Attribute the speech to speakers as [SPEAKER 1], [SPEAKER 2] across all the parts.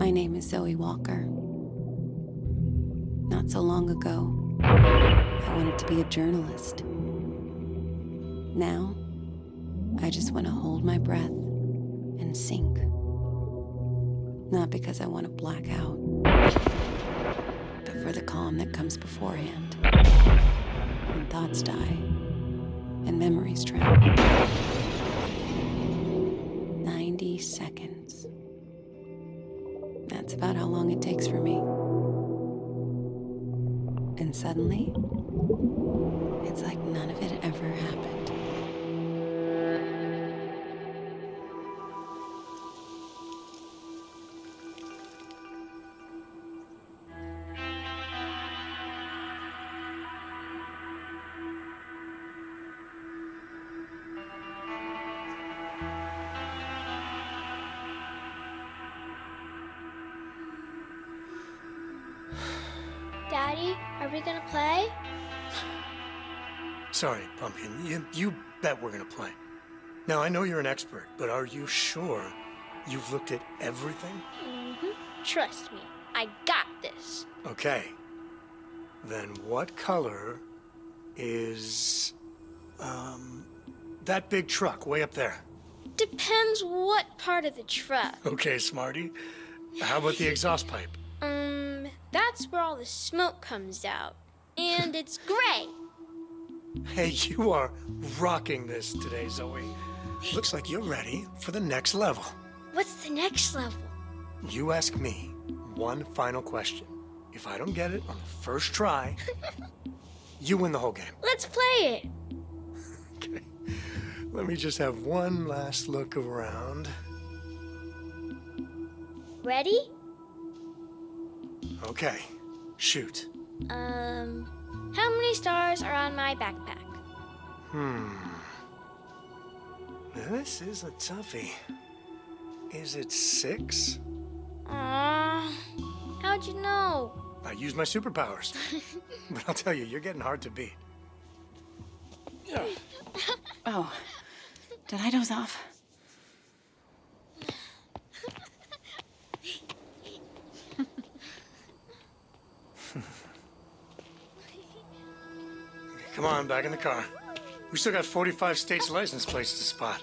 [SPEAKER 1] My name is Zoe Walker. Not so long ago, I wanted to be a journalist. Now, I just want to hold my breath and sink. Not because I want to black out, but for the calm that comes beforehand. When thoughts die and memories drown. 90 seconds. That's about how long it takes for me. And suddenly, it's like none of it ever happened.
[SPEAKER 2] Daddy, are we gonna play?
[SPEAKER 3] Sorry, Pumpkin. You bet we're gonna play. Now, I know you're an expert, but are you sure you've looked at everything?
[SPEAKER 2] Trust me, I got this.
[SPEAKER 3] Okay. Then what color is, that big truck way up there?
[SPEAKER 2] Depends what part of the truck.
[SPEAKER 3] Okay, Smarty. How about the exhaust pipe?
[SPEAKER 2] That's where all the smoke comes out. And it's gray.
[SPEAKER 3] Hey, you are rocking this today, Zoe. Looks like you're ready for the next level.
[SPEAKER 2] What's the next level?
[SPEAKER 3] You ask me one final question. If I don't get it on the first try, you win the whole game.
[SPEAKER 2] Let's play it.
[SPEAKER 3] Okay. Let me just have one last look around.
[SPEAKER 2] Ready?
[SPEAKER 3] Okay. Shoot.
[SPEAKER 2] How many stars are on my backpack?
[SPEAKER 3] This is a toughie. Is it 6?
[SPEAKER 2] How'd you know?
[SPEAKER 3] I use my superpowers. But I'll tell you, you're getting hard to beat.
[SPEAKER 1] Oh, did I doze off?
[SPEAKER 3] Come on, back in the car. We still got 45 states' license plates to spot.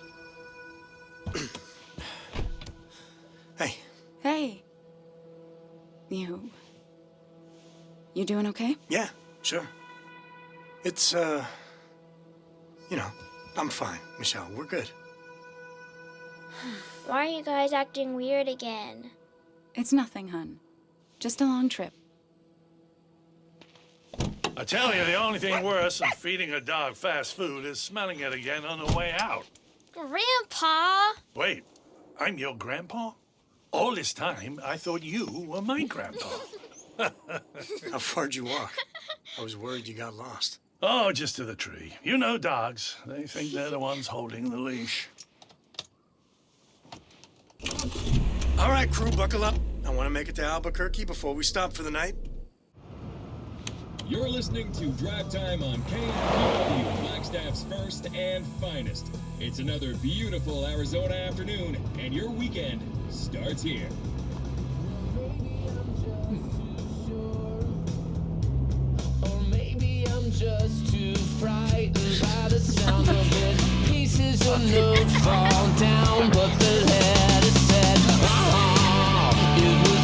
[SPEAKER 3] Hey.
[SPEAKER 1] Hey. You doing okay?
[SPEAKER 3] Yeah, sure. It's, I'm fine, Michelle. We're good.
[SPEAKER 2] Why are you guys acting weird again?
[SPEAKER 1] It's nothing, hun. Just a long trip.
[SPEAKER 4] I tell you, the only thing worse than feeding a dog fast food is smelling it again on the way out.
[SPEAKER 2] Grandpa!
[SPEAKER 4] Wait, I'm your grandpa? All this time, I thought you were my grandpa.
[SPEAKER 3] How far'd you walk? I was worried you got lost.
[SPEAKER 4] Oh, just to the tree. You know dogs. They think they're the ones holding the leash.
[SPEAKER 3] All right, crew, buckle up. I want to make it to Albuquerque before we stop for the night.
[SPEAKER 5] You're listening to Drive Time on KMPW, Flagstaff's first and finest. It's another beautiful Arizona afternoon, and your weekend starts here.
[SPEAKER 6] Or maybe I'm just too frightened by the sound of it. Pieces of notes fall down, but the letter said, it was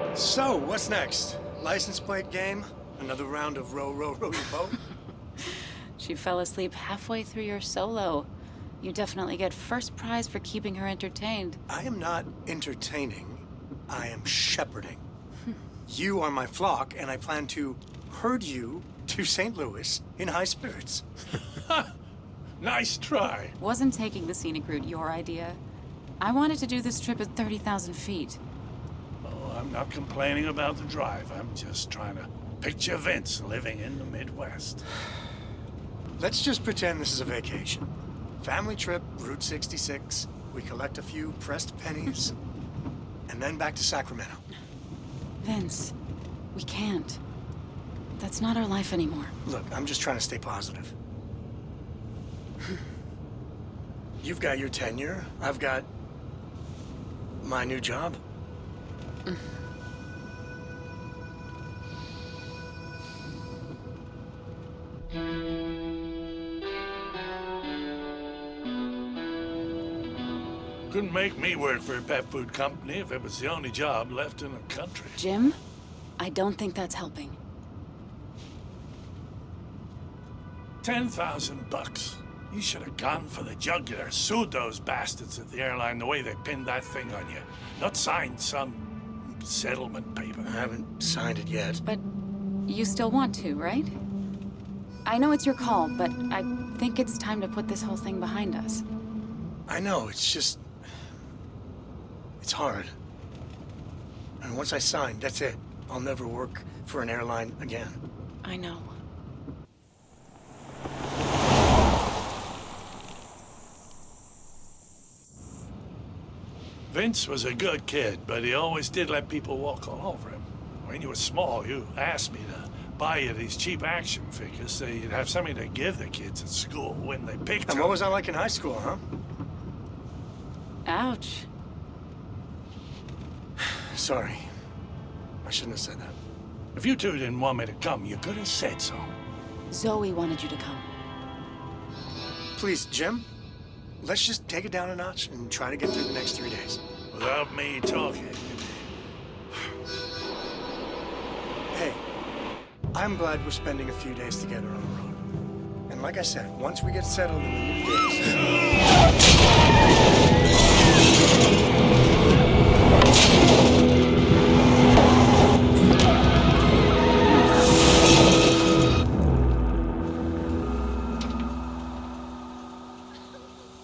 [SPEAKER 6] good.
[SPEAKER 3] So, what's next? License plate game? Another round of row, row, row your boat?
[SPEAKER 1] She fell asleep halfway through your solo. You definitely get first prize for keeping her entertained.
[SPEAKER 3] I am not entertaining. I am shepherding. You are my flock, and I plan to herd you to St. Louis in high spirits.
[SPEAKER 4] Nice try.
[SPEAKER 1] Wasn't taking the scenic route your idea? I wanted to do this trip at 30,000 feet.
[SPEAKER 4] Oh, I'm not complaining about the drive. I'm just trying to picture Vince living in the Midwest.
[SPEAKER 3] Let's just pretend this is a vacation. Family trip, Route 66. We collect a few pressed pennies, and then back to Sacramento.
[SPEAKER 1] Vince, we can't. That's not our life anymore.
[SPEAKER 3] Look, I'm just trying to stay positive. You've got your tenure. I've got My new job?
[SPEAKER 4] Couldn't make me work for a pet food company if it was the only job left in the country.
[SPEAKER 1] Jim, I don't think that's helping.
[SPEAKER 4] 10,000 bucks. You should have gone for the jugular, sued those bastards at the airline the way they pinned that thing on you. Not signed some settlement paper.
[SPEAKER 3] I haven't signed it yet.
[SPEAKER 1] But you still want to, right? I know it's your call, but I think it's time to put this whole thing behind us.
[SPEAKER 3] I know, it's just... It's hard. And once I sign, that's it. I'll never work for an airline again.
[SPEAKER 1] I know.
[SPEAKER 4] Vince was a good kid, but he always did let people walk all over him. When you were small, you asked me to buy you these cheap action figures so you'd have something to give the kids at school when they picked
[SPEAKER 3] And
[SPEAKER 4] them.
[SPEAKER 3] what was I like in high school, huh?
[SPEAKER 1] Ouch.
[SPEAKER 3] Sorry. I shouldn't have said that.
[SPEAKER 4] If you two didn't want me to come, you could have said so.
[SPEAKER 1] Zoe wanted you to come.
[SPEAKER 3] Please, Jim, let's just take it down a notch and try to get through the next 3 days.
[SPEAKER 4] Without me talking.
[SPEAKER 3] Hey, I'm glad we're spending a few days together on the road. And like I said, once we get settled in the new place...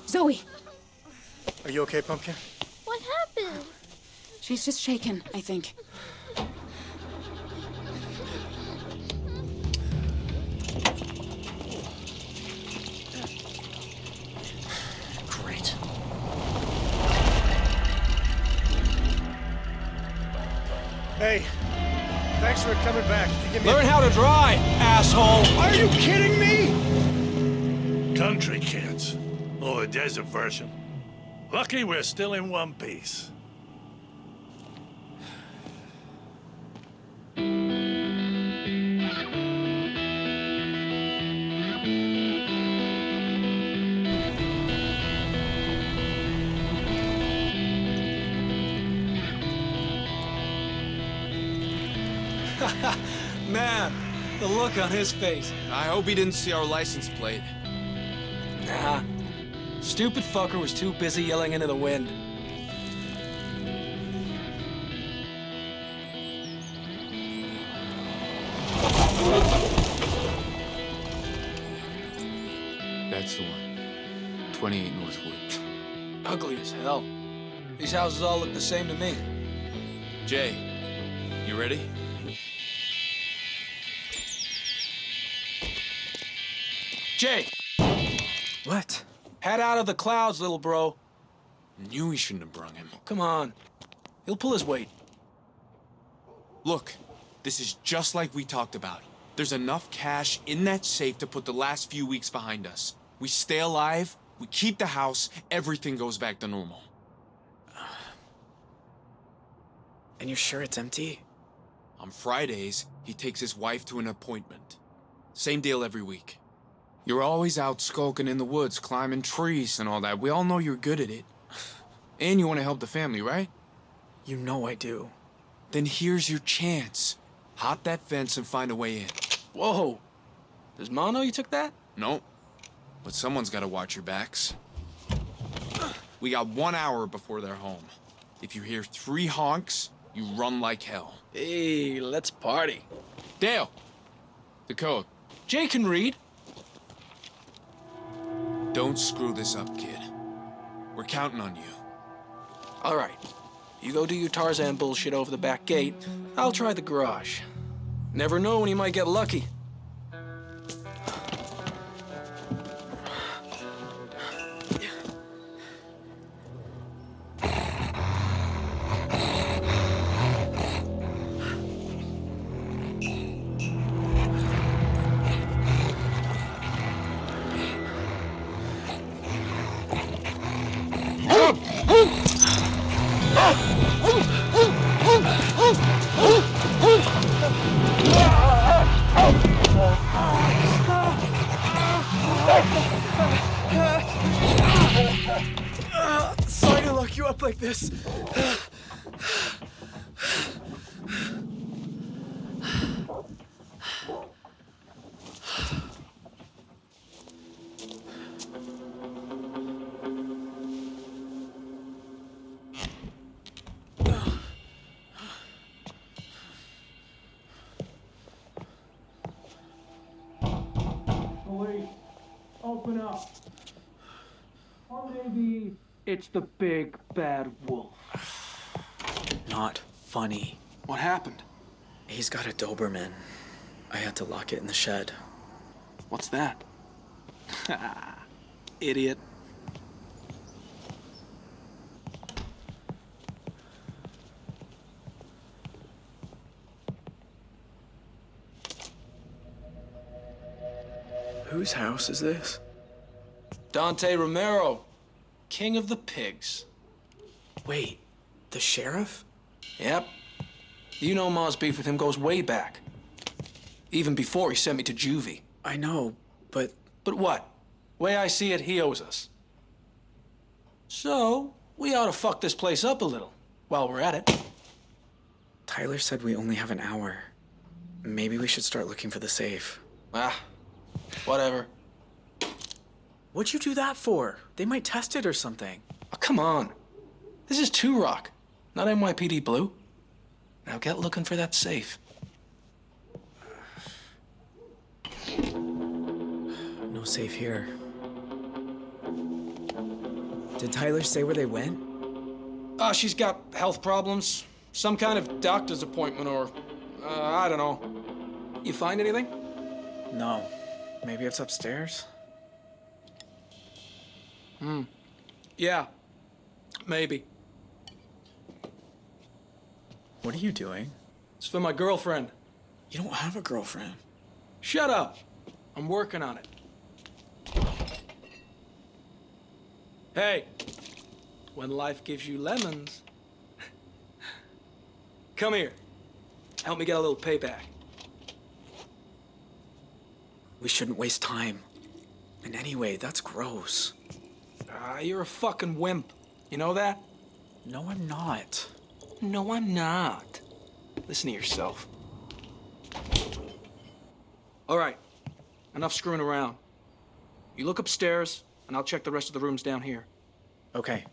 [SPEAKER 1] Zoe!
[SPEAKER 3] Are you okay, Pumpkin?
[SPEAKER 2] What happened?
[SPEAKER 1] She's just shaken, I think.
[SPEAKER 3] Great. Hey, thanks for coming back. If you give me
[SPEAKER 7] Learn how to drive, asshole!
[SPEAKER 3] Are you kidding me?
[SPEAKER 4] Country kids. Or a desert version. Lucky we're still in one piece.
[SPEAKER 7] Man, the look on his face.
[SPEAKER 8] I hope he didn't see our license plate.
[SPEAKER 7] Nah. Stupid fucker was too busy yelling into the wind.
[SPEAKER 8] That's the one. 28 Northwood.
[SPEAKER 7] Ugly as hell. These houses all look the same to me.
[SPEAKER 8] Jay, you ready?
[SPEAKER 7] Jay!
[SPEAKER 8] What?
[SPEAKER 7] Head out of the clouds, little bro.
[SPEAKER 8] Knew we shouldn't have brung him.
[SPEAKER 7] Come on. He'll pull his weight.
[SPEAKER 8] Look, this is just like we talked about. There's enough cash in that safe to put the last few weeks behind us. We stay alive, we keep the house, everything goes back to normal.
[SPEAKER 9] And you're sure it's empty?
[SPEAKER 8] On Fridays, he takes his wife to an appointment. Same deal every week. You're always out skulking in the woods, climbing trees and all that. We all know you're good at it. And you want to help the family, right?
[SPEAKER 9] You know I do.
[SPEAKER 8] Then here's your chance. Hop that fence and find a way in.
[SPEAKER 7] Whoa. Does Ma know you took that?
[SPEAKER 8] Nope. But someone's got to watch your backs. We got 1 hour before they're home. If you hear 3 honks, you run like hell.
[SPEAKER 7] Hey, let's party.
[SPEAKER 8] Dale! The code.
[SPEAKER 7] Jay can read.
[SPEAKER 8] Don't screw this up, kid. We're counting on you.
[SPEAKER 7] All right. You go do your Tarzan bullshit over the back gate. I'll try the garage. Never know when you might get lucky.
[SPEAKER 9] lock you up like this.
[SPEAKER 10] Police, open up. Or maybe it's the big bad wolf.
[SPEAKER 9] Not funny.
[SPEAKER 7] What happened?
[SPEAKER 9] He's got a Doberman. I had to lock it in the shed.
[SPEAKER 7] What's that? Idiot.
[SPEAKER 9] Whose house is this?
[SPEAKER 7] Dante Romero, king of the pigs.
[SPEAKER 9] Wait, the sheriff?
[SPEAKER 7] Yep. You know Ma's beef with him goes way back. Even before he sent me to juvie.
[SPEAKER 9] I know, but...
[SPEAKER 7] But what? Way I see it, he owes us. So, we ought to fuck this place up a little while we're at it.
[SPEAKER 9] Tyler said we only have an hour. Maybe we should start looking for the safe.
[SPEAKER 7] Ah, whatever.
[SPEAKER 9] What'd you do that for? They might test it or something.
[SPEAKER 7] Oh, come on. This is 2 Rock, not NYPD Blue. Now get looking for that safe.
[SPEAKER 9] No safe here. Did Tyler say where they went?
[SPEAKER 7] She's got health problems. Some kind of doctor's appointment or, I don't know. You find anything?
[SPEAKER 9] No. Maybe it's upstairs?
[SPEAKER 7] Yeah, maybe.
[SPEAKER 9] What are you doing?
[SPEAKER 7] It's for my girlfriend.
[SPEAKER 9] You don't have a girlfriend.
[SPEAKER 7] Shut up. I'm working on it. Hey, when life gives you lemons, come here. Help me get a little payback.
[SPEAKER 9] We shouldn't waste time. And anyway, that's gross.
[SPEAKER 7] You're a fucking wimp. You know that?
[SPEAKER 9] No, I'm not.
[SPEAKER 7] No, I'm not. Listen to yourself. All right, enough screwing around. You look upstairs, and I'll check the rest of the rooms down here.
[SPEAKER 9] Okay.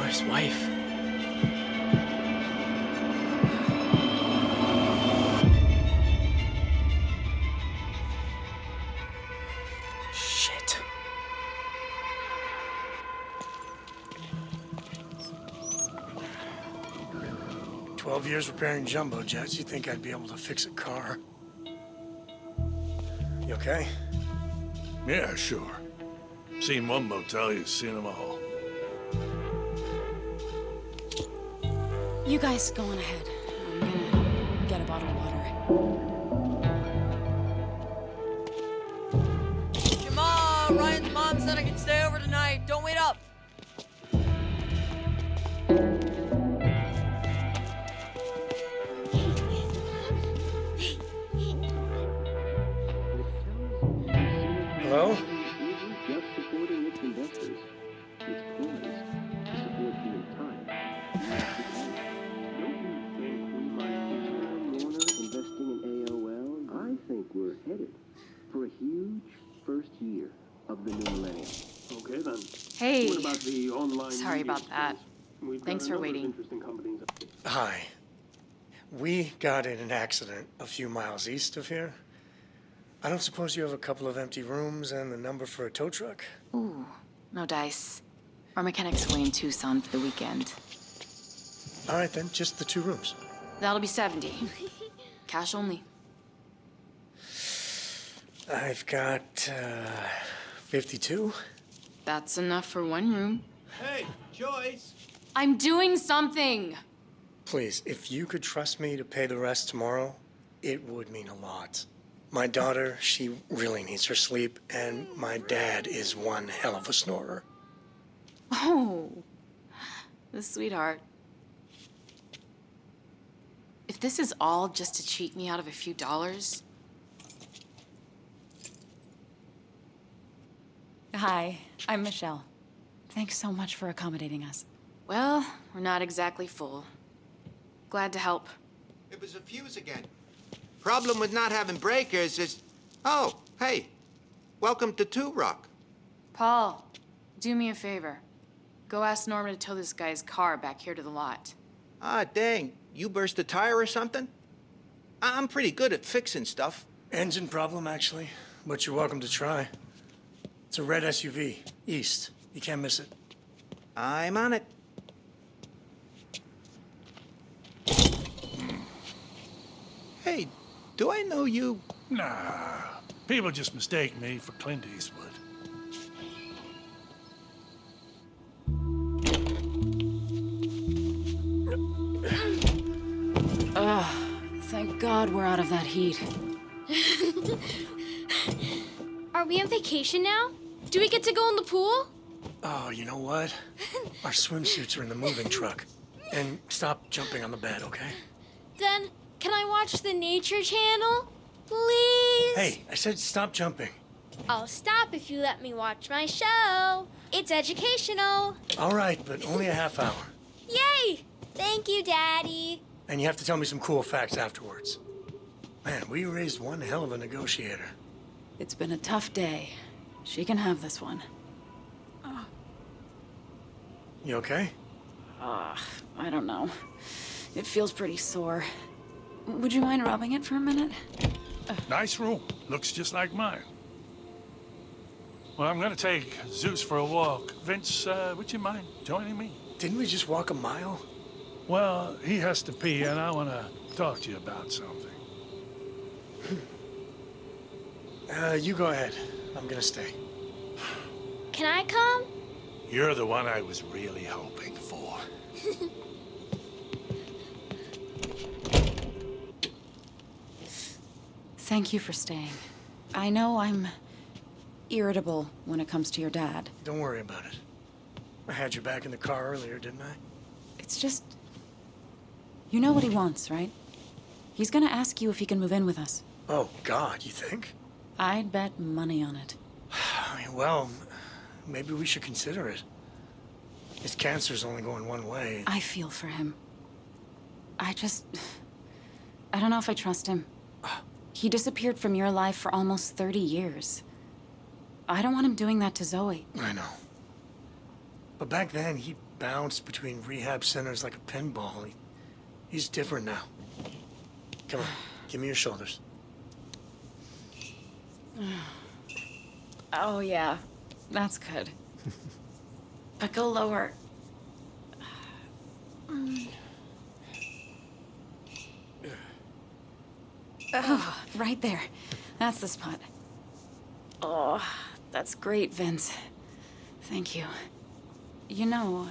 [SPEAKER 9] His wife. Shit.
[SPEAKER 3] "12 years repairing jumbo jets. You think I'd be able to fix a car? You okay?
[SPEAKER 4] Yeah, sure. Seen one motel, you've seen them all.
[SPEAKER 1] You guys go on ahead. I'm gonna get a bottle of water.
[SPEAKER 11] Jamal, Ryan's mom said I could stay over tonight. Don't wait up.
[SPEAKER 3] Hello?
[SPEAKER 12] Just supporting its investors. It's poised to support the entire. Don't you think we might be Warner investing in AOL? I think we're headed for a huge first year of the new millennium. Okay then.
[SPEAKER 13] Hey.
[SPEAKER 12] What about the online?
[SPEAKER 13] Sorry about that. Thanks for waiting.
[SPEAKER 12] Interesting companies.
[SPEAKER 3] Hi. We got in an accident a few miles east of here. I don't suppose you have a couple of empty rooms and the number for a tow truck?
[SPEAKER 13] Ooh, no dice. Our mechanic's away in Tucson for the weekend.
[SPEAKER 3] All right then, just the 2 rooms.
[SPEAKER 13] That'll be 70. Cash only.
[SPEAKER 3] I've got, 52.
[SPEAKER 13] That's enough for 1 room.
[SPEAKER 14] Hey, Joyce!
[SPEAKER 13] I'm doing something!
[SPEAKER 3] Please, if you could trust me to pay the rest tomorrow, it would mean a lot. My daughter, she really needs her sleep, and my dad is one hell of a snorer.
[SPEAKER 13] Oh, the sweetheart. If this is all just to cheat me out of a few dollars...
[SPEAKER 15] Hi, I'm Michelle. Thanks so much for accommodating us.
[SPEAKER 13] Well, we're not exactly full. Glad to help.
[SPEAKER 14] It was a fuse again. Problem with not having breakers is... Oh, hey. Welcome to Two Rock.
[SPEAKER 13] Paul, do me a favor. Go ask Norman to tow this guy's car back here to the lot.
[SPEAKER 14] Ah, dang. You burst a tire or something? I'm pretty good at fixing stuff.
[SPEAKER 3] Engine problem, actually, but you're welcome to try. It's a red SUV, east. You can't miss it.
[SPEAKER 14] I'm on it. Hey, do I know you?
[SPEAKER 4] Nah, people just mistake me for Clint Eastwood.
[SPEAKER 15] Thank God we're out of that heat.
[SPEAKER 2] Are we on vacation now? Do we get to go in the pool?
[SPEAKER 3] Oh, you know what? Our swimsuits are in the moving truck. And stop jumping on the bed, okay?
[SPEAKER 2] Then, can I watch the Nature Channel? Please?
[SPEAKER 3] Hey, I said stop jumping.
[SPEAKER 2] I'll stop if you let me watch my show. It's educational.
[SPEAKER 3] All right, but only a half hour.
[SPEAKER 2] Yay! Thank you, Daddy.
[SPEAKER 3] And you have to tell me some cool facts afterwards. Man, we raised one hell of a negotiator.
[SPEAKER 15] It's been a tough day. She can have this one.
[SPEAKER 3] You okay?
[SPEAKER 15] I don't know. It feels pretty sore. Would you mind rubbing it for a minute?
[SPEAKER 4] Nice room. Looks just like mine. Well, I'm gonna take Zeus for a walk. Vince, would you mind joining me?
[SPEAKER 3] Didn't we just walk a mile?
[SPEAKER 4] Well, he has to pee, and I want to talk to you about something.
[SPEAKER 3] You go ahead. I'm gonna stay.
[SPEAKER 2] Can I come?
[SPEAKER 4] You're the one I was really hoping for.
[SPEAKER 15] Thank you for staying. I know I'm irritable when it comes to your dad.
[SPEAKER 3] Don't worry about it. I had you back in the car earlier, didn't I?
[SPEAKER 15] It's just... You know what he wants, right? He's gonna ask you if he can move in with us.
[SPEAKER 3] Oh, God, you think?
[SPEAKER 15] I'd bet money on it.
[SPEAKER 3] Well, maybe we should consider it. His cancer's only going one way.
[SPEAKER 15] I feel for him. I don't know if I trust him. He disappeared from your life for almost 30 years. I don't want him doing that to Zoe.
[SPEAKER 3] I know. But back then, he bounced between rehab centers like a pinball. He's different now. Come on, give me your shoulders.
[SPEAKER 15] Oh, yeah. That's good. But go lower. Oh, right there. That's the spot. Oh, that's great, Vince. Thank you. You know,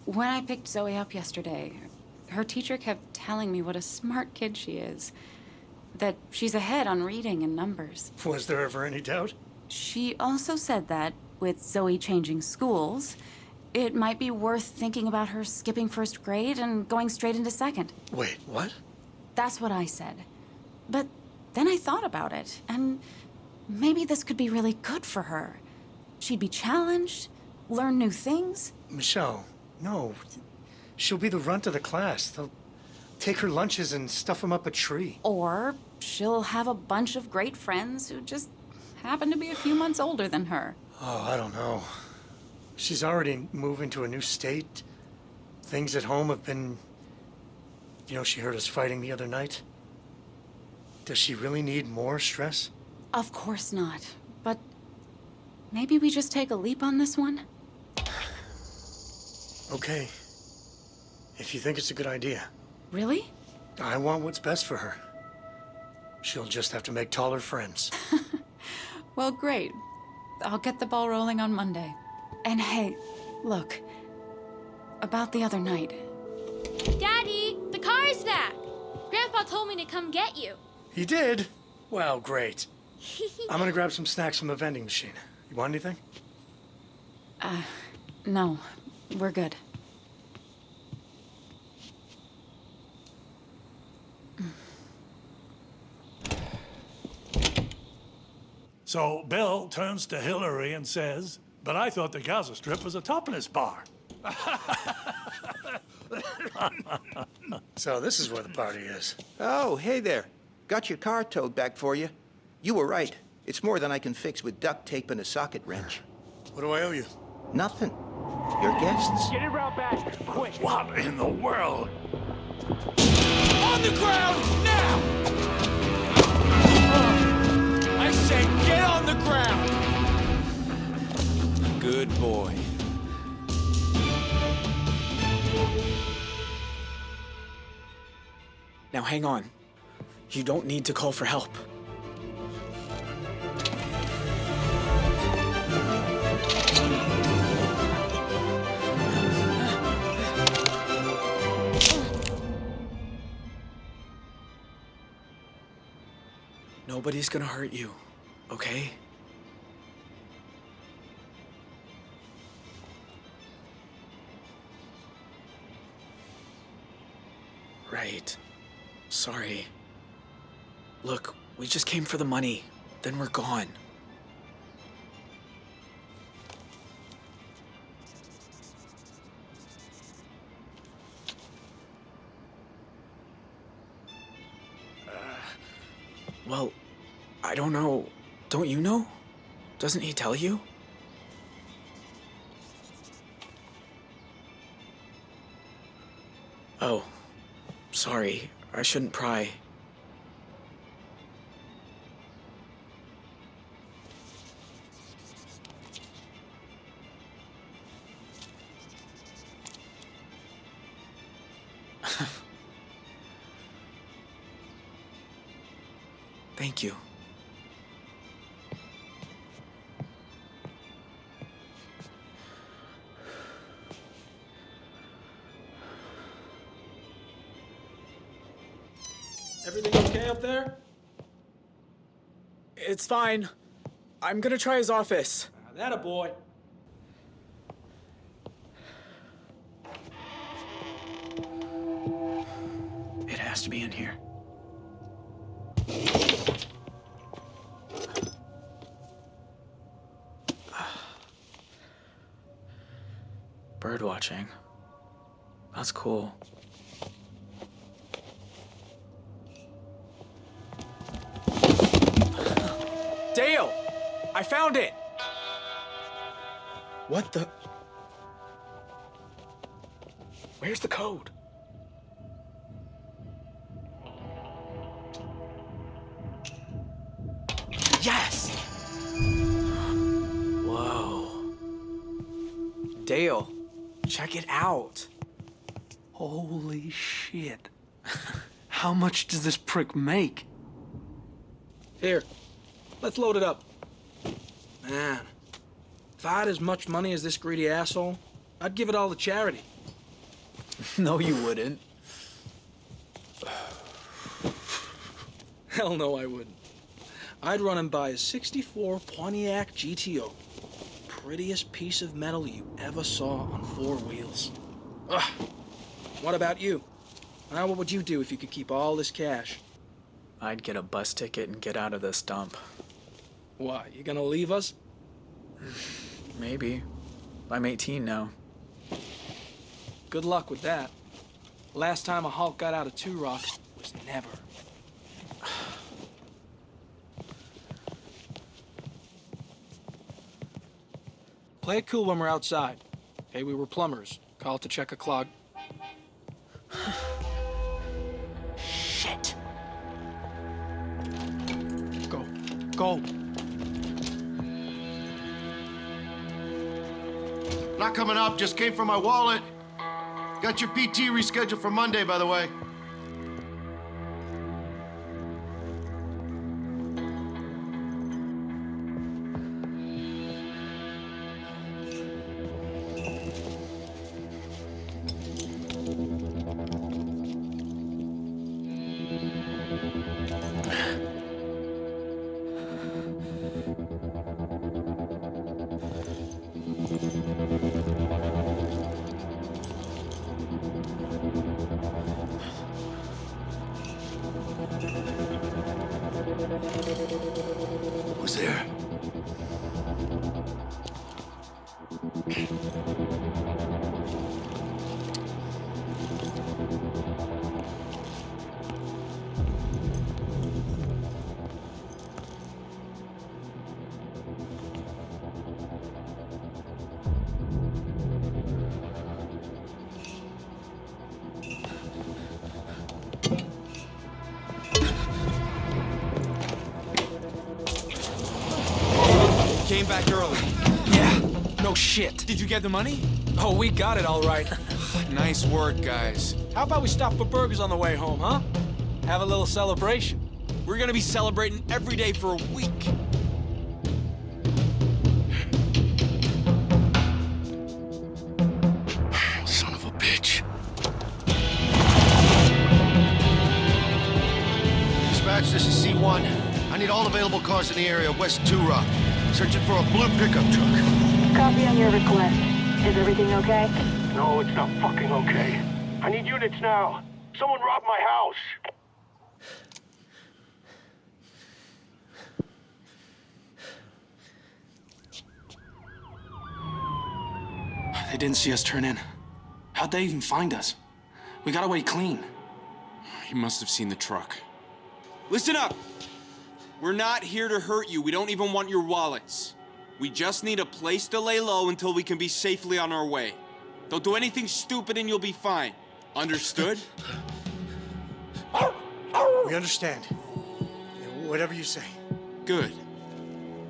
[SPEAKER 15] when I picked Zoe up yesterday, her teacher kept telling me what a smart kid she is. That she's ahead on reading and numbers.
[SPEAKER 3] Was there ever any doubt?
[SPEAKER 15] She also said that, with Zoe changing schools, it might be worth thinking about her skipping first grade and going straight into second.
[SPEAKER 3] Wait, what?
[SPEAKER 15] That's what I said. But then I thought about it, and maybe this could be really good for her. She'd be challenged, learn new things.
[SPEAKER 3] Michelle, no. She'll be the runt of the class. They'll take her lunches and stuff them up a tree.
[SPEAKER 15] Or she'll have a bunch of great friends who just happen to be a few months older than her.
[SPEAKER 3] Oh, I don't know. She's already moving to a new state. Things at home have been... You know, she heard us fighting the other night. Does she really need more stress?
[SPEAKER 15] Of course not. But maybe we just take a leap on this one?
[SPEAKER 3] Okay. If you think it's a good idea.
[SPEAKER 15] Really?
[SPEAKER 3] I want what's best for her. She'll just have to make taller friends.
[SPEAKER 15] Well, great. I'll get the ball rolling on Monday. And hey, look. About the other night.
[SPEAKER 2] Daddy, the car's back. Grandpa told me to come get you.
[SPEAKER 3] He did? Well, great. I'm gonna grab some snacks from the vending machine. You want anything?
[SPEAKER 15] No. We're good.
[SPEAKER 4] So Bill turns to Hillary and says, "But I thought the Gaza Strip was a topless bar."
[SPEAKER 3] So this is where the party is.
[SPEAKER 14] Oh, hey there. Got your car towed back for you. You were right. It's more than I can fix with duct tape and a socket wrench.
[SPEAKER 3] What do I owe you?
[SPEAKER 14] Nothing. Your guests.
[SPEAKER 10] Get it route back, quick.
[SPEAKER 4] What in the world?
[SPEAKER 8] On the ground, now! I said get on the ground! Good boy.
[SPEAKER 9] Now hang on. You don't need to call for help. Nobody's gonna hurt you, okay? Right. Sorry. Look, we just came for the money. Then we're gone. Well, I don't know. Don't you know? Doesn't he tell you? Oh, sorry. I shouldn't pry. Thank you.
[SPEAKER 10] Everything okay up there?
[SPEAKER 9] It's fine. I'm gonna try his office.
[SPEAKER 10] That a boy.
[SPEAKER 9] It has to be in here. Bird watching. That's cool. Dale! I found it! What the? Where's the code? Yes! Whoa. Dale, check it out.
[SPEAKER 10] Holy shit. How much does this prick make? Here, let's load it up. Man, if I had as much money as this greedy asshole, I'd give it all to charity.
[SPEAKER 9] No, you wouldn't.
[SPEAKER 10] Hell no, I wouldn't. I'd run and buy a '64 Pontiac GTO. Prettiest piece of metal you ever saw on four wheels. Ugh. What about you? What would you do if you could keep all this cash?
[SPEAKER 9] I'd get a bus ticket and get out of this dump.
[SPEAKER 10] Why, you gonna leave us?
[SPEAKER 9] Maybe. I'm 18 now.
[SPEAKER 10] Good luck with that. Last time a Hulk got out of Two Rocks was never. Play it cool when we're outside. Hey, we were plumbers. Call to check a clog. Shit. Go.
[SPEAKER 16] Not coming up, just came from my wallet. Got your PT rescheduled for Monday, by the way. Was there?
[SPEAKER 8] Came back early.
[SPEAKER 10] Yeah, no shit.
[SPEAKER 8] Did you get the money?
[SPEAKER 10] Oh, we got it all right.
[SPEAKER 8] Nice work, guys.
[SPEAKER 10] How about we stop for burgers on the way home, huh? Have a little celebration.
[SPEAKER 8] We're gonna be celebrating every day for a week.
[SPEAKER 16] Son of a bitch. Dispatch, this is C1. I need all available cars in the area west 2 Rock. Searching for a blue pickup truck.
[SPEAKER 17] Copy on your request. Is everything okay?
[SPEAKER 12] No, it's not fucking okay. I need units now. Someone robbed my house.
[SPEAKER 9] They didn't see us turn in. How'd they even find us? We got away clean.
[SPEAKER 8] He must have seen the truck. Listen up! We're not here to hurt you. We don't even want your wallets. We just need a place to lay low until we can be safely on our way. Don't do anything stupid and you'll be fine. Understood?
[SPEAKER 3] We understand. Whatever you say.
[SPEAKER 8] Good.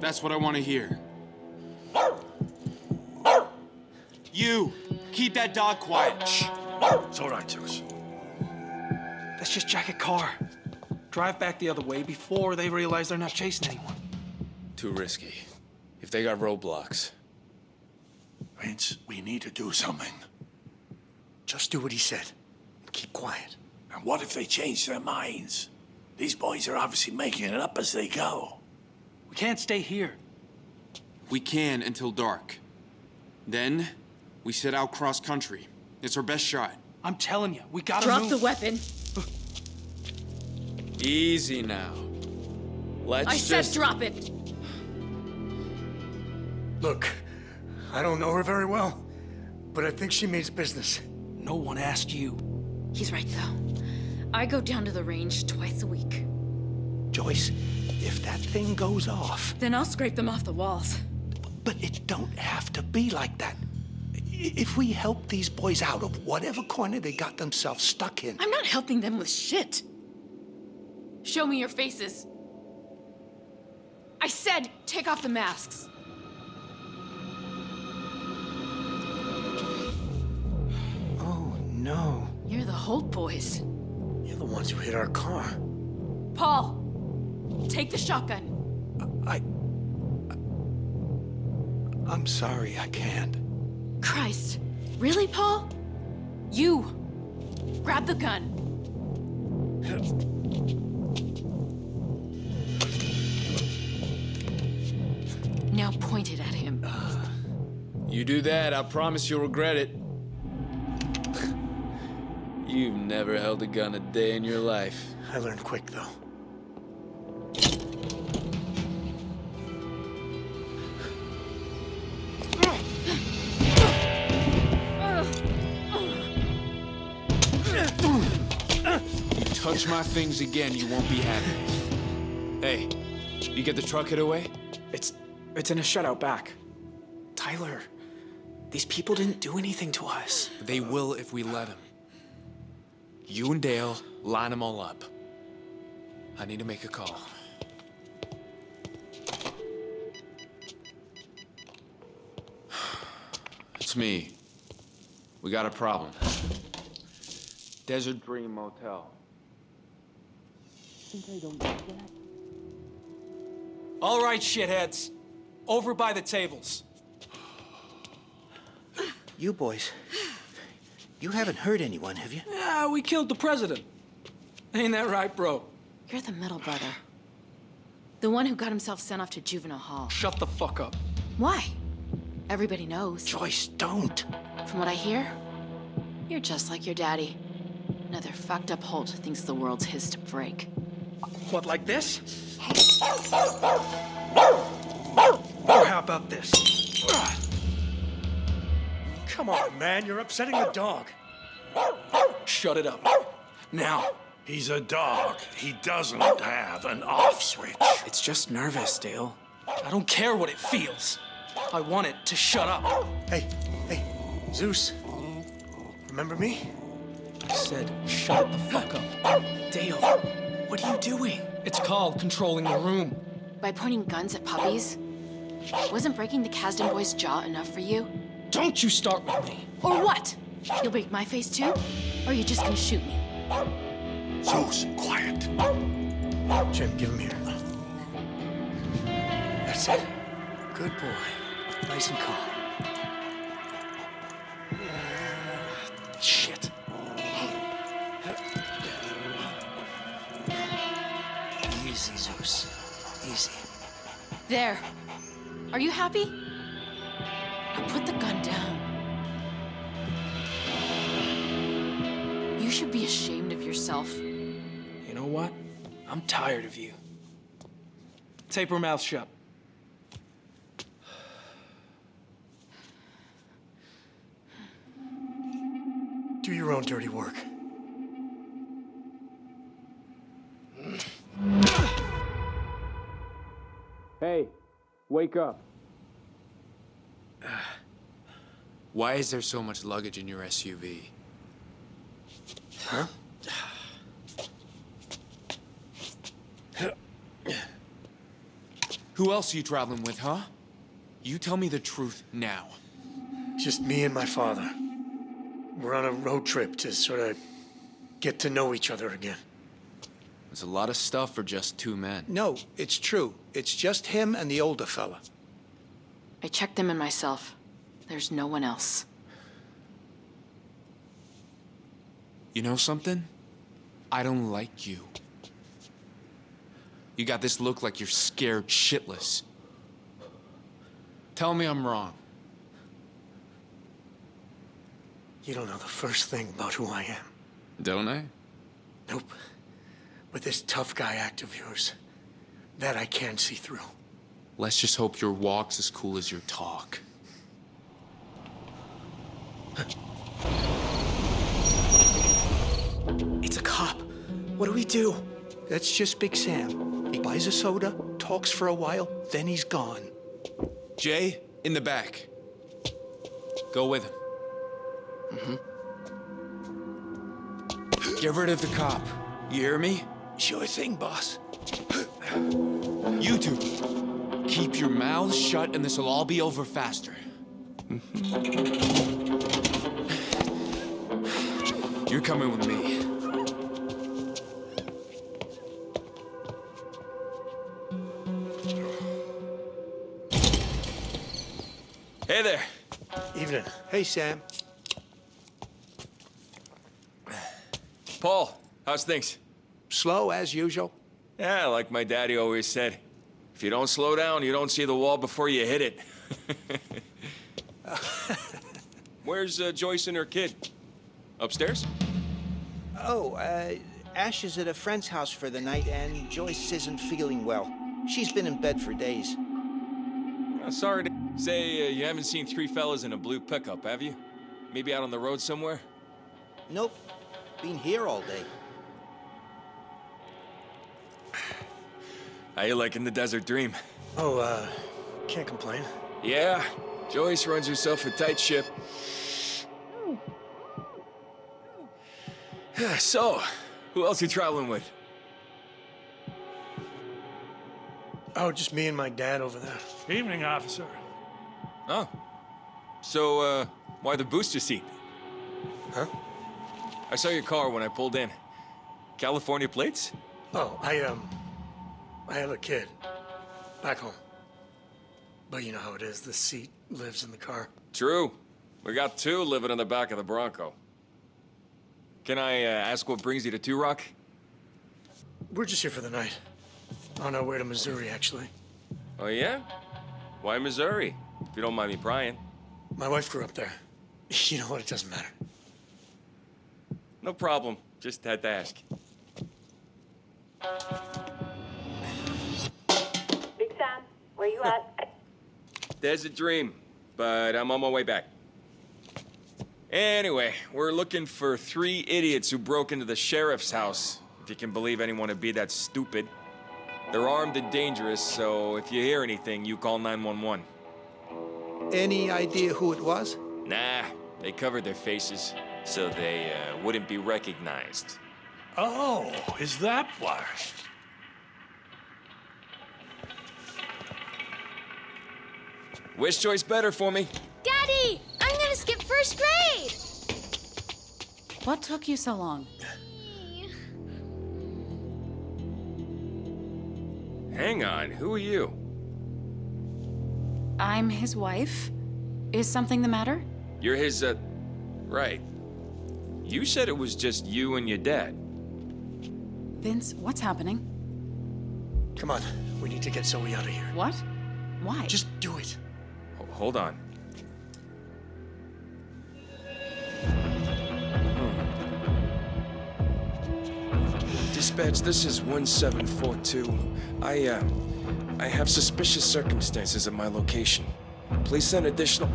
[SPEAKER 8] That's what I want to hear. You! Keep that dog quiet. Shh.
[SPEAKER 4] It's all right, Josh.
[SPEAKER 10] Let's just jack a car. Drive back the other way before they realize they're not chasing anyone.
[SPEAKER 8] Too risky. If they got roadblocks.
[SPEAKER 4] Vince, we need to do something.
[SPEAKER 3] Just do what he said. And keep quiet.
[SPEAKER 4] And what if they change their minds? These boys are obviously making it up as they go.
[SPEAKER 10] We can't stay here.
[SPEAKER 8] We can until dark. Then, we set out cross-country. It's our best shot.
[SPEAKER 10] I'm telling you, we gotta
[SPEAKER 15] Drop
[SPEAKER 10] move.
[SPEAKER 15] the weapon.
[SPEAKER 8] Easy now.
[SPEAKER 15] I said drop it.
[SPEAKER 3] Look, I don't know her very well, but I think she means business.
[SPEAKER 10] No one asked you.
[SPEAKER 15] He's right, though. I go down to the range twice a week.
[SPEAKER 18] Joyce, if that thing goes off...
[SPEAKER 15] Then I'll scrape them off the walls.
[SPEAKER 18] But it don't have to be like that. If we help these boys out of whatever corner they got themselves stuck in...
[SPEAKER 15] I'm not helping them with shit. Show me your faces. I said take off the masks.
[SPEAKER 18] Oh, no.
[SPEAKER 15] You're the Holt boys.
[SPEAKER 3] You're the ones who hit our car.
[SPEAKER 15] Paul, take the shotgun.
[SPEAKER 18] I'm sorry, I can't.
[SPEAKER 15] Christ. Really, Paul? You. Grab the gun. Now point it at him.
[SPEAKER 8] You do that, I promise you'll regret it. You've never held a gun a day in your life.
[SPEAKER 3] I learned quick, though.
[SPEAKER 8] Touch my things again, you won't be happy. Hey, you get the truck hid away?
[SPEAKER 9] It's in a shutout back. Tyler, these people didn't do anything to us.
[SPEAKER 8] They will if we let them. You and Dale, line them all up. I need to make a call. It's me. We got a problem. Desert Dream Motel.
[SPEAKER 10] All right, shitheads. Over by the tables.
[SPEAKER 18] You boys, you haven't hurt anyone, have you?
[SPEAKER 10] Yeah, we killed the president. Ain't that right, bro?
[SPEAKER 15] You're the middle brother. The one who got himself sent off to juvenile hall.
[SPEAKER 10] Shut the fuck up.
[SPEAKER 15] Why? Everybody knows.
[SPEAKER 18] Joyce, don't.
[SPEAKER 15] From what I hear, you're just like your daddy. Another fucked up Holt thinks the world's his to break.
[SPEAKER 10] What, like this? Or how about this?
[SPEAKER 3] Come on, man, you're upsetting the dog.
[SPEAKER 10] Shut it up. Now.
[SPEAKER 4] He's a dog. He doesn't have an off switch.
[SPEAKER 10] It's just nervous, Dale. I don't care what it feels. I want it to shut up.
[SPEAKER 3] Hey, Zeus. Remember me?
[SPEAKER 10] I said, shut the fuck up. Dale, what are you doing? It's called controlling the room.
[SPEAKER 13] By pointing guns at puppies? Wasn't breaking the Kasdan boy's jaw enough for you?
[SPEAKER 10] Don't you start with me.
[SPEAKER 13] Or what? You'll break my face too? Or are you just gonna shoot me?
[SPEAKER 4] Zeus, quiet.
[SPEAKER 3] Jim, give him here. That's it. Good boy. Nice and calm. Shit. Easy, Zeus. Easy.
[SPEAKER 13] There. Are you happy? Now put the gun down. You should be ashamed of yourself.
[SPEAKER 10] You know what? I'm tired of you. Tape her mouth shut.
[SPEAKER 3] Do your own dirty work.
[SPEAKER 10] Hey, wake up.
[SPEAKER 8] Why is there so much luggage in your SUV?
[SPEAKER 3] Huh?
[SPEAKER 8] Who else are you traveling with, huh? You tell me the truth now.
[SPEAKER 3] Just me and my father. We're on a road trip to sort of get to know each other again.
[SPEAKER 8] There's a lot of stuff for just two men.
[SPEAKER 18] No, it's true. It's just him and the older fella.
[SPEAKER 13] I checked them in myself. There's no one else.
[SPEAKER 8] You know something? I don't like you. You got this look like you're scared shitless. Tell me I'm wrong.
[SPEAKER 3] You don't know the first thing about who I am.
[SPEAKER 8] Don't I?
[SPEAKER 3] Nope. But this tough guy act of yours, that I can see through.
[SPEAKER 8] Let's just hope your walk's as cool as your talk.
[SPEAKER 10] It's a cop. What do we do?
[SPEAKER 18] That's just Big Sam. He buys a soda, talks for a while, then he's gone.
[SPEAKER 8] Jay, in the back. Go with him. Get rid of the cop. You hear me?
[SPEAKER 18] Sure thing, boss.
[SPEAKER 8] You two, keep your mouths shut and this'll all be over faster. You're coming with me.
[SPEAKER 19] Hey there.
[SPEAKER 3] Evening.
[SPEAKER 18] Hey, Sam.
[SPEAKER 19] Paul, how's things?
[SPEAKER 18] Slow as usual.
[SPEAKER 19] Yeah, like my daddy always said. If you don't slow down, you don't see the wall before you hit it. Where's Joyce and her kid? Upstairs?
[SPEAKER 14] Oh, Ash is at a friend's house for the night, and Joyce isn't feeling well. She's been in bed for days.
[SPEAKER 19] Sorry to say you haven't seen three fellas in a blue pickup, have you? Maybe out on the road somewhere?
[SPEAKER 14] Nope. Been here all day.
[SPEAKER 19] How you liking the desert dream?
[SPEAKER 3] Oh, can't complain.
[SPEAKER 19] Yeah, Joyce runs herself a tight ship. So, who else you traveling with?
[SPEAKER 3] Oh, just me and my dad over there.
[SPEAKER 4] Evening, officer.
[SPEAKER 19] Oh. So, why the booster seat?
[SPEAKER 3] Huh?
[SPEAKER 19] I saw your car when I pulled in. California plates?
[SPEAKER 3] Oh, I have a kid. Back home. But you know how it is, the seat lives in the car.
[SPEAKER 19] True. We got two living in the back of the Bronco. Can I ask what brings you to Two Rock?
[SPEAKER 3] We're just here for the night. On our way to Missouri, actually.
[SPEAKER 19] Oh, yeah? Why Missouri? If you don't mind me prying.
[SPEAKER 3] My wife grew up there. You know what? It doesn't matter.
[SPEAKER 19] No problem. Just had to ask. there's a dream, but I'm on my way back. Anyway, we're looking for 3 idiots who broke into the sheriff's house, if you can believe anyone would be that stupid. They're armed and dangerous, so if you hear anything, you call 911.
[SPEAKER 18] Any idea who it was?
[SPEAKER 19] Nah, they covered their faces, so they wouldn't be recognized.
[SPEAKER 4] Oh, is that why?
[SPEAKER 19] Which choice better for me?
[SPEAKER 2] Daddy, I'm gonna skip first grade.
[SPEAKER 15] What took you so long?
[SPEAKER 19] Hang on, who are you?
[SPEAKER 15] I'm his wife. Is something the matter?
[SPEAKER 19] You're his, right. You said it was just you and your dad.
[SPEAKER 15] Vince, what's happening?
[SPEAKER 3] Come on, we need to get Zoe out of here.
[SPEAKER 15] What? Why?
[SPEAKER 3] Just do it.
[SPEAKER 19] Hold on.
[SPEAKER 20] Dispatch, this is 1742. I have suspicious circumstances at my location. Please send additional...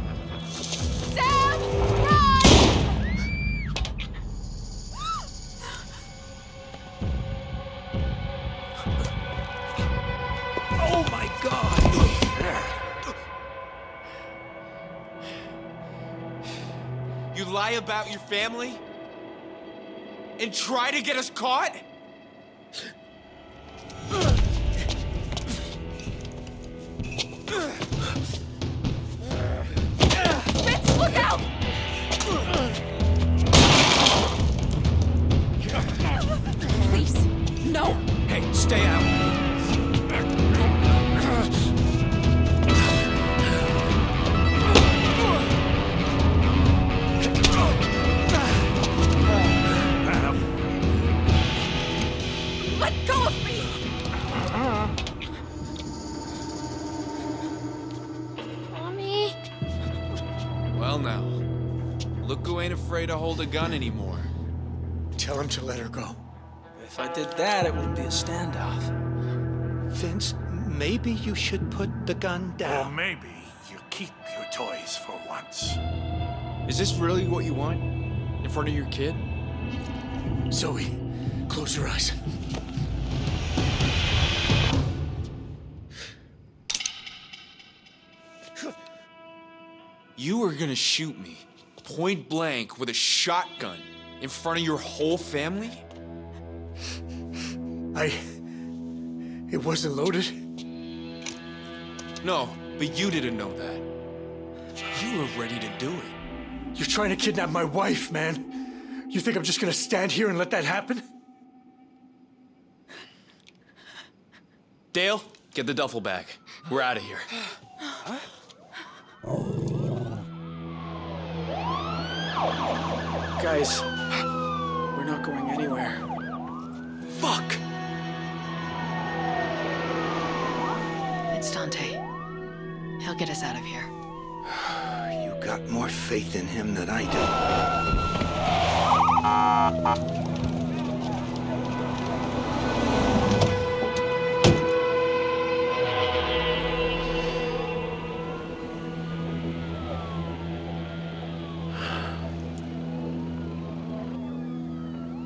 [SPEAKER 2] Sam! Run!
[SPEAKER 10] Oh my God!
[SPEAKER 8] You lie about your family? And try to get us caught?
[SPEAKER 2] Vince, look out!
[SPEAKER 15] Please, no!
[SPEAKER 10] Hey, stay out.
[SPEAKER 2] Let go of me! Mommy?
[SPEAKER 8] Well now, look who ain't afraid to hold a gun anymore.
[SPEAKER 3] Tell him to let her go.
[SPEAKER 10] If I did that, it wouldn't be a standoff.
[SPEAKER 18] Vince, maybe you should put the gun
[SPEAKER 4] Or
[SPEAKER 18] down.
[SPEAKER 4] maybe you keep your toys for once.
[SPEAKER 7] Is this really what you want? In front of your kid?
[SPEAKER 3] Zoe, close your eyes.
[SPEAKER 8] You were gonna shoot me, point blank, with a shotgun, in front of your whole family?
[SPEAKER 3] It wasn't loaded.
[SPEAKER 8] No, but you didn't know that. You were ready to do it.
[SPEAKER 3] You're trying to kidnap my wife, man. You think I'm just gonna stand here and let that happen?
[SPEAKER 7] Dale, get the duffel bag. We're out of here.
[SPEAKER 9] Guys, we're not going anywhere.
[SPEAKER 10] Fuck!
[SPEAKER 15] It's Dante. He'll get us out of here.
[SPEAKER 16] You got more faith in him than I do.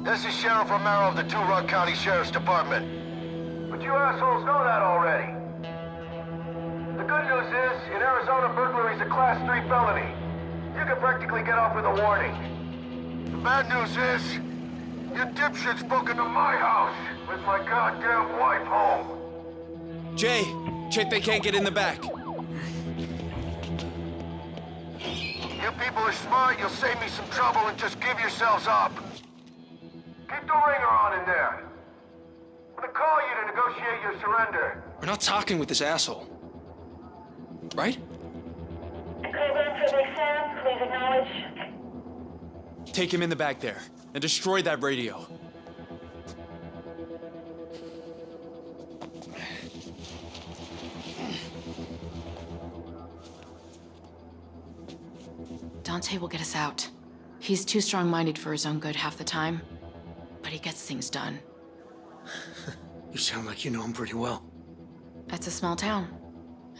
[SPEAKER 16] This is Sheriff Romero of the Two Rock County Sheriff's Department. But you assholes know that already. The good news is, in Arizona, burglary is a Class 3 felony. You can practically get off with a warning. The bad news is, you dipshits broke into my house with my goddamn wife home.
[SPEAKER 8] Jay, check they can't get in the back.
[SPEAKER 16] You people are smart, you'll save me some trouble and just give yourselves up. Keep the ringer on in there. I'm gonna call you to negotiate your surrender.
[SPEAKER 10] We're not talking with this asshole. Right?
[SPEAKER 17] Program for Big Sam, please acknowledge.
[SPEAKER 8] Take him in the back there and destroy that radio.
[SPEAKER 15] Dante will get us out. He's too strong-minded for his own good half the time, but he gets things done.
[SPEAKER 3] You sound like you know him pretty well.
[SPEAKER 15] It's a small town.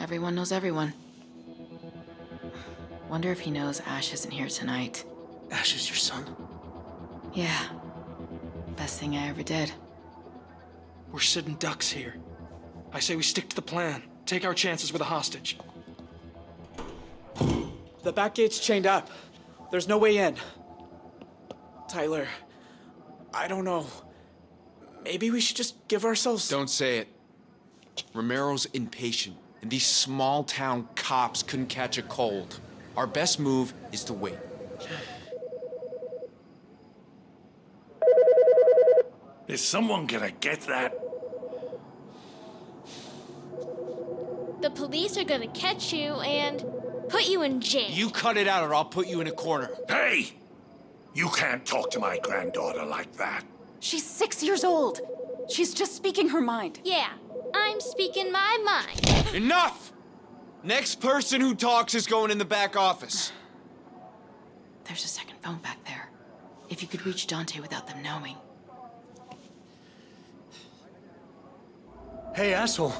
[SPEAKER 15] Everyone knows everyone.
[SPEAKER 13] Wonder if he knows Ash isn't here tonight.
[SPEAKER 10] Ash is your son?
[SPEAKER 13] Yeah. Best thing I ever did.
[SPEAKER 10] We're sitting ducks here. I say we stick to the plan. Take our chances with a hostage. The back gate's chained up. There's no way in. Tyler, I don't know. Maybe we should just give ourselves...
[SPEAKER 8] Don't say it. Romero's impatient, and these small-town cops couldn't catch a cold. Our best move is to wait.
[SPEAKER 4] Is someone gonna get that?
[SPEAKER 2] The police are gonna catch you and put you in jail.
[SPEAKER 8] You cut it out or I'll put you in a corner.
[SPEAKER 4] Hey! You can't talk to my granddaughter like that.
[SPEAKER 15] She's 6 years old. She's just speaking her mind.
[SPEAKER 2] Yeah, I'm speaking my mind.
[SPEAKER 8] Enough! Next person who talks is going in the back office.
[SPEAKER 13] There's a second phone back there. If you could reach Dante without them knowing.
[SPEAKER 3] Hey, asshole.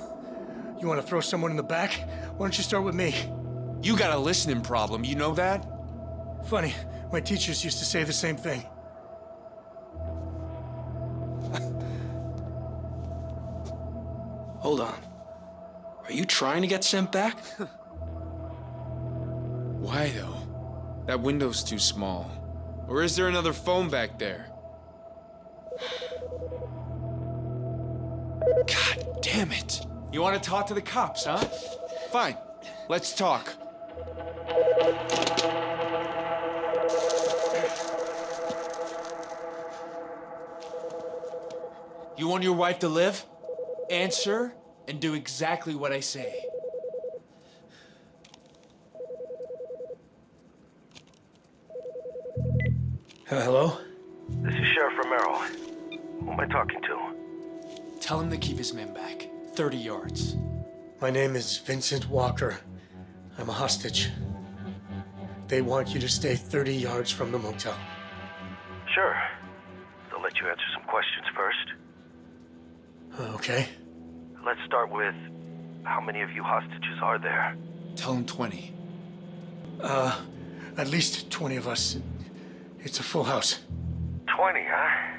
[SPEAKER 3] You want to throw someone in the back? Why don't you start with me?
[SPEAKER 8] You got a listening problem, you know that?
[SPEAKER 3] Funny, my teachers used to say the same thing.
[SPEAKER 10] Hold on. Are you trying to get sent back?
[SPEAKER 8] Why, though? That window's too small. Or is there another phone back there? God damn it! You want to talk to the cops, huh? Fine. Let's talk. You want your wife to live? Answer and do exactly what I say.
[SPEAKER 3] Hello?
[SPEAKER 16] This is Sheriff Romero. Who am I talking to?
[SPEAKER 8] Tell him to keep his men back. 30 yards.
[SPEAKER 3] My name is Vincent Walker. I'm a hostage. They want you to stay 30 yards from the motel.
[SPEAKER 16] Sure. They'll let you answer some questions first.
[SPEAKER 3] Okay.
[SPEAKER 16] Let's start with, how many of you hostages are there?
[SPEAKER 8] Tell him 20.
[SPEAKER 3] At least 20 of us. It's a full house.
[SPEAKER 16] 20, huh?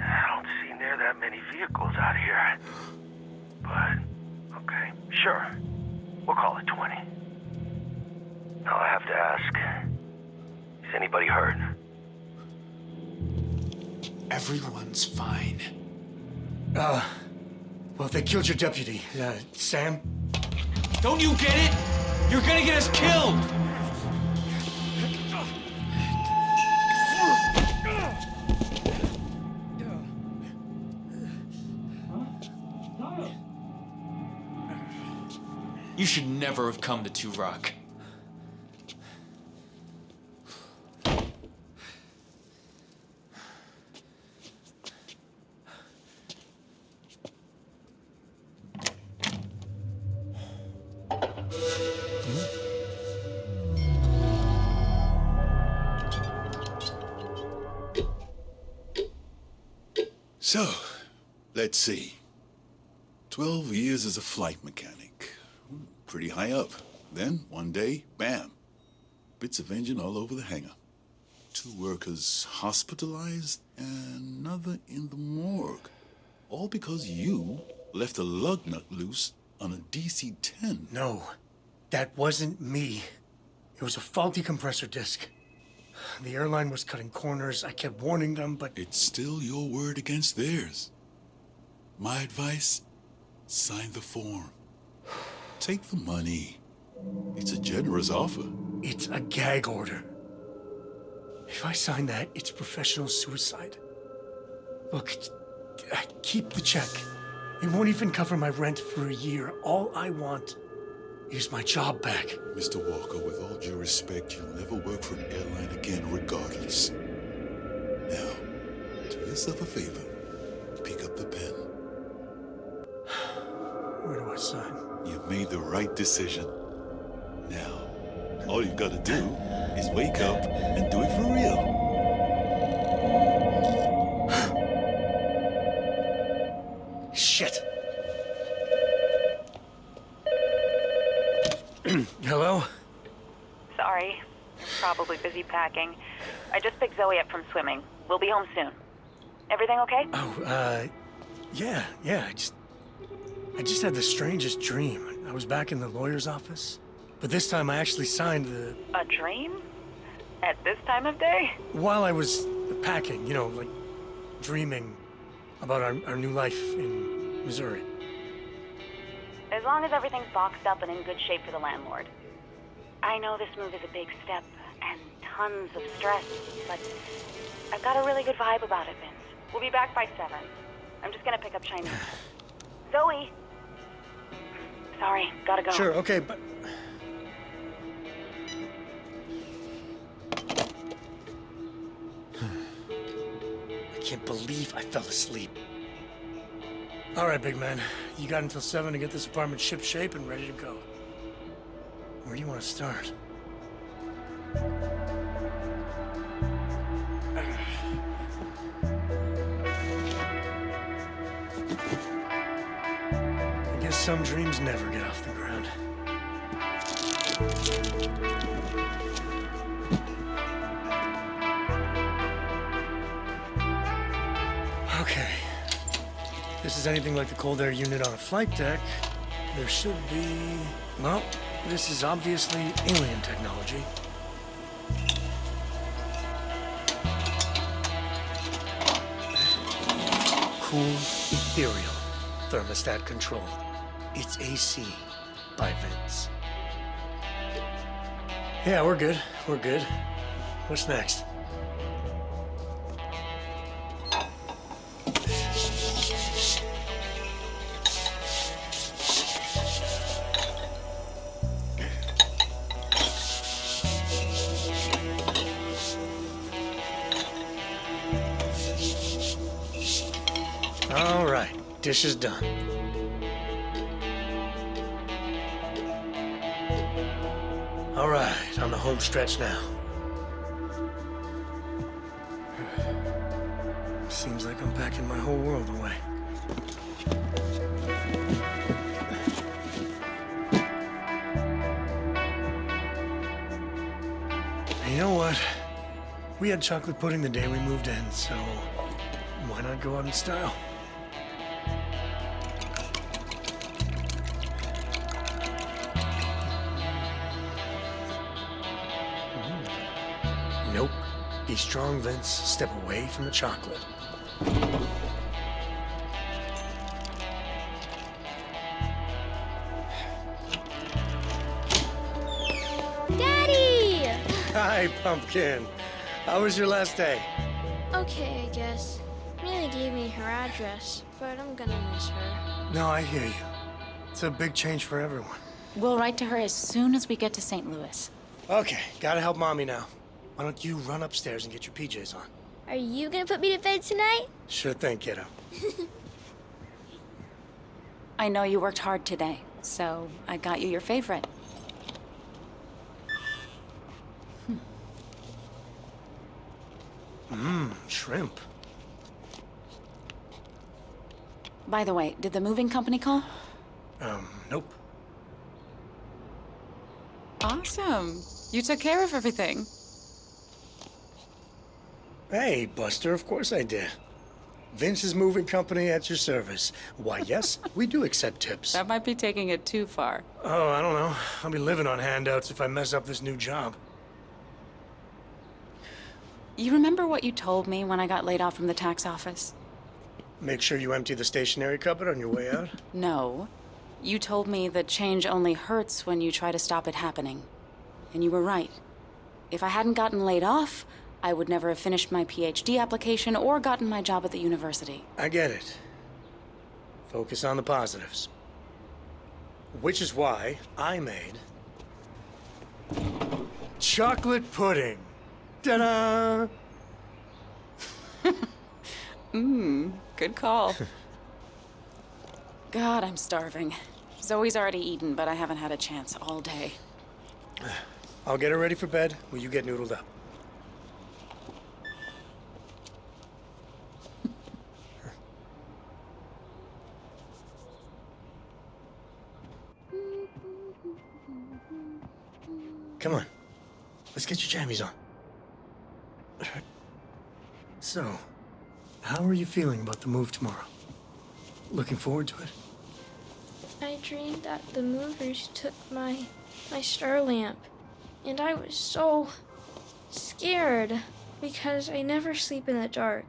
[SPEAKER 16] I don't see near that many vehicles out here. But, okay, sure. We'll call it 20. Now I have to ask, is anybody hurt?
[SPEAKER 8] Everyone's fine.
[SPEAKER 3] Well, they killed your deputy, Sam.
[SPEAKER 8] Don't you get it? You're gonna get us killed! You should never have come to Two Rock.
[SPEAKER 21] So, let's see. 12 years as a flight mechanic. Pretty high up. Then, one day, bam. Bits of engine all over the hangar. 2 workers hospitalized, and another in the morgue. All because you left a lug nut loose on a DC-10.
[SPEAKER 3] No, that wasn't me. It was a faulty compressor disc. The airline was cutting corners. I kept warning them, but...
[SPEAKER 21] It's still your word against theirs. My advice, sign the form. Take the money. It's a generous offer.
[SPEAKER 3] It's a gag order. If I sign that, it's professional suicide. Look, keep the check. It won't even cover my rent for a year. All I want is my job back.
[SPEAKER 21] Mr. Walker, with all due respect, you'll never work for an airline again regardless. Now, do yourself a favor. Pick up the pen.
[SPEAKER 3] Where do I sign?
[SPEAKER 21] You made the right decision. Now, all you've got to do is wake up and do it for real.
[SPEAKER 3] Shit. Hello?
[SPEAKER 5] Sorry. You're probably busy packing. I just picked Zoe up from swimming. We'll be home soon. Everything okay?
[SPEAKER 3] Yeah. I just had the strangest dream. I was back in the lawyer's office, but this time I actually signed the...
[SPEAKER 5] A dream? At this time of day?
[SPEAKER 3] While I was packing, you know, like dreaming about our new life in Missouri.
[SPEAKER 5] As long as everything's boxed up and in good shape for the landlord. I know this move is a big step and tons of stress, but I've got a really good vibe about it, Vince. We'll be back by 7. I'm just gonna pick up Chinese. Zoe! Sorry, gotta go.
[SPEAKER 3] Sure, okay, but... I can't believe I fell asleep. All right, big man. You got until 7 to get this apartment shipshape and ready to go. Where do you want to start? I guess some dreams never get off the ground. Okay. If this is anything like the cold air unit on a flight deck, there should be... Well, this is obviously alien technology. Cool, ethereal thermostat control. It's AC by Vince. Yeah, we're good. We're good. What's next? All right, dish is done. All right, on the home stretch now. Seems like I'm packing my whole world away. You know what? We had chocolate pudding the day we moved in, so why not go out in style? Nope. Be strong, Vince. Step away from the chocolate.
[SPEAKER 2] Daddy!
[SPEAKER 3] Hi, Pumpkin. How was your last day?
[SPEAKER 2] Okay, I guess. Millie gave me her address, but I'm gonna miss her.
[SPEAKER 3] No, I hear you. It's a big change for everyone.
[SPEAKER 15] We'll write to her as soon as we get to St. Louis.
[SPEAKER 3] Okay, gotta help Mommy now. Why don't you run upstairs and get your PJs on?
[SPEAKER 2] Are you gonna put me to bed tonight?
[SPEAKER 3] Sure thing, kiddo.
[SPEAKER 15] I know you worked hard today, so I got you your favorite.
[SPEAKER 3] Shrimp.
[SPEAKER 15] By the way, did the moving company call?
[SPEAKER 3] Nope.
[SPEAKER 15] Awesome. You took care of everything.
[SPEAKER 3] Hey, Buster, of course I did. Vince's moving company at your service. Why, yes, we do accept tips.
[SPEAKER 15] That might be taking it too far.
[SPEAKER 3] Oh, I don't know. I'll be living on handouts if I mess up this new job.
[SPEAKER 15] You remember what you told me when I got laid off from the tax office?
[SPEAKER 3] Make sure you empty the stationery cupboard on your way out.
[SPEAKER 15] No. You told me that change only hurts when you try to stop it happening. And you were right. If I hadn't gotten laid off, I would never have finished my PhD application or gotten my job at the university.
[SPEAKER 3] I get it. Focus on the positives. Which is why I made chocolate pudding. Ta-da!
[SPEAKER 15] Good call. God, I'm starving. Zoe's already eaten, but I haven't had a chance all day.
[SPEAKER 3] I'll get her ready for bed while you get noodled up. Come on. Let's get your jammies on. So, how are you feeling about the move tomorrow? Looking forward to it?
[SPEAKER 2] I dreamed that the movers took my star lamp, and I was so scared because I never sleep in the dark.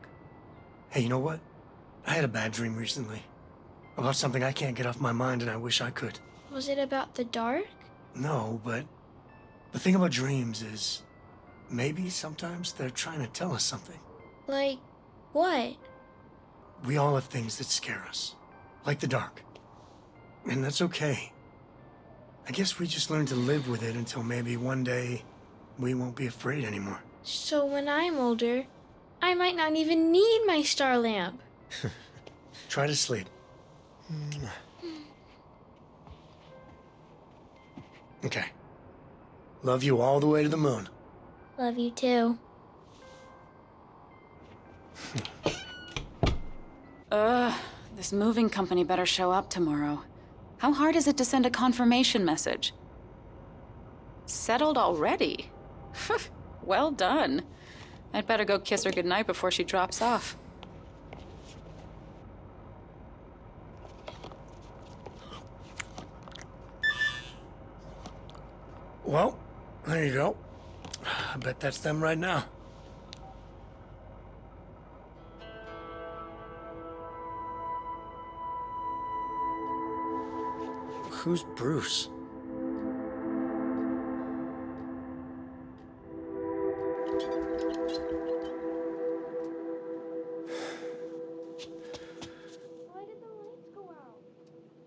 [SPEAKER 3] Hey, you know what? I had a bad dream recently about something I can't get off my mind, and I wish I could.
[SPEAKER 2] Was it about the dark?
[SPEAKER 3] No, but the thing about dreams is maybe sometimes they're trying to tell us something.
[SPEAKER 2] Like, what?
[SPEAKER 3] We all have things that scare us, like the dark. And that's okay. I guess we just learn to live with it until maybe one day we won't be afraid anymore.
[SPEAKER 2] So when I'm older, I might not even need my star lamp.
[SPEAKER 3] Try to sleep. Okay. Love you all the way to the moon.
[SPEAKER 2] Love you too.
[SPEAKER 15] This moving company better show up tomorrow. How hard is it to send a confirmation message? Settled already? Well done. I'd better go kiss her goodnight before she drops off.
[SPEAKER 3] Well, there you go. I bet that's them right now. Who's Bruce?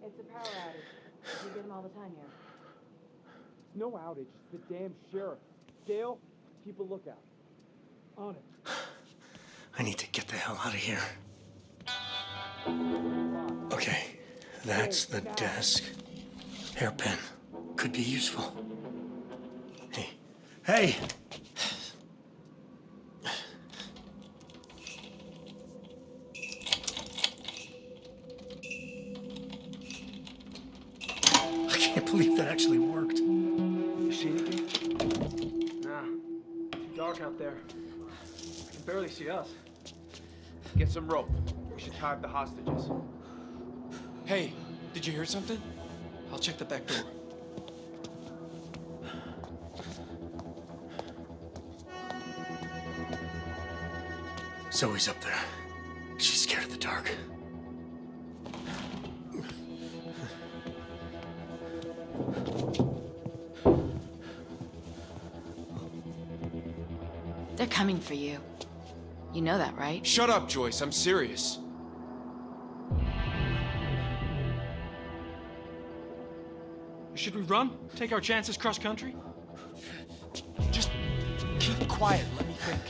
[SPEAKER 11] It's a power outage. You get them all the time here.
[SPEAKER 6] No outage. It's the damn sheriff. Dale, keep a lookout. On it.
[SPEAKER 3] I need to get the hell out of here. Okay, that's the desk. Hairpin. Could be useful. Hey. Hey! I can't believe that actually worked.
[SPEAKER 6] You see anything? Nah. Too dark out there. You can barely see us. Get some rope. We should tie up the hostages.
[SPEAKER 7] Hey, did you hear something? I'll check the back door.
[SPEAKER 3] Zoe's up there. She's scared of the dark.
[SPEAKER 15] They're coming for you. You know that, right?
[SPEAKER 8] Shut up, Joyce. I'm serious.
[SPEAKER 10] Should we run? Take our chances cross country? Just keep quiet. Let me think.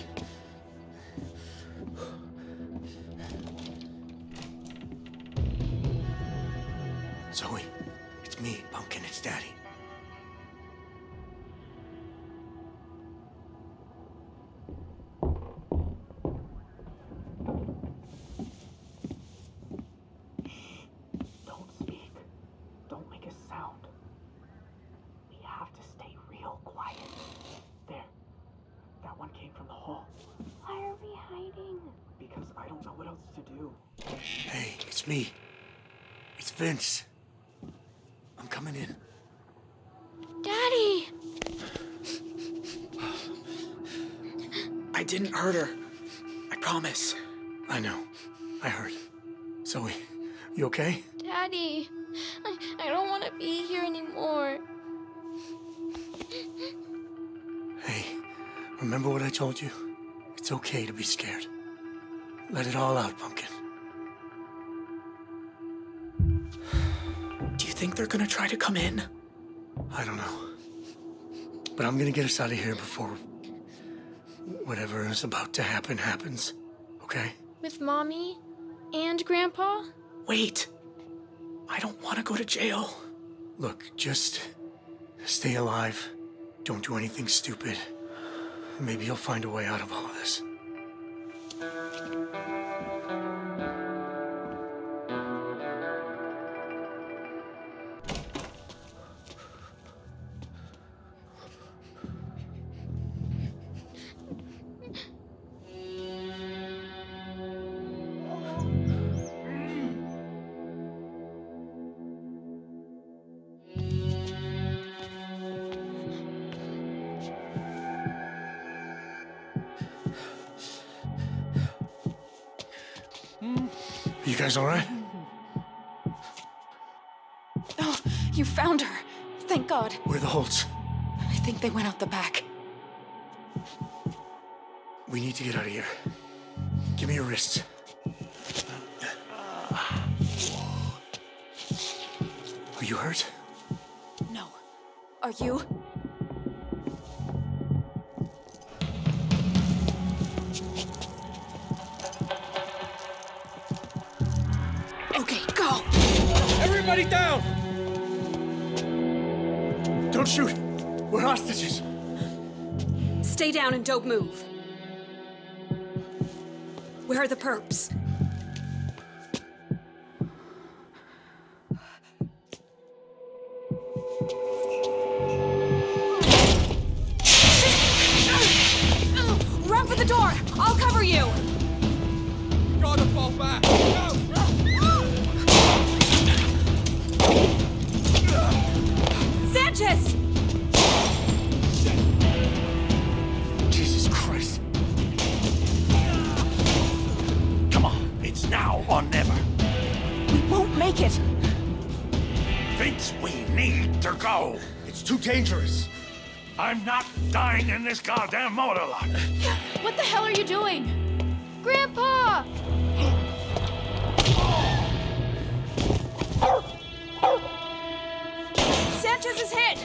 [SPEAKER 3] Zoe, it's me, Pumpkin. It's Daddy.
[SPEAKER 6] Don't speak. Don't make a sound. We have to stay real quiet. There. That one came from the hall.
[SPEAKER 2] Why are we hiding?
[SPEAKER 6] Because I don't know what else to do.
[SPEAKER 3] Hey, it's me. It's Vince. I'm coming in.
[SPEAKER 2] Daddy!
[SPEAKER 9] I didn't hurt her. I promise.
[SPEAKER 3] I know. I heard. Zoe, you okay?
[SPEAKER 2] Daddy, I don't want to be here anymore.
[SPEAKER 3] Hey, remember what I told you? It's okay to be scared. Let it all out, Pumpkin.
[SPEAKER 9] Do you think they're gonna try to come in?
[SPEAKER 3] I don't know. But I'm gonna get us out of here before whatever is about to happen happens. Okay?
[SPEAKER 2] With Mommy and Grandpa?
[SPEAKER 9] Wait. I don't want to go to jail.
[SPEAKER 3] Look, just stay alive. Don't do anything stupid. Maybe you'll find a way out of all of this. You guys all right?
[SPEAKER 15] Oh, you found her. Thank God.
[SPEAKER 3] Where are the Holts?
[SPEAKER 15] I think they went out the back.
[SPEAKER 3] We need to get out of here. Give me your wrists. Are you hurt?
[SPEAKER 15] No. Are you? Okay, go!
[SPEAKER 10] Everybody down!
[SPEAKER 3] Don't shoot! We're hostages!
[SPEAKER 1] Stay down and don't move. Where are the perps?
[SPEAKER 15] Run for the door! I'll cover you!
[SPEAKER 10] You gotta fall back! Go!
[SPEAKER 1] Sanchez!
[SPEAKER 3] Jesus Christ.
[SPEAKER 4] Come on, it's now or never.
[SPEAKER 1] We won't make it!
[SPEAKER 4] Vince, we need to go.
[SPEAKER 3] It's too dangerous.
[SPEAKER 4] I'm not dying in this goddamn motor lot.
[SPEAKER 2] What the hell are you doing? Grandpa!
[SPEAKER 1] Sanchez is hit!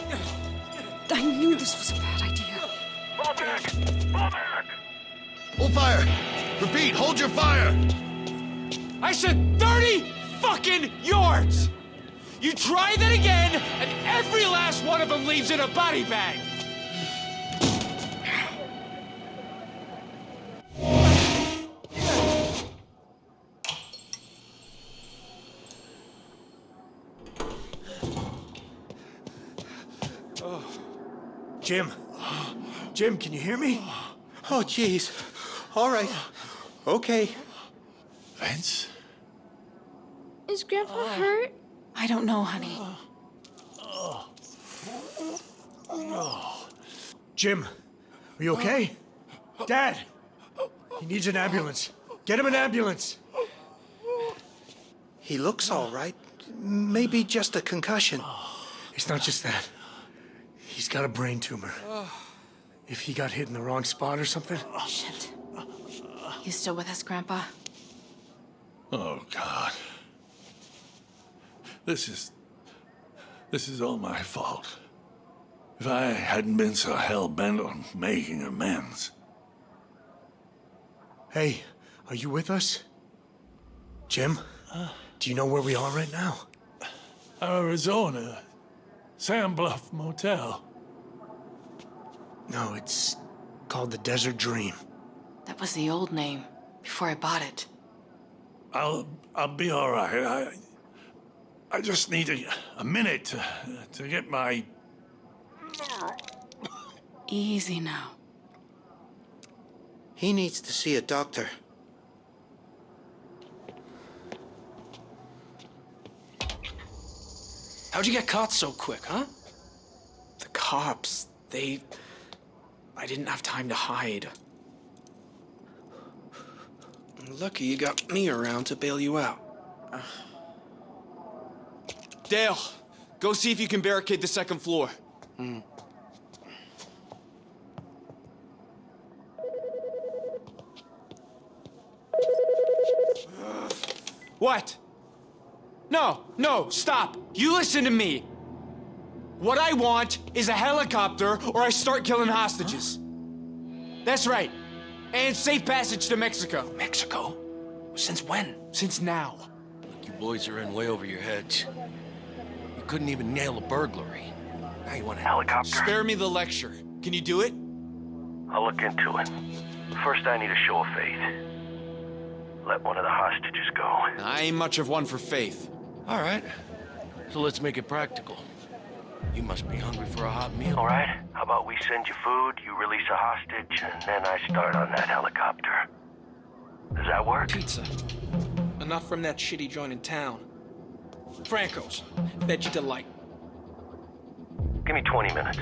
[SPEAKER 1] I knew this was a bad idea.
[SPEAKER 16] Fall back! Fall back! Hold fire! Repeat, hold your fire!
[SPEAKER 8] I said 30 fucking yards! You try that again, and every last one of them leaves in a body bag!
[SPEAKER 3] Jim. Jim, can you hear me?
[SPEAKER 18] Oh, jeez. All right. Okay.
[SPEAKER 4] Vince?
[SPEAKER 2] Is Grandpa hurt?
[SPEAKER 15] I don't know, honey.
[SPEAKER 3] Jim, are you okay? Dad, he needs an ambulance. Get him an ambulance.
[SPEAKER 18] He looks all right. Maybe just a concussion.
[SPEAKER 3] It's not just that. He's got a brain tumor. If he got hit in the wrong spot or something.
[SPEAKER 13] Shit. You still with us, Grandpa?
[SPEAKER 4] Oh, God. This is all my fault. If I hadn't been so hell-bent on making amends.
[SPEAKER 3] Hey, are you with us? Jim, do you know where we are right now?
[SPEAKER 4] Arizona. Sand Bluff Motel.
[SPEAKER 3] No, it's called the Desert Dream.
[SPEAKER 13] That was the old name, before I bought it.
[SPEAKER 4] I'll be all right. I just need a minute to get my...
[SPEAKER 13] Easy now.
[SPEAKER 14] He needs to see a doctor.
[SPEAKER 10] How'd you get caught so quick, huh?
[SPEAKER 9] The cops, I didn't have time to hide. Lucky you got me around to bail you out.
[SPEAKER 8] Dale, go see if you can barricade the second floor. What? No, stop. You listen to me. What I want is a helicopter or I start killing hostages. That's right. And safe passage to Mexico.
[SPEAKER 10] Mexico? Since when?
[SPEAKER 8] Since now.
[SPEAKER 20] Look, you boys are in way over your heads. You couldn't even nail a burglary. Now you want a
[SPEAKER 16] Helicopter.
[SPEAKER 8] Spare me the lecture. Can you do it?
[SPEAKER 16] I'll look into it. First, I need a show of faith. Let one of the hostages go.
[SPEAKER 8] I ain't much of one for faith.
[SPEAKER 20] All right. So let's make it practical. You must be hungry for a hot meal.
[SPEAKER 16] All right. How about we send you food, you release a hostage, and then I start on that helicopter. Does that work?
[SPEAKER 9] Pizza. Enough from that shitty joint in town. Franco's. Veggie Delight.
[SPEAKER 16] Give me 20 minutes.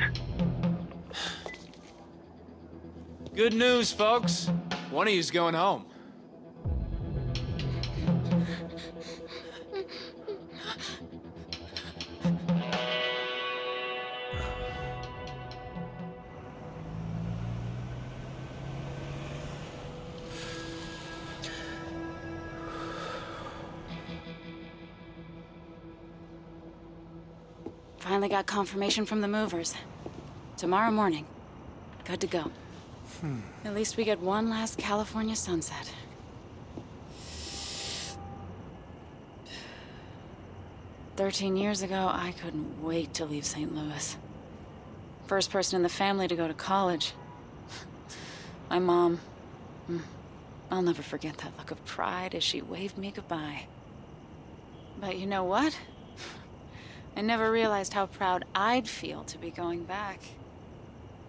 [SPEAKER 8] Good news, folks. One of you's going home.
[SPEAKER 15] Finally got confirmation from the movers. Tomorrow morning. Good to go. At least we get one last California sunset. "13 years ago, I couldn't wait to leave St. Louis. First person in the family to go to college. My mom. I'll never forget that look of pride as she waved me goodbye. But you know what? I never realized how proud I'd feel to be going back.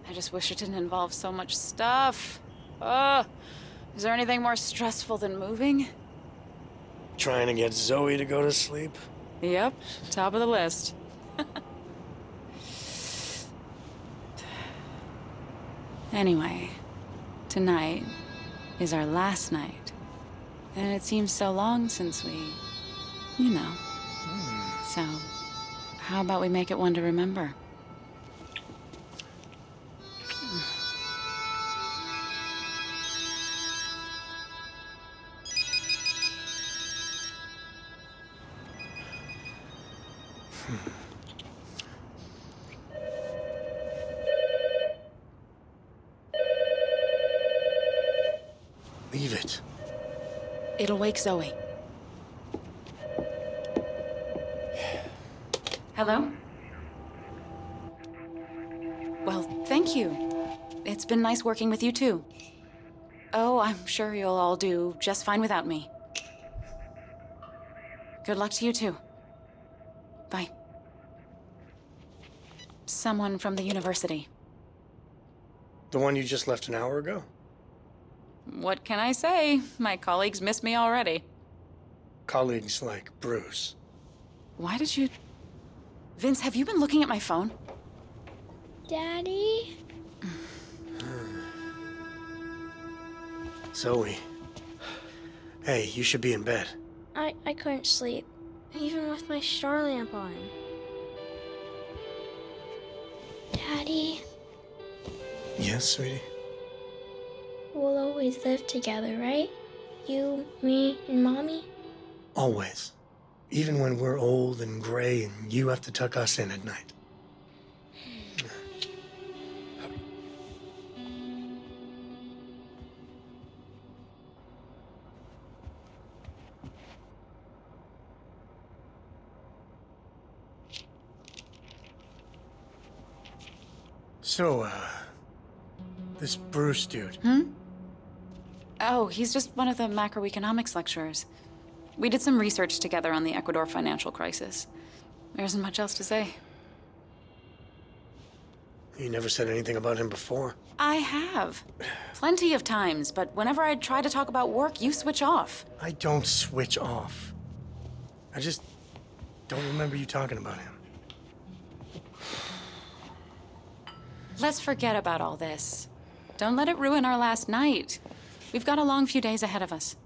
[SPEAKER 15] I just wish it didn't involve so much stuff. Is there anything more stressful than moving?
[SPEAKER 3] Trying to get Zoe to go to sleep?
[SPEAKER 15] Yep, top of the list. Anyway, tonight is our last night. And it seems so long since we, you know. So, how about we make it one to remember?
[SPEAKER 3] Leave it.
[SPEAKER 15] It'll wake Zoe. Hello? Well, thank you. It's been nice working with you, too. Oh, I'm sure you'll all do just fine without me. Good luck to you, too. Bye. Someone from the university.
[SPEAKER 3] The one you just left an hour ago?
[SPEAKER 15] What can I say? My colleagues miss me already.
[SPEAKER 3] Colleagues like Bruce.
[SPEAKER 15] Why did you... Vince, have you been looking at my phone?
[SPEAKER 2] Daddy?
[SPEAKER 3] Zoe. Hey, you should be in bed.
[SPEAKER 2] I couldn't sleep, even with my star lamp on. Daddy,
[SPEAKER 3] Yes, sweetie?
[SPEAKER 2] we'll always live together, right? You, me, and Mommy?
[SPEAKER 3] Always. Even when we're old and gray and you have to tuck us in at night. So, this Bruce dude.
[SPEAKER 15] Oh, he's just one of the macroeconomics lecturers. We did some research together on the Ecuador financial crisis. There isn't much else to say.
[SPEAKER 3] You never said anything about him before.
[SPEAKER 15] I have. Plenty of times, but whenever I try to talk about work, you switch off.
[SPEAKER 3] I don't switch off. I just don't remember you talking about him.
[SPEAKER 15] Let's forget about all this. Don't let it ruin our last night. We've got a long few days ahead of us.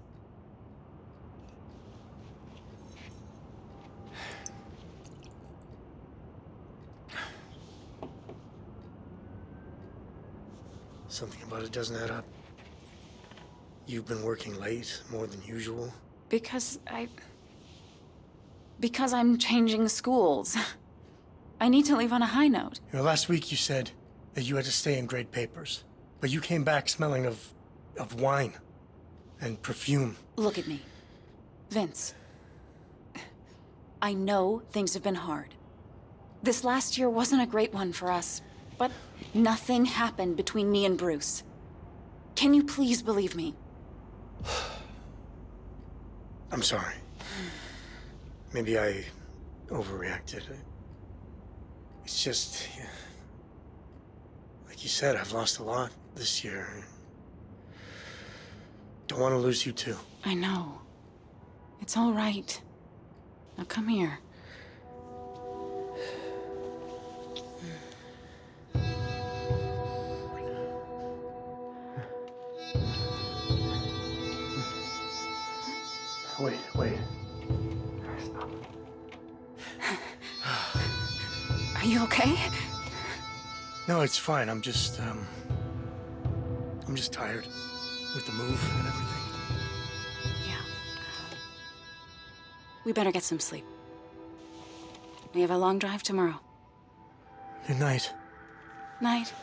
[SPEAKER 3] Something about it doesn't add up. You've been working late, more than usual.
[SPEAKER 15] Because I'm changing schools. I need to leave on a high note.
[SPEAKER 3] You know, last week you said that you had to stay in grade papers, but you came back smelling of wine and perfume.
[SPEAKER 15] Look at me. Vince. I know things have been hard. This last year wasn't a great one for us, but nothing happened between me and Bruce. Can you please believe me?
[SPEAKER 3] I'm sorry. Maybe I overreacted. It's just, like you said, I've lost a lot this year. Don't want to lose you too.
[SPEAKER 15] I know. It's all right. Now come here.
[SPEAKER 3] Wait.
[SPEAKER 15] Stop. Are you okay?
[SPEAKER 3] No, it's fine. I'm just tired with the move and everything.
[SPEAKER 15] Yeah. We better get some sleep. We have a long drive tomorrow.
[SPEAKER 3] Good night.
[SPEAKER 15] Night.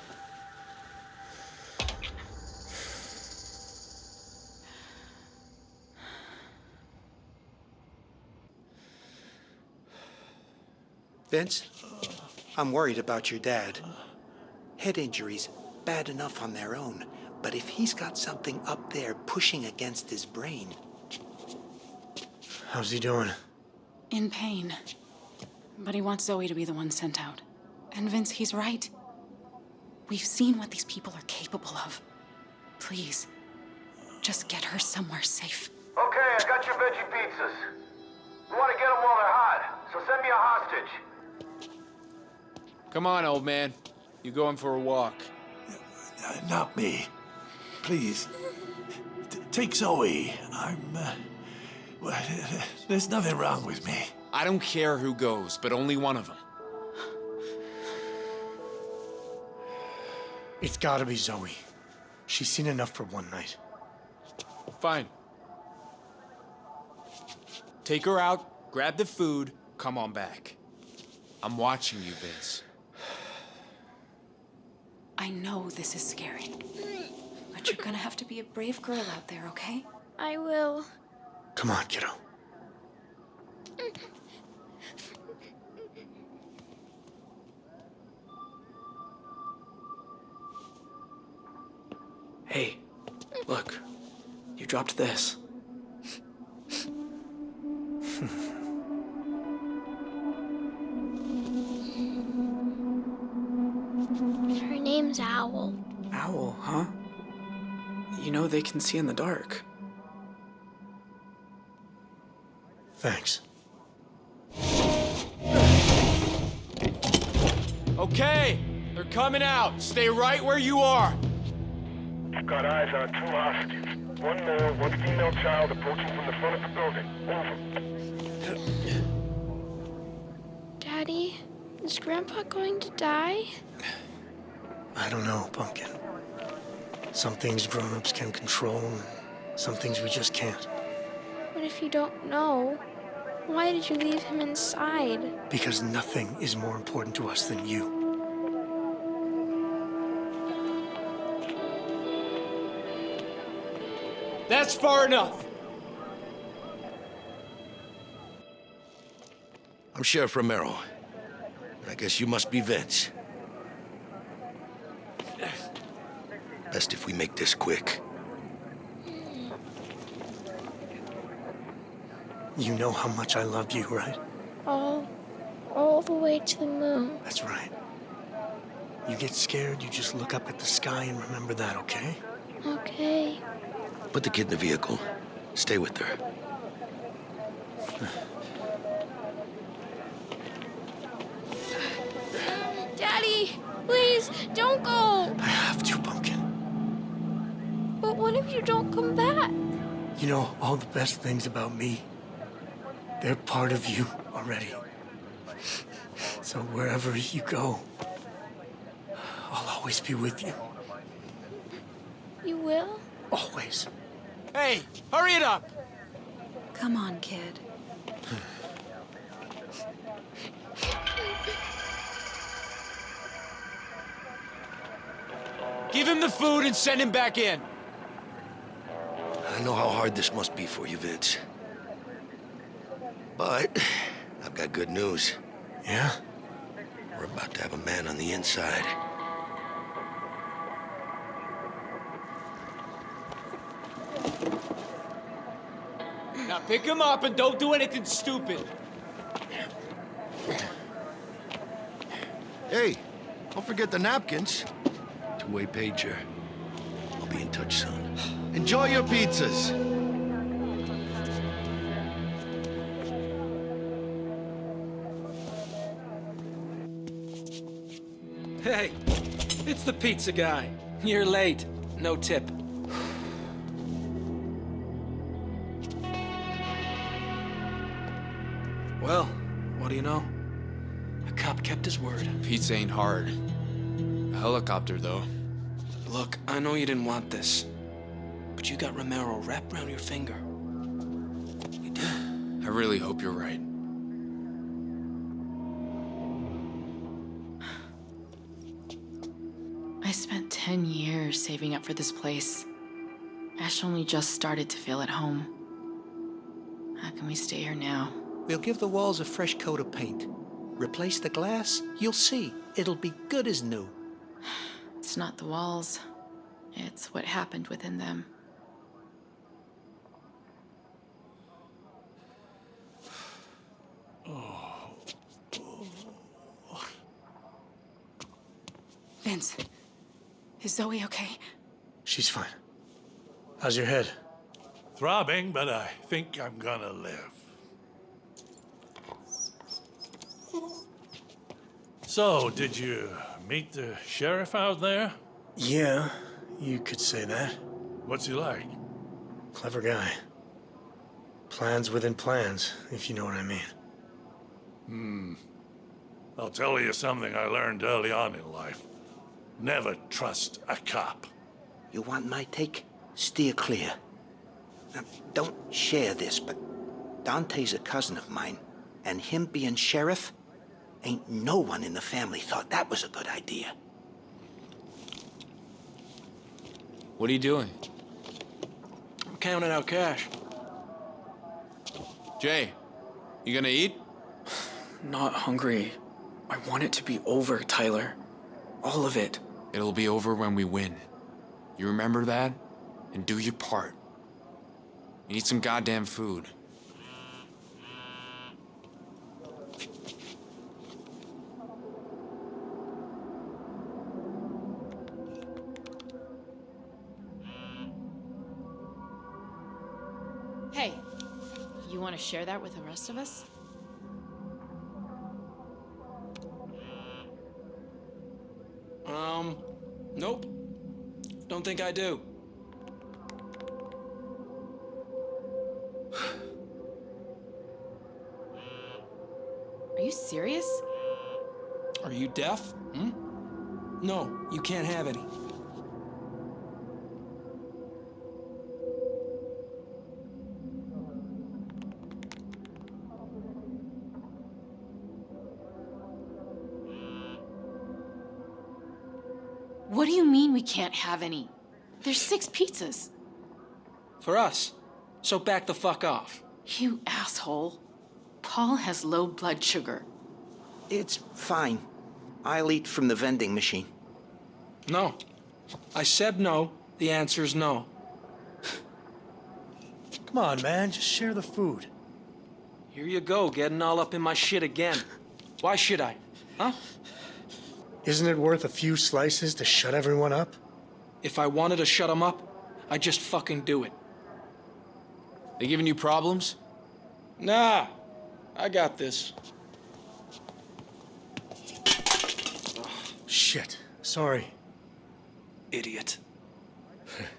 [SPEAKER 18] Vince, I'm worried about your dad. Head injuries, bad enough on their own, but if he's got something up there pushing against his brain...
[SPEAKER 3] How's he doing?
[SPEAKER 15] In pain. But he wants Zoe to be the one sent out. And Vince, he's right. We've seen what these people are capable of. Please, just get her somewhere safe.
[SPEAKER 16] Okay, I got your veggie pizzas. We want to get them while they're hot, so send me a hostage.
[SPEAKER 8] Come on, old man. You going for a walk?
[SPEAKER 4] Not me. Please. Take Zoe. Well, there's nothing wrong with me.
[SPEAKER 8] I don't care who goes, but only one of them.
[SPEAKER 3] It's gotta be Zoe. She's seen enough for one night.
[SPEAKER 8] Fine. Take her out, grab the food, come on back. I'm watching you, Vince.
[SPEAKER 15] I know this is scary. But you're gonna have to be a brave girl out there, okay?
[SPEAKER 2] I will.
[SPEAKER 3] Come on, kiddo.
[SPEAKER 9] Hey, look. You dropped this.
[SPEAKER 2] Her name's Owl.
[SPEAKER 9] Owl, huh? You know they can see in the dark.
[SPEAKER 3] Thanks.
[SPEAKER 8] Okay, they're coming out. Stay right where you are.
[SPEAKER 16] I've got eyes on 2 hostages. One male, one female child approaching from the front of the building. Over.
[SPEAKER 2] Daddy, is Grandpa going to die?
[SPEAKER 3] I don't know, Pumpkin. Some things grown-ups can control, and some things we just can't.
[SPEAKER 2] But if you don't know, why did you leave him inside?
[SPEAKER 3] Because nothing is more important to us than you.
[SPEAKER 8] That's far enough.
[SPEAKER 12] I'm Sheriff Romero. I guess you must be Vince. Best if we make this quick.
[SPEAKER 3] You know how much I love you, right?
[SPEAKER 2] All the way to the moon.
[SPEAKER 3] That's right. You get scared, you just look up at the sky and remember that, okay?
[SPEAKER 2] Okay.
[SPEAKER 12] Put the kid in the vehicle. Stay with her.
[SPEAKER 2] Daddy, please, don't go!
[SPEAKER 3] I have to, Pumpkin.
[SPEAKER 2] But what if you don't come back?
[SPEAKER 3] You know, all the best things about me, they're part of you already. So wherever you go, I'll always be with you.
[SPEAKER 2] You will?
[SPEAKER 3] Always.
[SPEAKER 8] Hey, hurry it up!
[SPEAKER 15] Come on, kid.
[SPEAKER 8] Give him the food and send him back in.
[SPEAKER 12] I know how hard this must be for you, Vince. But I've got good news.
[SPEAKER 3] Yeah?
[SPEAKER 12] We're about to have a man on the inside.
[SPEAKER 8] Now pick him up and don't do anything stupid.
[SPEAKER 12] Hey, don't forget the napkins. Two-way pager. I'll be in touch soon. Enjoy your pizzas.
[SPEAKER 10] Hey, it's the pizza guy. You're late. No tip. Well, what do you know? A cop kept his word.
[SPEAKER 8] Pizza ain't hard. A helicopter, though.
[SPEAKER 10] Look, I know you didn't want this, but you got Romero wrapped around your finger. You did.
[SPEAKER 8] I really hope you're right.
[SPEAKER 13] 10 years saving up for this place. Ash only just started to feel at home. How can we stay here now?
[SPEAKER 18] We'll give the walls a fresh coat of paint. Replace the glass, you'll see. It'll be good as new.
[SPEAKER 13] It's not the walls. It's what happened within them.
[SPEAKER 15] Vince, is Zoe okay?
[SPEAKER 3] She's fine. How's your head?
[SPEAKER 4] Throbbing, but I think I'm gonna live. So, did you meet the sheriff out there?
[SPEAKER 3] Yeah, you could say that.
[SPEAKER 4] What's he like?
[SPEAKER 3] Clever guy. Plans within plans, if you know what I mean.
[SPEAKER 4] I'll tell you something I learned early on in life. Never trust a cop.
[SPEAKER 18] You want my take? Steer clear. Now, don't share this, but Dante's a cousin of mine, and him being sheriff, ain't no one in the family thought that was a good idea.
[SPEAKER 8] What are you doing?
[SPEAKER 10] I'm counting out cash.
[SPEAKER 8] Jay, you gonna eat?
[SPEAKER 10] Not hungry. I want it to be over, Tyler. All of it.
[SPEAKER 8] It'll be over when we win. You remember that? And do your part. You need some goddamn food.
[SPEAKER 13] Hey, you want to share that with the rest of us?
[SPEAKER 10] Nope. Don't think I do.
[SPEAKER 13] Are you serious?
[SPEAKER 10] Are you deaf? No, you can't have any.
[SPEAKER 13] What do you mean we can't have any? There's 6 pizzas.
[SPEAKER 10] For us. So back the fuck off.
[SPEAKER 13] You asshole. Paul has low blood sugar.
[SPEAKER 18] It's fine. I'll eat from the vending machine.
[SPEAKER 10] No. I said no. The answer is no.
[SPEAKER 3] Come on, man, just share the food.
[SPEAKER 10] Here you go, getting all up in my shit again. Why should I? Huh?
[SPEAKER 3] Isn't it worth a few slices to shut everyone up?
[SPEAKER 10] If I wanted to shut them up, I'd just fucking do it.
[SPEAKER 8] They giving you problems?
[SPEAKER 10] Nah. I got this.
[SPEAKER 3] Shit. Sorry.
[SPEAKER 10] Idiot.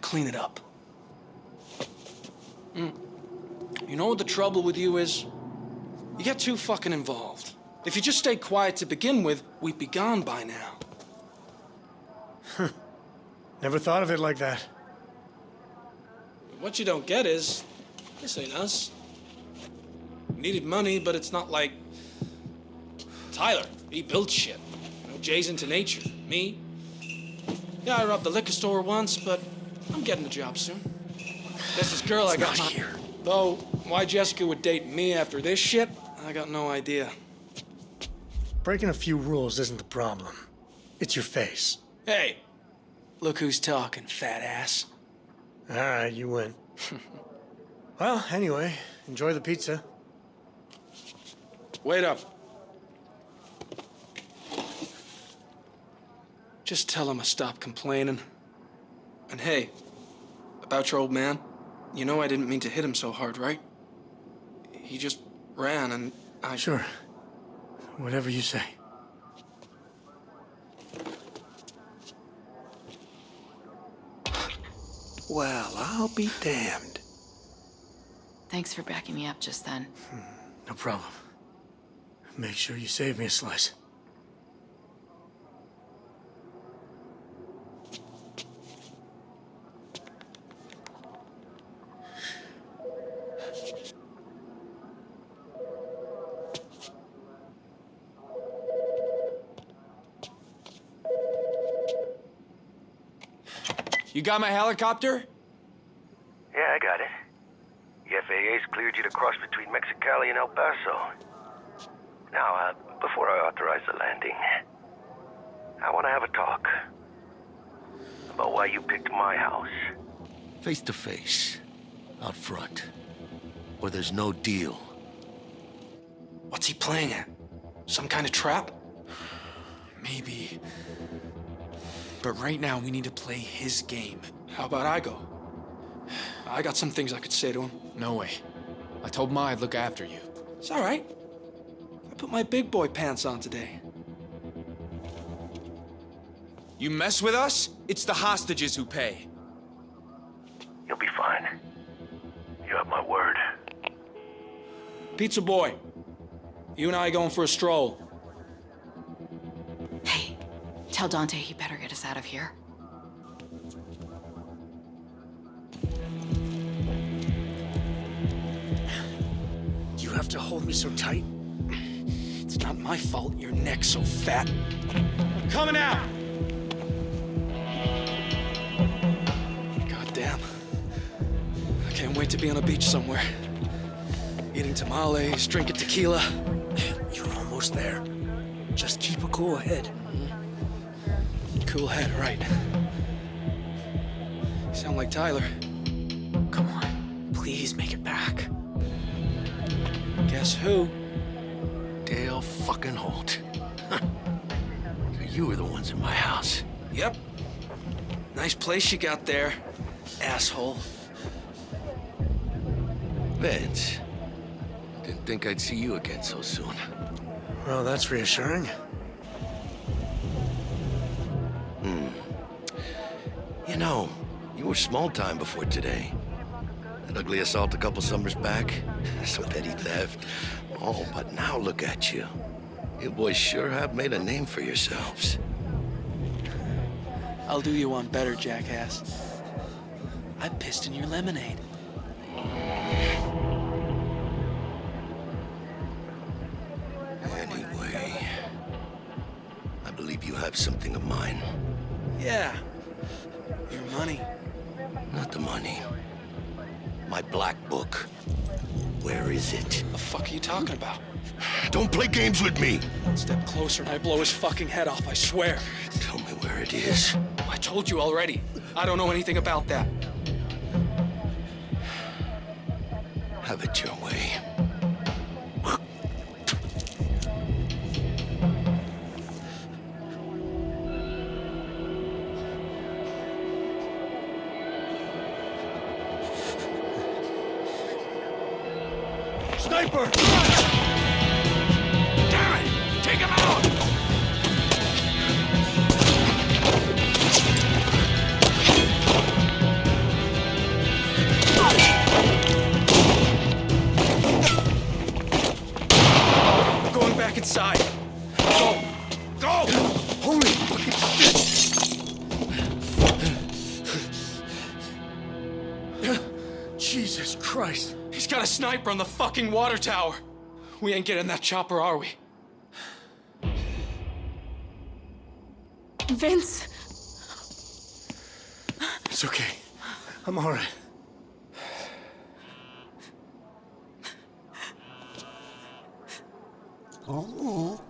[SPEAKER 10] Clean it up. You know what the trouble with you is? You get too fucking involved. If you just stayed quiet to begin with, we'd be gone by now.
[SPEAKER 3] Never thought of it like that.
[SPEAKER 10] What you don't get is, this ain't us. We needed money, but it's not like Tyler. He built shit. You know, Jay's into nature. Me? Yeah, I robbed the liquor store once, but I'm getting a job soon. There's this girl I got
[SPEAKER 3] here.
[SPEAKER 10] Though, why Jessica would date me after this shit, I got no idea.
[SPEAKER 3] Breaking a few rules isn't the problem. It's your face.
[SPEAKER 10] Hey, look who's talking, fat ass.
[SPEAKER 3] All right, you win. Well, anyway, enjoy the pizza.
[SPEAKER 10] Wait up. Just tell him I stopped complaining. And hey, about your old man, you know I didn't mean to hit him so hard, right? He just ran and I...
[SPEAKER 3] Sure. Whatever you say.
[SPEAKER 18] Well, I'll be damned.
[SPEAKER 13] Thanks for backing me up just then.
[SPEAKER 3] No problem. Make sure you save me a slice.
[SPEAKER 8] You got my helicopter?
[SPEAKER 16] Yeah, I got it. The FAA's cleared you to cross between Mexicali and El Paso. Now, before I authorize the landing, I want to have a talk about why you picked my house.
[SPEAKER 12] Face to face. Out front. Or there's no deal.
[SPEAKER 7] What's he playing at? Some kind of trap? Maybe. But right now, we need to play his game. How about I go? I got some things I could say to him.
[SPEAKER 8] No way. I told Ma I'd look after you.
[SPEAKER 10] It's all right. I put my big boy pants on today.
[SPEAKER 8] You mess with us, it's the hostages who pay.
[SPEAKER 16] You'll be fine. You have my word.
[SPEAKER 10] Pizza boy, you and I going for a stroll.
[SPEAKER 13] Hey, tell Dante he better get us out of here.
[SPEAKER 10] You have to hold me so tight. It's not my fault your neck's so fat. I'm coming out! Goddamn. I can't wait to be on a beach somewhere. Eating tamales, drinking tequila. You're almost there. Just keep a cool head. Cool head, right. You sound like Tyler.
[SPEAKER 9] Come on, please make it back.
[SPEAKER 10] Guess who?
[SPEAKER 12] Dale fucking Holt. So you were the ones in my house.
[SPEAKER 10] Yep. Nice place you got there, asshole.
[SPEAKER 12] Vince. Didn't think I'd see you again so soon.
[SPEAKER 3] Well, that's reassuring.
[SPEAKER 12] You know, you were small time before today. That ugly assault a couple summers back, some petty theft. Oh, but now look at you. You boys sure have made a name for yourselves.
[SPEAKER 10] I'll do you one better, jackass. I pissed in your lemonade.
[SPEAKER 12] Anyway, I believe you have something of mine.
[SPEAKER 10] Yeah. Your money.
[SPEAKER 12] Not the money. My black book. Where is it?
[SPEAKER 10] The fuck are you talking about?
[SPEAKER 12] Don't play games with me!
[SPEAKER 10] One step closer and I blow his fucking head off, I swear.
[SPEAKER 12] Tell me where it is.
[SPEAKER 7] I told you already. I don't know anything about that.
[SPEAKER 12] Have it your way.
[SPEAKER 16] Sniper!
[SPEAKER 8] Damn it! Take him out!
[SPEAKER 10] Going back inside. Go! Go!
[SPEAKER 3] Holy fucking shit! Jesus Christ.
[SPEAKER 7] He's got a sniper on the fucking water tower. We ain't getting that chopper, are we?
[SPEAKER 13] Vince!
[SPEAKER 3] It's okay. I'm all right. Oh.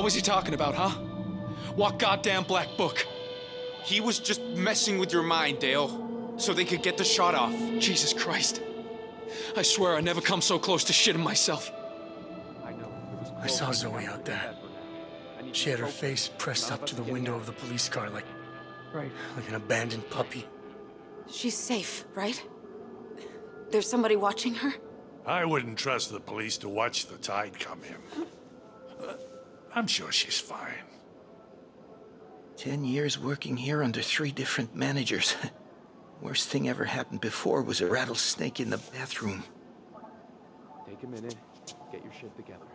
[SPEAKER 8] What was he talking about, huh? What goddamn black book?
[SPEAKER 7] He was just messing with your mind, Dale, so they could get the shot off.
[SPEAKER 8] Jesus Christ. I swear I never come so close to shitting myself.
[SPEAKER 3] I saw Zoe out there. She had her face pressed up to the window of the police car like an abandoned puppy.
[SPEAKER 15] She's safe, right? There's somebody watching her?
[SPEAKER 4] I wouldn't trust the police to watch the tide come in. I'm sure she's fine.
[SPEAKER 18] 10 years working here under 3 different managers. Worst thing ever happened before was a rattlesnake in the bathroom.
[SPEAKER 6] Take a minute, get your shit together.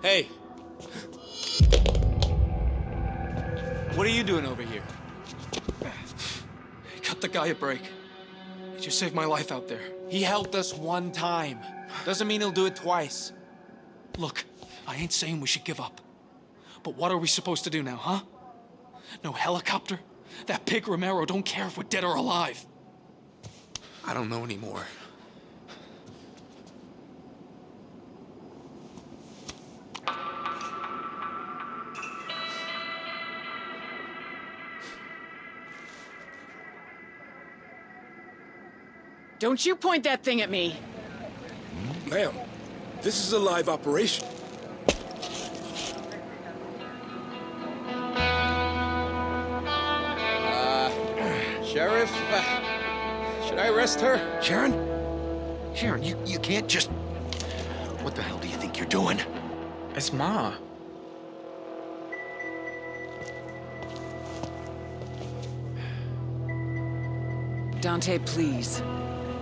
[SPEAKER 8] Hey! What are you doing over here? Cut the guy a break. He just saved my life out there.
[SPEAKER 7] He helped us one time. Doesn't mean he'll do it twice.
[SPEAKER 8] Look, I ain't saying we should give up. But what are we supposed to do now, huh? No helicopter? That pig Romero don't care if we're dead or alive.
[SPEAKER 7] I don't know anymore.
[SPEAKER 19] Don't you point that thing at me.
[SPEAKER 20] Ma'am, this is a live operation.
[SPEAKER 18] Sheriff, should I arrest her?
[SPEAKER 12] Sharon? Sharon, you can't just... What the hell do you think you're doing?
[SPEAKER 9] It's Ma.
[SPEAKER 19] Dante, please.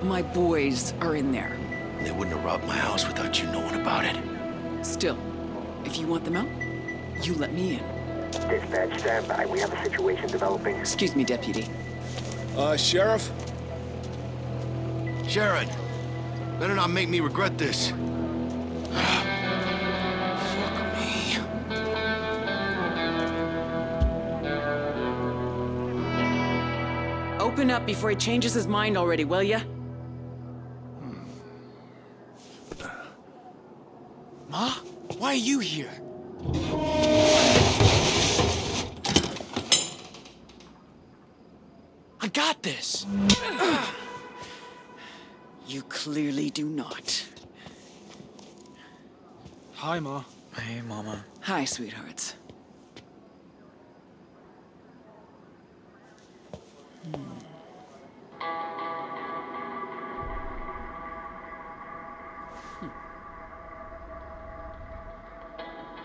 [SPEAKER 19] My boys are in there.
[SPEAKER 12] They wouldn't have robbed my house without you knowing about it.
[SPEAKER 19] Still, if you want them out, you let me in.
[SPEAKER 16] Dispatch, stand by. We have a situation developing.
[SPEAKER 19] Excuse me, Deputy.
[SPEAKER 20] Sheriff?
[SPEAKER 12] Sharon, better not make me regret this. Fuck me.
[SPEAKER 19] Open up before he changes his mind already, will ya?
[SPEAKER 7] Ma? Why are you here? I got this!
[SPEAKER 19] You clearly do not.
[SPEAKER 8] Hi, Ma.
[SPEAKER 9] Hey, Mama.
[SPEAKER 19] Hi, sweethearts.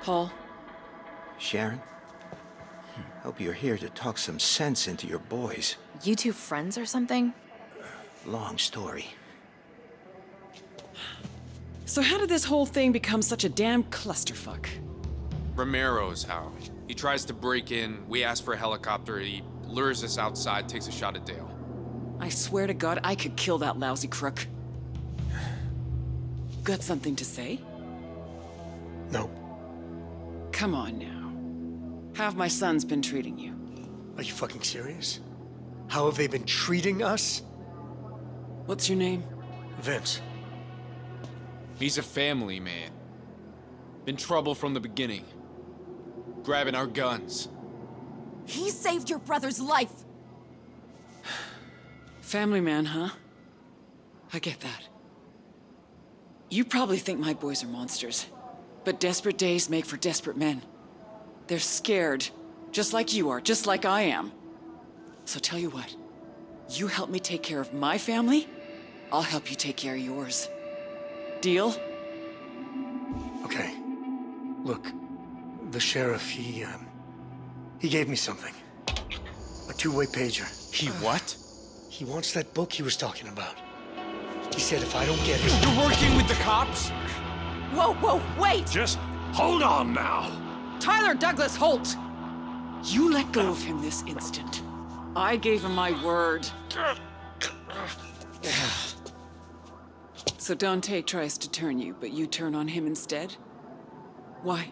[SPEAKER 19] Paul?
[SPEAKER 18] Sharon? Hope you're here to talk some sense into your boys.
[SPEAKER 22] You two friends or something?
[SPEAKER 18] Long story.
[SPEAKER 19] So how did this whole thing become such a damn clusterfuck?
[SPEAKER 7] Romero's how. He tries to break in, we ask for a helicopter, he lures us outside, takes a shot at Dale.
[SPEAKER 19] I swear to God, I could kill that lousy crook. Got something to say?
[SPEAKER 3] No.
[SPEAKER 19] Come on now. How have my sons been treating you?
[SPEAKER 3] Are you fucking serious? How have they been treating us?
[SPEAKER 19] What's your name?
[SPEAKER 3] Vince.
[SPEAKER 7] He's a family man. Been trouble from the beginning. Grabbing our guns.
[SPEAKER 22] He saved your brother's life!
[SPEAKER 19] Family man, huh? I get that. You probably think my boys are monsters. But desperate days make for desperate men. They're scared, just like you are, just like I am. So tell you what, you help me take care of my family, I'll help you take care of yours. Deal?
[SPEAKER 3] Okay. Look, the sheriff, he gave me something. A two-way pager.
[SPEAKER 7] He what?
[SPEAKER 3] He wants that book he was talking about. He said if I don't get it...
[SPEAKER 8] You're working with the cops?
[SPEAKER 22] Whoa, wait!
[SPEAKER 4] Just hold on now.
[SPEAKER 19] Tyler Douglas Holt! You let go of him this instant. I gave him my word. So Dante tries to turn you, but you turn on him instead? Why?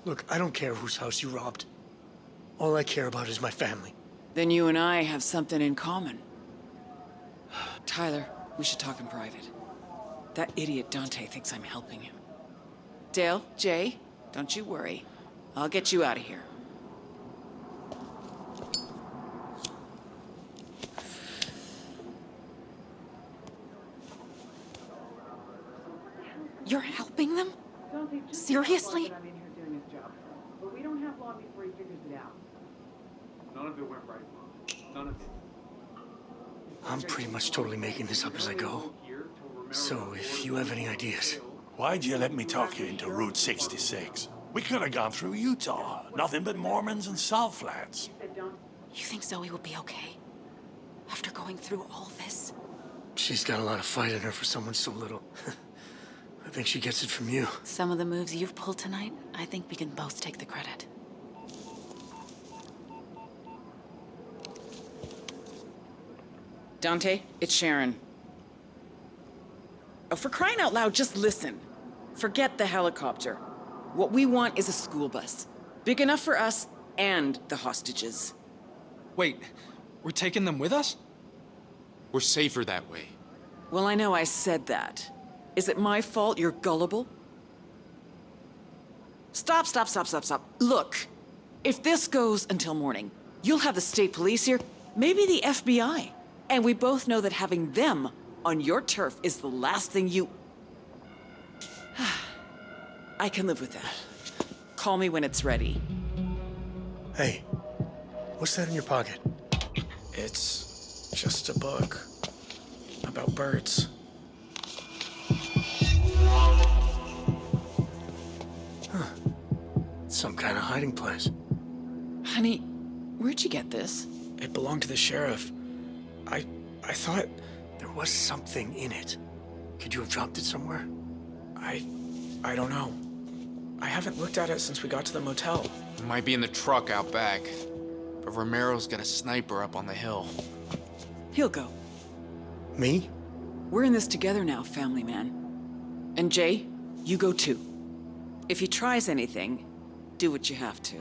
[SPEAKER 3] Look, I don't care whose house you robbed. All I care about is my family.
[SPEAKER 19] Then you and I have something in common. Tyler, we should talk in private. That idiot Dante thinks I'm helping him. Dale, Jay, don't you worry. I'll get you out of here.
[SPEAKER 15] You're helping them? Seriously?
[SPEAKER 6] But we don't have long before he figures it out. None of it went right, Mom. None of it.
[SPEAKER 3] I'm pretty much totally making this up as I go. So if you have any ideas...
[SPEAKER 4] Why'd you let me talk you into Route 66? We could have gone through Utah. Nothing but Mormons and salt flats.
[SPEAKER 15] You think Zoe will be okay? After going through all this?
[SPEAKER 3] She's got a lot of fight in her for someone so little. I think she gets it from you.
[SPEAKER 15] Some of the moves you've pulled tonight, I think we can both take the credit.
[SPEAKER 19] Dante, it's Sharon. Oh, for crying out loud, just listen. Forget the helicopter. What we want is a school bus. Big enough for us and the hostages.
[SPEAKER 7] Wait, we're taking them with us?
[SPEAKER 8] We're safer that way.
[SPEAKER 19] Well, I know I said that. Is it my fault you're gullible? Stop. Look, if this goes until morning, you'll have the state police here, maybe the FBI. And we both know that having them on your turf is the last thing you... I can live with that. Call me when it's ready.
[SPEAKER 3] Hey, what's that in your pocket?
[SPEAKER 9] It's just a book about birds.
[SPEAKER 3] Huh. Some kind of hiding place.
[SPEAKER 19] Honey, where'd you get this?
[SPEAKER 9] It belonged to the sheriff. I thought...
[SPEAKER 3] There was something in it. Could you have dropped it somewhere?
[SPEAKER 9] I don't know. I haven't looked at it since we got to the motel.
[SPEAKER 8] It might be in the truck out back. But Romero's got a sniper up on the hill.
[SPEAKER 19] He'll go.
[SPEAKER 3] Me?
[SPEAKER 19] We're in this together now, family man. And Jay, you go too. If he tries anything, do what you have to.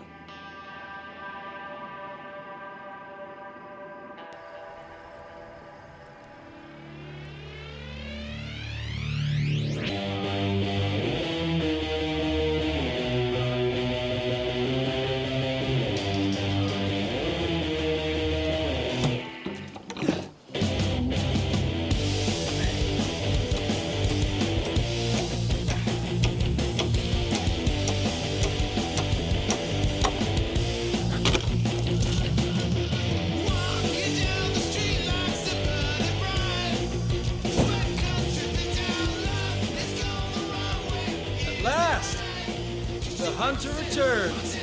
[SPEAKER 6] Hunter returns.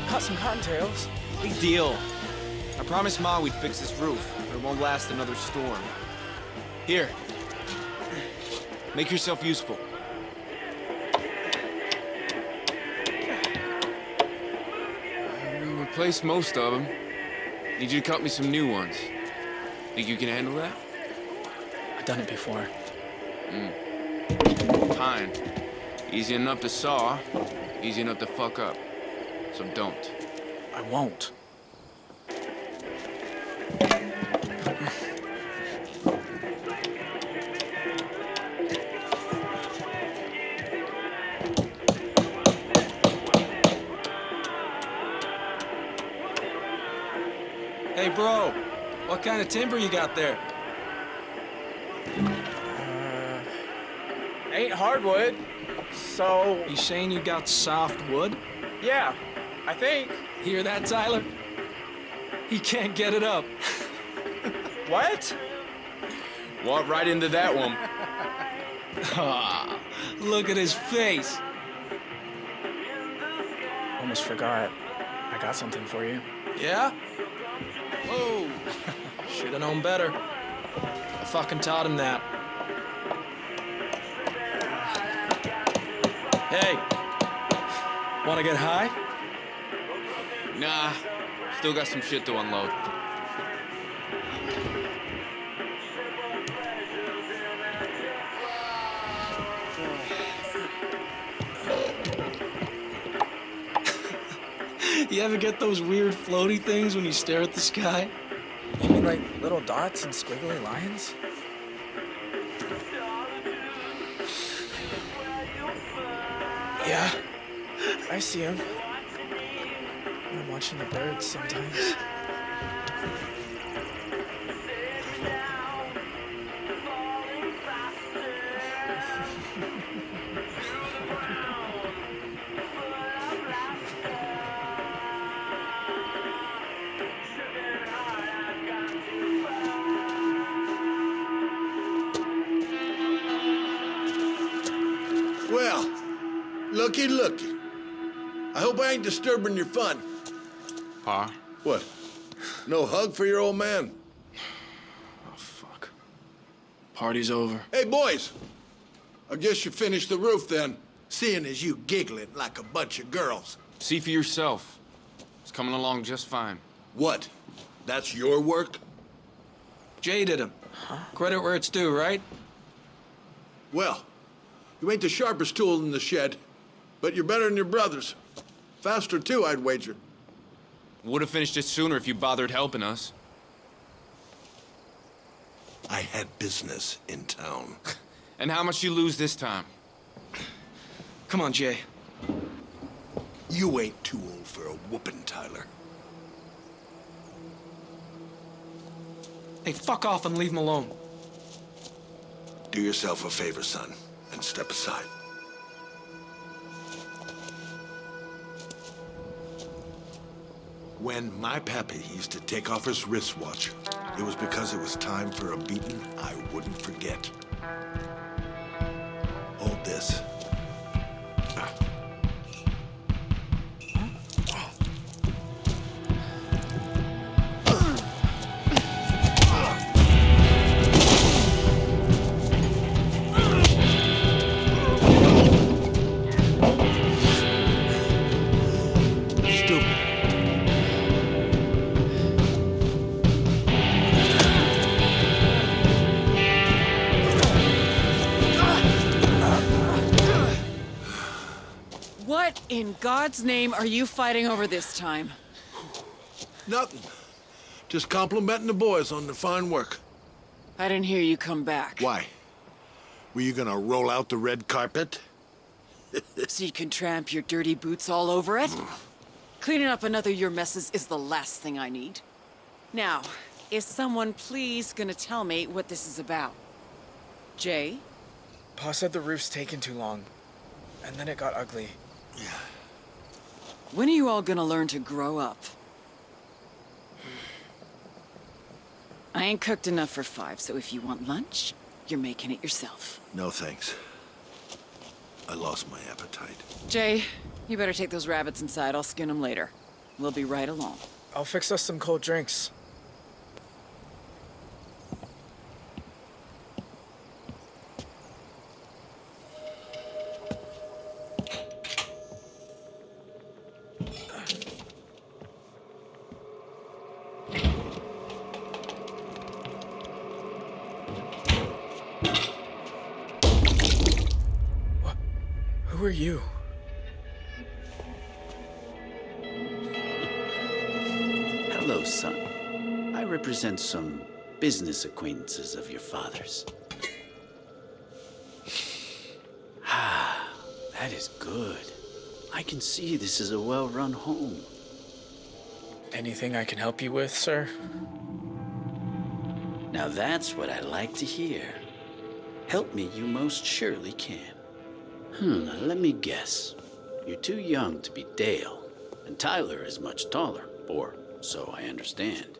[SPEAKER 6] Caught some cottontails.
[SPEAKER 9] Big deal. I promised Ma we'd fix this roof, but it won't last another storm. Here. Make yourself useful.
[SPEAKER 8] We replaced most of them. Need you to cut me some new ones. Think you can handle that?
[SPEAKER 9] I've done it before.
[SPEAKER 8] Fine. Easy enough to saw, easy enough to fuck up. So don't.
[SPEAKER 9] I won't.
[SPEAKER 6] Hey, bro. What kind of timber you got there?
[SPEAKER 10] Ain't hardwood. So...
[SPEAKER 6] You saying you got soft wood?
[SPEAKER 10] Yeah, I think.
[SPEAKER 6] Hear that, Tyler? He can't get it up.
[SPEAKER 10] What?
[SPEAKER 8] Walk right into that one.
[SPEAKER 6] Ah, look at his face.
[SPEAKER 9] Almost forgot. I got something for you.
[SPEAKER 6] Yeah? Whoa. Should have known better.
[SPEAKER 10] I fucking taught him that. Hey, wanna get high?
[SPEAKER 8] Nah, still got some shit to unload.
[SPEAKER 10] You ever get those weird floaty things when you stare at the sky?
[SPEAKER 20] You mean like little dots and squiggly lines? Yeah, I see them. I'm watching the birds sometimes.
[SPEAKER 12] Well, looky, looky. I hope I ain't disturbing your fun.
[SPEAKER 8] Pa?
[SPEAKER 12] What? No hug for your old man?
[SPEAKER 10] Oh, fuck. Party's over.
[SPEAKER 12] Hey, boys. I guess you finished the roof then, seeing as you giggling like a bunch of girls.
[SPEAKER 8] See for yourself. It's coming along just fine.
[SPEAKER 12] What? That's your work?
[SPEAKER 10] Jay did him. Credit where it's due, right?
[SPEAKER 12] Well, you ain't the sharpest tool in the shed, but you're better than your brothers. Faster, too, I'd wager.
[SPEAKER 8] Would have finished it sooner if you bothered helping us.
[SPEAKER 12] I had business in town.
[SPEAKER 8] And how much you lose this time?
[SPEAKER 10] Come on, Jay.
[SPEAKER 12] You ain't too old for a whooping, Tyler.
[SPEAKER 10] Hey, fuck off and leave him alone.
[SPEAKER 12] Do yourself a favor, son, and step aside. When my pappy used to take off his wristwatch, it was because it was time for a beating I wouldn't forget. Hold this.
[SPEAKER 19] What in God's name are you fighting over this time?
[SPEAKER 12] Nothing. Just complimenting the boys on their fine work.
[SPEAKER 19] I didn't hear you come back.
[SPEAKER 12] Why? Were you gonna roll out the red carpet?
[SPEAKER 19] So you can tramp your dirty boots all over it? Cleaning up another of your messes is the last thing I need. Now, is someone please gonna tell me what this is about? Jay?
[SPEAKER 20] Pa said the roof's taking too long, and then it got ugly.
[SPEAKER 19] When are you all gonna learn to grow up? I ain't cooked enough for 5, so if you want lunch, you're making it yourself.
[SPEAKER 12] No thanks. I lost my appetite.
[SPEAKER 19] Jay, you better take those rabbits inside. I'll skin them later. We'll be right along.
[SPEAKER 20] I'll fix us some cold drinks. Who are you?
[SPEAKER 17] Hello, son. I represent some business acquaintances of your father's. Ah, that is good. I can see this is a well-run home.
[SPEAKER 20] Anything I can help you with, sir?
[SPEAKER 17] Now that's what I like to hear. Help me you most surely can. Now let me guess. You're too young to be Dale, and Tyler is much taller, or so I understand.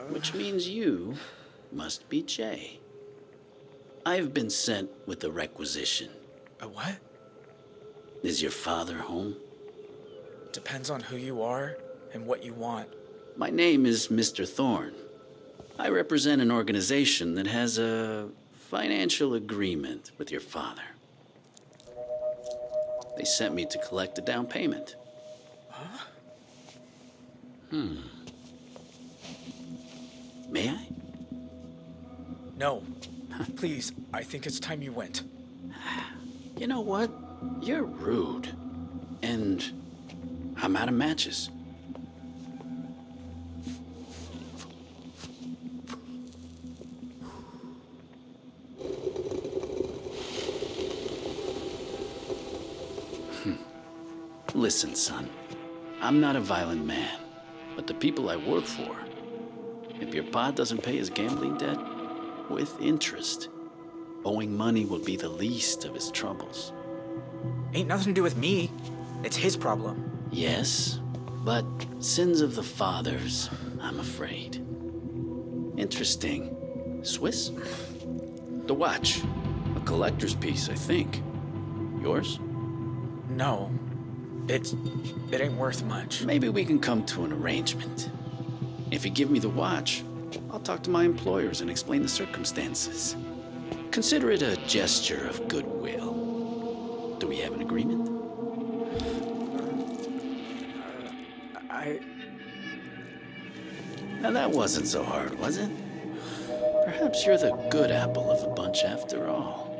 [SPEAKER 17] Which means you must be Jay. I've been sent with a requisition.
[SPEAKER 20] A what?
[SPEAKER 17] Is your father home?
[SPEAKER 20] Depends on who you are and what you want.
[SPEAKER 17] My name is Mr. Thorne. I represent an organization that has a financial agreement with your father. They sent me to collect a down payment.
[SPEAKER 7] Huh?
[SPEAKER 17] May I?
[SPEAKER 7] No. Please, I think it's time you went.
[SPEAKER 17] You know what? You're rude. And I'm out of matches. Listen, son. I'm not a violent man, but the people I work for, if your pa doesn't pay his gambling debt, with interest, owing money will be the least of his troubles.
[SPEAKER 7] Ain't nothing to do with me. It's his problem.
[SPEAKER 17] Yes, but sins of the fathers, I'm afraid. Interesting. Swiss? The watch. A collector's piece, I think. Yours?
[SPEAKER 7] No. It ain't worth much.
[SPEAKER 17] Maybe we can come to an arrangement. If you give me the watch, I'll talk to my employers and explain the circumstances. Consider it a gesture of goodwill. Do we have an agreement? Now that wasn't so hard, was it? Perhaps you're the good apple of the bunch after all.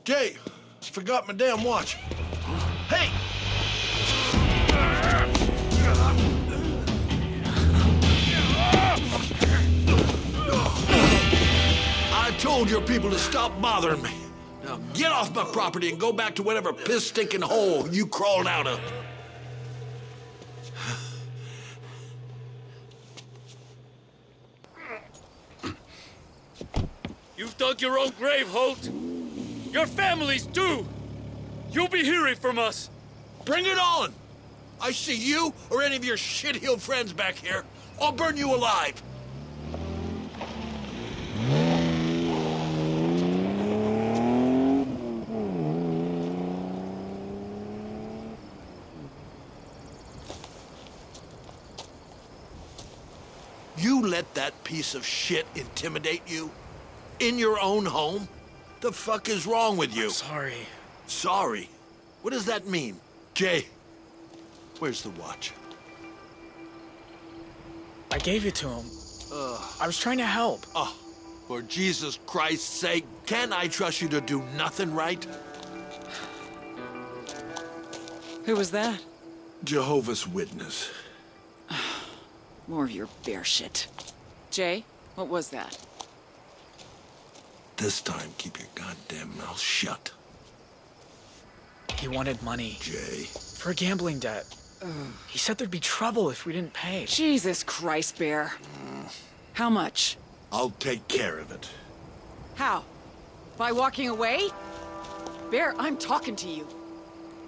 [SPEAKER 12] Jay, forgot my damn watch. Hey! I told your people to stop bothering me. Now get off my property and go back to whatever piss-stinking hole you crawled out of.
[SPEAKER 5] You've dug your own grave, Holt. Your families, too. You'll be hearing from us.
[SPEAKER 12] Bring it on! I see you or any of your shit-heeled friends back here, I'll burn you alive. You let that piece of shit intimidate you? In your own home? The fuck is wrong with you?
[SPEAKER 7] I'm sorry.
[SPEAKER 12] Sorry? What does that mean? Jay, where's the watch?
[SPEAKER 7] I gave it to him. I was trying to help.
[SPEAKER 12] Oh, for Jesus Christ's sake, can't I trust you to do nothing right?
[SPEAKER 19] Who was that?
[SPEAKER 12] Jehovah's Witness.
[SPEAKER 19] More of your bear shit. Jay, what was that?
[SPEAKER 12] This time, keep your goddamn mouth shut.
[SPEAKER 7] He wanted money.
[SPEAKER 12] Jay.
[SPEAKER 7] For a gambling debt. He said there'd be trouble if we didn't pay.
[SPEAKER 19] Jesus Christ, Bear. How much?
[SPEAKER 12] I'll take care of it.
[SPEAKER 19] How? By walking away? Bear, I'm talking to you.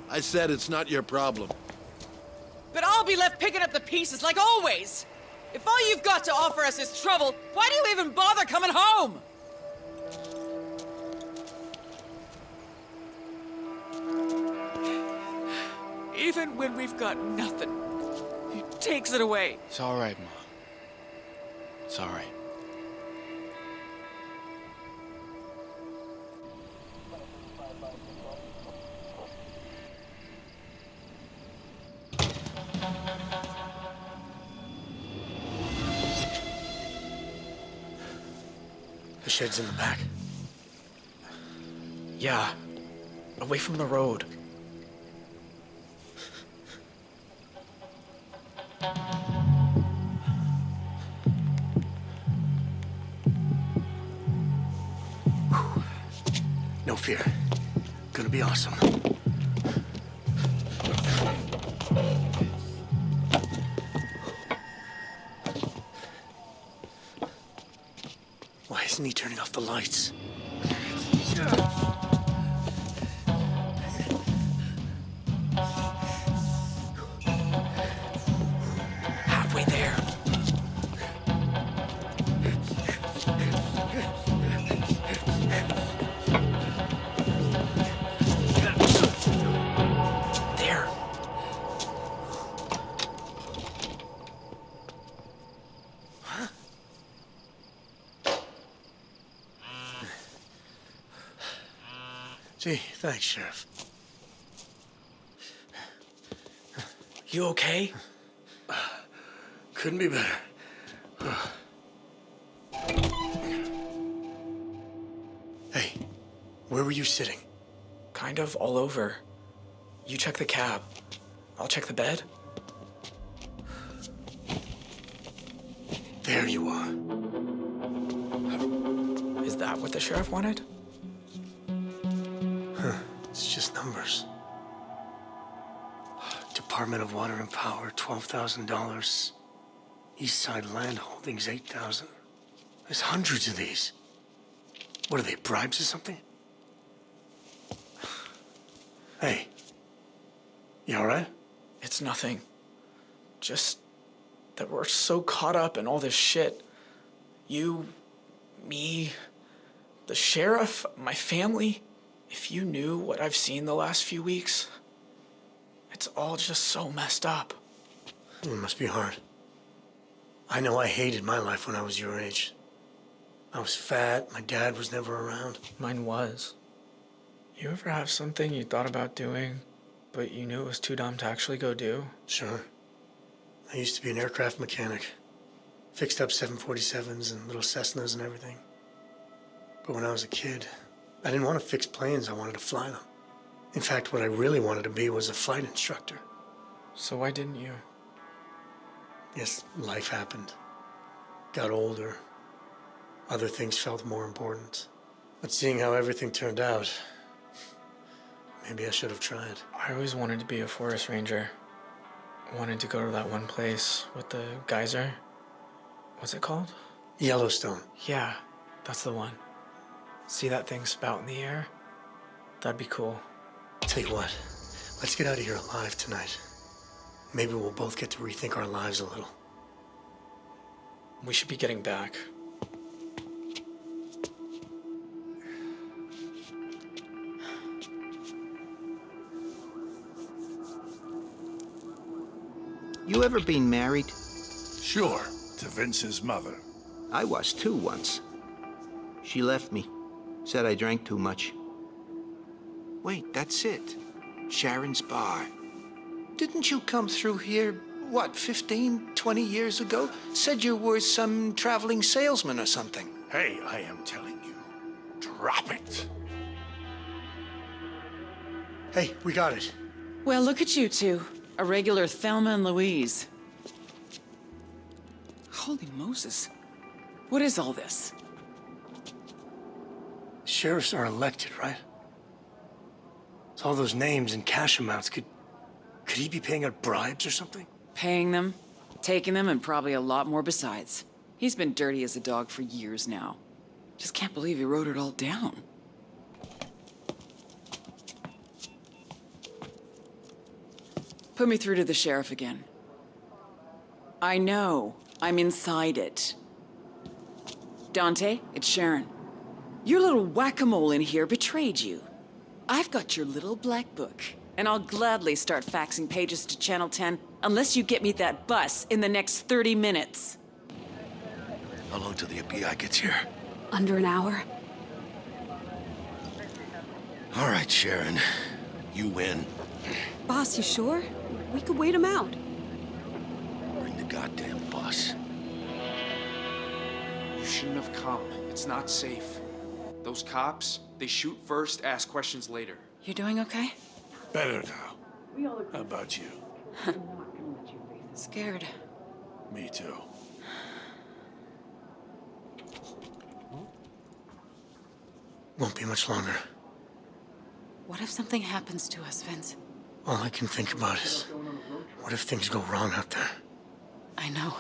[SPEAKER 12] I said it's not your problem.
[SPEAKER 11] But I'll be left picking up the pieces like always. If all you've got to offer us is trouble, why do you even bother coming home? Even when we've got nothing, he takes it away.
[SPEAKER 8] It's all right, Ma. It's all right.
[SPEAKER 3] The shed's in the back.
[SPEAKER 7] Yeah. Away from the road.
[SPEAKER 3] No fear. Gonna be awesome. Why isn't he turning off the lights?
[SPEAKER 7] Halfway there.
[SPEAKER 3] Gee, thanks, Sheriff.
[SPEAKER 10] You okay?
[SPEAKER 3] Couldn't be better. Hey, where were you sitting?
[SPEAKER 10] Kind of all over. You check the cab. I'll check the bed.
[SPEAKER 3] There you are.
[SPEAKER 10] Is that what the sheriff wanted?
[SPEAKER 3] Huh. It's just numbers. Department of Water and Power, $12,000. East Side Land Holdings, $8,000. There's hundreds of these. What are they, bribes or something? Hey, you all right?
[SPEAKER 10] It's nothing. Just that we're so caught up in all this shit. You, me, the sheriff, my family. If you knew what I've seen the last few weeks, it's all just so messed up.
[SPEAKER 3] It must be hard. I know I hated my life when I was your age. I was fat, my dad was never around.
[SPEAKER 10] Mine was. You ever have something you thought about doing, but you knew it was too dumb to actually go do?
[SPEAKER 3] Sure. I used to be an aircraft mechanic. Fixed up 747s and little Cessnas and everything. But when I was a kid, I didn't want to fix planes, I wanted to fly them. In fact, what I really wanted to be was a flight instructor.
[SPEAKER 10] So why didn't you?
[SPEAKER 3] Yes, life happened. Got older. Other things felt more important. But seeing how everything turned out, maybe I should have tried.
[SPEAKER 10] I always wanted to be a forest ranger. Wanted to go to that one place with the geyser. What's it called?
[SPEAKER 3] Yellowstone.
[SPEAKER 10] Yeah, that's the one. See that thing spout in the air? That'd be cool.
[SPEAKER 3] Tell you what, let's get out of here alive tonight. Maybe we'll both get to rethink our lives a little.
[SPEAKER 10] We should be getting back.
[SPEAKER 14] You ever been married?
[SPEAKER 4] Sure, to Vince's mother.
[SPEAKER 14] I was too once. She left me. Said I drank too much. Wait, that's it. Sharon's Bar. Didn't you come through here, what, 15, 20 years ago? Said you were some traveling salesman or something.
[SPEAKER 4] Hey, I am telling you, drop it.
[SPEAKER 3] Hey, we got it.
[SPEAKER 19] Well, look at you two. A regular Thelma and Louise. Holy Moses. What is all this?
[SPEAKER 3] Sheriffs are elected, right? So all those names and cash amounts, could he be paying out bribes or something?
[SPEAKER 19] Paying them, taking them, and probably a lot more besides. He's been dirty as a dog for years now. Just can't believe he wrote it all down. Put me through to the sheriff again. I know. I'm inside it. Dante, it's Sharon. Your little whack-a-mole in here betrayed you. I've got your little black book, and I'll gladly start faxing pages to Channel 10 unless you get me that bus in the next 30 minutes.
[SPEAKER 12] How long till the FBI gets here?
[SPEAKER 1] Under an hour.
[SPEAKER 12] All right, Sharon. You win.
[SPEAKER 1] Boss, you sure? We could wait him out.
[SPEAKER 12] Bring the goddamn bus.
[SPEAKER 9] You shouldn't have come. It's not safe. Those cops, they shoot first, ask questions later.
[SPEAKER 19] You doing okay?
[SPEAKER 4] Better now. How about you?
[SPEAKER 19] Scared.
[SPEAKER 4] Me too.
[SPEAKER 3] Won't be much longer.
[SPEAKER 13] What if something happens to us, Vince?
[SPEAKER 3] All I can think about is, what if things go wrong out there?
[SPEAKER 13] I know.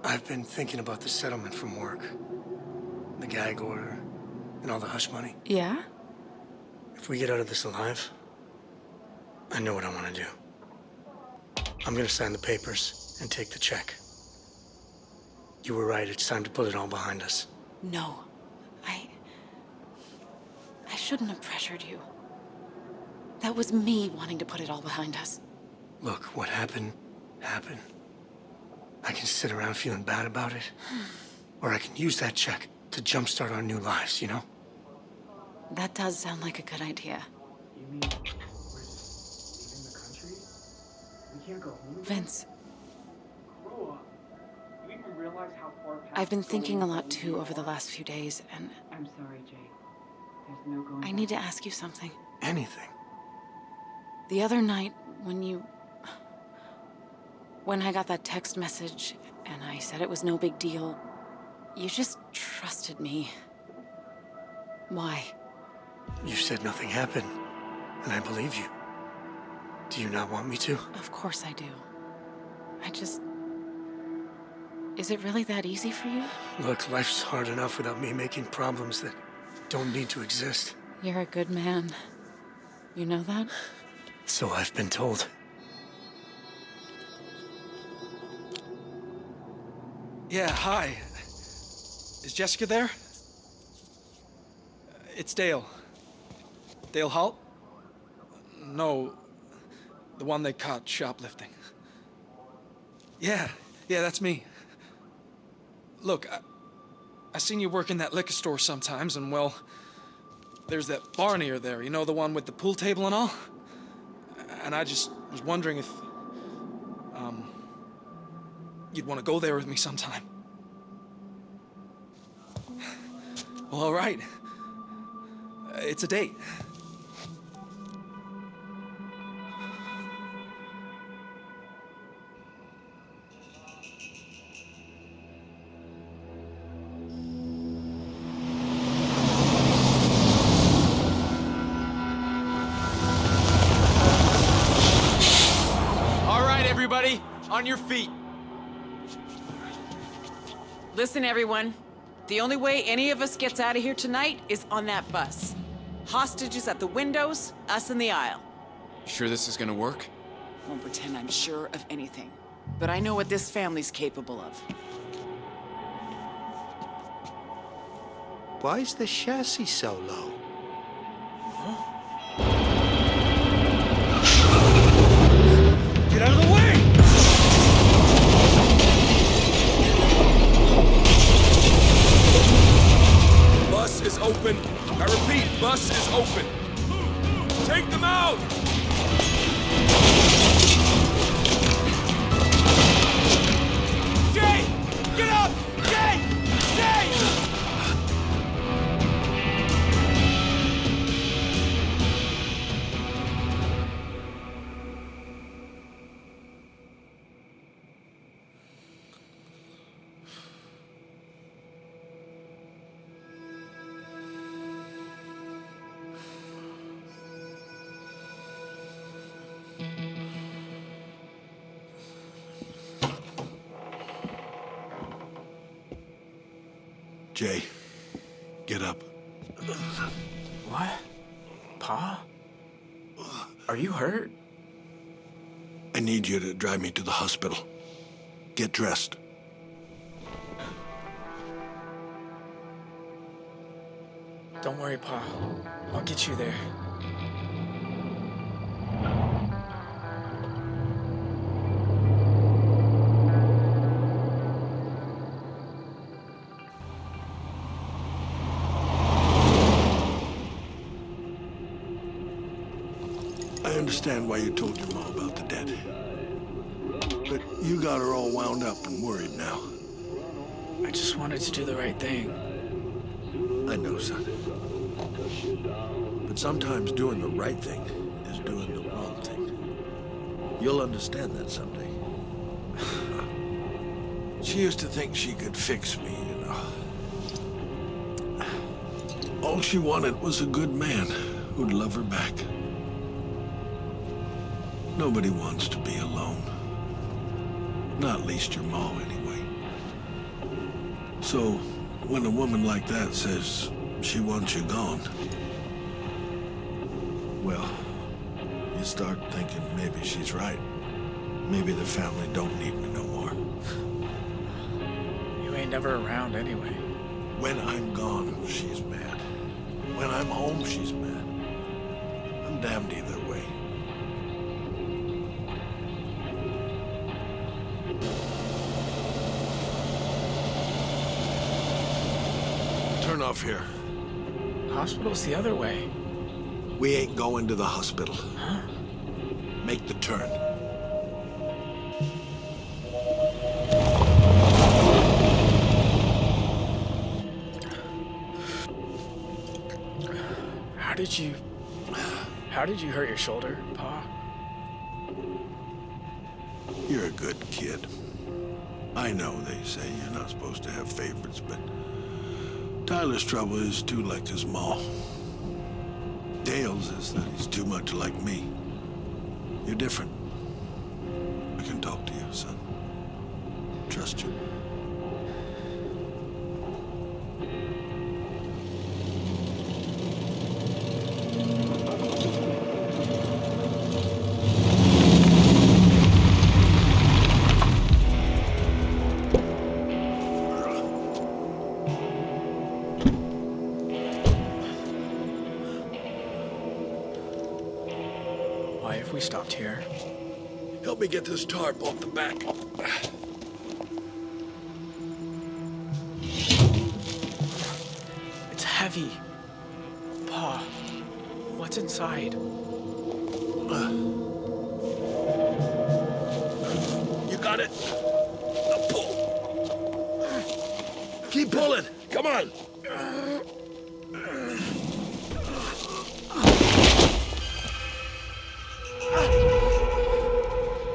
[SPEAKER 3] I've been thinking about the settlement from work. The gag order, and all the hush money.
[SPEAKER 13] Yeah?
[SPEAKER 3] If we get out of this alive, I know what I want to do. I'm gonna sign the papers and take the check. You were right, it's time to put it all behind us.
[SPEAKER 13] No. I shouldn't have pressured you. That was me wanting to put it all behind us.
[SPEAKER 3] Look, what happened, happened. I can sit around feeling bad about it, or I can use that check to jumpstart our new lives, you know?
[SPEAKER 15] That does sound like a good idea.
[SPEAKER 6] You mean we're just leaving the country? We can't go home again?
[SPEAKER 15] Vince,
[SPEAKER 6] Grow up. You even realize how far past
[SPEAKER 15] I've been
[SPEAKER 6] the
[SPEAKER 15] thinking a
[SPEAKER 6] goals
[SPEAKER 15] lot
[SPEAKER 6] that we
[SPEAKER 15] too
[SPEAKER 6] are?
[SPEAKER 15] over the last few days, and
[SPEAKER 22] I'm sorry, Jay. There's no going
[SPEAKER 15] I need to ask you something.
[SPEAKER 3] Anything.
[SPEAKER 15] The other night, when I got that text message, and I said it was no big deal, you just trusted me. Why?
[SPEAKER 3] You said nothing happened, and I believe you. Do you not want me to?
[SPEAKER 15] Of course I do. Is it really that easy for you?
[SPEAKER 3] Look, life's hard enough without me making problems that don't need to exist.
[SPEAKER 15] You're a good man. You know that?
[SPEAKER 3] So I've been told.
[SPEAKER 10] Yeah, hi. Is Jessica there? It's Dale. Dale Holt? No, the one they caught shoplifting. Yeah, that's me. Look, I seen you work in that liquor store sometimes, and well, there's that bar near there, you know, the one with the pool table and all? And I just was wondering if, you'd want to go there with me sometime. Well, all right. It's a date.
[SPEAKER 9] All right, everybody, on your feet.
[SPEAKER 11] Listen, everyone. The only way any of us gets out of here tonight is on that bus. Hostages at the windows, us in the aisle.
[SPEAKER 8] Sure this is gonna work?
[SPEAKER 11] Won't pretend I'm sure of anything. But I know what this family's capable of.
[SPEAKER 14] Why is the chassis so low?
[SPEAKER 4] Get out of the way!
[SPEAKER 20] Bus is open. I repeat, bus is open. Take them out!
[SPEAKER 5] Jay! Get up! Jay! Jay!
[SPEAKER 12] Jay, get up.
[SPEAKER 7] What? Pa? Are you hurt?
[SPEAKER 12] I need you to drive me to the hospital. Get dressed.
[SPEAKER 7] Don't worry, Pa. I'll get you there.
[SPEAKER 12] I understand why you told your mom about the dead. But you got her all wound up and worried now.
[SPEAKER 7] I just wanted to do the right thing.
[SPEAKER 12] I know, son. But sometimes doing the right thing is doing the wrong thing. You'll understand that someday. She used to think she could fix me, you know. All she wanted was a good man who'd love her back. Nobody wants to be alone. Not least your ma, anyway. So, when a woman like that says she wants you gone, well, you start thinking maybe she's right. Maybe the family don't need me no more.
[SPEAKER 7] You ain't never around anyway.
[SPEAKER 12] When I'm gone, she's mad. When I'm home, she's mad. I'm damned either way. Turn off here.
[SPEAKER 7] Huh?
[SPEAKER 10] hospital's the other way.
[SPEAKER 2] We ain't going to the hospital.
[SPEAKER 10] Huh?
[SPEAKER 2] Make the turn.
[SPEAKER 10] How did you hurt your shoulder, Pa?
[SPEAKER 2] You're a good kid. I know they say you're not supposed to have favorites, but Tyler's trouble is too like his ma. Dale's is that he's too much like me. You're different. I can talk to you, son. Trust you.
[SPEAKER 10] Why have we stopped here?
[SPEAKER 2] Help me get this tarp off the back.
[SPEAKER 10] It's heavy. Pa, what's inside?
[SPEAKER 2] You got it. Now pull. Keep pulling. Come on.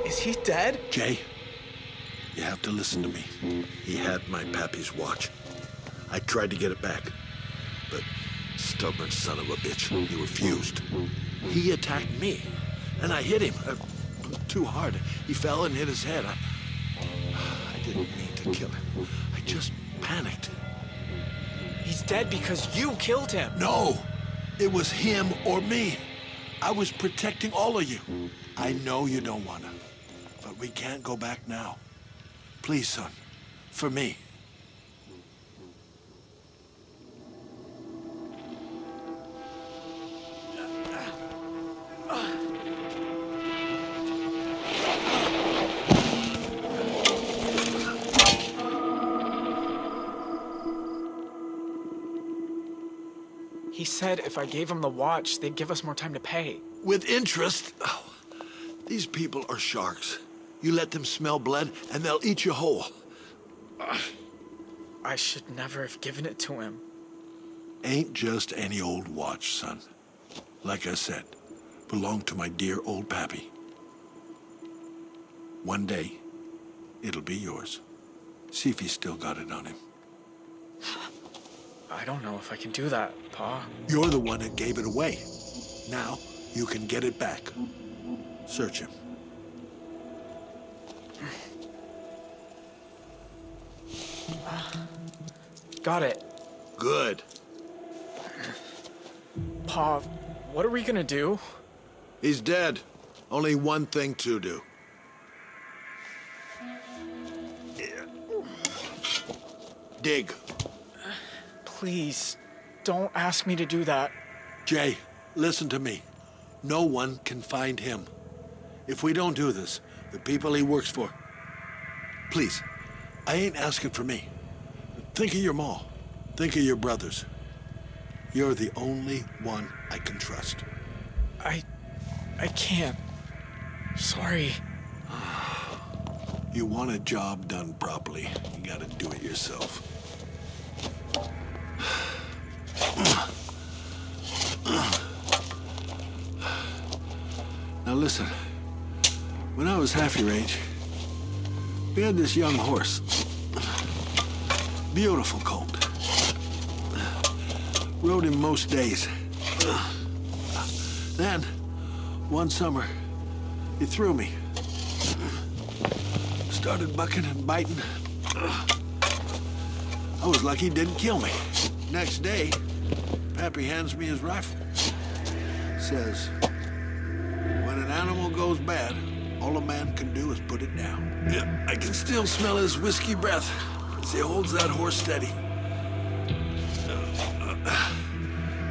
[SPEAKER 10] Is he dead?
[SPEAKER 2] Jay, you have to listen to me. He had my pappy's watch. I tried to get it back, but stubborn son of a bitch, he refused. He attacked me, and I hit him too hard. He fell and hit his head. I didn't mean to kill him. I just panicked.
[SPEAKER 10] He's dead because you killed him.
[SPEAKER 2] No, it was him or me. I was protecting all of you. I know you don't want to, but we can't go back now. Please, son, for me.
[SPEAKER 10] He said if I gave him the watch, they'd give us more time to pay.
[SPEAKER 2] With interest? Oh, these people are sharks. You let them smell blood, and they'll eat you whole.
[SPEAKER 10] I should never have given it to him.
[SPEAKER 2] Ain't just any old watch, son. Like I said, belonged to my dear old pappy. One day, it'll be yours. See if he's still got it on him.
[SPEAKER 10] I don't know if I can do that, Pa.
[SPEAKER 2] You're the one that gave it away. Now, you can get it back. Search him.
[SPEAKER 10] Got it.
[SPEAKER 2] Good.
[SPEAKER 10] Pa, what are we gonna do?
[SPEAKER 2] He's dead. Only one thing to do. Dig.
[SPEAKER 10] Please, don't ask me to do that.
[SPEAKER 2] Jay, listen to me. No one can find him. If we don't do this, the people he works for... Please, I ain't asking for me. Think of your ma. Think of your brothers. You're the only one I can trust.
[SPEAKER 10] I can't. Sorry.
[SPEAKER 2] You want a job done properly, you gotta do it yourself. Now listen, when I was half your age, we had this young horse. Beautiful colt. Rode him most days. Then, one summer, he threw me. Started bucking and biting. I was lucky he didn't kill me. Next day, Pappy hands me his rifle. Says, when an animal goes bad, all a man can do is put it down. Yeah, I can still smell his whiskey breath as he holds that horse steady.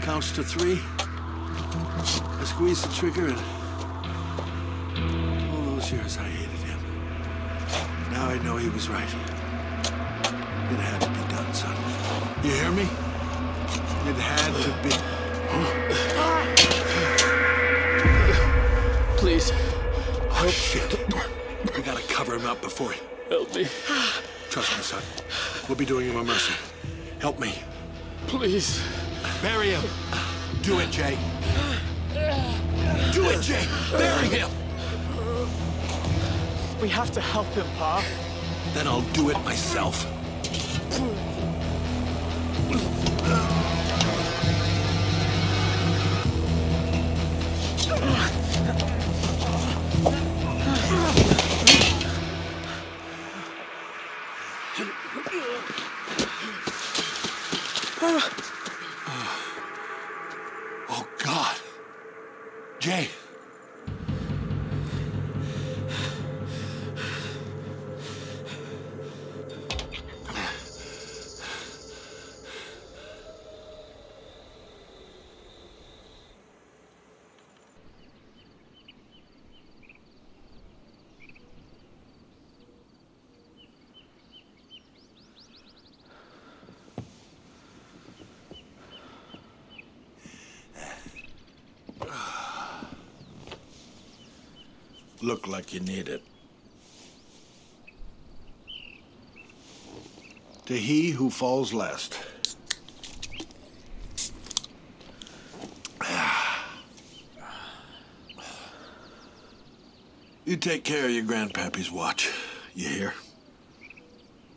[SPEAKER 2] Counts to 3. I squeeze the trigger, and all those years I hated him. Now I know he was right. It had to be done, son. You hear me? It had to be.
[SPEAKER 5] Please.
[SPEAKER 2] Oh, shit. We gotta cover him up before he...
[SPEAKER 5] Help me.
[SPEAKER 2] Trust me, son. We'll be doing him a mercy. Help me.
[SPEAKER 5] Please.
[SPEAKER 2] Bury him. Do it, Jay. Do it, Jay. Bury him.
[SPEAKER 10] We have to help him, Pa.
[SPEAKER 2] Then I'll do it myself. Oh, God. Jay. Look like you need it. To he who falls last. You take care of your grandpappy's watch, you hear?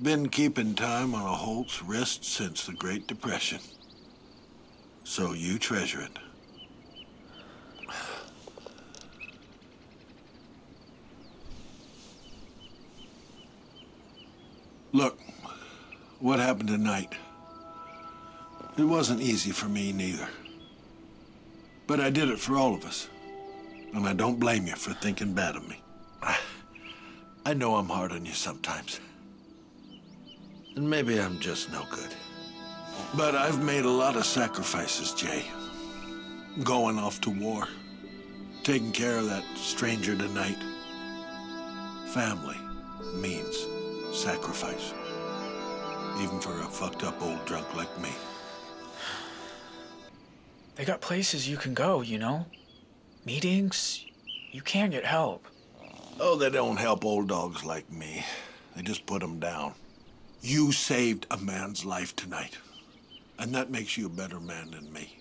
[SPEAKER 2] Been keeping time on a Holt's wrist since the Great Depression. So you treasure it. Look, what happened tonight? It wasn't easy for me neither. But I did it for all of us. And I don't blame you for thinking bad of me. I know I'm hard on you sometimes. And maybe I'm just no good. But I've made a lot of sacrifices, Jay. Going off to war. Taking care of that stranger tonight. Family means sacrifice. Even for a fucked up old drunk like me.
[SPEAKER 7] They got places you can go, you know? Meetings. You can get help.
[SPEAKER 2] Oh, they don't help old dogs like me. They just put them down. You saved a man's life tonight. And that makes you a better man than me.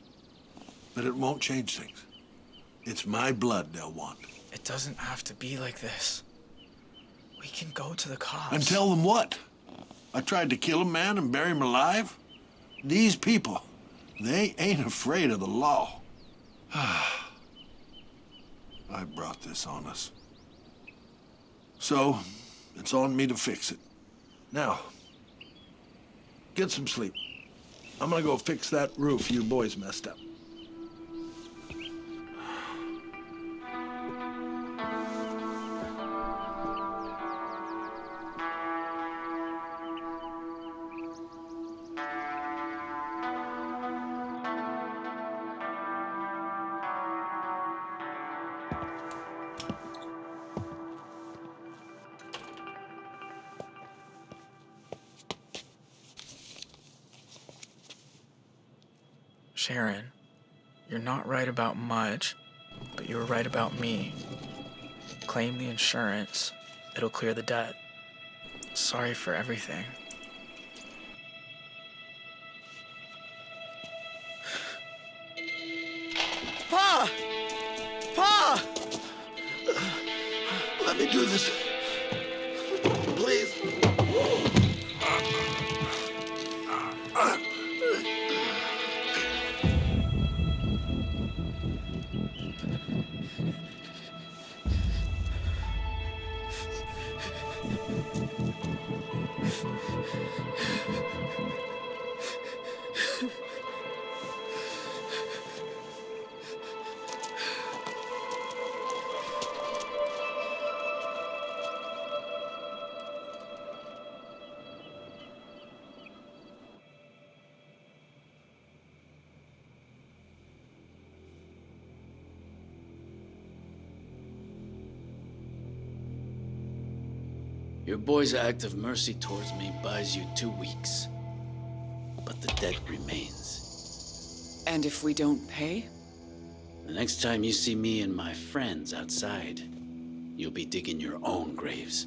[SPEAKER 2] But it won't change things. It's my blood they'll want.
[SPEAKER 7] It doesn't have to be like this. We can go to the cops.
[SPEAKER 2] And tell them what? I tried to kill a man and bury him alive? These people, they ain't afraid of the law. I brought this on us. So, it's on me to fix it. Now, get some sleep. I'm gonna go fix that roof you boys messed up.
[SPEAKER 7] Sharon, you're not right about much, but you were right about me. Claim the insurance. It'll clear the debt. Sorry for everything.
[SPEAKER 2] Pa! Pa! Let me do this. Please.
[SPEAKER 17] Your boy's act of mercy towards me buys you 2 weeks. But the debt remains.
[SPEAKER 19] And if we don't pay?
[SPEAKER 17] The next time you see me and my friends outside, you'll be digging your own graves.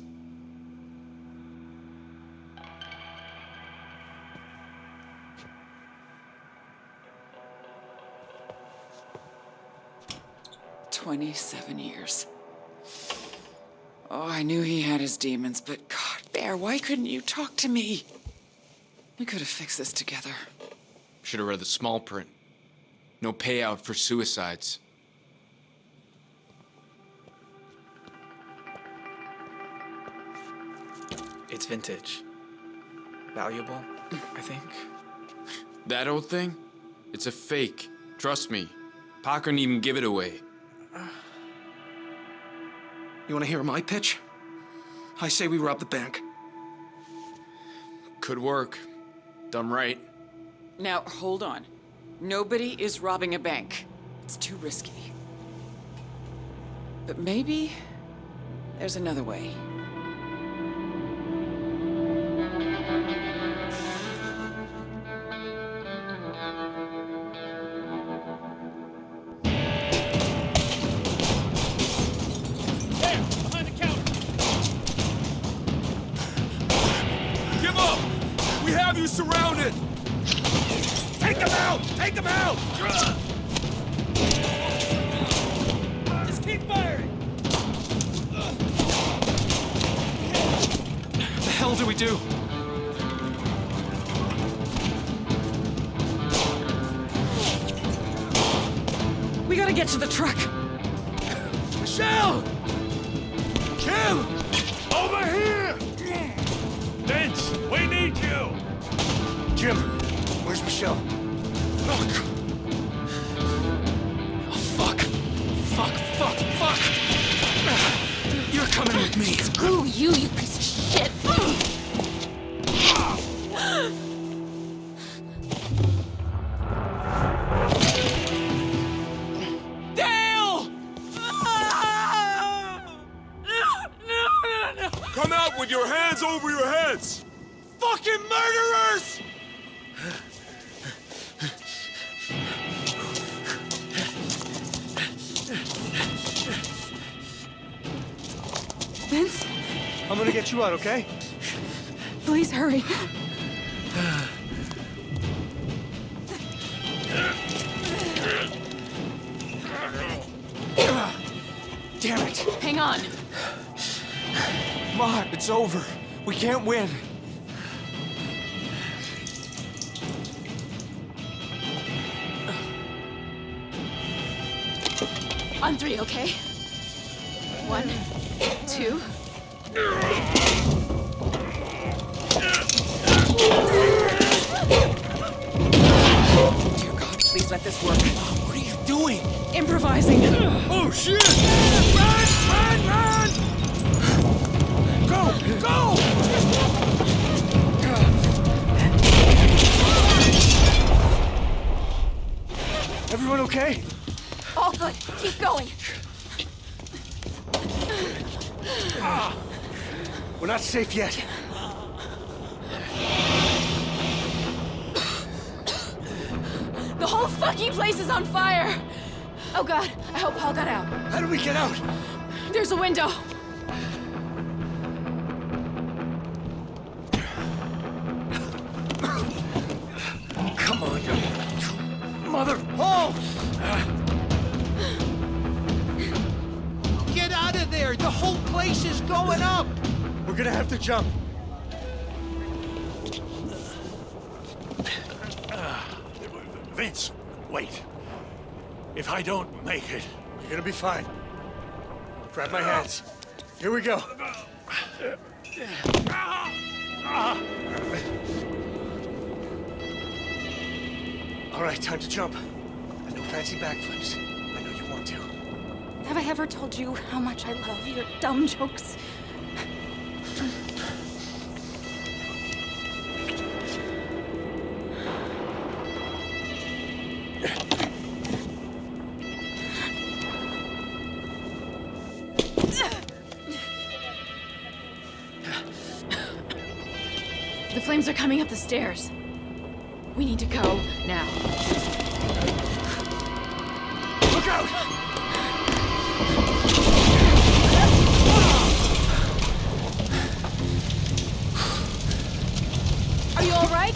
[SPEAKER 19] "27 years. Oh, I knew he had his demons, but God, Bear, why couldn't you talk to me? We could have fixed this together.
[SPEAKER 8] Should have read the small print. No payout for suicides.
[SPEAKER 7] It's vintage. Valuable, I think.
[SPEAKER 8] That old thing? It's a fake. Trust me. Pa couldn't even give it away.
[SPEAKER 10] You want to hear my pitch? I say we rob the bank.
[SPEAKER 8] Could work. Done right.
[SPEAKER 19] Now, hold on. Nobody is robbing a bank. It's too risky. But maybe there's another way.
[SPEAKER 20] Give up! We have you surrounded! Take him out! Take him out!
[SPEAKER 5] Just keep firing!
[SPEAKER 10] What the hell do we do?
[SPEAKER 19] We gotta get to the truck.
[SPEAKER 20] Michelle! Kim! Over here!
[SPEAKER 4] Vince, we need you!
[SPEAKER 3] Jim, where's Michelle?
[SPEAKER 10] Fuck! You're coming with me.
[SPEAKER 15] Screw you, you piece of shit!
[SPEAKER 19] Dale!
[SPEAKER 20] Come out with your hands over your heads! Fucking murderers!
[SPEAKER 1] Vince,
[SPEAKER 3] I'm gonna get you out, okay?
[SPEAKER 1] please hurry.
[SPEAKER 10] Damn it!
[SPEAKER 15] Hang on.
[SPEAKER 10] Ma, it's over. We can't win.
[SPEAKER 15] On three, okay? 1, 2.
[SPEAKER 19] Dear God, please let this work.
[SPEAKER 10] What are you doing?
[SPEAKER 19] Improvising.
[SPEAKER 20] Oh, shit! Run! Run! Run! Go! Go!
[SPEAKER 3] Everyone okay?
[SPEAKER 15] All good. Keep going.
[SPEAKER 3] We're not safe yet.
[SPEAKER 15] The whole fucking place is on fire! Oh God, I hope Paul got out.
[SPEAKER 3] How do we get out?
[SPEAKER 15] There's a window.
[SPEAKER 3] Come on, you mother... Paul!
[SPEAKER 14] Get out of there! The whole place is going up!
[SPEAKER 3] We're gonna have to jump.
[SPEAKER 4] Vince, wait. If I don't make it...
[SPEAKER 3] You're gonna be fine. Grab my hands. Here we go. All right, time to jump. And no fancy backflips. I know you want to.
[SPEAKER 1] Have I ever told you how much I love your dumb jokes?
[SPEAKER 15] The flames are coming up the stairs. We need to go now.
[SPEAKER 3] Look out!
[SPEAKER 1] Are you all right?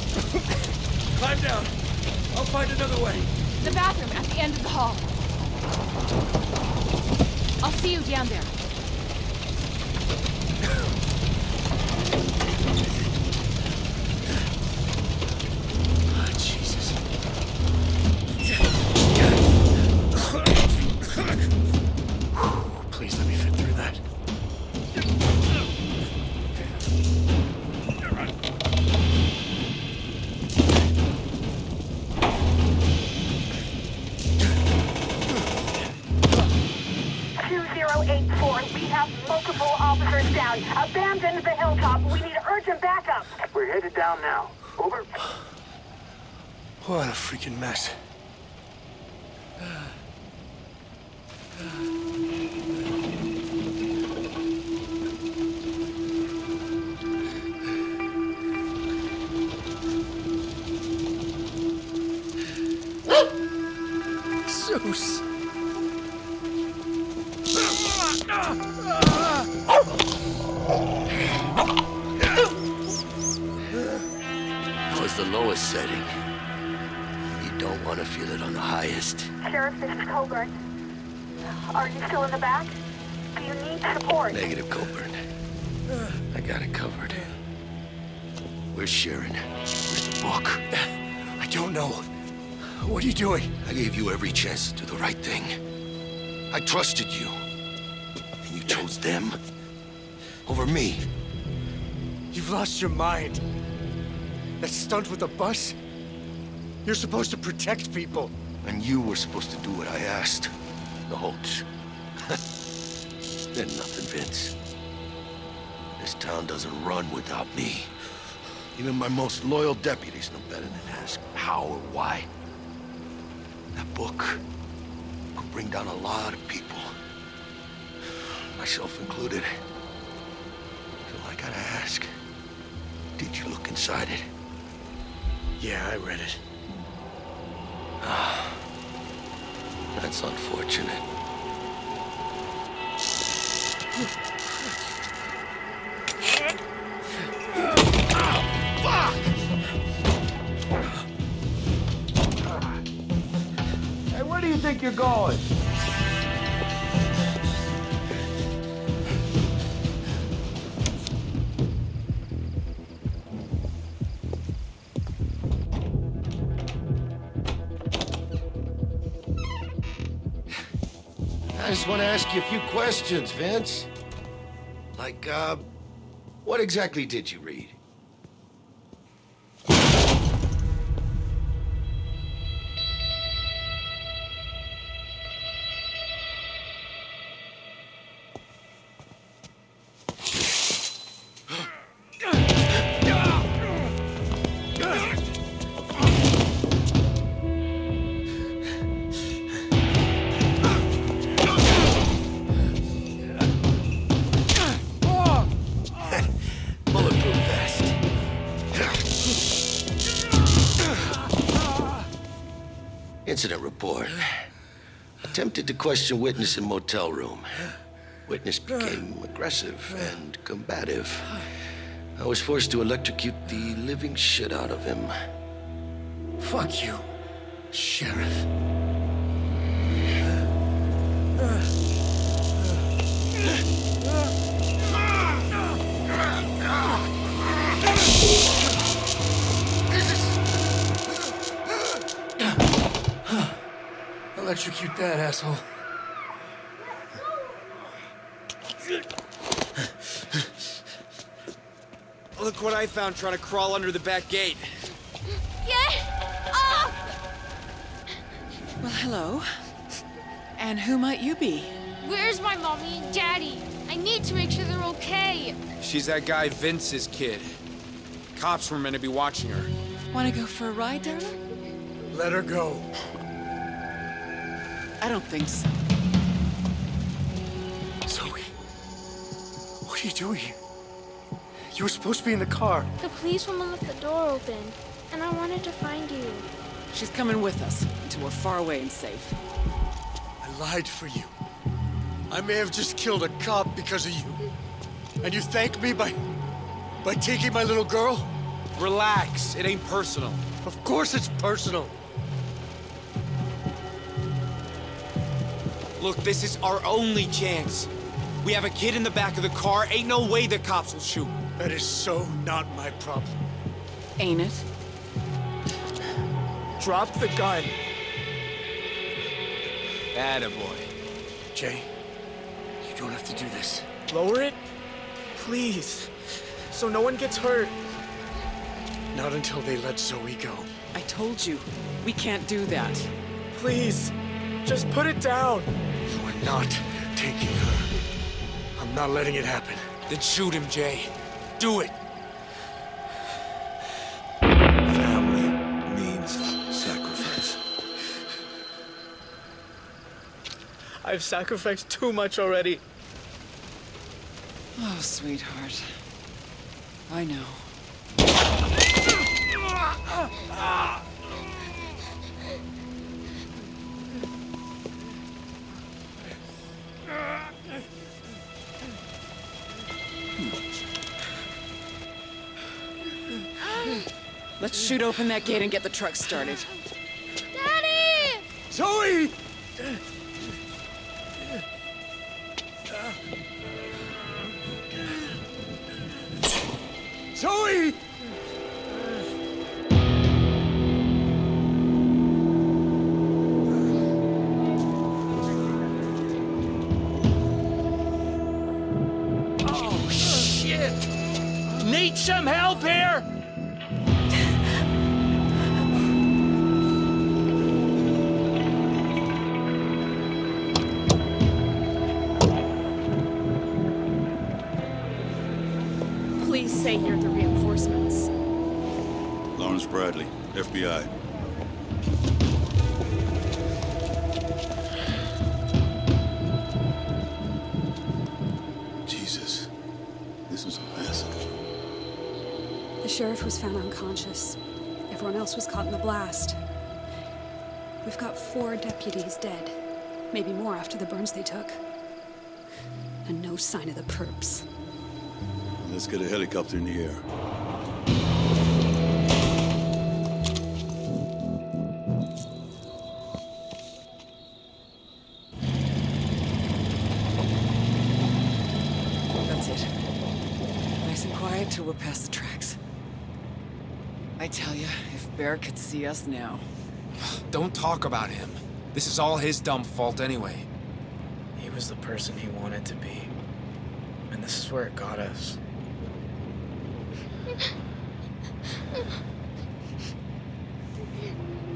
[SPEAKER 20] Climb down. I'll find another way.
[SPEAKER 1] The bathroom at the end of the hall. I'll see you down there.
[SPEAKER 3] Oh, Jesus. Please let me fit through that.
[SPEAKER 16] 2084, we have multiple officers down. Abandon the hilltop. We need urgent backup. We're headed down now. Over.
[SPEAKER 3] What a freaking mess. Zeus.
[SPEAKER 12] That was the lowest setting. You don't want to feel it on the highest.
[SPEAKER 16] Sheriff, this is Coburn. Are you still in the back? Do you need support?
[SPEAKER 12] Negative, Coburn. I got it covered. Where's Sharon? Where's the book?
[SPEAKER 3] I don't know. What are you doing?
[SPEAKER 12] I gave you every chance to do the right thing. I trusted you. And you chose them over me.
[SPEAKER 3] You've lost your mind. That stunt with the bus? You're supposed to protect people.
[SPEAKER 12] And you were supposed to do what I asked. The Holtz. They're nothing, Vince. This town doesn't run without me. Even my most loyal deputies know better than ask how or why. That book could bring down a lot of people. Myself included. So I gotta ask, did you look inside it?
[SPEAKER 3] Yeah, I read it.
[SPEAKER 12] That's unfortunate.
[SPEAKER 14] Hey, where do you think you're going?
[SPEAKER 12] I just want to ask you a few questions, Vince. Like, what exactly did you read? Incident report. Attempted to question witness in motel room. Witness became aggressive and combative. I was forced to electrocute the living shit out of him.
[SPEAKER 3] Fuck you, Sheriff. Electrocute that, asshole.
[SPEAKER 9] Look what I found trying to crawl under the back gate.
[SPEAKER 1] Get off!
[SPEAKER 19] Well, hello. And who might you be?
[SPEAKER 21] Where's my mommy and daddy? I need to make sure they're okay.
[SPEAKER 8] She's that guy Vince's kid. Cops were meant to be watching her.
[SPEAKER 19] Want to go for a ride, darling?
[SPEAKER 3] Let her go.
[SPEAKER 19] I don't think so.
[SPEAKER 3] Zoe, what are you doing here? You were supposed to be in the car.
[SPEAKER 21] The police woman left the door open, and I wanted to find you.
[SPEAKER 19] She's coming with us.
[SPEAKER 11] till we're far away and safe.
[SPEAKER 3] I lied for you. I may have just killed a cop because of you. And you thank me by taking my little girl?
[SPEAKER 9] Relax, it ain't personal.
[SPEAKER 3] Of course it's personal.
[SPEAKER 9] Look, this is our only chance. We have a kid in the back of the car. Ain't no way the cops will shoot.
[SPEAKER 3] That is so not my problem.
[SPEAKER 11] Ain't it?
[SPEAKER 10] Drop the gun.
[SPEAKER 9] Attaboy.
[SPEAKER 3] Jay, you don't have to do this.
[SPEAKER 10] Lower it, please, so no one gets hurt.
[SPEAKER 3] Not until they let Zoe go.
[SPEAKER 11] I told you, we can't do that.
[SPEAKER 10] Please, just put it down.
[SPEAKER 3] You are not taking her. I'm not letting it happen.
[SPEAKER 9] Then shoot him, Jay. Do it.
[SPEAKER 2] Family means sacrifice.
[SPEAKER 10] I've sacrificed too much already.
[SPEAKER 19] Oh, sweetheart. I know.
[SPEAKER 11] Let's shoot open that gate and get the truck started.
[SPEAKER 21] Daddy!
[SPEAKER 3] Zoe! Zoe!
[SPEAKER 9] Oh, shit! Need some help here?
[SPEAKER 1] Please say you're the reinforcements.
[SPEAKER 13] Lawrence Bradley, FBI.
[SPEAKER 2] Jesus, this was a massacre.
[SPEAKER 1] The sheriff was found unconscious. Everyone else was caught in the blast. We've got 4 deputies dead. Maybe more after the burns they took. And no sign of the perps.
[SPEAKER 13] Let's get a helicopter in the air.
[SPEAKER 19] That's it. Nice and quiet till we're past the tracks. I tell you, if Bear could see us now.
[SPEAKER 8] Don't talk about him. This is all his dumb fault anyway.
[SPEAKER 10] He was the person he wanted to be. And this is where it got us.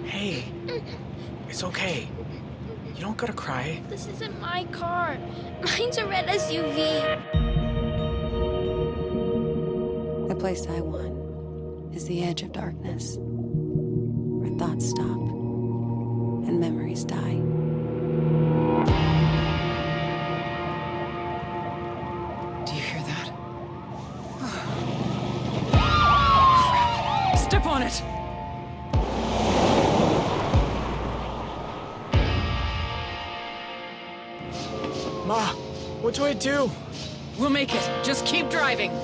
[SPEAKER 10] Hey, it's okay. You don't gotta cry.
[SPEAKER 21] This isn't my car. Mine's a red SUV.
[SPEAKER 15] The place I want is the edge of darkness, where thoughts stop and memories die.
[SPEAKER 19] Do you hear that?
[SPEAKER 11] Crap. Step on it!
[SPEAKER 10] Ma, what do I do?
[SPEAKER 11] We'll make it. Just keep driving.
[SPEAKER 18] Run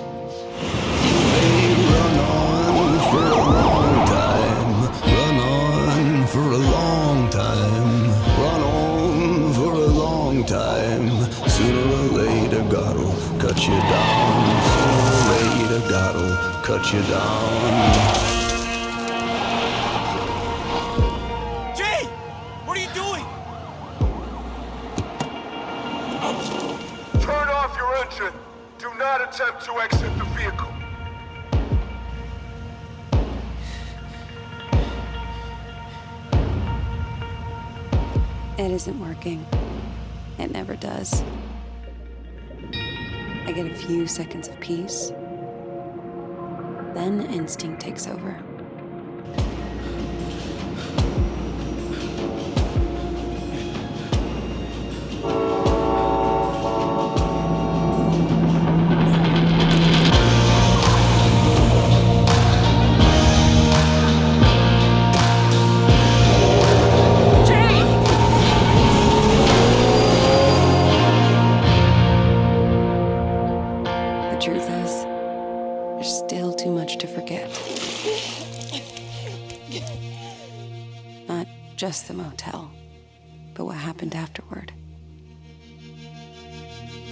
[SPEAKER 18] on for a long time. Run on for a long time. Run on for a long time. Sooner or later, God'll cut you down. Sooner or later, God'll cut you down.
[SPEAKER 9] Jay! What are you doing?
[SPEAKER 23] Turn off your engine. Do not attempt to exit the vehicle.
[SPEAKER 15] It isn't working. It never does. I get a few seconds of peace. Then instinct takes over. The truth is, there's still too much to forget. Not just the motel, but what happened afterward.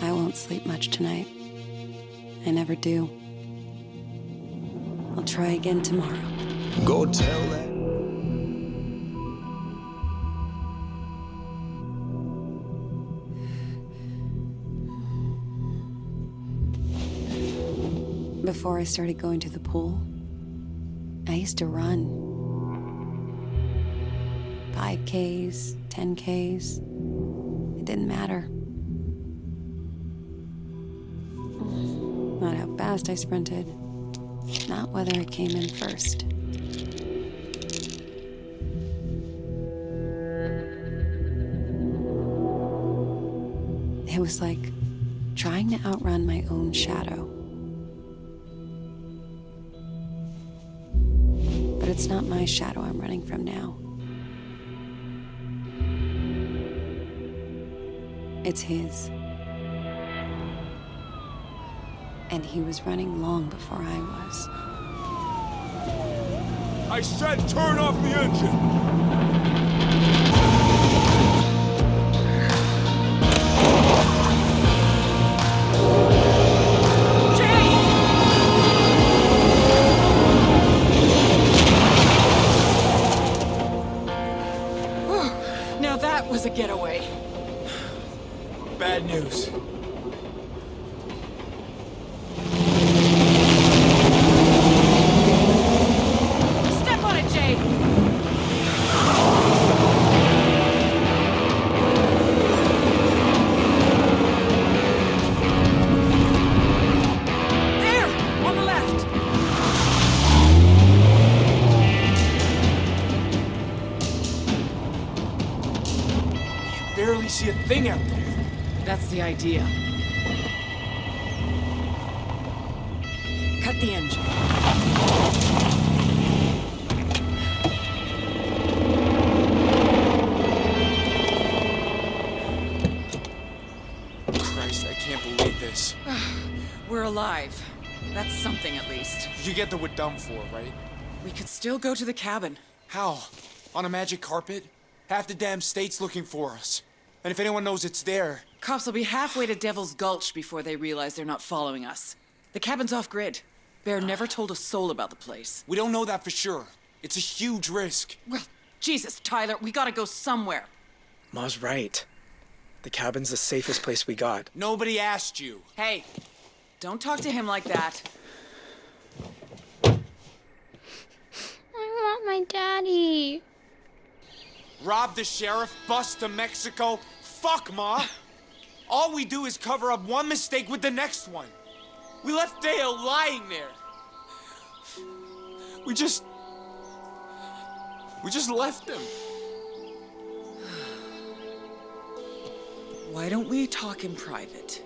[SPEAKER 15] I won't sleep much tonight. I never do. I'll try again tomorrow.
[SPEAKER 18] Go tell that.
[SPEAKER 15] Before I started going to the pool, I used to run. 5Ks, 10Ks. It didn't matter. Not how fast I sprinted, not whether I came in first. It was like trying to outrun my own shadow. But it's not my shadow I'm running from now. It's his. And he was running long before I was.
[SPEAKER 23] I said turn off the engine!
[SPEAKER 19] Now that was a getaway.
[SPEAKER 7] Bad news.
[SPEAKER 19] Step on it, Jay! There! On the left!
[SPEAKER 7] Barely see a thing out there.
[SPEAKER 19] That's the idea. Cut the engine.
[SPEAKER 7] Christ, I can't believe this.
[SPEAKER 19] We're alive. That's something at least.
[SPEAKER 7] You get that we're done for, right?
[SPEAKER 19] We could still go to the cabin.
[SPEAKER 7] How? On a magic carpet? Half the damn state's looking for us. And if anyone knows it's there...
[SPEAKER 19] Cops will be halfway to Devil's Gulch before they realize they're not following us. The cabin's off-grid. Bear never told a soul about the place.
[SPEAKER 7] We don't know that for sure. It's a huge risk.
[SPEAKER 19] Well, Jesus, Tyler, we gotta go somewhere.
[SPEAKER 10] Ma's right. The cabin's the safest place we got.
[SPEAKER 7] Nobody asked you.
[SPEAKER 19] Hey, don't talk to him like that.
[SPEAKER 21] I want my daddy.
[SPEAKER 7] Rob the sheriff, bust to Mexico. Fuck, Ma! All we do is cover up one mistake with the next one. We left Dale lying there. We just left him.
[SPEAKER 19] Why don't we talk in private?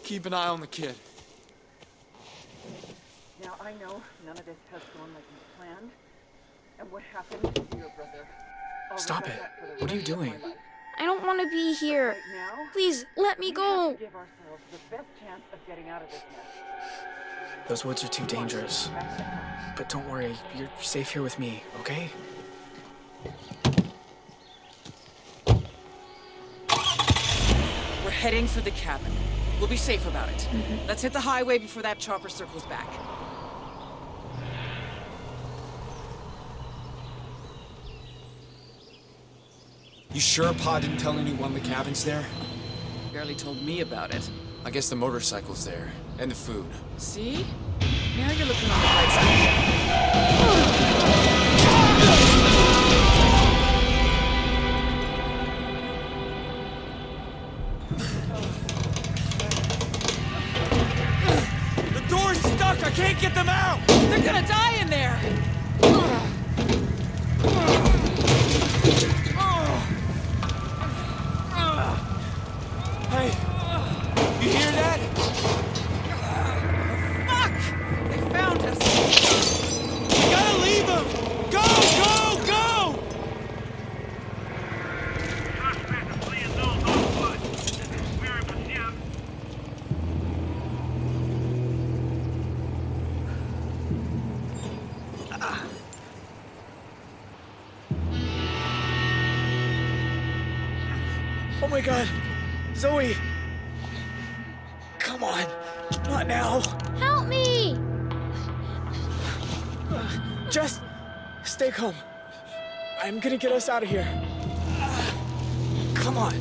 [SPEAKER 7] Keep an eye on the kid.
[SPEAKER 6] Now, I know none of this has gone like you planned. And what happened to your brother?
[SPEAKER 10] Stop it. What are you doing?
[SPEAKER 21] I don't want to be here.
[SPEAKER 6] Right now,
[SPEAKER 21] Please, let me go.
[SPEAKER 6] give ourselves the best chance of getting out of this mess.
[SPEAKER 10] Those woods are too dangerous. But don't worry, you're safe here with me, okay?
[SPEAKER 19] We're heading for the cabin. We'll be safe about it. Let's hit the highway before that chopper circles back.
[SPEAKER 7] You sure Pa didn't tell anyone the cabin's there?
[SPEAKER 19] Barely told me about it.
[SPEAKER 8] I guess the motorcycle's there, and the food.
[SPEAKER 19] See? Now you're looking on the bright side.
[SPEAKER 7] The door's stuck! I can't get them out!
[SPEAKER 19] They're gonna die in there!
[SPEAKER 7] Hey, you hear that?
[SPEAKER 19] Fuck! They found us!
[SPEAKER 7] We gotta leave them! Go, go, go! my god. Zoe. Come on. Not now.
[SPEAKER 21] Help me!
[SPEAKER 7] Just stay calm. I'm gonna get us out of here. Come on.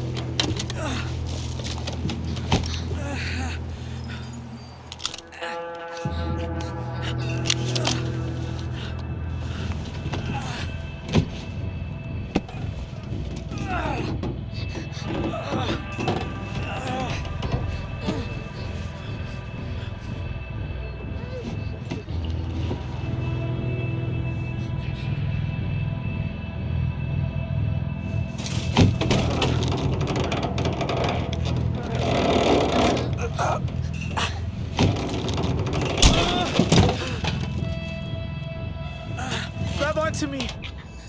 [SPEAKER 7] Grab onto me.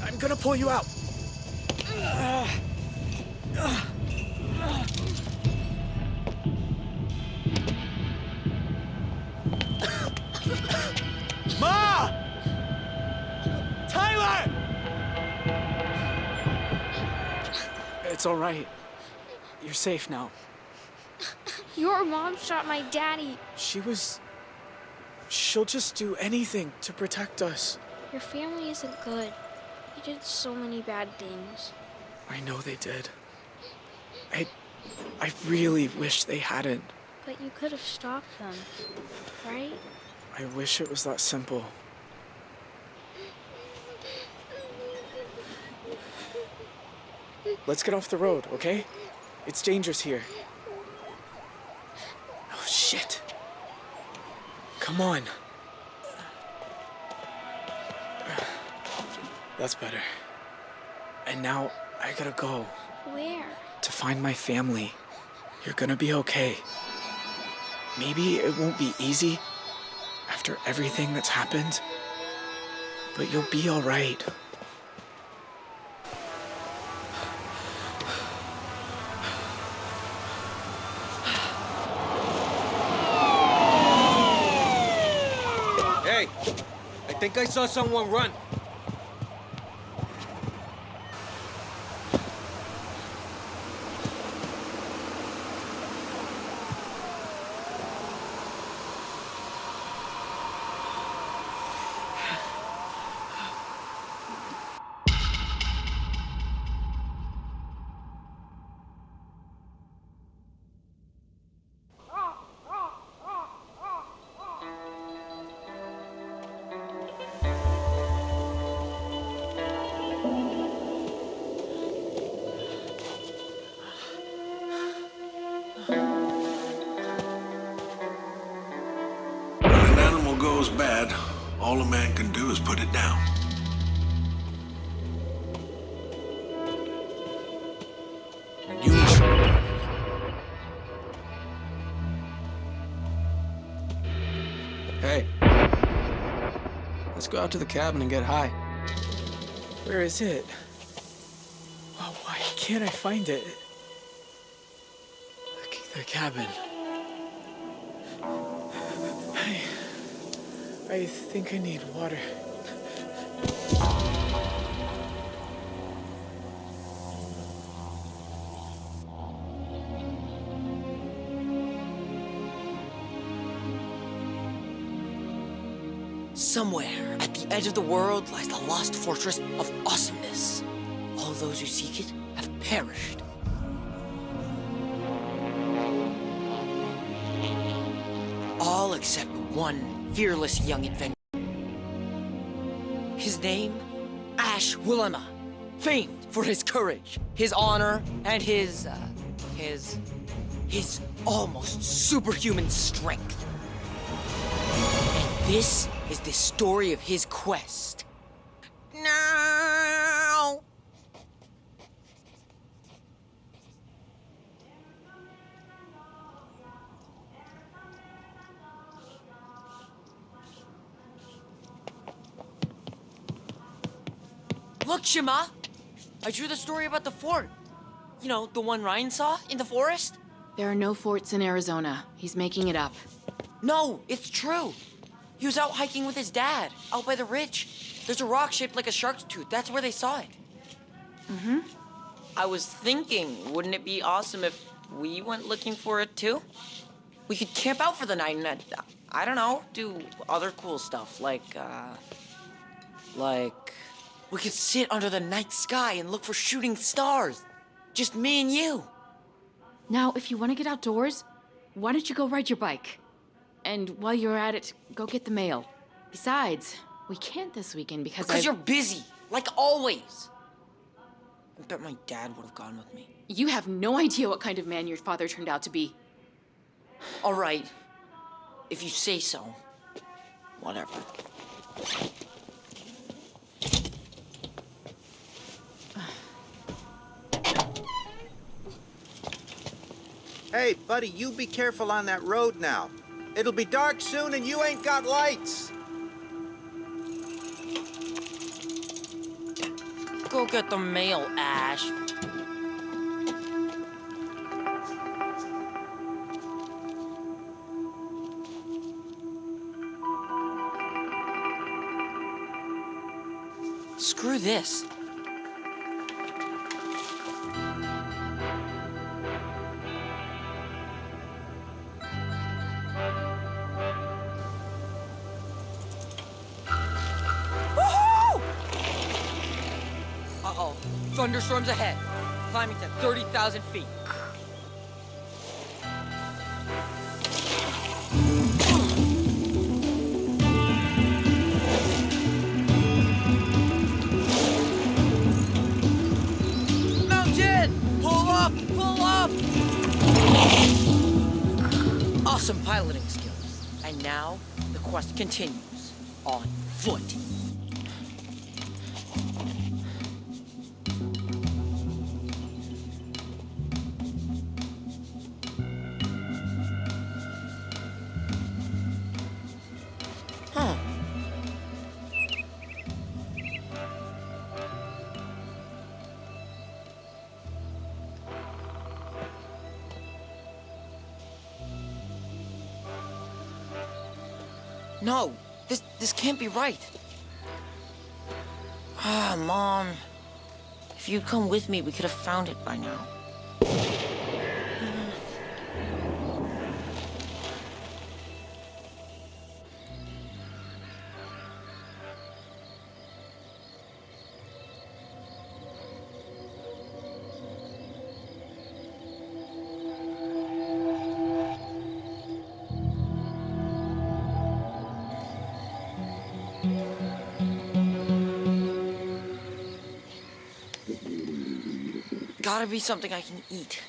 [SPEAKER 7] I'm gonna pull you out. Ma! Tyler! It's all right. You're safe now.
[SPEAKER 21] Your mom shot my daddy.
[SPEAKER 7] She'll just do anything to protect us.
[SPEAKER 21] Your family isn't good. They did so many bad things.
[SPEAKER 7] I know they did. I really wish they hadn't.
[SPEAKER 21] But you could have stopped them, right?
[SPEAKER 7] I wish it was that simple. Let's get off the road, okay? It's dangerous here. Oh, shit. Come on. That's better. And now I gotta go.
[SPEAKER 21] Where?
[SPEAKER 7] To find my family. You're gonna be okay. Maybe it won't be easy after everything that's happened, but you'll be all right.
[SPEAKER 9] Hey, I think I saw someone run.
[SPEAKER 2] Goes bad, all a man can do is put it down.
[SPEAKER 10] Hey. Let's go out to the cabin and get high.
[SPEAKER 7] Where is it? Oh, why can't I find it? The cabin. I think I need water.
[SPEAKER 5] Somewhere at the edge of the world lies the lost fortress of awesomeness. All those who seek it have perished. All except one fearless young adventurer. His name, Ash Willema, famed for his courage, his honor, and his almost superhuman strength. And this is the story of his quest. No! Look, Shima! I drew the story about the fort. You know, the one Ryan saw in the forest?
[SPEAKER 15] There are no forts in Arizona. He's making it up.
[SPEAKER 5] No, it's true. He was out hiking with his dad, out by the ridge. There's a rock shaped like a shark's tooth. That's where they saw it.
[SPEAKER 15] Mm-hmm.
[SPEAKER 5] I was thinking, wouldn't it be awesome if we went looking for it too? We could camp out for the night and, I don't know, do other cool stuff, like, we could sit under the night sky and look for shooting stars. Just me and you.
[SPEAKER 4] Now, if you want to get outdoors, why don't you go ride your bike? And while you're at it, go get the mail. Besides, we can't this weekend because
[SPEAKER 5] you're busy, like always. I bet my dad would have gone with me.
[SPEAKER 4] You have no idea what kind of man your father turned out to be.
[SPEAKER 5] All right. If you say so. Whatever.
[SPEAKER 14] Hey, buddy, you be careful on that road now. It'll be dark soon and you ain't got lights.
[SPEAKER 5] Go get the mail, Ash. Screw this. Uh-oh. Thunderstorms ahead. Climbing to 30,000 feet. Mountain! Pull up! Pull up! Awesome piloting skills. And now, the quest continues. On foot. Huh. No, this can't be right. Ah, Mom. If you'd come with me, we could have found it by now. Gotta be something I can eat.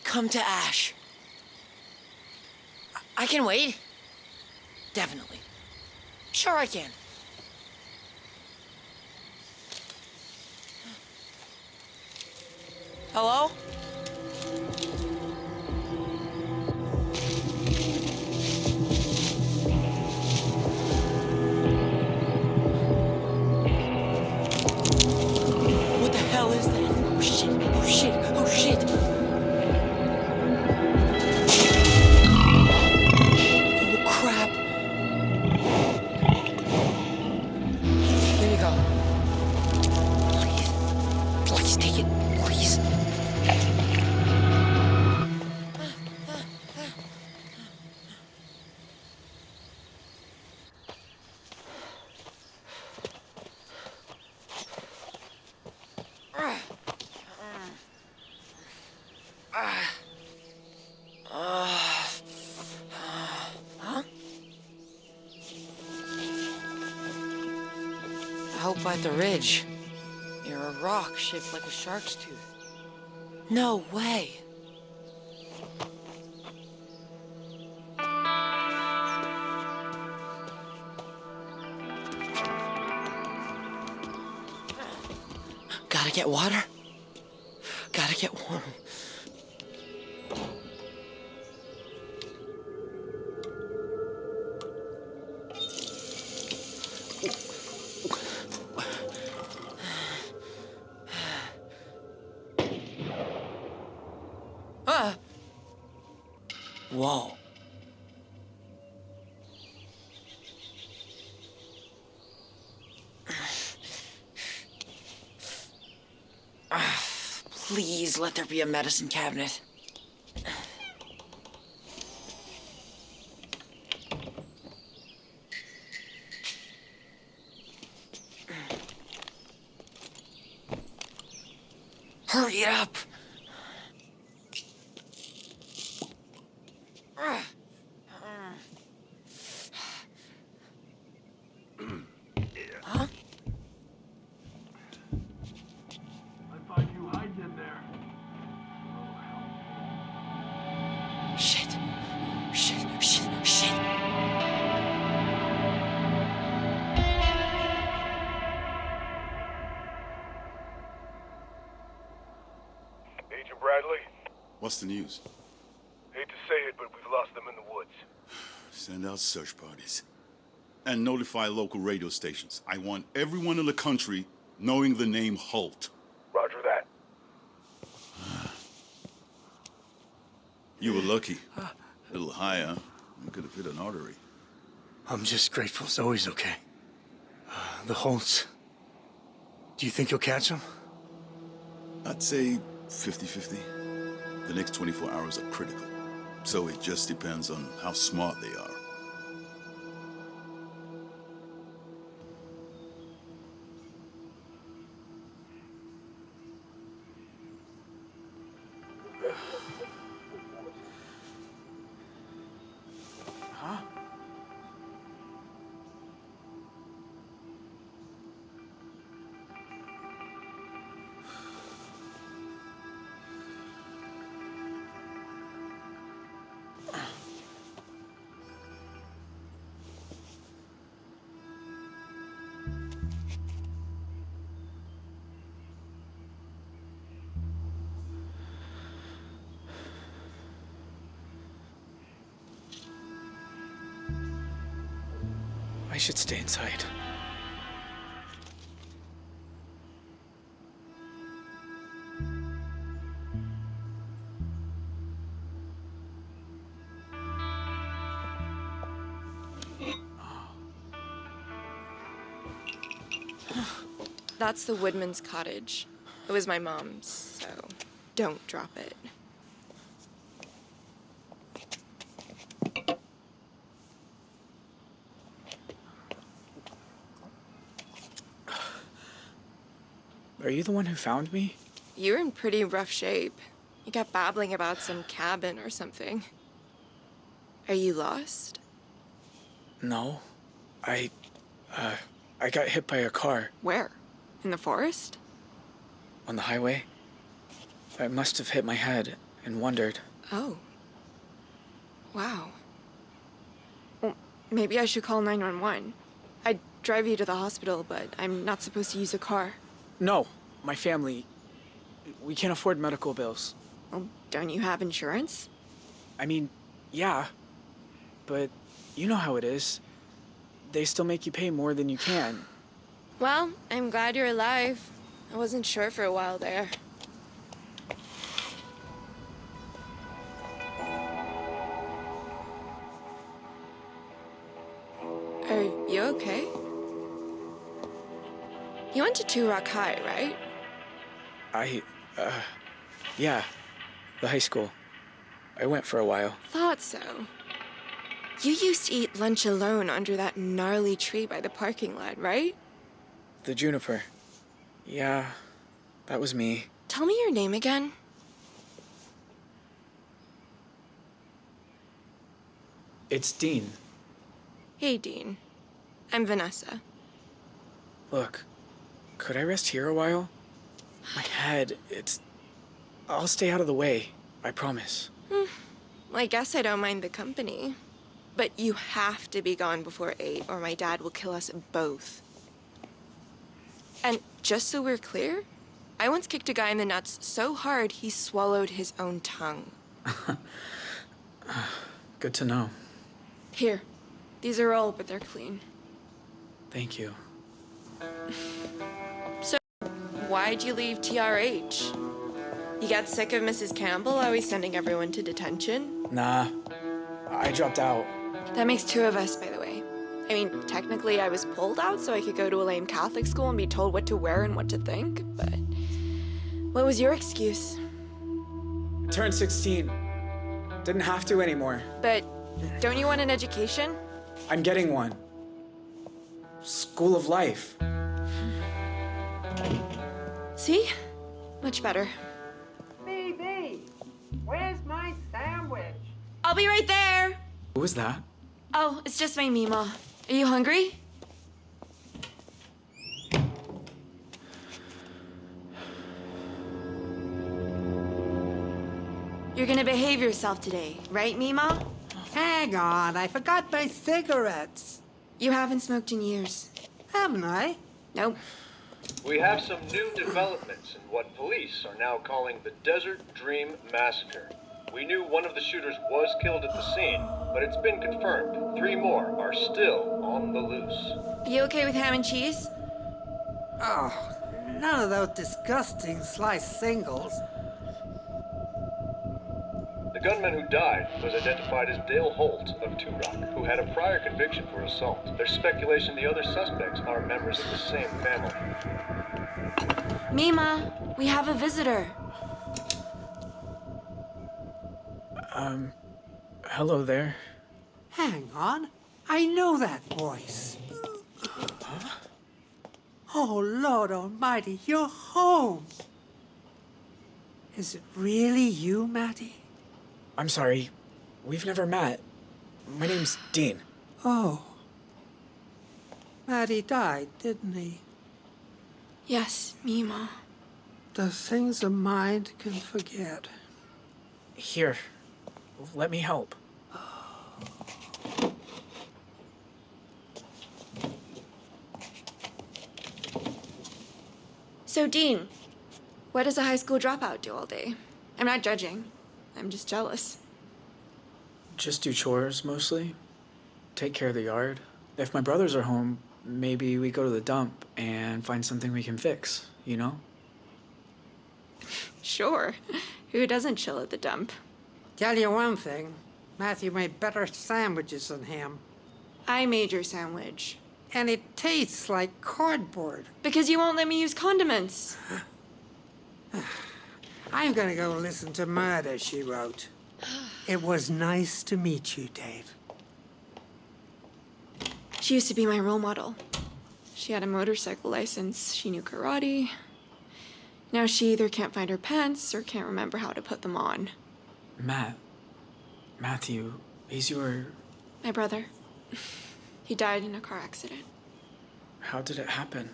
[SPEAKER 5] Come to Ash. I can wait. Definitely. Sure I can. Hello? What the hell is that? Oh shit, oh shit, oh shit. Oh crap. Here you go. Please take it, please. Huh? Out by the ridge, near a rock shaped like a shark's tooth. No way. Gotta get water. Gotta get warm. Whoa. Please let there be a medicine cabinet. Hurry up! Huh?
[SPEAKER 23] I find you hiding in there.
[SPEAKER 5] Shit. Shit.
[SPEAKER 23] Agent Bradley,
[SPEAKER 13] What's the news?
[SPEAKER 23] hate to say it, but we've lost them in the woods.
[SPEAKER 13] Send out search parties. And notify local radio stations. I want everyone in the country knowing the name Holt.
[SPEAKER 23] Roger that.
[SPEAKER 13] You were lucky. A little higher. You could have hit an artery.
[SPEAKER 3] I'm just grateful Zoe's okay. The Holts. Do you think you'll catch them?
[SPEAKER 13] I'd say 50-50. The next 24 hours are critical. So it just depends on how smart they are.
[SPEAKER 7] Huh? I should stay inside.
[SPEAKER 17] That's the Woodman's cottage. It was my mom's, so don't drop it.
[SPEAKER 7] Are you the one who found me?
[SPEAKER 17] You're in pretty rough shape. You got babbling about some cabin or something. Are you lost?
[SPEAKER 7] No. I got hit by a car.
[SPEAKER 17] Where? In the forest?
[SPEAKER 7] On the highway. I must have hit my head and wondered.
[SPEAKER 17] Oh. Wow. Well, maybe I should call 911. I'd drive you to the hospital, but I'm not supposed to use a car.
[SPEAKER 7] No, my family. We can't afford medical bills.
[SPEAKER 17] Well, don't you have insurance?
[SPEAKER 7] I mean, yeah. But you know how it is. They still make you pay more than you can.
[SPEAKER 17] Well, I'm glad you're alive. I wasn't sure for a while there. Are you okay? You went to Two Rock High, right?
[SPEAKER 7] Yeah. The high school. I went for a while.
[SPEAKER 17] Thought so. You used to eat lunch alone under that gnarly tree by the parking lot, right?
[SPEAKER 7] The juniper. Yeah, that was me.
[SPEAKER 17] Tell me your name again.
[SPEAKER 7] It's Dean.
[SPEAKER 17] Hey, Dean. I'm Vanessa.
[SPEAKER 7] Look, could I rest here a while? My head, I'll stay out of the way, I promise.
[SPEAKER 17] Well, I guess I don't mind the company. But you have to be gone before 8 or my dad will kill us both. And just so we're clear, I once kicked a guy in the nuts so hard he swallowed his own tongue.
[SPEAKER 7] Good to know.
[SPEAKER 17] Here, these are old, but they're clean.
[SPEAKER 7] Thank you.
[SPEAKER 17] So, why'd you leave TRH? You got sick of Mrs. Campbell always sending everyone to detention?
[SPEAKER 7] Nah, I dropped out.
[SPEAKER 17] That makes 2 of us, by the way. I mean, technically I was pulled out so I could go to a lame Catholic school and be told what to wear and what to think, but What was your excuse?
[SPEAKER 7] Turned 16. Didn't have to anymore.
[SPEAKER 17] But don't you want an education?
[SPEAKER 7] I'm getting one. School of Life.
[SPEAKER 17] See? Much better.
[SPEAKER 16] BB, where's my sandwich?
[SPEAKER 17] I'll be right there.
[SPEAKER 7] Who was that?
[SPEAKER 17] Oh, it's just my Mima. Are you hungry? You're gonna behave yourself today, right, Mima?
[SPEAKER 16] Hang on, I forgot my cigarettes.
[SPEAKER 17] You haven't smoked in years.
[SPEAKER 16] Haven't I?
[SPEAKER 17] Nope.
[SPEAKER 20] We have some new developments in what police are now calling the Desert Dream Massacre. We knew one of the shooters was killed at the scene, but it's been confirmed 3 more are still on the loose.
[SPEAKER 17] You okay with ham and cheese?
[SPEAKER 16] Oh, none of those disgusting sliced singles.
[SPEAKER 20] The gunman who died was identified as Dale Holt of Two Rock, who had a prior conviction for assault. There's speculation the other suspects are members of the same family.
[SPEAKER 17] Mima, we have a visitor.
[SPEAKER 7] Hello there.
[SPEAKER 16] Hang on, I know that voice. Oh, Lord Almighty, you're home. Is it really you, Matty?
[SPEAKER 7] I'm sorry. We've never met. My name's Dean.
[SPEAKER 16] Oh. Matty died, didn't he?
[SPEAKER 17] Yes, Mima.
[SPEAKER 16] The things a mind can forget.
[SPEAKER 7] Here. Let me help.
[SPEAKER 17] So, Dean, what does a high school dropout do all day? I'm not judging. I'm just jealous.
[SPEAKER 7] Just do chores, mostly. Take care of the yard. If my brothers are home, maybe we go to the dump and find something we can fix, you know?
[SPEAKER 17] Sure. Who doesn't chill at the dump?
[SPEAKER 16] Tell you one thing, Matthew made better sandwiches than him.
[SPEAKER 17] I made your sandwich.
[SPEAKER 16] And it tastes like cardboard.
[SPEAKER 17] Because you won't let me use condiments.
[SPEAKER 16] I'm gonna go listen to Murder, She Wrote. It was nice to meet you, Dave.
[SPEAKER 17] She used to be my role model. She had a motorcycle license, she knew karate. Now she either can't find her pants or can't remember how to put them on.
[SPEAKER 7] Matthew, he's your...
[SPEAKER 17] My brother. He died in a car accident.
[SPEAKER 7] How did it happen?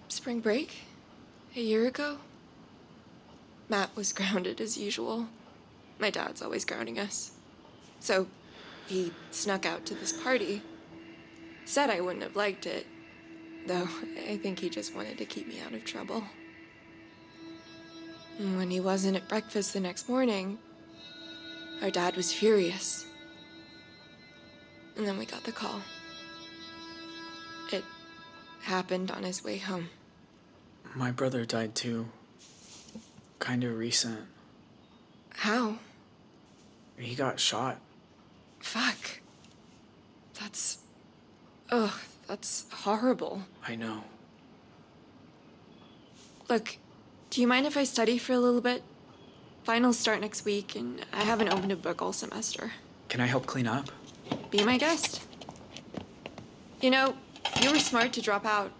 [SPEAKER 17] Spring break? A year ago? Matt was grounded as usual. My dad's always grounding us. So, he snuck out to this party. Said I wouldn't have liked it, though I think he just wanted to keep me out of trouble. And when he wasn't at breakfast the next morning, our dad was furious. And then we got the call. It happened on his way home.
[SPEAKER 7] My brother died too. Kind of recent.
[SPEAKER 17] How?
[SPEAKER 7] He got shot.
[SPEAKER 17] Fuck. That's... Ugh, that's horrible.
[SPEAKER 7] I know.
[SPEAKER 17] Look, do you mind if I study for a little bit? Finals start next week, and I haven't opened a book all semester.
[SPEAKER 7] Can I help clean up?
[SPEAKER 17] Be my guest. You know, you were smart to drop out.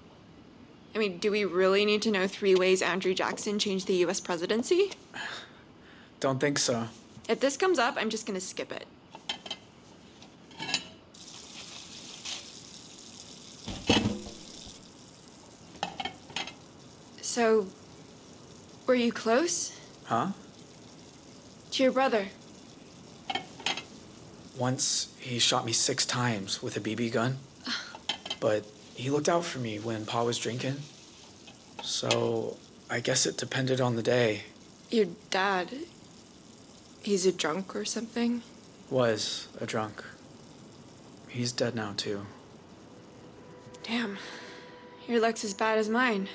[SPEAKER 17] I mean, do we really need to know 3 ways Andrew Jackson changed the US presidency?
[SPEAKER 7] Don't think so.
[SPEAKER 17] If this comes up, I'm just gonna skip it. So, were you close?
[SPEAKER 7] Huh?
[SPEAKER 17] To your brother?
[SPEAKER 7] Once, he shot me 6 times with a BB gun. But he looked out for me when Pa was drinking. So, I guess it depended on the day.
[SPEAKER 17] Your dad, he's a drunk or something?
[SPEAKER 7] Was a drunk. He's dead now, too.
[SPEAKER 17] Damn. Your luck's as bad as mine.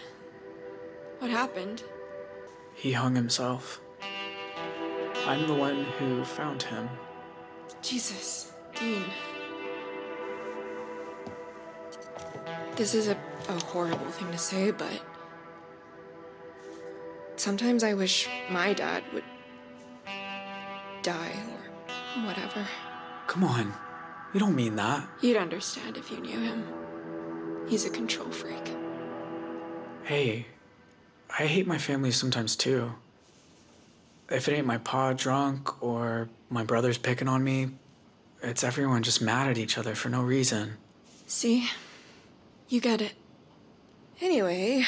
[SPEAKER 17] What happened?
[SPEAKER 7] He hung himself. I'm the one who found him.
[SPEAKER 17] Jesus, Dean. This is a horrible thing to say, but Sometimes I wish my dad would die or whatever.
[SPEAKER 10] Come on. You don't mean that.
[SPEAKER 17] You'd understand if you knew him. He's a control freak.
[SPEAKER 10] Hey, I hate my family sometimes too. If it ain't my pa drunk or my brother's picking on me, it's everyone just mad at each other for no reason.
[SPEAKER 17] See? You get it. Anyway,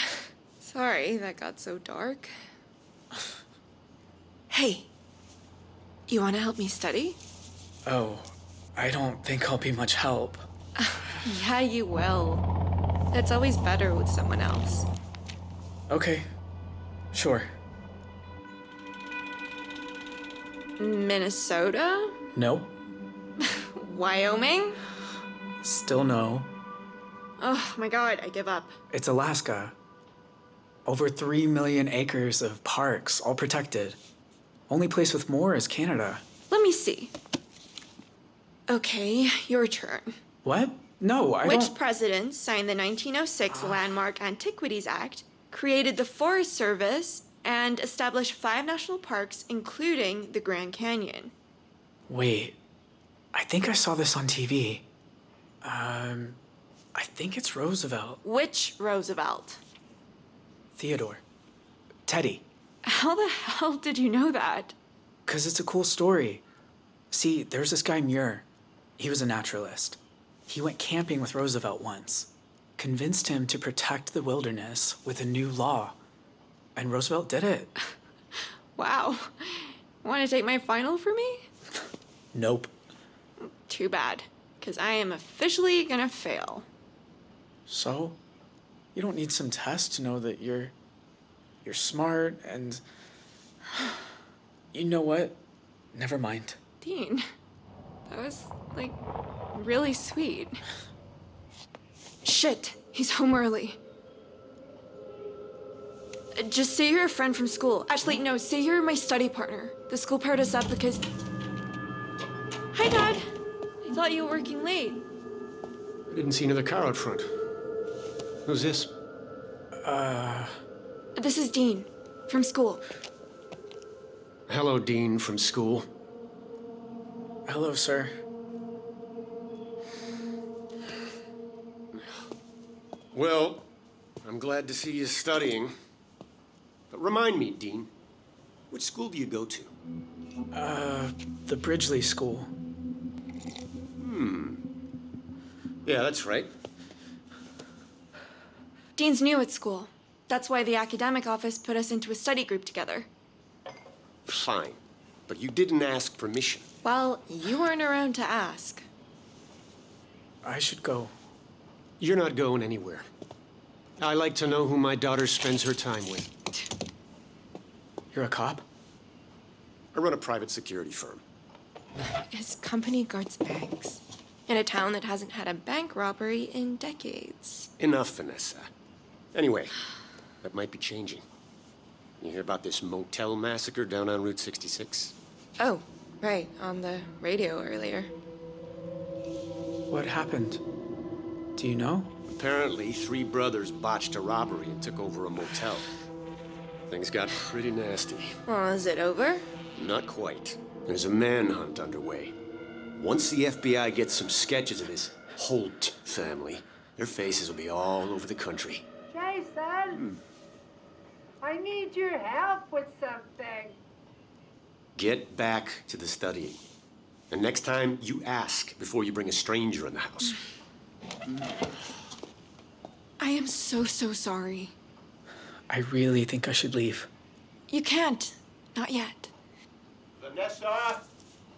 [SPEAKER 17] sorry that got so dark. Hey, you want to help me study?
[SPEAKER 10] Oh, I don't think I'll be much help.
[SPEAKER 17] Yeah, you will. That's always better with someone else.
[SPEAKER 10] Okay, sure.
[SPEAKER 17] Minnesota?
[SPEAKER 10] No,
[SPEAKER 17] Wyoming?
[SPEAKER 10] still no.
[SPEAKER 17] Oh my god, I give up.
[SPEAKER 10] It's Alaska. Over 3 million acres of parks, all protected. Only place with more is Canada.
[SPEAKER 17] Let me see. Okay, your turn.
[SPEAKER 10] What? No, I
[SPEAKER 17] Which
[SPEAKER 10] don't...
[SPEAKER 17] president signed the 1906 Landmark Antiquities Act, created the Forest Service, and established 5 national parks, including the Grand Canyon?
[SPEAKER 10] Wait, I think I saw this on TV. I think it's Roosevelt.
[SPEAKER 17] Which Roosevelt?
[SPEAKER 10] Theodore. Teddy.
[SPEAKER 17] How the hell did you know that?
[SPEAKER 10] 'Cause it's a cool story. See, there's this guy Muir. He was a naturalist. He went camping with Roosevelt once. Convinced him to protect the wilderness with a new law. And Roosevelt did it.
[SPEAKER 17] Wow. Want to take my final for me?
[SPEAKER 10] Nope.
[SPEAKER 17] Too bad, because I am officially gonna fail.
[SPEAKER 10] So? You don't need some test to know that you're smart and... You know what? Never mind.
[SPEAKER 17] Dean, that was, like, really sweet. Shit, he's home early. Just say you're a friend from school. Actually, no, say you're my study partner. The school paired us up because... Hi, Dad. I thought you were working late.
[SPEAKER 1] I didn't see another car out front. Who's this?
[SPEAKER 17] This is Dean, from school.
[SPEAKER 1] Hello, Dean from school.
[SPEAKER 10] Hello, sir.
[SPEAKER 1] Well, I'm glad to see you studying. But remind me, Dean, which school do you go to?
[SPEAKER 10] The Bridgeley School.
[SPEAKER 1] Yeah, that's right.
[SPEAKER 17] Dean's new at school. That's why the academic office put us into a study group together.
[SPEAKER 1] Fine. But you didn't ask permission.
[SPEAKER 17] Well, you weren't around to ask.
[SPEAKER 10] I should go.
[SPEAKER 1] You're not going anywhere. I like to know who my daughter spends her time with.
[SPEAKER 10] You're a cop?
[SPEAKER 1] I run a private security firm.
[SPEAKER 17] His company guards banks in a town that hasn't had a bank robbery in decades.
[SPEAKER 1] Enough, Vanessa. Anyway, that might be changing. You hear about this motel massacre down on Route 66?
[SPEAKER 17] Oh, right, on the radio earlier.
[SPEAKER 10] What happened? Do you know?
[SPEAKER 1] Apparently, 3 brothers botched a robbery and took over a motel. Things got pretty nasty.
[SPEAKER 17] Oh, is it over?
[SPEAKER 1] Not quite. There's a manhunt underway. Once the FBI gets some sketches of this Holt family, their faces will be all over the country.
[SPEAKER 12] Jason, I need your help with something.
[SPEAKER 1] Get back to the studying. And next time, you ask before you bring a stranger in the house.
[SPEAKER 17] I am so sorry.
[SPEAKER 10] I really think I should leave.
[SPEAKER 17] You can't. Not yet.
[SPEAKER 23] Vanessa,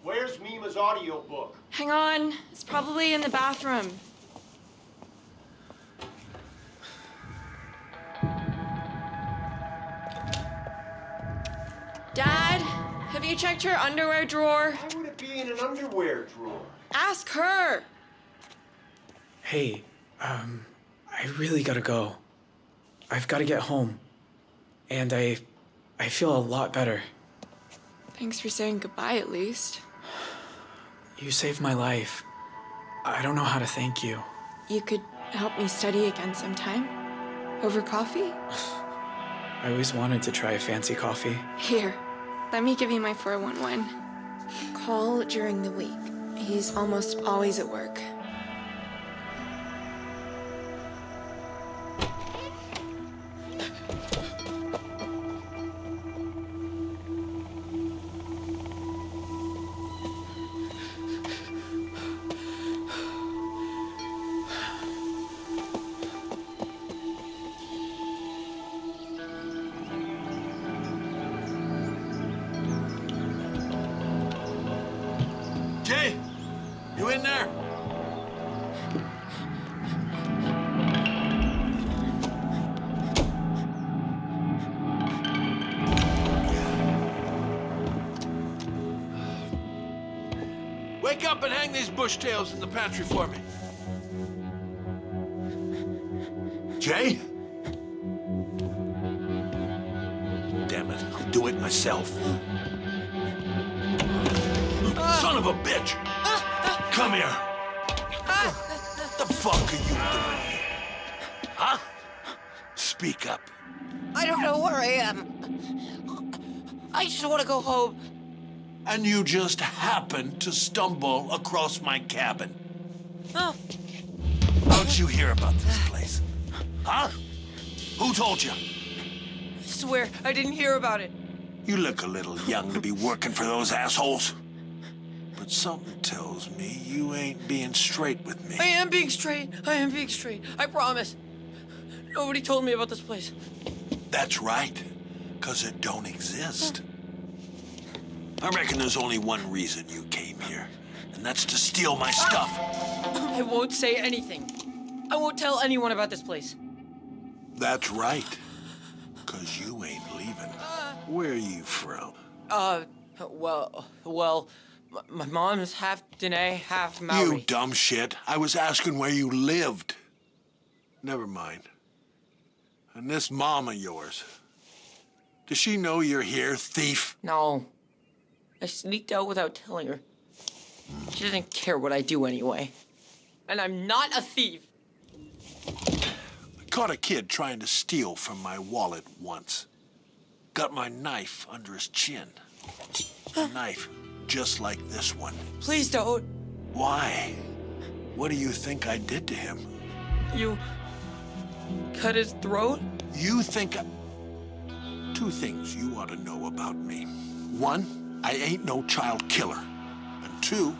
[SPEAKER 23] where's Mima's audiobook?
[SPEAKER 17] Hang on. It's probably in the bathroom. Dad, have you checked her underwear drawer?
[SPEAKER 23] Why would it be in an underwear drawer?
[SPEAKER 17] Ask her.
[SPEAKER 10] Hey, I really gotta go. I've gotta get home. And I feel a lot better.
[SPEAKER 17] Thanks for saying goodbye, at least.
[SPEAKER 10] You saved my life. I don't know how to thank you.
[SPEAKER 17] You could help me study again sometime? Over coffee?
[SPEAKER 7] I always wanted to try a fancy coffee.
[SPEAKER 17] Here, let me give you my 411. Call during the week. He's almost always at work.
[SPEAKER 2] Jay, you in there? Wake up and hang these bushtails in the pantry for me. Jay? Damn it, I'll do it myself. Son of a bitch! Come here! The fuck are you doing here? Huh? Speak up.
[SPEAKER 5] I don't know where I am. I just want to go home.
[SPEAKER 2] And you just happened to stumble across my cabin.
[SPEAKER 5] Oh.
[SPEAKER 2] How'd you hear about this place? Huh? Who told you?
[SPEAKER 5] I swear, I didn't hear about it.
[SPEAKER 2] You look a little young to be working for those assholes. But something tells me you ain't being straight with me.
[SPEAKER 5] I am being straight. I am being straight. I promise. Nobody told me about this place.
[SPEAKER 2] That's right, 'cause it don't exist. I reckon there's only one reason you came here, and that's to steal my stuff.
[SPEAKER 5] I won't say anything. I won't tell anyone about this place.
[SPEAKER 2] That's right, 'cause you ain't leaving. Where are you from?
[SPEAKER 5] Well, my mom's half Dene, half Maori.
[SPEAKER 2] You dumb shit. I was asking where you lived. Never mind. And this mom of yours, does she know you're here, thief?
[SPEAKER 5] No. I sneaked out without telling her. She doesn't care what I do anyway. And I'm not a thief.
[SPEAKER 2] I caught a kid trying to steal from my wallet once. Got my knife under his chin. A knife just like this one.
[SPEAKER 5] Please don't.
[SPEAKER 2] Why? What do you think I did to him?
[SPEAKER 5] You cut his throat?
[SPEAKER 2] You think Two things you ought to know about me. One, I ain't no child killer. And two,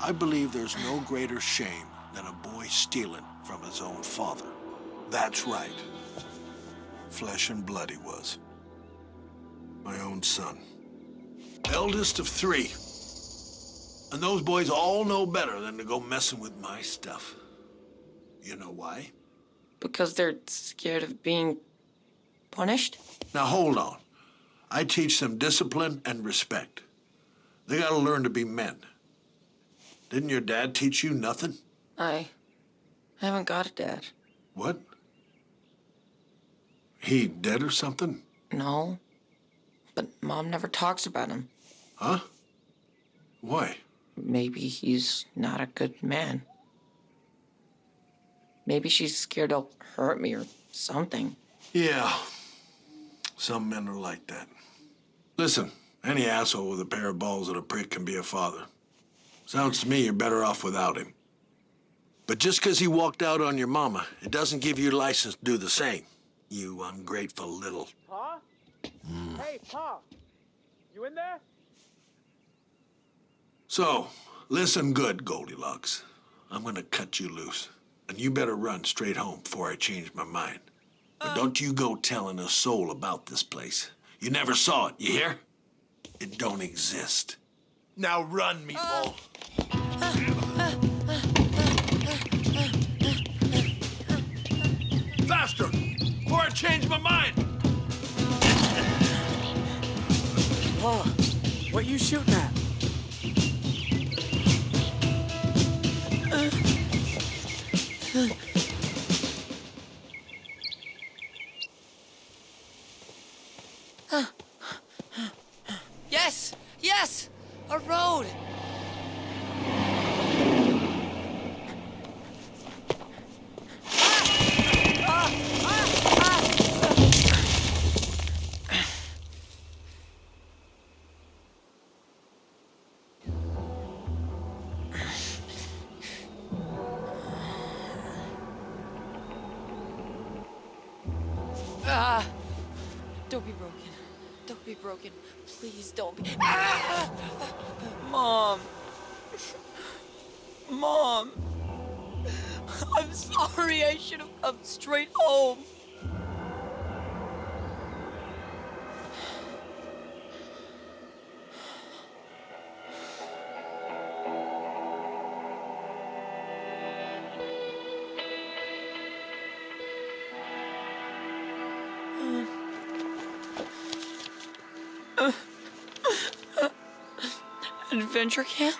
[SPEAKER 2] I believe there's no greater shame than a boy stealing from his own father. That's right. Flesh and blood he was. My own son. Eldest of three. And those boys all know better than to go messing with my stuff. You know why?
[SPEAKER 5] Because they're scared of being punished?
[SPEAKER 2] Now hold on. I teach them discipline and respect. They gotta learn to be men. Didn't your dad teach you nothing?
[SPEAKER 5] I haven't got a dad.
[SPEAKER 2] What? He dead or something?
[SPEAKER 5] No. But Mom never talks about him.
[SPEAKER 2] Huh? Why?
[SPEAKER 5] Maybe he's not a good man. Maybe she's scared he'll hurt me or something.
[SPEAKER 2] Yeah. Some men are like that. Listen, any asshole with a pair of balls and a prick can be a father. Sounds to me you're better off without him. But just 'cause he walked out on your mama, it doesn't give you license to do the same. You ungrateful little...
[SPEAKER 20] Pa? Hey, Pa! You in there?
[SPEAKER 2] So, listen good, Goldilocks. I'm gonna cut you loose. And you better run straight home before I change my mind. But don't you go telling a soul about this place. You never saw it, you hear? It don't exist. Now run, meatball. Faster! Before I change my mind!
[SPEAKER 10] Whoa, what you shooting at?
[SPEAKER 5] Yes! Yes! A road! Don't be broken. Don't be broken. Please don't be. Ah! Mom. Mom. I'm sorry. I should have come straight home. Adventure camp?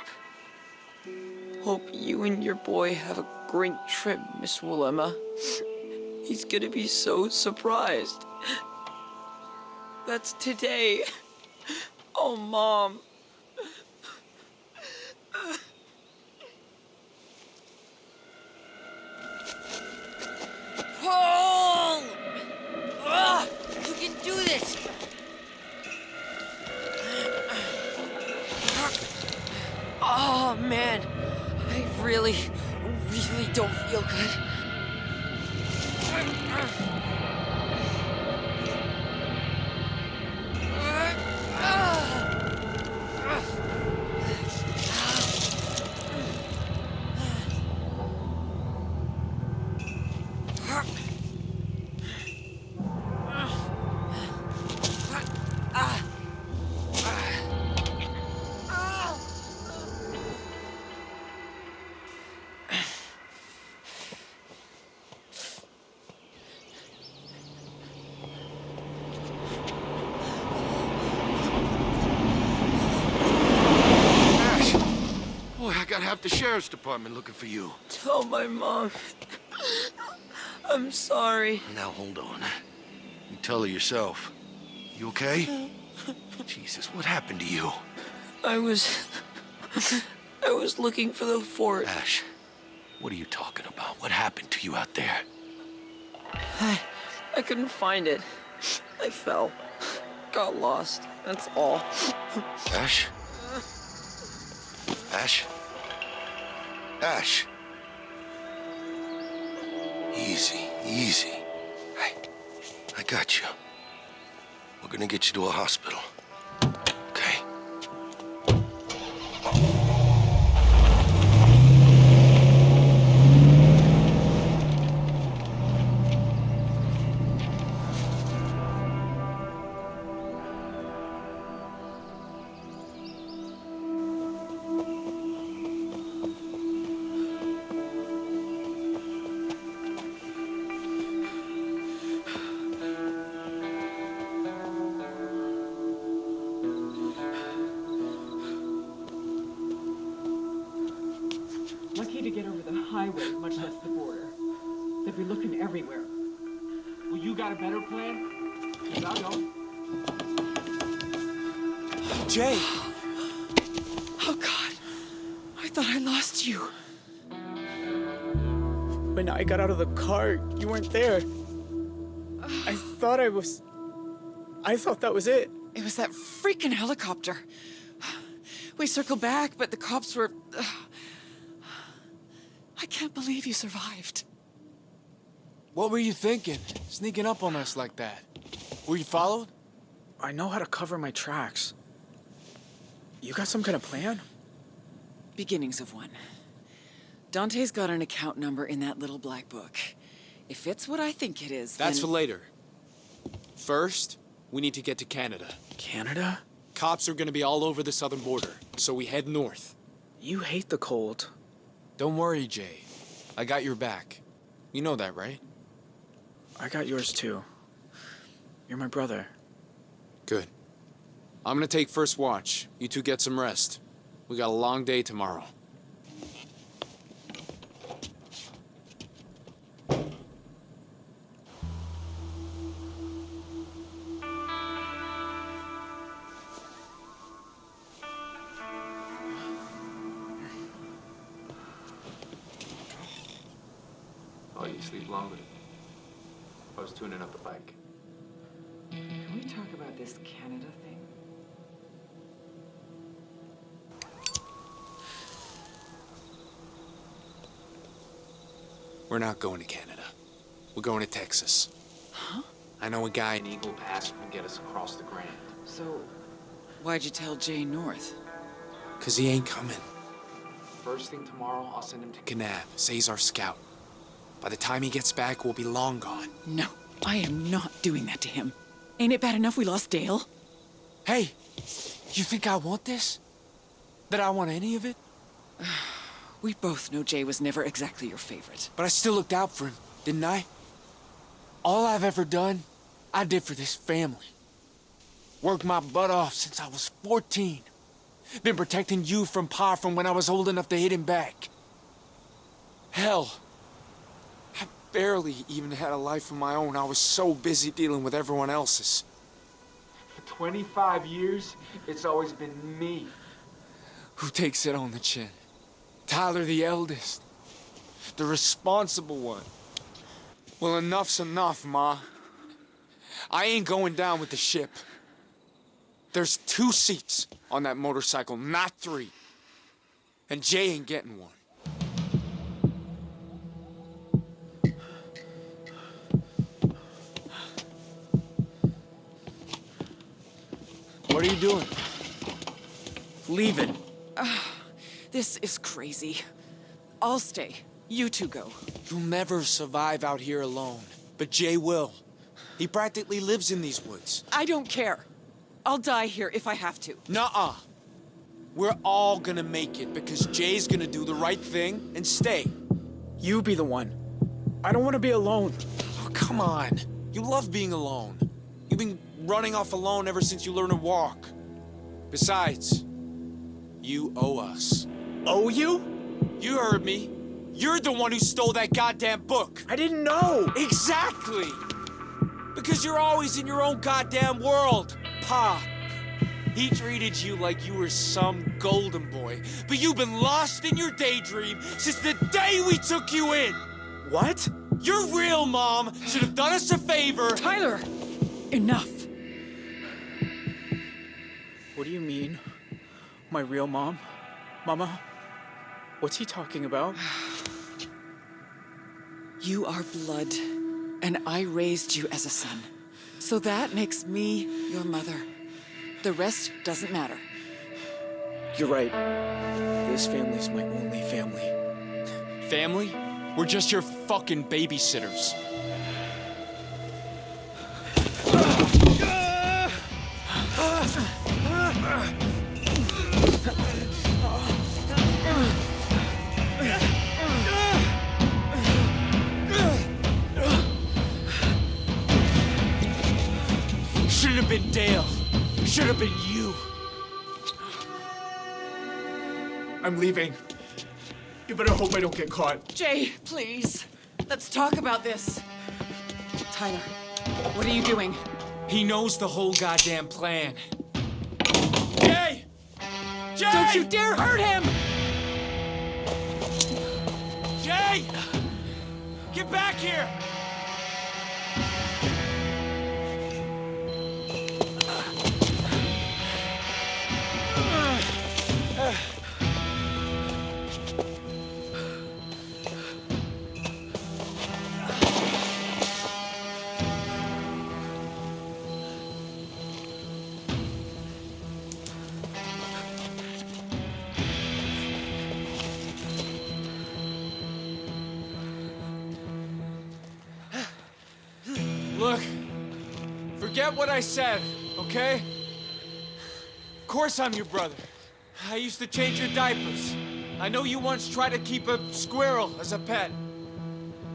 [SPEAKER 5] Hope you and your boy have a great trip, Miss Willema. He's gonna be so surprised. That's today. Oh, Mom. Paul! You can do this! Oh, man. I really don't feel good.
[SPEAKER 2] Got half the sheriff's department looking for you.
[SPEAKER 5] Tell my mom. I'm sorry.
[SPEAKER 2] Now hold on. You tell her yourself. You okay? Jesus, what happened to you?
[SPEAKER 5] I was looking for the fort.
[SPEAKER 2] Ash, what are you talking about? What happened to you out there?
[SPEAKER 5] I couldn't find it. I fell. Got lost. That's all.
[SPEAKER 2] Ash? Ash? Ash. Easy, easy. I got you. We're gonna get you to a hospital. Okay?
[SPEAKER 6] Lucky to get over the highway, much less the border. They'd be looking everywhere. Well, you got a better plan? 'Cause I don't.
[SPEAKER 7] Jay!
[SPEAKER 19] Oh, God. I thought I lost you.
[SPEAKER 10] When I got out of the car, you weren't there. I thought that was it.
[SPEAKER 19] It was that freaking helicopter. We circled back, but the cops were... I can't believe you survived.
[SPEAKER 8] What were you thinking? Sneaking up on us like that? Were you followed?
[SPEAKER 10] I know how to cover my tracks. You got some kind of plan?
[SPEAKER 19] Beginnings of one. Dante's got an account number in that little black book. If it's what I think it is,
[SPEAKER 8] That's
[SPEAKER 19] then...
[SPEAKER 8] for later. First, we need to get to Canada.
[SPEAKER 10] Canada?
[SPEAKER 8] Cops are gonna be all over the southern border, so we head north.
[SPEAKER 10] You hate the cold.
[SPEAKER 8] Don't worry, Jay. I got your back. You know that, right?
[SPEAKER 10] I got yours too. You're my brother.
[SPEAKER 8] Good. I'm gonna take first watch. You two get some rest. We got a long day tomorrow.
[SPEAKER 11] Oh, you sleep longer. I was tuning up the bike.
[SPEAKER 6] Can we talk about this Canada thing?
[SPEAKER 8] We're not going to Canada. We're going to Texas.
[SPEAKER 19] Huh?
[SPEAKER 8] I know a guy in
[SPEAKER 11] Eagle Pass can get us across the Grand.
[SPEAKER 19] So, why'd you tell Jay North?
[SPEAKER 8] 'Cause he ain't coming.
[SPEAKER 11] First thing tomorrow, I'll send him to
[SPEAKER 8] Kanab, say he's our scout. By the time he gets back, we'll be long gone.
[SPEAKER 19] No, I am not doing that to him. Ain't it bad enough we lost Dale?
[SPEAKER 8] Hey, you think I want this? That I want any of it?
[SPEAKER 19] We both know Jay was never exactly your favorite.
[SPEAKER 8] But I still looked out for him, didn't I? All I've ever done, I did for this family. Worked my butt off since I was 14. Been protecting you from Pa from when I was old enough to hit him back. Hell, I barely even had a life of my own. I was so busy dealing with everyone else's.
[SPEAKER 11] For 25 years, it's always been me.
[SPEAKER 8] Who takes it on the chin? Tyler, the eldest. The responsible one. Well, enough's enough, Ma. I ain't going down with the ship. There's 2 seats on that motorcycle, not 3. And Jay ain't getting one. What are you doing? Leaving.
[SPEAKER 19] This is crazy. I'll stay. You two go.
[SPEAKER 8] You'll never survive out here alone. But Jay will. He practically lives in these woods.
[SPEAKER 19] I don't care. I'll die here if I have to.
[SPEAKER 8] Nuh-uh. We're all gonna make it because Jay's gonna do the right thing and stay.
[SPEAKER 7] You be the one. I don't want to be alone.
[SPEAKER 8] Oh, come on. You love being alone. You've been running off alone ever since you learned to walk. Besides, you owe us.
[SPEAKER 7] Owe you?
[SPEAKER 8] You heard me. You're the one who stole that goddamn book.
[SPEAKER 7] I didn't know.
[SPEAKER 8] Exactly. Because you're always in your own goddamn world, Pa. He treated you like you were some golden boy, but you've been lost in your daydream since the day we took you in.
[SPEAKER 7] What?
[SPEAKER 8] Your real mom should have done us a favor.
[SPEAKER 19] Tyler, enough.
[SPEAKER 7] What do you mean? My real mom? Mama? What's he talking about?
[SPEAKER 19] You are blood, and I raised you as a son. So that makes me your mother. The rest doesn't matter.
[SPEAKER 7] You're right. This family's my only family.
[SPEAKER 8] Family? We're just your fucking babysitters. Shouldn't have been Dale. Should have been you.
[SPEAKER 7] I'm leaving. You better hope I don't get caught.
[SPEAKER 19] Jay, please. Let's talk about this. Tyler, what are you doing?
[SPEAKER 8] He knows the whole goddamn plan. Jay! Jay!
[SPEAKER 19] Don't you dare hurt him!
[SPEAKER 8] Jay! Get back here! Look, forget what I said, okay? Of course I'm your brother. I used to change your diapers. I know you once tried to keep a squirrel as a pet.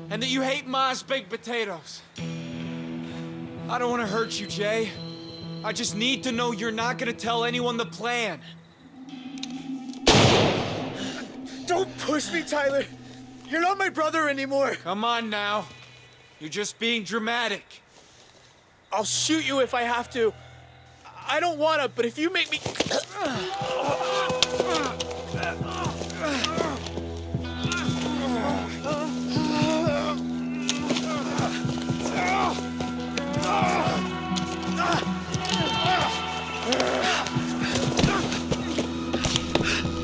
[SPEAKER 8] And that you hate Ma's baked potatoes. I don't want to hurt you, Jay. I just need to know you're not gonna tell anyone the plan.
[SPEAKER 7] Don't push me, Tyler. You're not my brother anymore.
[SPEAKER 8] Come on now. You're just being dramatic.
[SPEAKER 7] I'll shoot you if I have to. I don't wanna, but if you make me...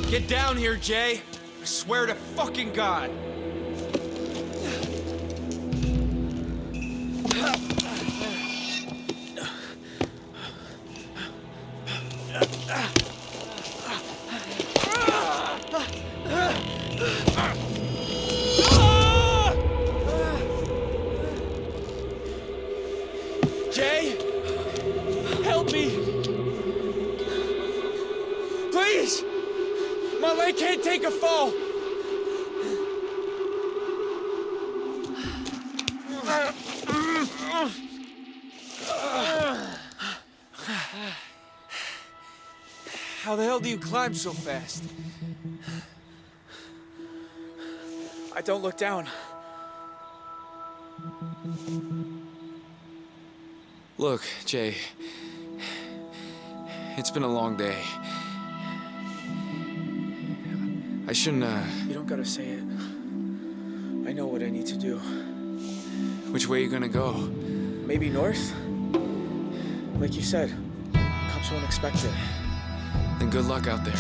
[SPEAKER 8] Get down here, Jay. I swear to fucking God.
[SPEAKER 7] Please! My leg can't take a fall! How the hell do you climb so fast? I don't look down. Look, Jay. It's been a long day. I shouldn't,
[SPEAKER 6] You don't gotta say it. I know what I need to do.
[SPEAKER 7] Which way are you gonna go?
[SPEAKER 6] Maybe north? Like you said, cops won't expect it.
[SPEAKER 7] Then good luck out there.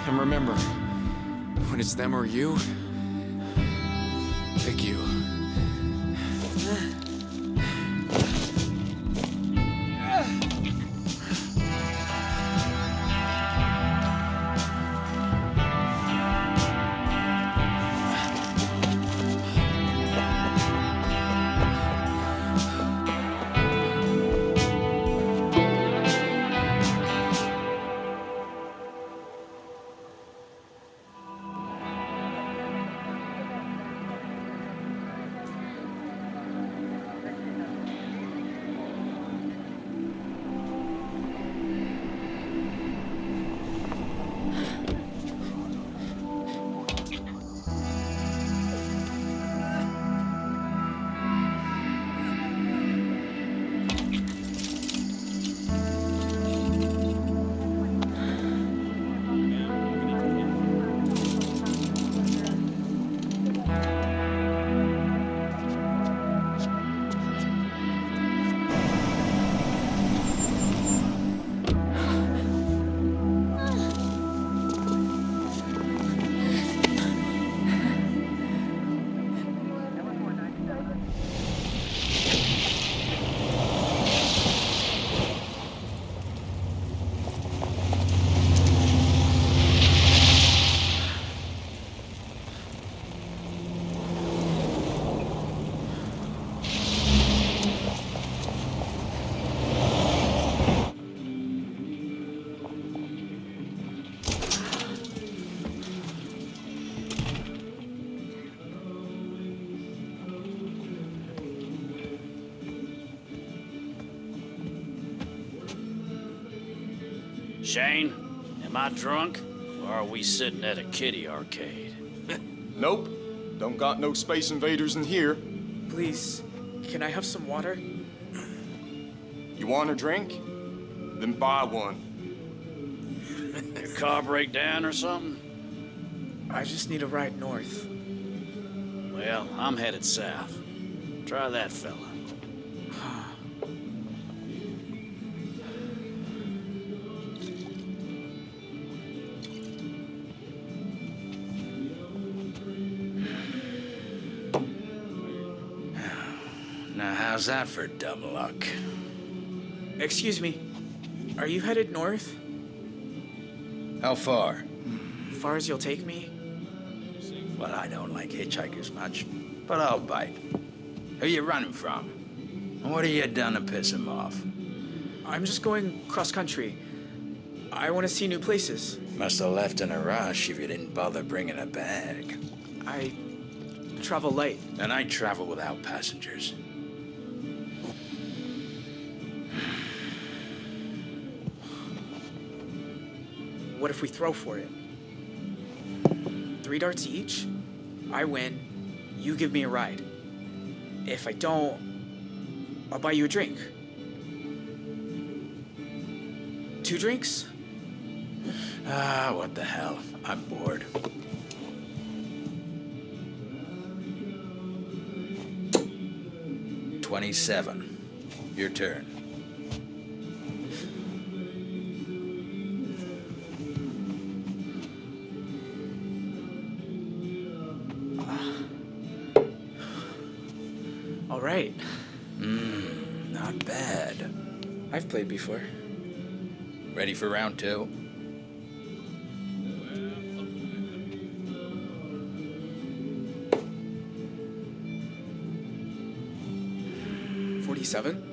[SPEAKER 7] And remember, when it's them or you, pick you.
[SPEAKER 18] Shane, am I drunk? Or are we sitting at a kiddie arcade?
[SPEAKER 21] Nope. Don't got no space invaders in here.
[SPEAKER 6] Please, can I have some water?
[SPEAKER 21] You want a drink? Then buy one.
[SPEAKER 18] Your car break down or something?
[SPEAKER 6] I just need a ride north.
[SPEAKER 18] Well, I'm headed south. Try that fella. Now, how's that for dumb luck?
[SPEAKER 6] Excuse me, are you headed north?
[SPEAKER 18] How far?
[SPEAKER 6] Far as you'll take me?
[SPEAKER 18] Well, I don't like hitchhikers much, but I'll bite. Who you running from? What have you done to piss him off?
[SPEAKER 6] I'm just going cross-country. I want to see new places.
[SPEAKER 18] Must have left in a rush if you didn't bother bringing a bag.
[SPEAKER 6] I travel light.
[SPEAKER 18] And I travel without passengers.
[SPEAKER 6] What if we throw for it? 3 darts each? I win, you give me a ride. If I don't, I'll buy you a drink. 2 drinks?
[SPEAKER 18] Ah, what the hell. I'm bored. $27. Your turn.
[SPEAKER 6] All right.
[SPEAKER 18] Not bad.
[SPEAKER 6] I've played before.
[SPEAKER 18] Ready for round 2?
[SPEAKER 6] $47?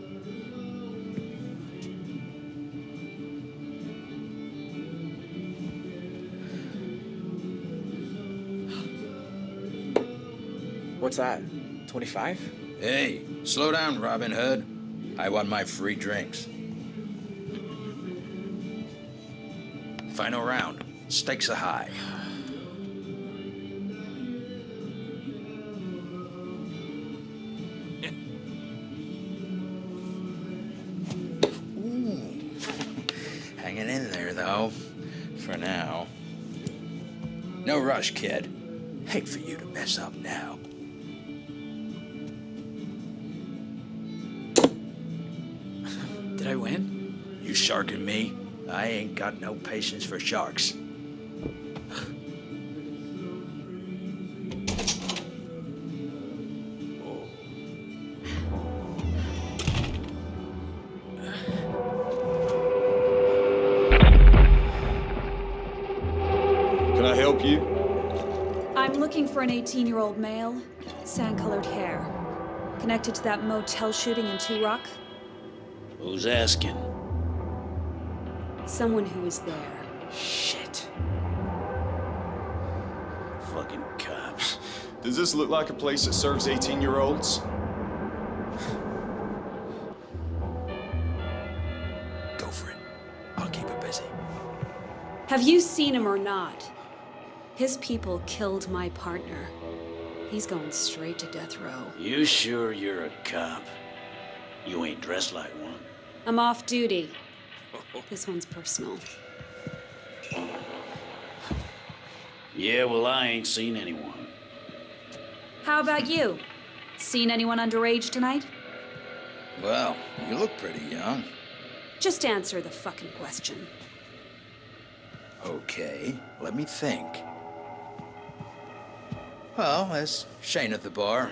[SPEAKER 6] What's that? 25?
[SPEAKER 18] Hey, slow down, Robin Hood. I want my free drinks. Final round. Stakes are high. Hanging in there, though. For now. No rush, kid. Hate for you to mess up now.
[SPEAKER 6] Did I win?
[SPEAKER 18] You sharking me? I ain't got no patience for sharks.
[SPEAKER 21] Can I help you?
[SPEAKER 9] I'm looking for an 18-year-old male, sand-colored hair. Connected to that motel shooting in Two Rock?
[SPEAKER 18] Who's asking?
[SPEAKER 9] Someone who was there.
[SPEAKER 18] Shit. Fucking cops.
[SPEAKER 21] Does this look like a place that serves 18-year-olds?
[SPEAKER 18] Go for it. I'll keep her busy.
[SPEAKER 9] Have you seen him or not? His people killed my partner. He's going straight to death row.
[SPEAKER 18] You sure you're a cop? You ain't dressed like one.
[SPEAKER 9] I'm off duty. This one's personal.
[SPEAKER 18] Yeah, well, I ain't seen anyone.
[SPEAKER 9] How about you? Seen anyone underage tonight?
[SPEAKER 18] Well, you look pretty young.
[SPEAKER 9] Just answer the fucking question.
[SPEAKER 18] Okay, let me think. Well, there's Shane at the bar.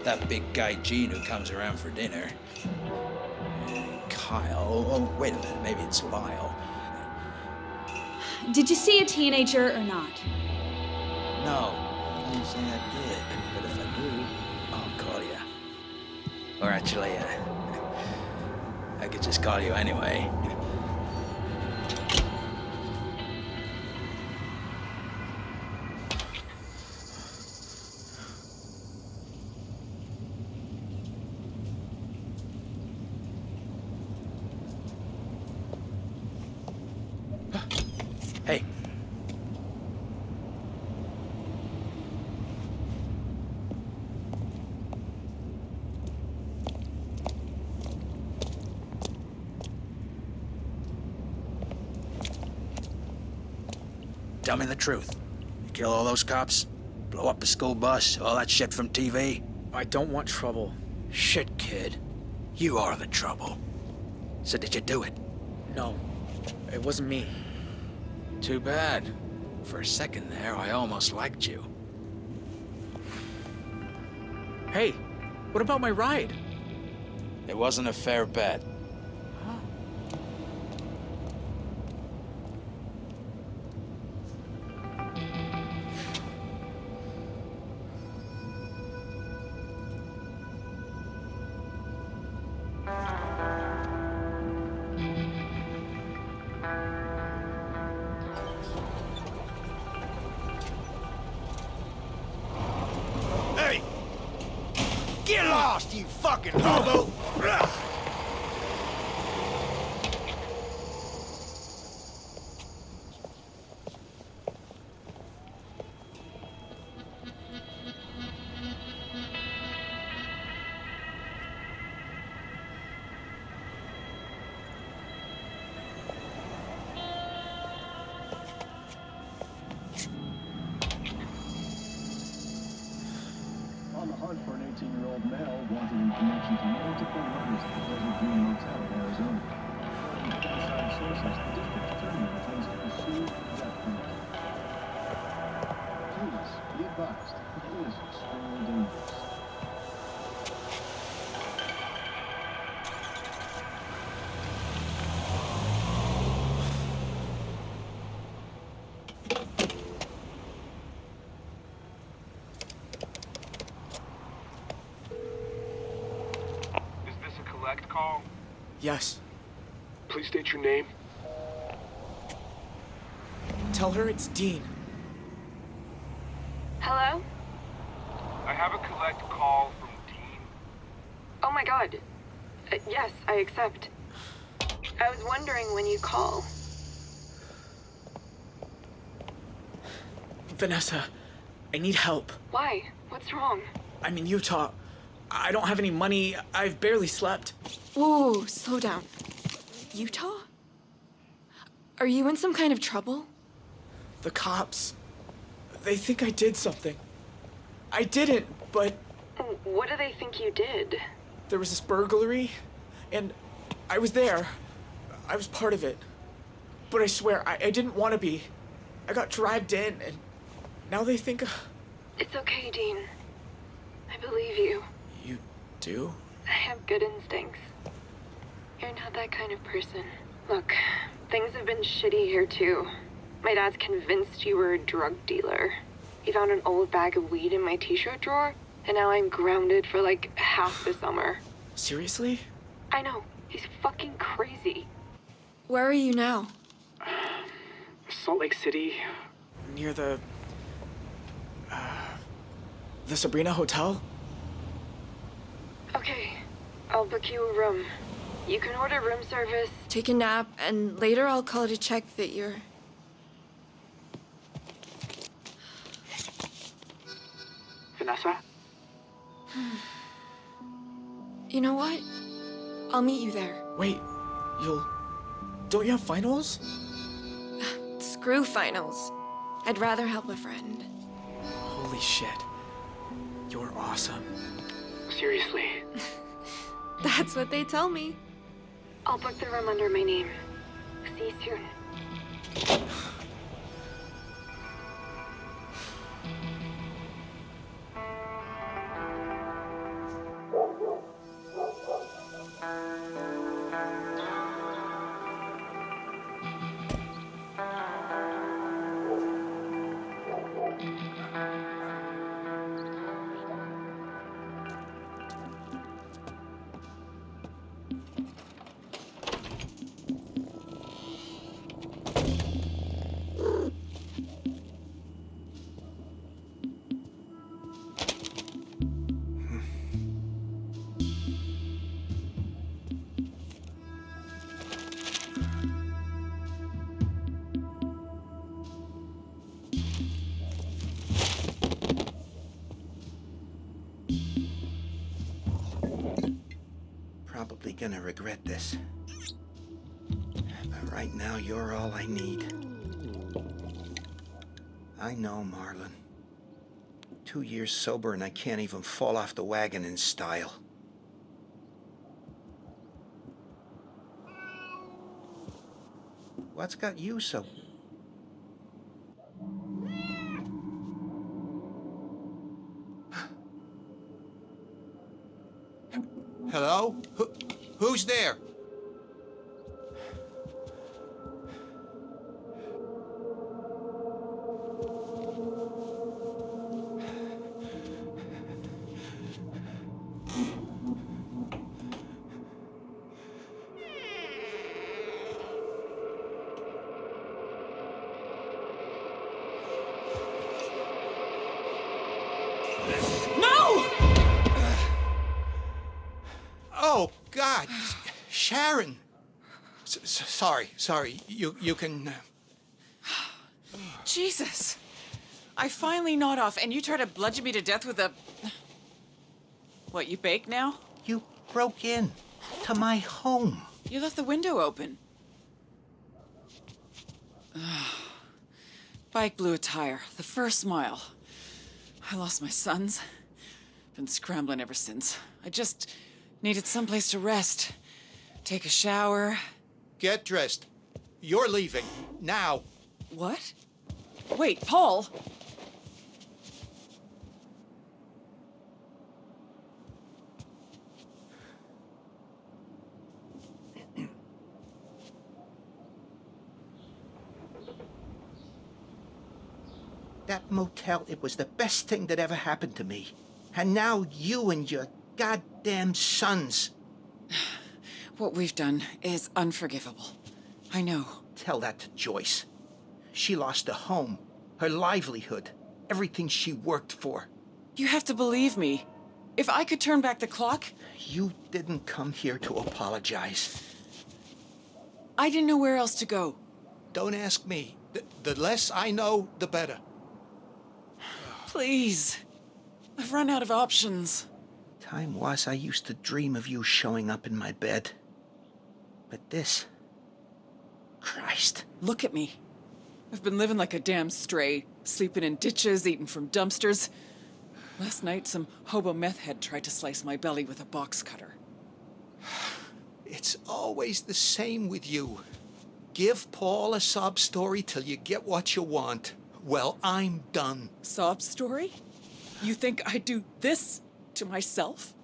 [SPEAKER 18] That big guy Gene who comes around for dinner. And Kyle. Oh, wait a minute, maybe it's Lyle.
[SPEAKER 9] Did you see a teenager or not?
[SPEAKER 18] No, I didn't say I did. But if I do, I'll call you. Or actually, I could just call you anyway. Hey. Tell me the truth. You kill all those cops? Blow up the school bus? All that shit from TV?
[SPEAKER 6] I don't want trouble.
[SPEAKER 18] Shit, kid. You are the trouble. So did you do it?
[SPEAKER 6] No, it wasn't me.
[SPEAKER 18] Too bad. For a second there, I almost liked you.
[SPEAKER 6] Hey, what about my ride?
[SPEAKER 18] It wasn't a fair bet.
[SPEAKER 2] Hey! Get lost, you fucking hobo!
[SPEAKER 20] On the hunt for an 18-year-old male wanted in connection to multiple murders at the Desert Dream Motel in Arizona. According to inside sources, the district attorney intends to pursue the death penalty. Please be advised, it is extremely dangerous.
[SPEAKER 23] Collect call?
[SPEAKER 6] Yes.
[SPEAKER 23] Please state your name.
[SPEAKER 6] Tell her it's Dean.
[SPEAKER 9] Hello?
[SPEAKER 11] I have a collect call from Dean.
[SPEAKER 4] Oh my god. Yes, I accept. I was wondering when you call.
[SPEAKER 6] Vanessa, I need help.
[SPEAKER 4] Why? What's wrong?
[SPEAKER 6] I'm in Utah. I don't have any money. I've barely slept.
[SPEAKER 17] Whoa, slow down. Utah? Are you in some kind of trouble?
[SPEAKER 6] The cops. They think I did something. I didn't, but...
[SPEAKER 4] What do they think you did?
[SPEAKER 6] There was this burglary, and I was there. I was part of it. But I swear, I didn't want to be. I got dragged in, and now they think...
[SPEAKER 4] It's okay, Dean. I believe you.
[SPEAKER 6] You do?
[SPEAKER 4] I have good instincts. You're not that kind of person. Look, things have been shitty here too. My dad's convinced you were a drug dealer. He found an old bag of weed in my t-shirt drawer, and now I'm grounded for like half the summer.
[SPEAKER 6] Seriously?
[SPEAKER 4] I know. He's fucking crazy.
[SPEAKER 17] Where are you now?
[SPEAKER 6] Salt Lake City, near the Sabrina Hotel?
[SPEAKER 4] Okay, I'll book you a room. You can order room service.
[SPEAKER 17] Take a nap, and later I'll call to check that you're...
[SPEAKER 6] Vanessa?
[SPEAKER 17] You know what? I'll meet you there.
[SPEAKER 6] Wait, don't you have finals?
[SPEAKER 17] Screw finals. I'd rather help a friend.
[SPEAKER 6] Holy shit. You're awesome. Seriously.
[SPEAKER 17] That's what they tell me.
[SPEAKER 4] I'll book the room under my name. See you soon.
[SPEAKER 14] Probably gonna regret this. But right now, you're all I need. I know, Marlon. 2 years sober and I can't even fall off the wagon in style. What's got you so... Hello? Who's there? Oh, God. Sharon. Sorry. You can...
[SPEAKER 19] Jesus. I finally gnawed off, and you try to bludgeon me to death with a... What, you bake now?
[SPEAKER 14] You broke in to my home.
[SPEAKER 19] You left the window open. Bike blew a tire, the first mile. I lost my sons. Been scrambling ever since. I just needed someplace to rest. Take a shower.
[SPEAKER 14] Get dressed. You're leaving. Now.
[SPEAKER 19] What? Wait, Paul!
[SPEAKER 14] That motel, it was the best thing that ever happened to me. And now you and your goddamn sons.
[SPEAKER 19] What we've done is unforgivable. I know.
[SPEAKER 14] Tell that to Joyce. She lost her home, her livelihood, everything she worked for.
[SPEAKER 19] You have to believe me. If I could turn back the clock...
[SPEAKER 14] You didn't come here to apologize.
[SPEAKER 19] I didn't know where else to go.
[SPEAKER 14] Don't ask me. The less I know, the better.
[SPEAKER 19] Please. I've run out of options.
[SPEAKER 14] Time was I used to dream of you showing up in my bed. But this... Christ.
[SPEAKER 19] Look at me. I've been living like a damn stray, sleeping in ditches, eating from dumpsters. Last night, some hobo meth head tried to slice my belly with a box cutter.
[SPEAKER 14] It's always the same with you. Give Paul a sob story till you get what you want. Well, I'm done.
[SPEAKER 19] Sob story? You think I'd do this to myself?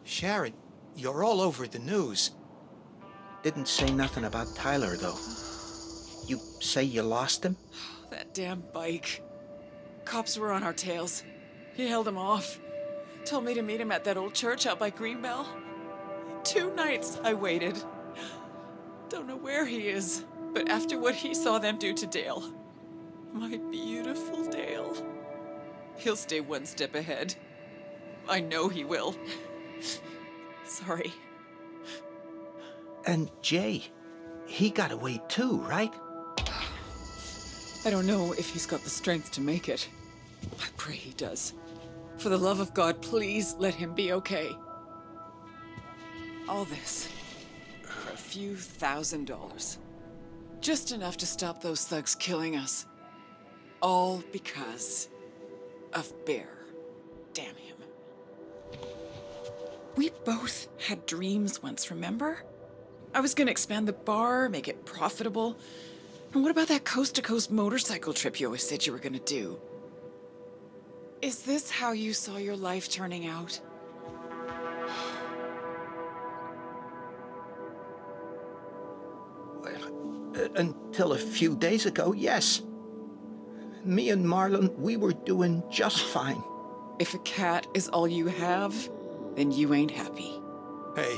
[SPEAKER 14] Sharon, you're all over the news. Didn't say nothing about Tyler, though. You say you lost him?
[SPEAKER 19] That damn bike. Cops were on our tails. He held him off. Told me to meet him at that old church out by Greenbell. 2 nights I waited. Don't know where he is, but after what he saw them do to Dale, my beautiful Dale, he'll stay one step ahead. I know he will. Sorry.
[SPEAKER 14] And Jay, he got away too, right?
[SPEAKER 19] I don't know if he's got the strength to make it. I pray he does. For the love of God, please let him be okay. All this for a few $1,000s. Just enough to stop those thugs killing us. All because of Bear. Damn him. We both had dreams once, remember? I was gonna expand the bar, make it profitable. And what about that coast-to-coast motorcycle trip you always said you were gonna do? Is this how you saw your life turning out?
[SPEAKER 14] Well, until a few days ago, yes. Me and Marlon, we were doing just fine.
[SPEAKER 19] If a cat is all you have, then you ain't happy.
[SPEAKER 14] Hey,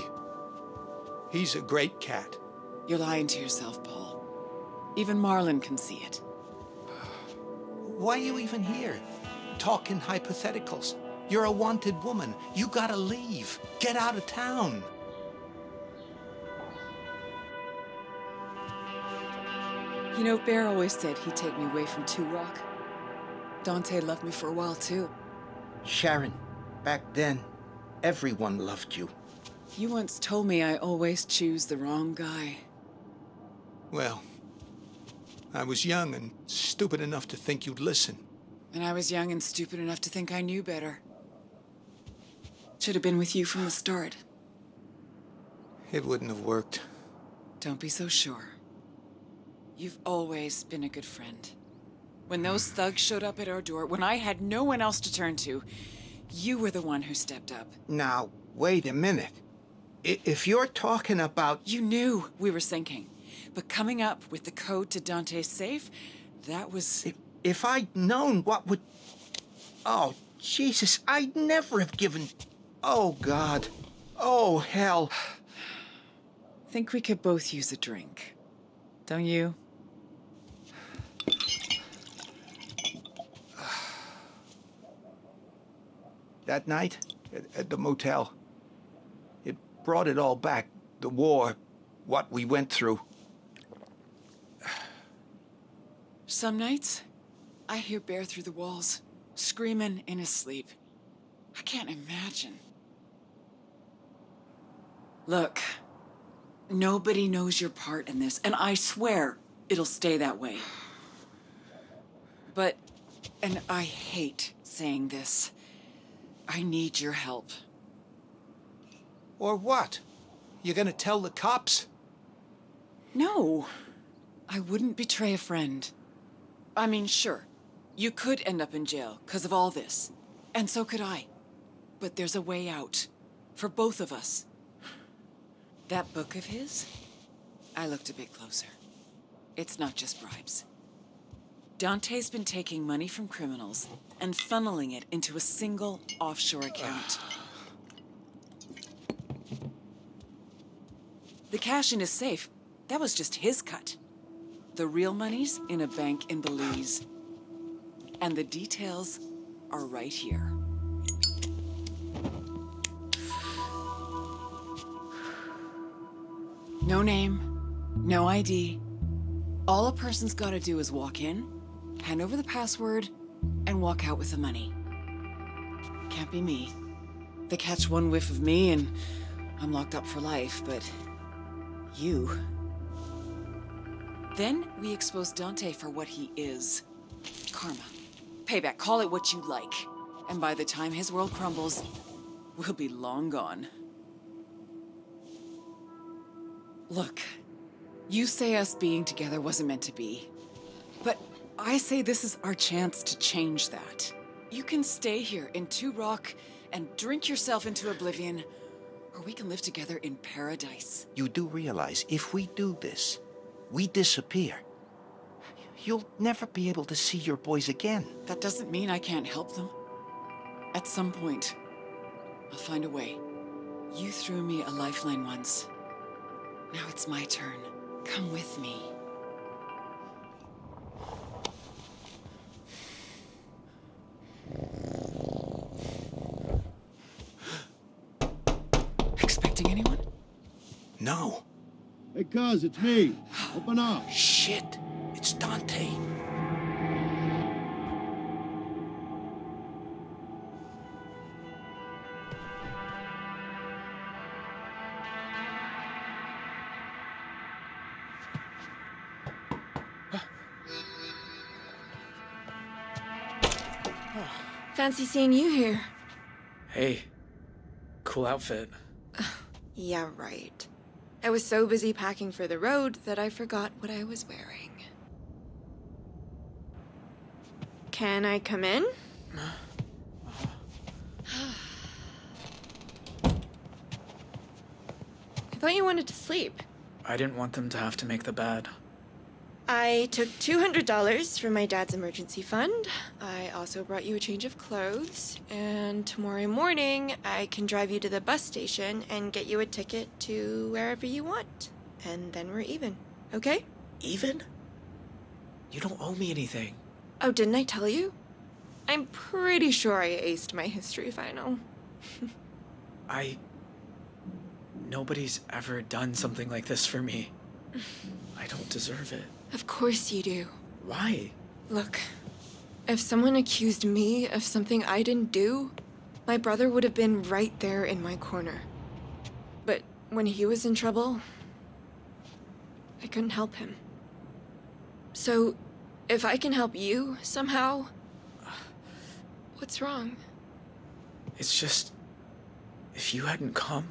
[SPEAKER 14] he's a great cat.
[SPEAKER 19] You're lying to yourself, Paul. Even Marlon can see it.
[SPEAKER 14] Why are you even here? Talking hypotheticals. You're a wanted woman. You gotta leave. Get out of town.
[SPEAKER 19] You know, Bear always said he'd take me away from Two Rock. Dante loved me for a while, too.
[SPEAKER 14] Sharon, back then, everyone loved you.
[SPEAKER 19] You once told me I always choose the wrong guy.
[SPEAKER 14] Well, I was young and stupid enough to think you'd listen.
[SPEAKER 19] And I was young and stupid enough to think I knew better. Should have been with you from the start.
[SPEAKER 14] It wouldn't have worked.
[SPEAKER 19] Don't be so sure. You've always been a good friend. When those thugs showed up at our door, when I had no one else to turn to, you were the one who stepped up.
[SPEAKER 14] Now, wait a minute. If you're talking about...
[SPEAKER 19] You knew we were sinking. But coming up with the code to Dante's safe, that was...
[SPEAKER 14] If I'd known what would... Oh, Jesus, I'd never have given... Oh, God. Oh, hell.
[SPEAKER 19] Think we could both use a drink. Don't you?
[SPEAKER 14] That night, at the motel, it brought it all back. The war, what we went through.
[SPEAKER 19] Some nights, I hear Bear through the walls, screaming in his sleep. I can't imagine. Look, nobody knows your part in this, and I swear it'll stay that way. But, and I hate saying this, I need your help.
[SPEAKER 14] Or what? You gonna tell the cops?
[SPEAKER 19] No, I wouldn't betray a friend. I mean, sure, you could end up in jail because of all this, and so could I. But there's a way out, for both of us. That book of his, I looked a bit closer. It's not just bribes. Dante's been taking money from criminals and funneling it into a single offshore account. The cash in his safe, that was just his cut. The real money's in a bank in Belize. And the details are right here. No name, no ID. All a person's gotta do is walk in, hand over the password, and walk out with the money. Can't be me. They catch one whiff of me and I'm locked up for life, but you. Then we expose Dante for what he is. Karma. Payback, call it what you like. And by the time his world crumbles, we'll be long gone. Look, you say us being together wasn't meant to be. But I say this is our chance to change that. You can stay here in Two Rock and drink yourself into oblivion, or we can live together in paradise.
[SPEAKER 14] You do realize if we do this, we disappear. You'll never be able to see your boys again.
[SPEAKER 19] That doesn't mean I can't help them. At some point, I'll find a way. You threw me a lifeline once. Now it's my turn. Come with me. Expecting anyone?
[SPEAKER 14] No.
[SPEAKER 2] Hey, cuz, it's me. Open up.
[SPEAKER 14] Shit, it's Dante.
[SPEAKER 17] Fancy seeing you here.
[SPEAKER 6] Hey, cool outfit.
[SPEAKER 17] Yeah, right. I was so busy packing for the road that I forgot what I was wearing. Can I come in? I thought you wanted to sleep.
[SPEAKER 6] I didn't want them to have to make the bed.
[SPEAKER 17] I took $200 from my dad's emergency fund. I also brought you a change of clothes. And tomorrow morning, I can drive you to the bus station and get you a ticket to wherever you want. And then we're even, okay?
[SPEAKER 6] Even? You don't owe me anything.
[SPEAKER 17] Oh, didn't I tell you? I'm pretty sure I aced my history final.
[SPEAKER 6] Nobody's ever done something like this for me. I don't deserve it.
[SPEAKER 17] Of course you do.
[SPEAKER 6] Why?
[SPEAKER 17] Look, if someone accused me of something I didn't do, my brother would have been right there in my corner. But when he was in trouble, I couldn't help him. So, if I can help you somehow, what's wrong?
[SPEAKER 6] It's just, if you hadn't come,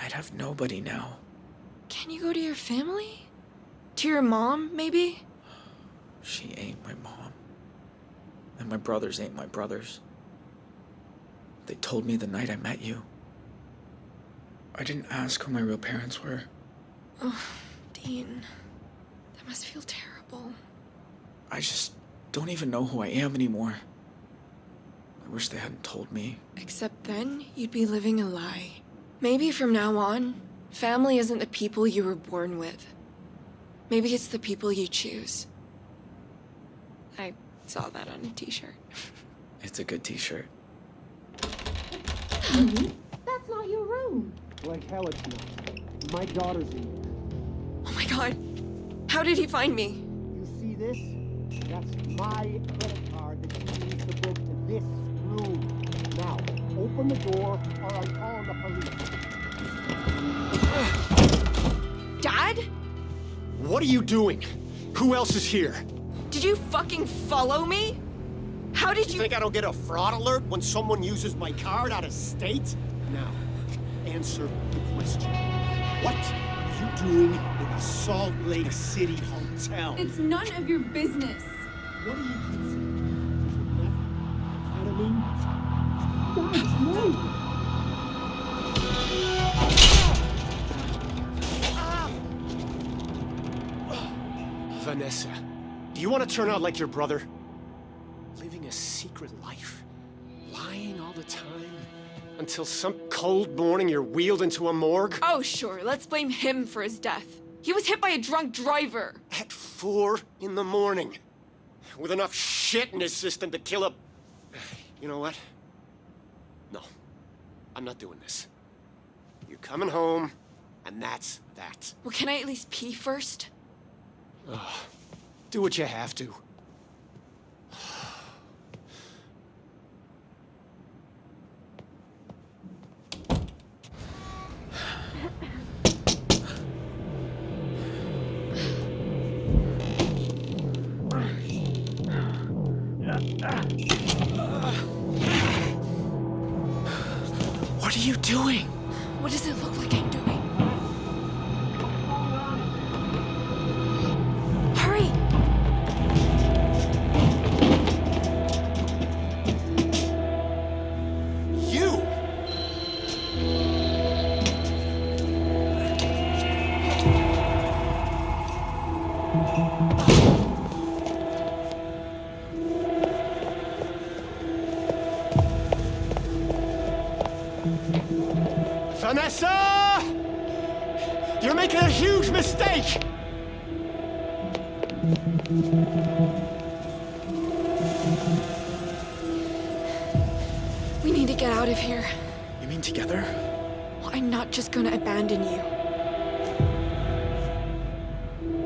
[SPEAKER 6] I'd have nobody now.
[SPEAKER 17] Can you go to your family? To your mom, maybe?
[SPEAKER 6] She ain't my mom. And my brothers ain't my brothers. They told me the night I met you. I didn't ask who my real parents were.
[SPEAKER 17] Oh, Dean. That must feel terrible.
[SPEAKER 6] I just don't even know who I am anymore. I wish they hadn't told me.
[SPEAKER 17] Except then, you'd be living a lie. Maybe from now on, family isn't the people you were born with. Maybe it's the people you choose. I saw that on a t-shirt.
[SPEAKER 6] It's a good t-shirt.
[SPEAKER 12] That's not your room.
[SPEAKER 1] Like hell it's not. My daughter's in here.
[SPEAKER 17] Oh my god. How did he find me?
[SPEAKER 1] You see this? That's my credit card that you use to book this room. Now, open the door or I'm calling the police.
[SPEAKER 17] Dad?
[SPEAKER 1] What are you doing? Who else is here?
[SPEAKER 17] Did you fucking follow me? How did you—
[SPEAKER 1] think I don't get a fraud alert when someone uses my card out of state? Now, answer the question. What are you doing in a Salt Lake City hotel?
[SPEAKER 9] It's none of your business.
[SPEAKER 1] What are you using? Guys, no! Vanessa, do you want to turn out like your brother? Living a secret life? Lying all the time? Until some cold morning you're wheeled into a morgue?
[SPEAKER 17] Oh, sure. Let's blame him for his death. He was hit by a drunk driver.
[SPEAKER 1] At 4 in the morning. with enough shit in his system to kill a... You know what? No. I'm not doing this. You're coming home, and that's that.
[SPEAKER 17] Well, can I at least pee first?
[SPEAKER 1] Do what you have to.
[SPEAKER 6] What are you doing?
[SPEAKER 17] What does it look like I'm doing? Hurry!
[SPEAKER 1] You! Vanessa! You're making a huge mistake!
[SPEAKER 17] We need to get out of here.
[SPEAKER 6] You mean together?
[SPEAKER 17] Well, I'm not just gonna abandon you.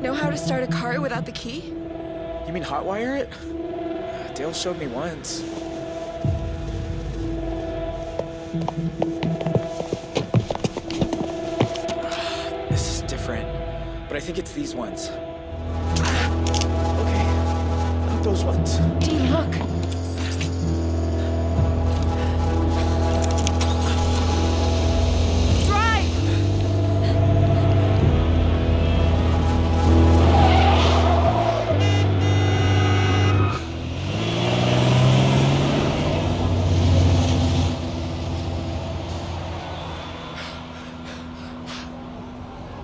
[SPEAKER 17] Know how to start a car without the key?
[SPEAKER 6] You mean hotwire it? Dale showed me once. This is different, but I think it's these ones. Okay, not those ones.
[SPEAKER 17] Dean, look.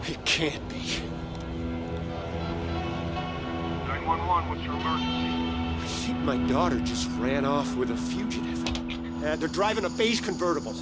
[SPEAKER 1] It can't be.
[SPEAKER 23] 911, what's your emergency?
[SPEAKER 1] I think my daughter just ran off with a fugitive. They're driving a beige convertible.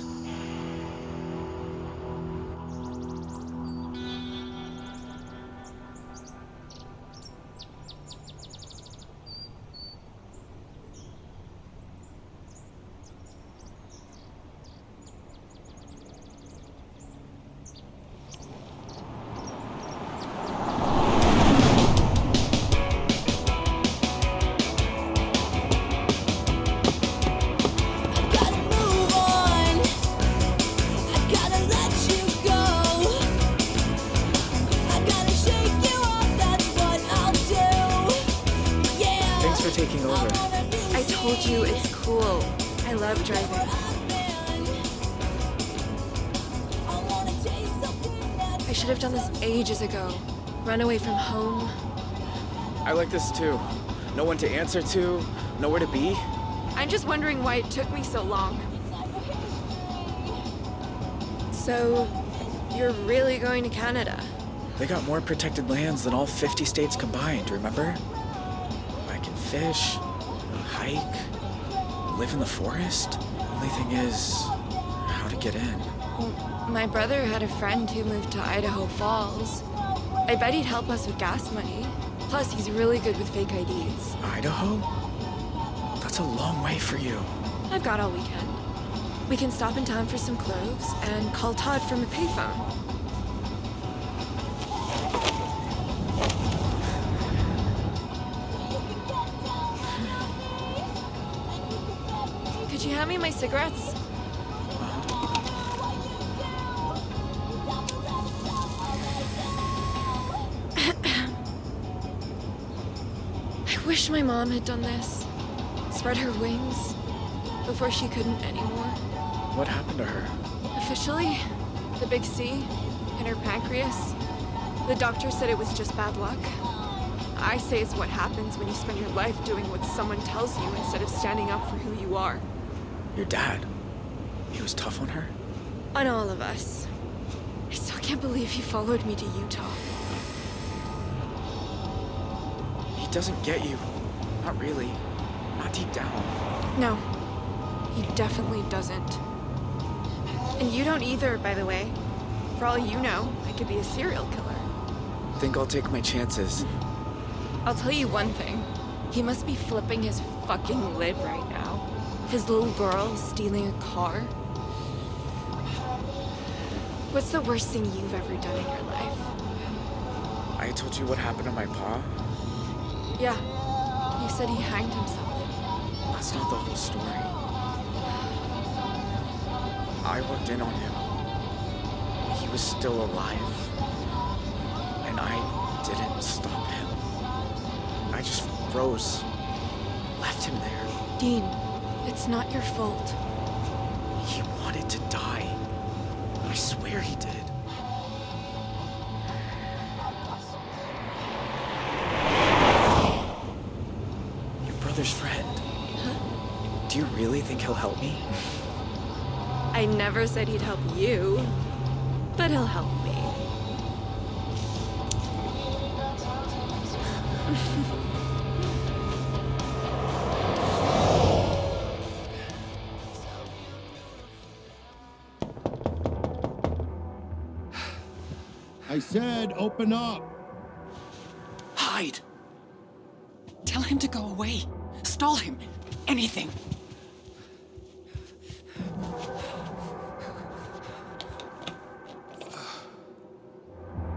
[SPEAKER 6] Taking over.
[SPEAKER 17] I told you it's cool. I love driving. I should have done this ages ago. Run away from home.
[SPEAKER 6] I like this too. No one to answer to, nowhere to be.
[SPEAKER 17] I'm just wondering why it took me so long. So, you're really going to Canada?
[SPEAKER 6] They got more protected lands than all 50 states combined, remember? I can fish, hike, live in the forest. Only thing is, how to get in.
[SPEAKER 17] Well, my brother had a friend who moved to Idaho Falls. I bet he'd help us with gas money. Plus, he's really good with fake IDs.
[SPEAKER 6] Idaho? That's a long way for you.
[SPEAKER 17] I've got all weekend. We can stop in town for some clothes and call Todd from a payphone. Could you hand me my cigarettes? I wish my mom had done this. Spread her wings before she couldn't anymore.
[SPEAKER 6] What happened to her?
[SPEAKER 17] Officially, the big C in her pancreas. The doctor said it was just bad luck. I say it's what happens when you spend your life doing what someone tells you instead of standing up for who you are.
[SPEAKER 6] Your dad? He was tough on her?
[SPEAKER 17] On all of us. I still can't believe he followed me to Utah.
[SPEAKER 6] He doesn't get you. Not really. Not deep down.
[SPEAKER 17] No, he definitely doesn't. And you don't either, by the way. For all you know, I could be a serial killer.
[SPEAKER 6] Think I'll take my chances.
[SPEAKER 17] I'll tell you one thing. He must be flipping his fucking lid right now. His little girl stealing a car. What's the worst thing you've ever done in your life?
[SPEAKER 6] I told you what happened to my pa?
[SPEAKER 17] Yeah, you said he hanged himself.
[SPEAKER 6] That's not the whole story. I looked in on him. He was still alive. And I didn't stop him. I just froze. Left him there.
[SPEAKER 17] Dean, it's not your fault.
[SPEAKER 6] He wanted to die. I swear he did. Your brother's friend.
[SPEAKER 17] Huh?
[SPEAKER 6] Do you really think he'll help me?
[SPEAKER 17] I never said he'd help you, but he'll help me.
[SPEAKER 3] I said, open up.
[SPEAKER 6] Hide.
[SPEAKER 19] Tell him to go away. Stall him. Anything.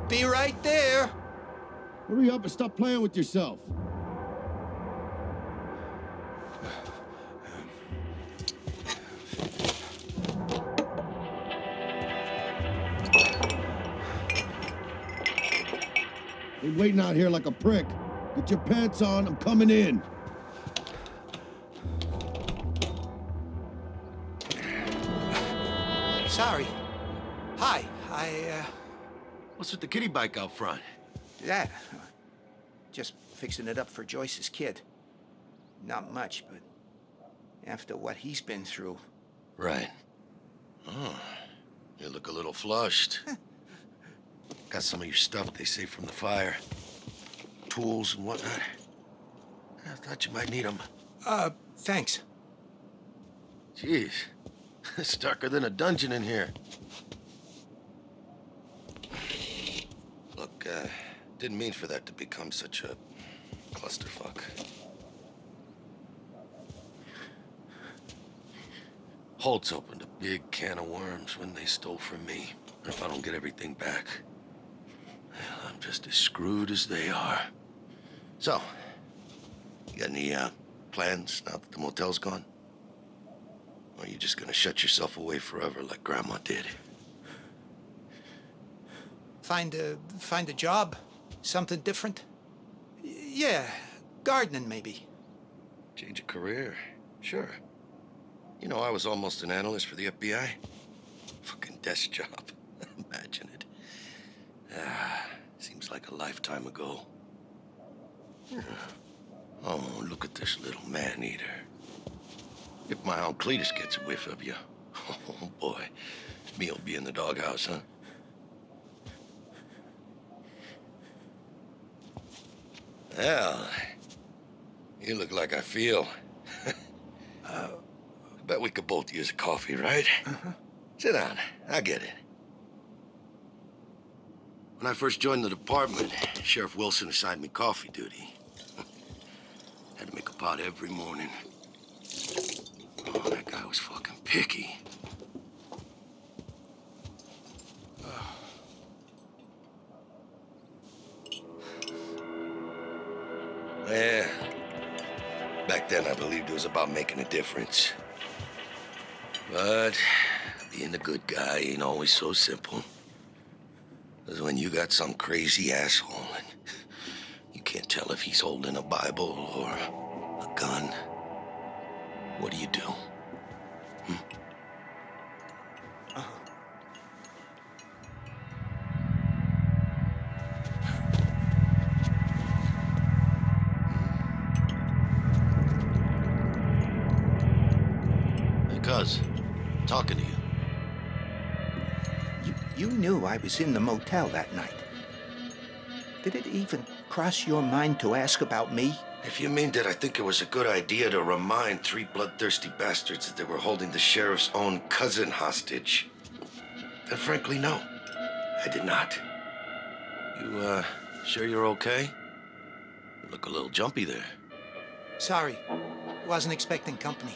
[SPEAKER 14] Be right there.
[SPEAKER 3] Hurry up and stop playing with yourself. Been waiting out here like a prick. Get your pants on, I'm coming in.
[SPEAKER 14] Sorry. Hi,
[SPEAKER 2] What's with the kiddie bike out front?
[SPEAKER 14] That. Just fixing it up for Joyce's kid. Not much, but after what he's been through.
[SPEAKER 2] Right. Oh, you look a little flushed. Got some of your stuff they saved from the fire. Tools and whatnot. I thought you might need them.
[SPEAKER 14] Thanks.
[SPEAKER 2] Jeez. It's darker than a dungeon in here. Look, didn't mean for that to become such a clusterfuck. Holtz opened a big can of worms when they stole from me. If I don't get everything back, well, I'm just as screwed as they are. So, you got any plans now that the motel's gone? Or are you just gonna shut yourself away forever like Grandma did?
[SPEAKER 14] Find a job, something different. Yeah, gardening maybe.
[SPEAKER 2] Change a career, sure. You know, I was almost an analyst for the FBI. Fucking desk job. Imagine it. Seems like a lifetime ago. Oh, look at this little man-eater. If my Aunt Cletus gets a whiff of you, oh boy, me'll be in the doghouse, huh? Well, you look like I feel. I bet we could both use a coffee, right? Sit down, I'll get it. When I first joined the department, Sheriff Wilson assigned me coffee duty. Had to make a pot every morning. Oh, that guy was fucking picky. Yeah. Back then, I believed it was about making a difference. But being a good guy ain't always so simple. Because when you got some crazy asshole and you can't tell if he's holding a Bible or a gun, what do you do? Hey, cuz, talking to you.
[SPEAKER 14] You knew I was in the motel that night. Did it even cross your mind to ask about me?
[SPEAKER 2] If you mean that I think it was a good idea to remind three bloodthirsty bastards that they were holding the sheriff's own cousin hostage, then frankly, no, I did not. You, sure you're okay? You look a little jumpy there.
[SPEAKER 14] Sorry. Wasn't expecting company.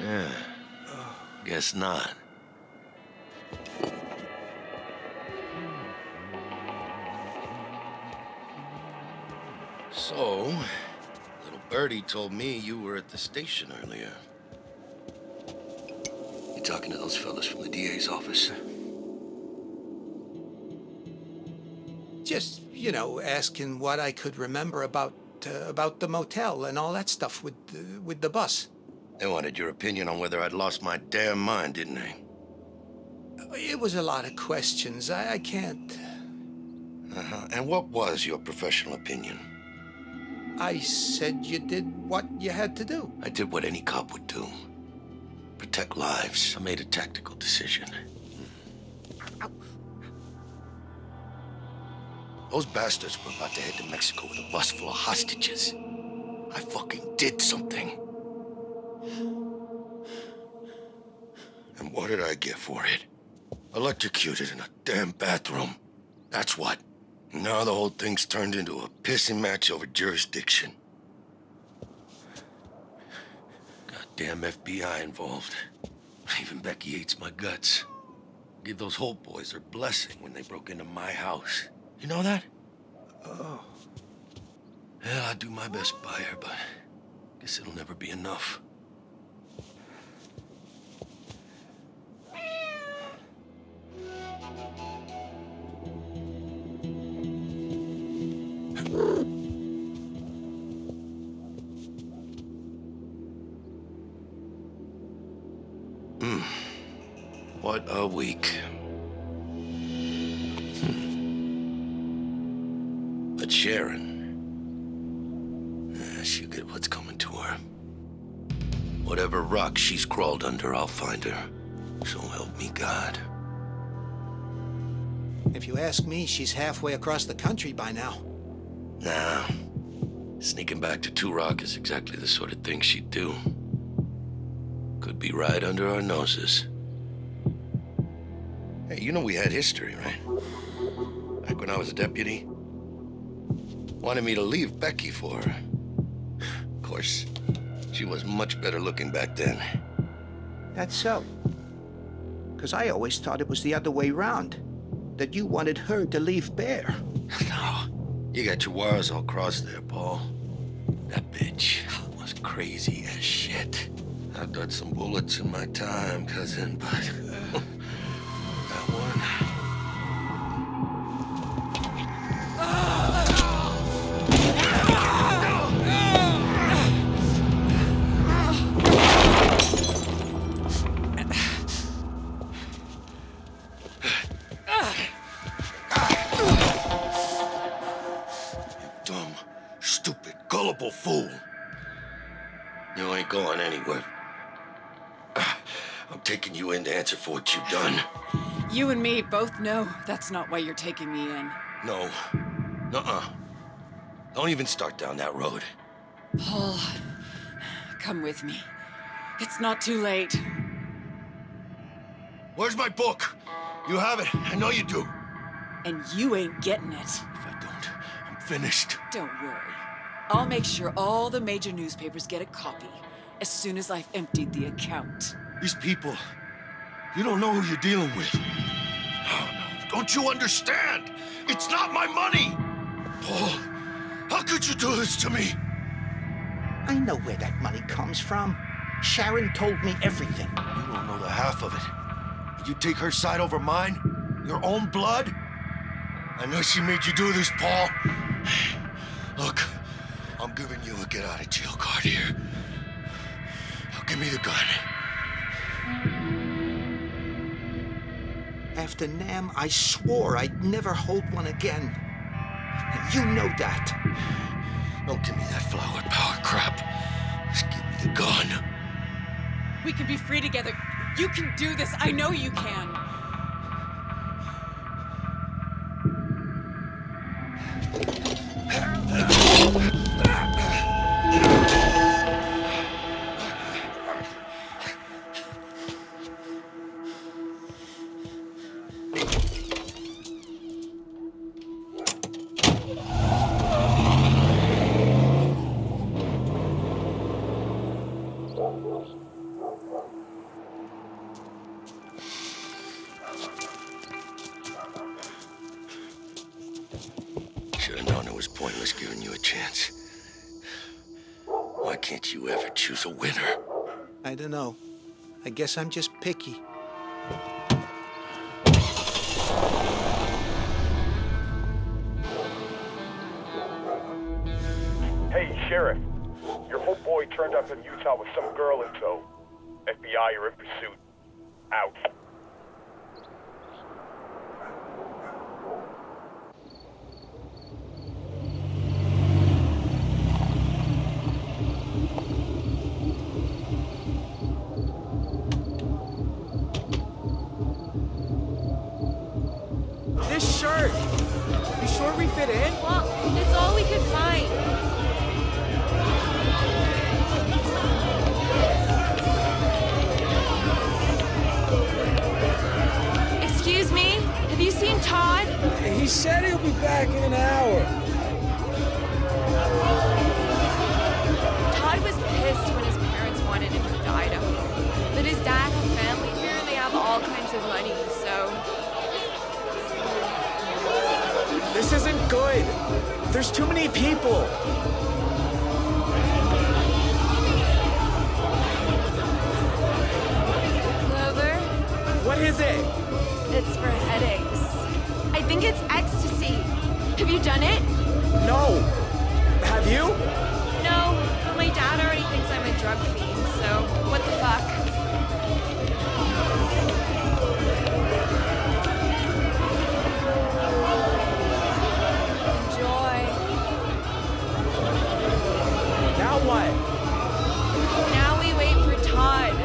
[SPEAKER 2] Yeah. Guess not. So, little birdie told me you were at the station earlier. You talking to those fellas from the DA's office?
[SPEAKER 14] Just, asking what I could remember about the motel and all that stuff with the bus.
[SPEAKER 2] They wanted your opinion on whether I'd lost my damn mind, didn't they?
[SPEAKER 14] It was a lot of questions. I can't...
[SPEAKER 2] And what was your professional opinion?
[SPEAKER 14] I said you did what you had to do.
[SPEAKER 2] I did what any cop would do. Protect lives. I made a tactical decision. Those bastards were about to head to Mexico with a bus full of hostages. I fucking did something. And what did I get for it? Electrocuted in a damn bathroom. That's what. Now the whole thing's turned into a pissing match over jurisdiction. Goddamn FBI involved. Even Becky hates my guts. Give those Holt boys their blessing when they broke into my house. You know that?
[SPEAKER 14] Oh.
[SPEAKER 2] Yeah, I'll do my best by her, but guess it'll never be enough. What a week. But Sharon, she'll get what's coming to her. Whatever rock she's crawled under, I'll find her. So help me God.
[SPEAKER 14] If you ask me, she's halfway across the country by now.
[SPEAKER 2] Nah. Sneaking back to Two Rock is exactly the sort of thing she'd do. Could be right under our noses. Hey, you know we had history, right? Back when I was a deputy. Wanted me to leave Becky for her. Of course, she was much better looking back then.
[SPEAKER 14] That's so. Because I always thought it was the other way round. That you wanted her to leave Bear.
[SPEAKER 2] No, you got your wires all crossed there, Paul. That bitch was crazy as shit. I've dodged some bullets in my time, cousin, but that one... Dumb, stupid, gullible fool. You ain't going anywhere. I'm taking you in to answer for what you've done.
[SPEAKER 19] You and me both know that's not why you're taking me in.
[SPEAKER 2] No. Nuh-uh. Don't even start down that road.
[SPEAKER 19] Paul, come with me. It's not too late.
[SPEAKER 2] Where's my book? You have it. I know you do.
[SPEAKER 19] And you ain't getting it.
[SPEAKER 2] If I don't, I'm finished.
[SPEAKER 19] Don't worry. I'll make sure all the major newspapers get a copy as soon as I've emptied the account.
[SPEAKER 2] These people, you don't know who you're dealing with. Oh, no. Don't you understand? It's not my money! Paul, how could you do this to me?
[SPEAKER 14] I know where that money comes from. Sharon told me everything.
[SPEAKER 2] You don't know the half of it. You take her side over mine? Your own blood? I know she made you do this, Paul. Look, I'm giving you a get-out-of-jail card here. Now give me the gun.
[SPEAKER 14] After Nam, I swore I'd never hold one again. You know that.
[SPEAKER 2] Don't give me that flower power crap. Just give me the gun.
[SPEAKER 19] We can be free together. You can do this. I know you can.
[SPEAKER 13] Should have known it was pointless giving you a chance. Why can't you ever choose a winner?
[SPEAKER 14] I don't know. I guess I'm just picky.
[SPEAKER 23] Hey, Sheriff. Your homeboy turned up in Utah with some girl in tow. FBI are in pursuit. Out.
[SPEAKER 6] This shirt! You sure we fit in?
[SPEAKER 17] Well, it's all we could find. Excuse me? Have you seen Todd?
[SPEAKER 10] He said he'll be back in an hour.
[SPEAKER 17] Todd was pissed when his parents wanted him to move to Idaho. But his dad had family here and they have all kinds of money, so...
[SPEAKER 6] This isn't good. There's too many people.
[SPEAKER 17] Clover?
[SPEAKER 6] What is it?
[SPEAKER 17] It's for headaches. I think it's ecstasy. Have you done it?
[SPEAKER 6] No. Have you?
[SPEAKER 17] No, but my dad already thinks I'm a drug fiend, so what the fuck? Enjoy.
[SPEAKER 6] Now what?
[SPEAKER 17] Now we wait for Todd.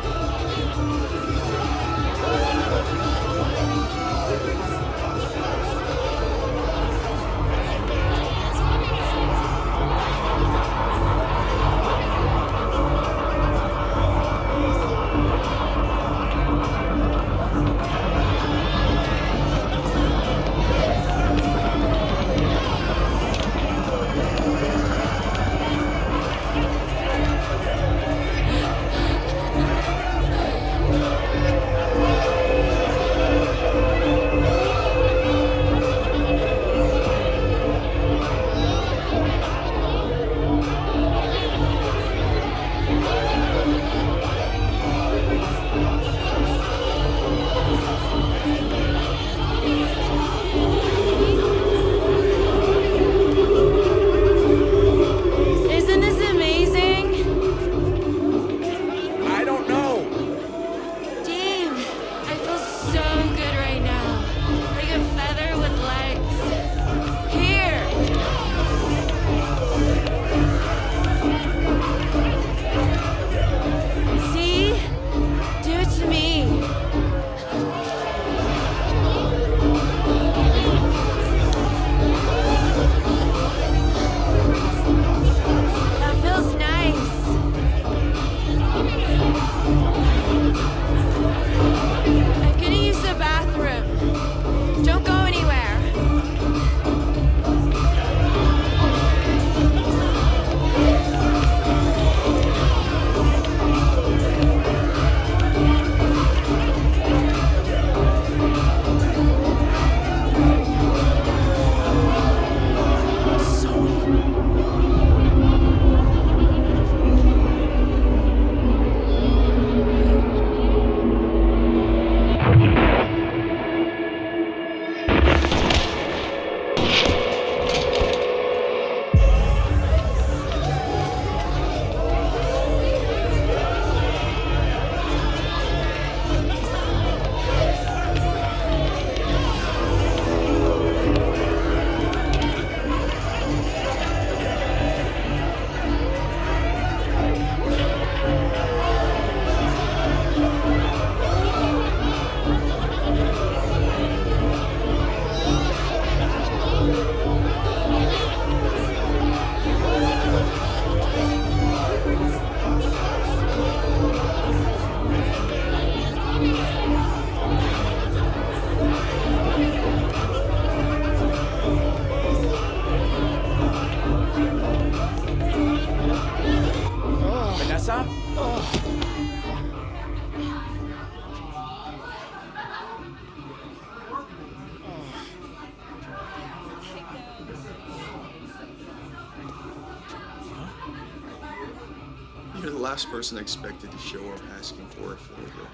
[SPEAKER 21] You're the last person I expected to show up asking for a favor.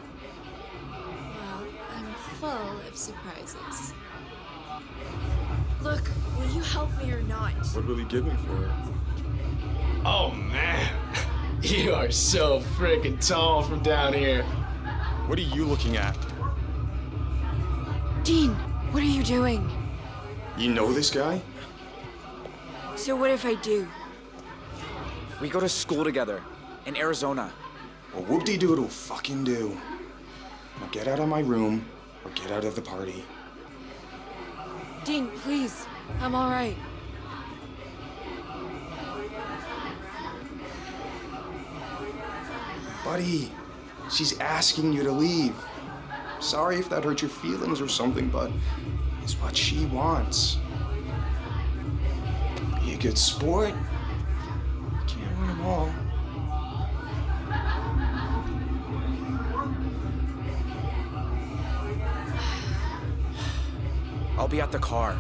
[SPEAKER 17] Well, I'm full of surprises. Look, will you help me or not?
[SPEAKER 21] What will you give me for it?
[SPEAKER 1] Oh, man. You are so freaking tall from down here.
[SPEAKER 21] What are you looking at?
[SPEAKER 17] Dean, what are you doing?
[SPEAKER 21] You know this guy?
[SPEAKER 17] So what if I do?
[SPEAKER 6] We go to school together in Arizona.
[SPEAKER 21] Well, whoop-de-doodle fucking do. Now get out of my room or get out of the party.
[SPEAKER 17] Dean, please. I'm all right.
[SPEAKER 21] Buddy, she's asking you to leave. Sorry if that hurt your feelings or something, but it's what she wants. Be a good sport. Can't win them all.
[SPEAKER 6] I'll be at the car.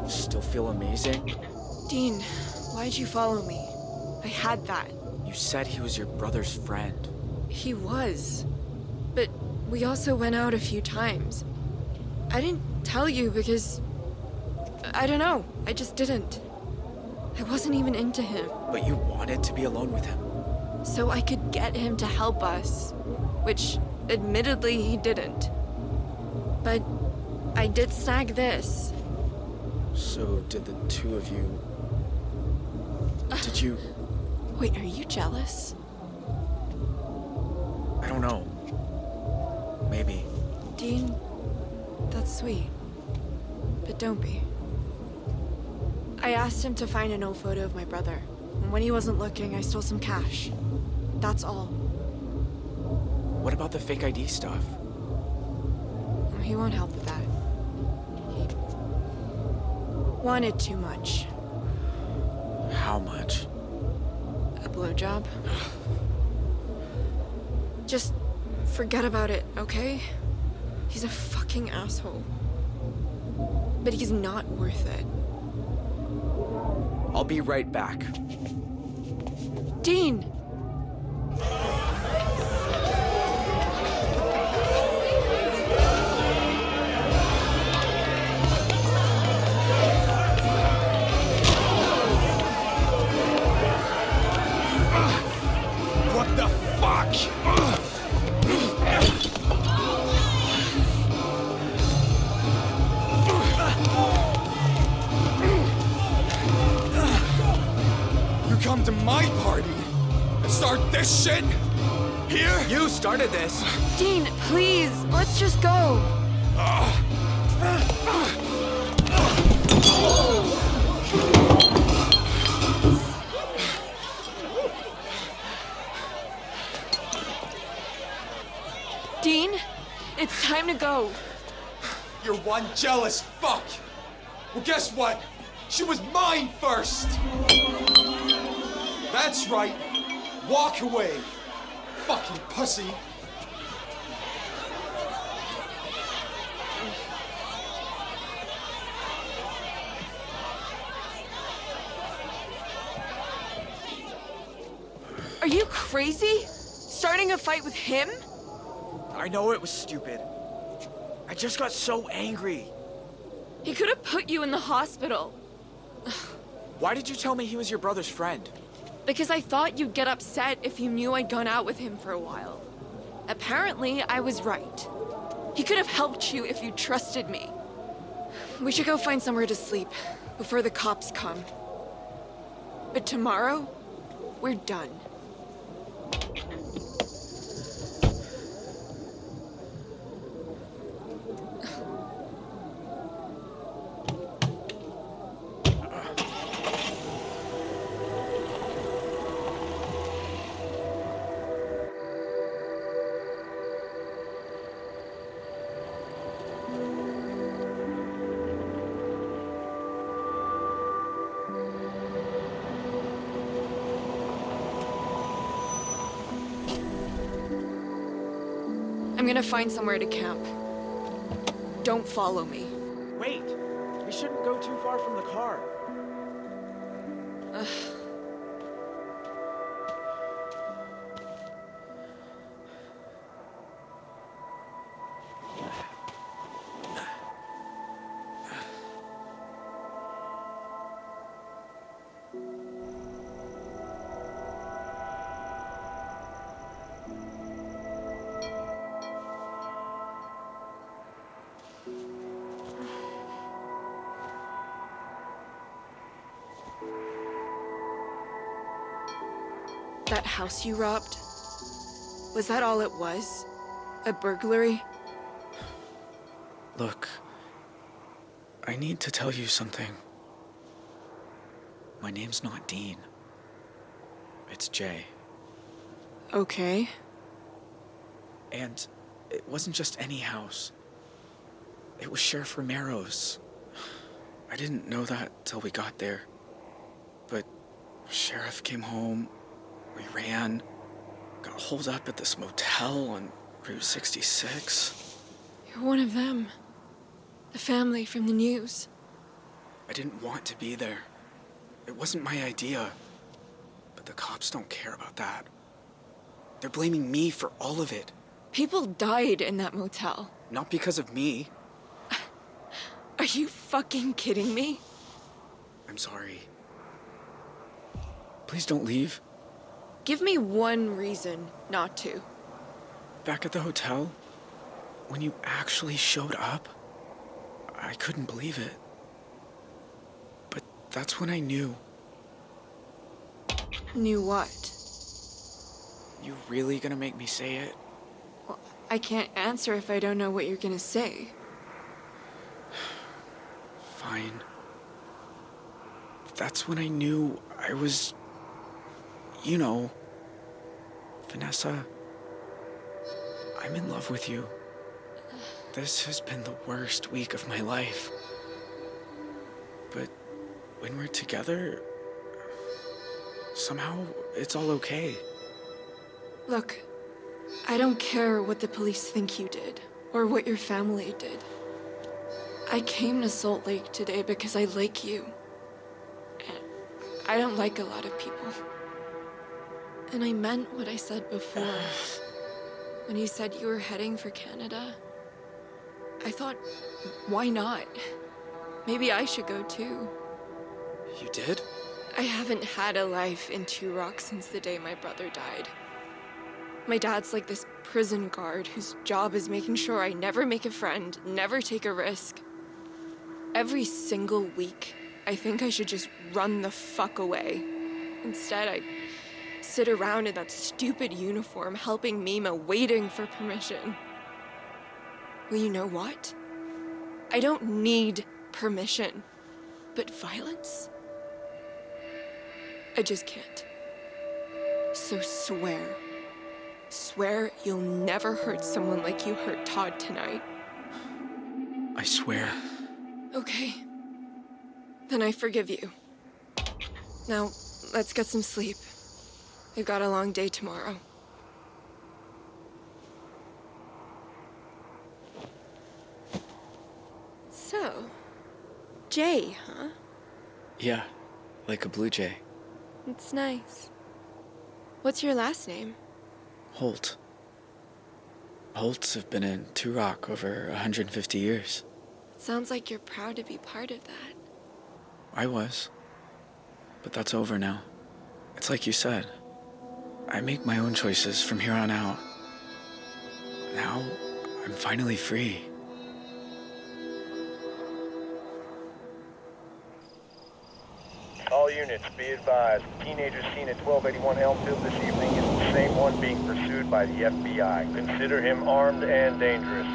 [SPEAKER 6] Still feel amazing?
[SPEAKER 17] Dean, why'd you follow me? I had that.
[SPEAKER 6] You said he was your brother's friend.
[SPEAKER 17] He was. But we also went out a few times. I didn't tell you because... I don't know. I just didn't. I wasn't even into him.
[SPEAKER 6] But you wanted to be alone with him.
[SPEAKER 17] So I could get him to help us. Which, admittedly, he didn't. But I did snag this.
[SPEAKER 6] So did the two of you... Did you...
[SPEAKER 17] Wait, are you jealous?
[SPEAKER 6] I don't know. Maybe.
[SPEAKER 17] Dean, that's sweet. But don't be. I asked him to find an old photo of my brother. And when he wasn't looking, I stole some cash. That's all.
[SPEAKER 6] What about the fake ID stuff?
[SPEAKER 17] He won't help with that. He wanted too much.
[SPEAKER 6] How much?
[SPEAKER 17] A blowjob. Just forget about it, okay? He's a fucking asshole. But he's not worth it.
[SPEAKER 6] I'll be right back.
[SPEAKER 17] Dean!
[SPEAKER 21] What the fuck? You come to my party and start this shit? Here?
[SPEAKER 6] You started this.
[SPEAKER 17] Dean, please, let's just go. Dean, it's time to go.
[SPEAKER 21] You're one jealous fuck. Well, guess what? She was mine first. That's right. Walk away. Fucking pussy.
[SPEAKER 17] Are you crazy? Starting a fight with him?
[SPEAKER 6] I know it was stupid. I just got so angry.
[SPEAKER 17] He could have put you in the hospital.
[SPEAKER 6] Why did you tell me he was your brother's friend?
[SPEAKER 17] Because I thought you'd get upset if you knew I'd gone out with him for a while. Apparently, I was right. He could have helped you if you trusted me. We should go find somewhere to sleep before the cops come. But tomorrow, we're done. gonna find somewhere to camp. Don't follow me.
[SPEAKER 6] Wait! We shouldn't go too far from the car.
[SPEAKER 17] Ugh. That house you robbed? Was that all it was? A burglary?
[SPEAKER 6] Look, I need to tell you something. My name's not Dean. It's Jay.
[SPEAKER 17] Okay.
[SPEAKER 6] And it wasn't just any house. It was Sheriff Romero's. I didn't know that till we got there. But Sheriff came home, we ran, got holed up at this motel on Route 66.
[SPEAKER 17] You're one of them. The family from the news.
[SPEAKER 6] I didn't want to be there. It wasn't my idea. But the cops don't care about that. They're blaming me for all of it.
[SPEAKER 17] People died in that motel.
[SPEAKER 6] Not because of me.
[SPEAKER 17] Are you fucking kidding me?
[SPEAKER 6] I'm sorry. Please don't leave.
[SPEAKER 17] Give me one reason not to.
[SPEAKER 6] Back at the hotel, when you actually showed up, I couldn't believe it. But that's when I knew.
[SPEAKER 17] Knew what?
[SPEAKER 6] You really gonna make me say it?
[SPEAKER 17] Well, I can't answer if I don't know what you're gonna say.
[SPEAKER 6] Fine. That's when I knew I was... You know, Vanessa, I'm in love with you. This has been the worst week of my life. But when we're together, somehow it's all okay.
[SPEAKER 17] Look, I don't care what the police think you did, or what your family did. I came to Salt Lake today because I like you. And I don't like a lot of people. And I meant what I said before. When you said you were heading for Canada, I thought, why not? Maybe I should go too.
[SPEAKER 6] You did?
[SPEAKER 17] I haven't had a life in Two Rocks since the day my brother died. My dad's like this prison guard whose job is making sure I never make a friend, never take a risk. Every single week, I think I should just run the fuck away. Instead, I sit around in that stupid uniform helping Mima, waiting for permission. Well, you know what? I don't need permission. But violence? I just can't. So swear. Swear you'll never hurt someone like you hurt Todd tonight.
[SPEAKER 6] I swear.
[SPEAKER 17] Okay. Then I forgive you. Now, let's get some sleep. We've got a long day tomorrow. So, Jay, huh?
[SPEAKER 6] Yeah, like a blue jay.
[SPEAKER 17] It's nice. What's your last name?
[SPEAKER 6] Holt. Holts have been in Two Rock over 150 years.
[SPEAKER 17] It sounds like you're proud to be part of that.
[SPEAKER 6] I was. But that's over now. It's like you said. I make my own choices from here on out. Now, I'm finally free.
[SPEAKER 23] All units, be advised. The teenager seen at 1281 Elmfield this evening is the same one being pursued by the FBI. Consider him armed and dangerous.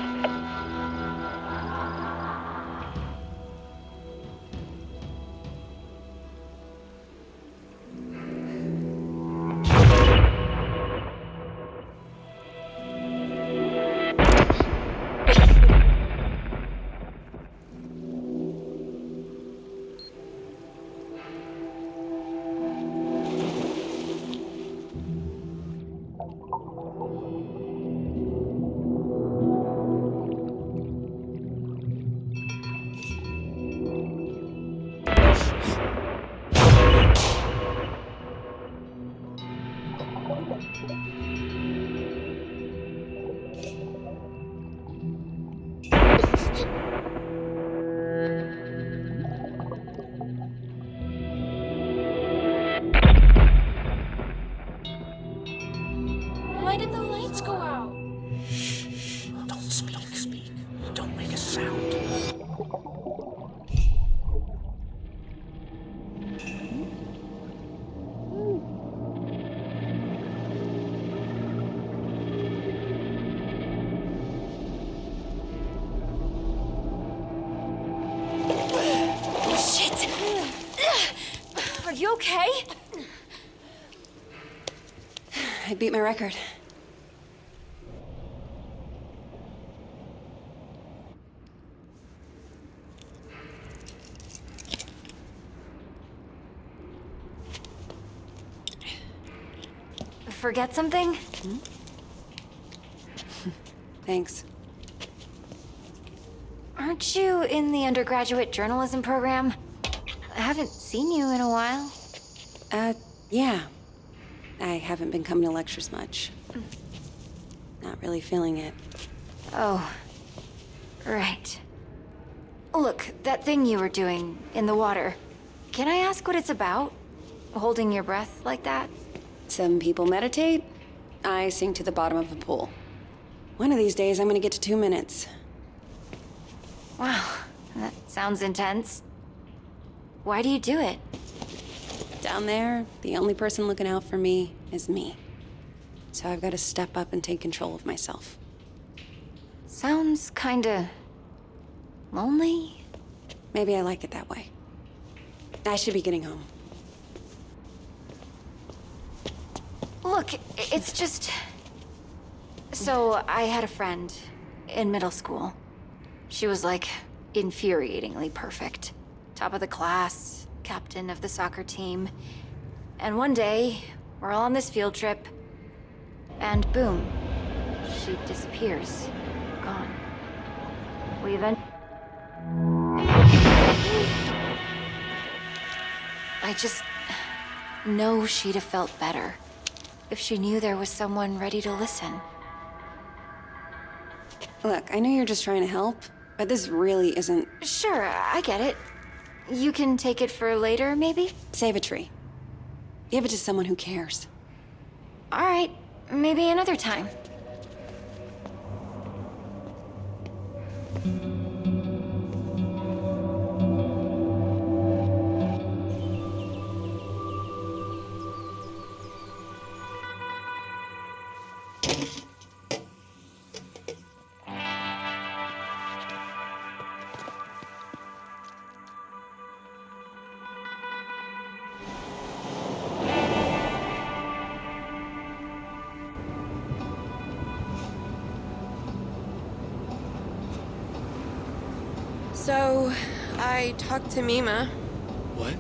[SPEAKER 15] you okay?
[SPEAKER 9] I beat my record.
[SPEAKER 15] Forget something?
[SPEAKER 9] Thanks.
[SPEAKER 15] Aren't you in the undergraduate journalism program? I haven't seen you in a while.
[SPEAKER 9] Yeah. I haven't been coming to lectures much. Not really feeling it.
[SPEAKER 15] Oh, right. Look, that thing you were doing in the water. Can I ask what it's about? Holding your breath like that?
[SPEAKER 9] Some people meditate. I sink to the bottom of a pool. One of these days, I'm gonna get to 2 minutes.
[SPEAKER 15] Wow, that sounds intense. Why do you do it?
[SPEAKER 9] Down there, the only person looking out for me is me. So I've got to step up and take control of myself.
[SPEAKER 15] Sounds kinda lonely.
[SPEAKER 9] Maybe I like it that way. I should be getting home.
[SPEAKER 15] Look, it's just... So, I had a friend in middle school. She was like infuriatingly perfect. Top of the class, captain of the soccer team. And one day, we're all on this field trip, and boom, she disappears. Gone. We then... I just know she'd have felt better if she knew there was someone ready to listen.
[SPEAKER 9] Look, I know you're just trying to help, but this really isn't...
[SPEAKER 15] Sure, I get it. You can take it for later, maybe?
[SPEAKER 9] Save a tree. Give it to someone who cares.
[SPEAKER 15] All right, maybe another time.
[SPEAKER 17] So, I talked to Mima.
[SPEAKER 6] What?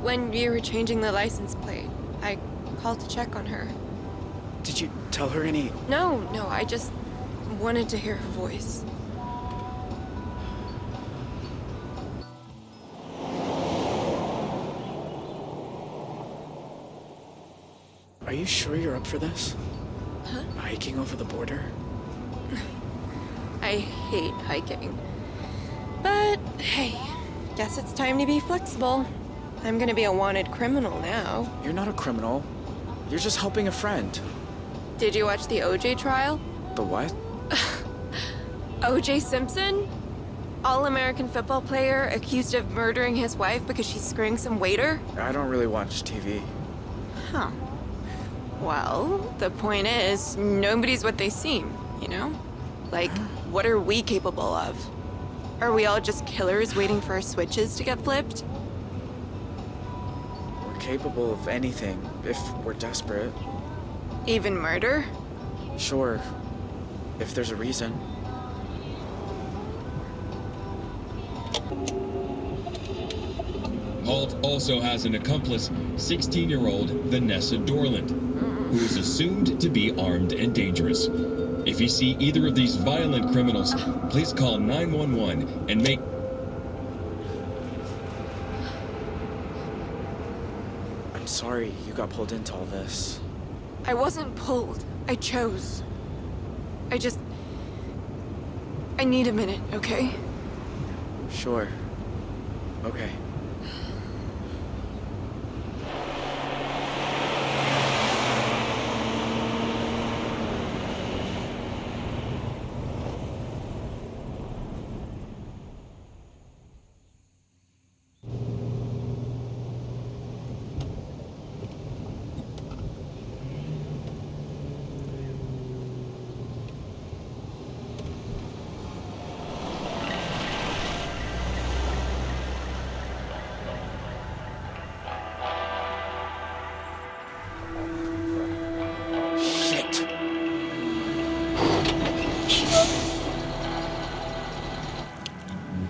[SPEAKER 17] When you were changing the license plate, I called to check on her.
[SPEAKER 6] Did you tell her any...
[SPEAKER 17] No, I just wanted to hear her voice.
[SPEAKER 6] Are you sure you're up for this?
[SPEAKER 17] Huh?
[SPEAKER 6] Hiking over the border?
[SPEAKER 17] I hate hiking. But, hey, guess it's time to be flexible. I'm gonna be a wanted criminal now.
[SPEAKER 6] You're not a criminal. You're just helping a friend.
[SPEAKER 17] Did you watch the OJ trial?
[SPEAKER 6] The what?
[SPEAKER 17] OJ Simpson? All-American football player accused of murdering his wife because she's screwing some waiter?
[SPEAKER 6] I don't really watch TV.
[SPEAKER 17] Huh. Well, the point is, nobody's what they seem, you know? Like, what are we capable of? Are we all just killers waiting for our switches to get flipped?
[SPEAKER 6] We're capable of anything, if we're desperate.
[SPEAKER 17] Even murder?
[SPEAKER 6] Sure. If there's a reason.
[SPEAKER 16] Alt also has an accomplice, 16-year-old Vanessa Dorland, who is assumed to be armed and dangerous. If you see either of these violent criminals, please call 911 and make...
[SPEAKER 6] I'm sorry you got pulled into all this.
[SPEAKER 17] I wasn't pulled. I chose. I need a minute, okay?
[SPEAKER 6] Sure. Okay.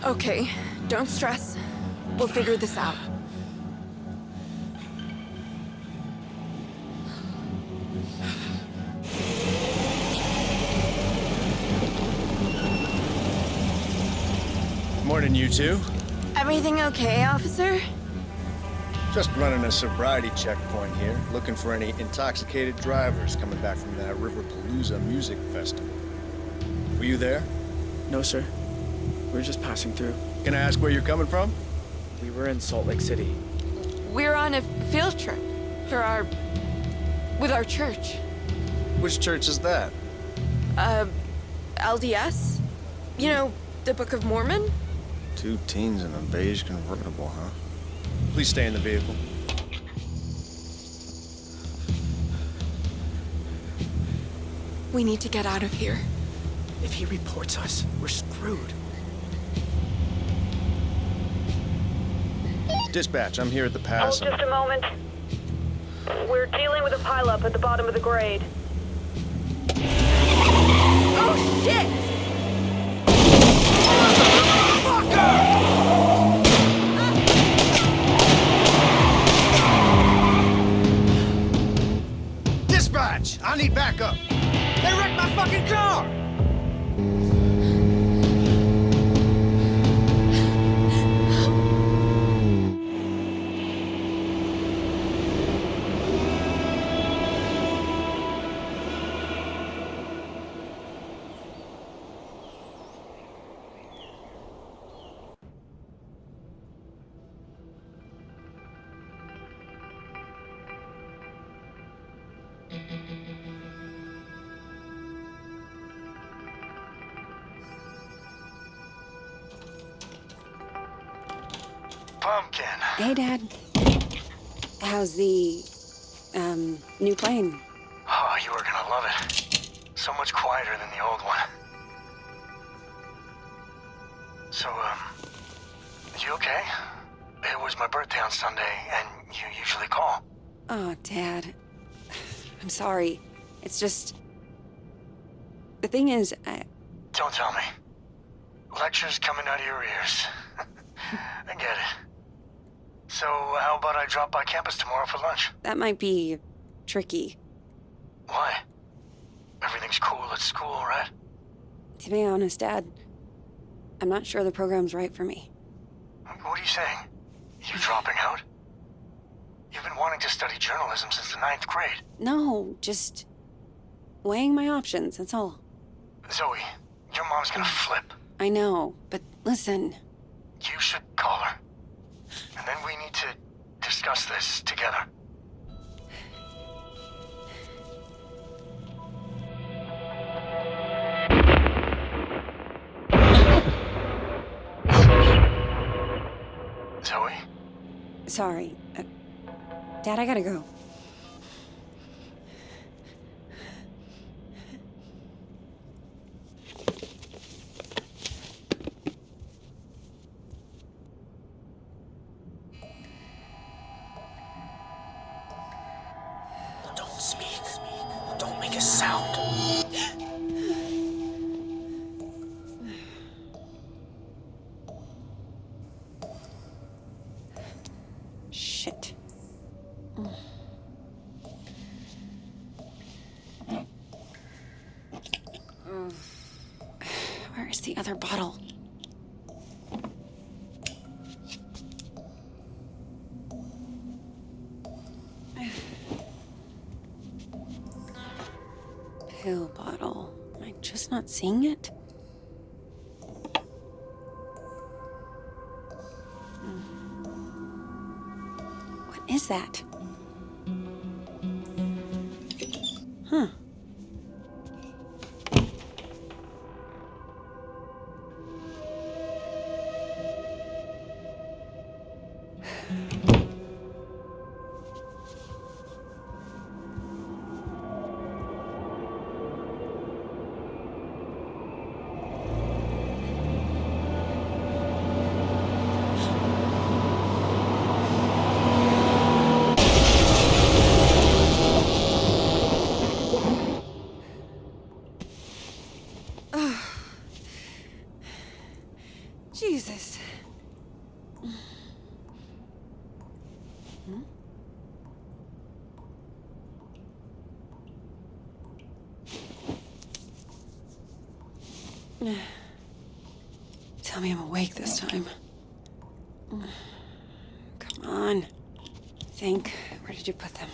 [SPEAKER 17] Okay, don't stress. We'll figure this out.
[SPEAKER 20] Morning, you two.
[SPEAKER 17] Everything okay, officer?
[SPEAKER 20] Just running a sobriety checkpoint here, looking for any intoxicated drivers coming back from that Riverpalooza music festival. Were you there?
[SPEAKER 6] No, sir. We're just passing through.
[SPEAKER 20] Can I ask where you're coming from?
[SPEAKER 6] We were in Salt Lake City.
[SPEAKER 17] We're on a field trip with our church.
[SPEAKER 20] Which church is that?
[SPEAKER 17] LDS? You know, the Book of Mormon?
[SPEAKER 20] 2 teens in a beige convertible, huh? Please stay in the vehicle.
[SPEAKER 17] We need to get out of here.
[SPEAKER 1] If he reports us, we're screwed.
[SPEAKER 20] Dispatch, I'm here at the pass.
[SPEAKER 5] Hold just a moment. We're dealing with a pileup at the bottom of the grade.
[SPEAKER 17] Oh, shit!
[SPEAKER 20] Dispatch, I need backup. They wrecked my fucking car!
[SPEAKER 8] Pumpkin.
[SPEAKER 22] Hey, Dad. How's the, new plane?
[SPEAKER 8] Oh, you are gonna love it. So much quieter than the old one. So, you okay? It was my birthday on Sunday, and you usually call.
[SPEAKER 22] Oh, Dad. I'm sorry. It's just... The thing is,
[SPEAKER 8] Don't tell me. Lectures coming out of your ears. I get it. So, how about I drop by campus tomorrow for lunch?
[SPEAKER 22] That might be tricky.
[SPEAKER 8] Why? Everything's cool at school, right?
[SPEAKER 22] To be honest, Dad, I'm not sure the program's right for me.
[SPEAKER 8] What are you saying? You dropping out? You've been wanting to study journalism since the 9th grade.
[SPEAKER 22] No, just weighing my options, that's all.
[SPEAKER 8] Zoe, your mom's gonna flip.
[SPEAKER 22] I know, but listen.
[SPEAKER 8] You should call her. And then we need to discuss this together. Zoe?
[SPEAKER 22] Sorry. Dad, I gotta go.
[SPEAKER 6] Don't speak. Don't make a sound.
[SPEAKER 22] Shit. Where is the other bottle? Pill bottle. Am I just not seeing it? What is that? Huh. Jesus. Tell me I'm awake this time. Come on. Think. Where did you put them?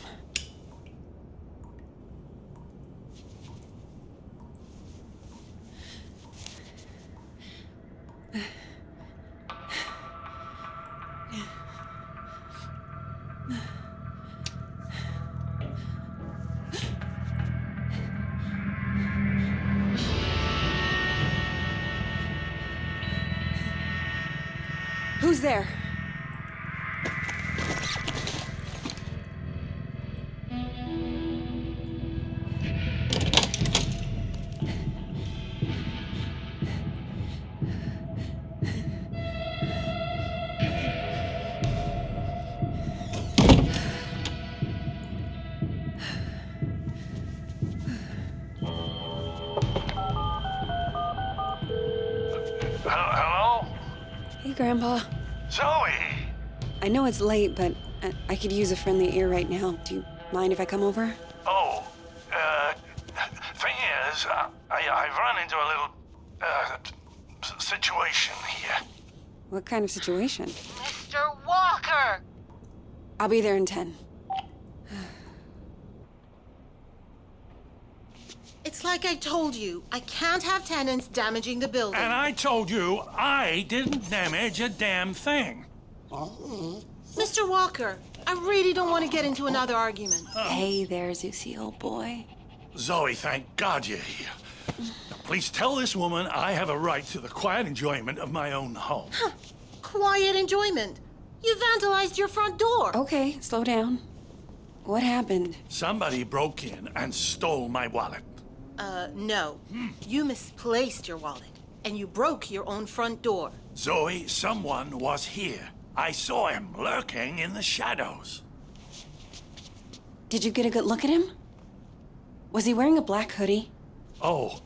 [SPEAKER 22] Who's there?
[SPEAKER 8] Hello?
[SPEAKER 22] Hey, Grandpa.
[SPEAKER 8] Zoe!
[SPEAKER 22] I know it's late, but I could use a friendly ear right now. Do you mind if I come over?
[SPEAKER 8] Oh, thing is, I've run into a little, situation here.
[SPEAKER 22] What kind of situation?
[SPEAKER 12] Mr. Walker!
[SPEAKER 22] I'll be there in 10.
[SPEAKER 12] It's like I told you. I can't have tenants damaging the building.
[SPEAKER 7] And I told you I didn't damage a damn thing.
[SPEAKER 12] Mr. Walker, I really don't want to get into another argument.
[SPEAKER 22] Hey there, Zeusy, old boy.
[SPEAKER 7] Zoe, thank God you're here. Now, please tell this woman I have a right to the quiet enjoyment of my own home.
[SPEAKER 12] Quiet enjoyment. You vandalized your front door.
[SPEAKER 22] Okay, slow down. What happened?
[SPEAKER 7] Somebody broke in and stole my wallet.
[SPEAKER 12] No. You misplaced your wallet, and you broke your own front door.
[SPEAKER 7] Zoe, someone was here. I saw him lurking in the shadows.
[SPEAKER 22] Did you get a good look at him? Was he wearing a black hoodie?
[SPEAKER 7] Oh,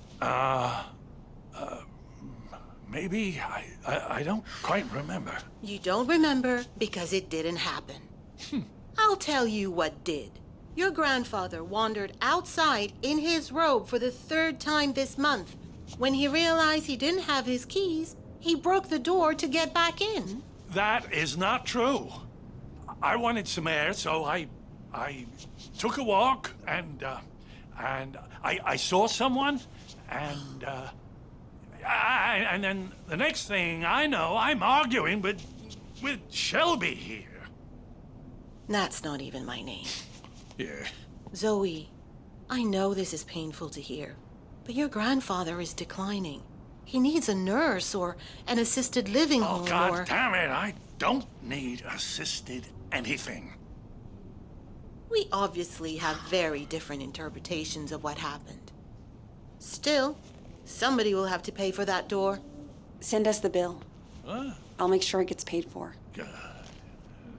[SPEAKER 7] maybe. I don't quite remember.
[SPEAKER 12] You don't remember because it didn't happen. I'll tell you what did. Your grandfather wandered outside in his robe for the 3rd time this month. When he realized he didn't have his keys, he broke the door to get back in.
[SPEAKER 7] That is not true. I wanted some air, so I took a walk, and I saw someone, and then the next thing I know, I'm arguing with Shelby here.
[SPEAKER 12] That's not even my name.
[SPEAKER 7] Yeah.
[SPEAKER 12] Zoe, I know this is painful to hear, but your grandfather is declining. He needs a nurse or an assisted living home
[SPEAKER 7] Oh, God
[SPEAKER 12] or...
[SPEAKER 7] damn it, I don't need assisted anything.
[SPEAKER 12] We obviously have very different interpretations of what happened. Still, somebody will have to pay for that door.
[SPEAKER 22] Send us the bill.
[SPEAKER 7] Huh?
[SPEAKER 22] I'll make sure it gets paid for.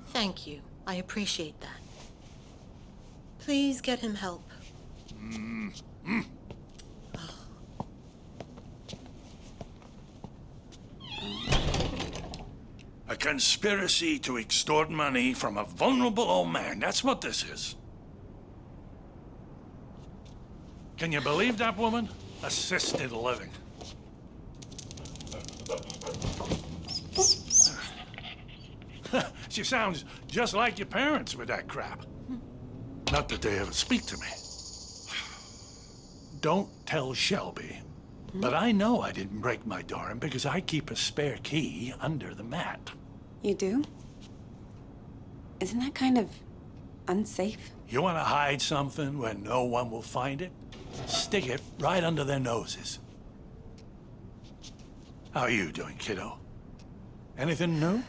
[SPEAKER 12] Thank you. I appreciate that. Please get him help.
[SPEAKER 7] A conspiracy to extort money from a vulnerable old man. That's what this is. Can you believe that woman? Assisted living. She sounds just like your parents with that crap. Not that they ever speak to me. Don't tell Shelby. But I know I didn't break my door in because I keep a spare key under the mat.
[SPEAKER 22] You do? Isn't that kind of unsafe?
[SPEAKER 7] You want to hide something where no one will find it? Stick it right under their noses. How are you doing, kiddo? Anything new?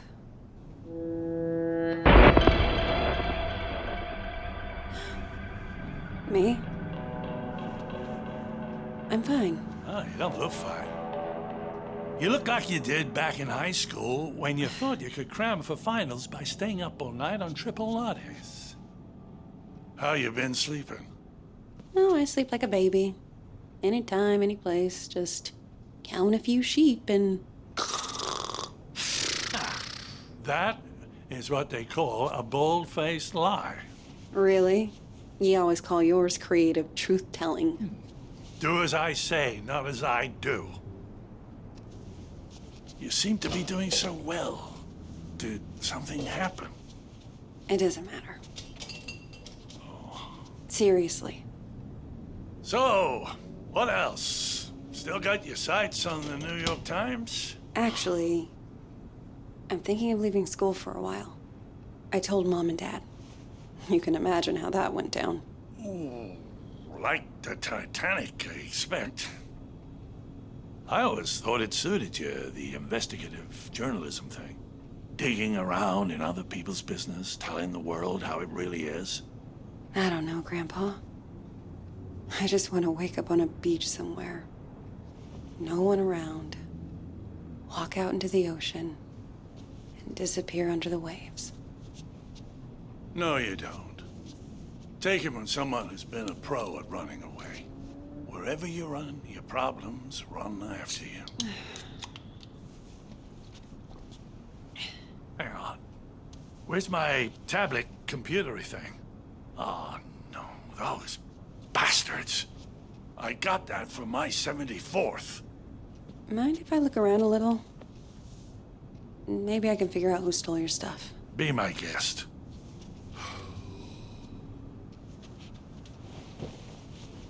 [SPEAKER 22] Me? I'm fine.
[SPEAKER 7] Oh, you don't look fine. You look like you did back in high school when you thought you could cram for finals by staying up all night on triple lattes. How you been sleeping?
[SPEAKER 22] Oh, I sleep like a baby. Anytime, any place. Just count a few sheep and...
[SPEAKER 7] That is what they call a bold-faced lie.
[SPEAKER 22] Really? You always call yours creative truth-telling.
[SPEAKER 7] Do as I say, not as I do. You seem to be doing so well. Did something happen?
[SPEAKER 22] It doesn't matter. Seriously.
[SPEAKER 7] So, what else? Still got your sights on the New York Times?
[SPEAKER 22] Actually, I'm thinking of leaving school for a while. I told Mom and Dad. You can imagine how that went down.
[SPEAKER 7] Ooh, like the Titanic, I expect. I always thought it suited you, the investigative journalism thing. Digging around in other people's business, telling the world how it really is.
[SPEAKER 22] I don't know, Grandpa. I just want to wake up on a beach somewhere. No one around. Walk out into the ocean and disappear under the waves.
[SPEAKER 7] No, you don't. Take it from someone who's been a pro at running away. Wherever you run, your problems run after you. Hang on. Where's my tablet computery thing? Oh, no, those bastards. I got that from my 74th.
[SPEAKER 22] Mind if I look around a little? Maybe I can figure out who stole your stuff.
[SPEAKER 7] Be my guest.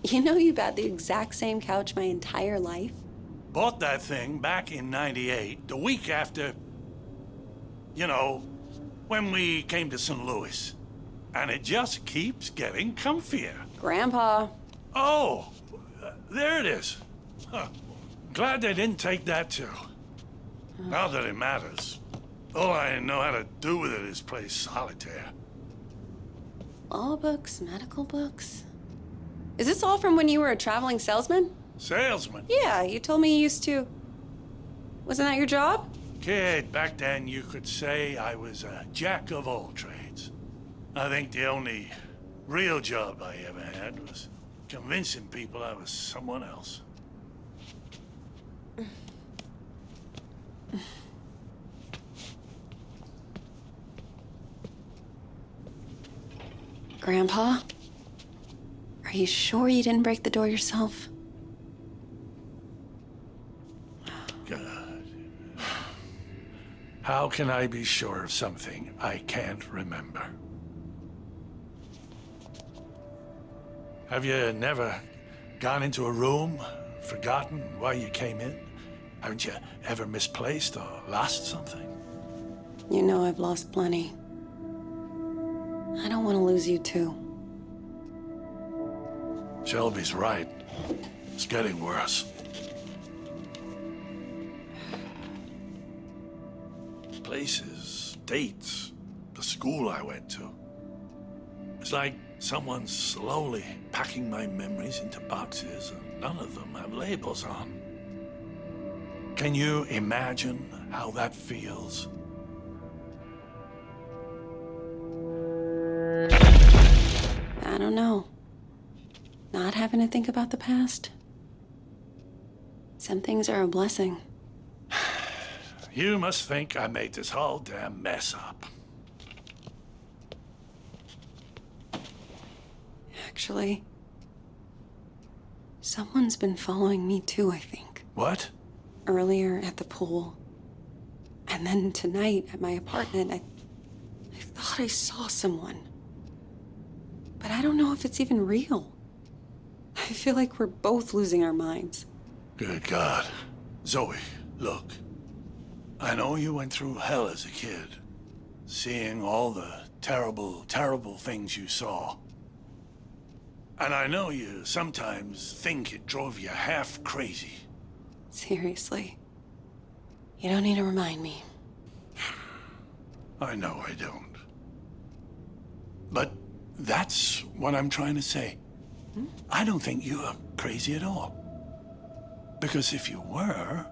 [SPEAKER 22] You know you've had the exact same couch my entire life?
[SPEAKER 7] Bought that thing back in '98, the week after, you know, when we came to St. Louis. And it just keeps getting comfier.
[SPEAKER 22] Grandpa.
[SPEAKER 7] Oh, there it is. Huh. Glad they didn't take that too. Not that it matters. All I know how to do with it is play solitaire.
[SPEAKER 22] Law books, medical books. Is this all from when you were a traveling salesman?
[SPEAKER 7] Salesman?
[SPEAKER 22] Yeah, you told me you used to. Wasn't that your job?
[SPEAKER 7] Kid, back then you could say I was a jack of all trades. I think the only real job I ever had was convincing people I was someone else.
[SPEAKER 22] Grandpa? Are you sure you didn't break the door yourself?
[SPEAKER 7] God. How can I be sure of something I can't remember? Have you never gone into a room, forgotten why you came in? Haven't you ever misplaced or lost something?
[SPEAKER 22] You know I've lost plenty. I don't want to lose you too.
[SPEAKER 7] Shelby's right. It's getting worse. Places, dates, the school I went to. It's like someone's slowly packing my memories into boxes and none of them have labels on. Can you imagine how that feels?
[SPEAKER 22] I don't know. Not having to think about the past. Some things are a blessing.
[SPEAKER 7] You must think I made this whole damn mess up.
[SPEAKER 22] Actually, someone's been following me too, I think.
[SPEAKER 7] What?
[SPEAKER 22] Earlier at the pool. And then tonight at my apartment, I thought I saw someone. But I don't know if it's even real. I feel like we're both losing our minds.
[SPEAKER 7] Good God. Zoe, look. I know you went through hell as a kid. Seeing all the terrible, terrible things you saw. And I know you sometimes think it drove you half crazy.
[SPEAKER 22] Seriously. You don't need to remind me.
[SPEAKER 7] I know I don't. But that's what I'm trying to say. I don't think you are crazy at all. Because if you were,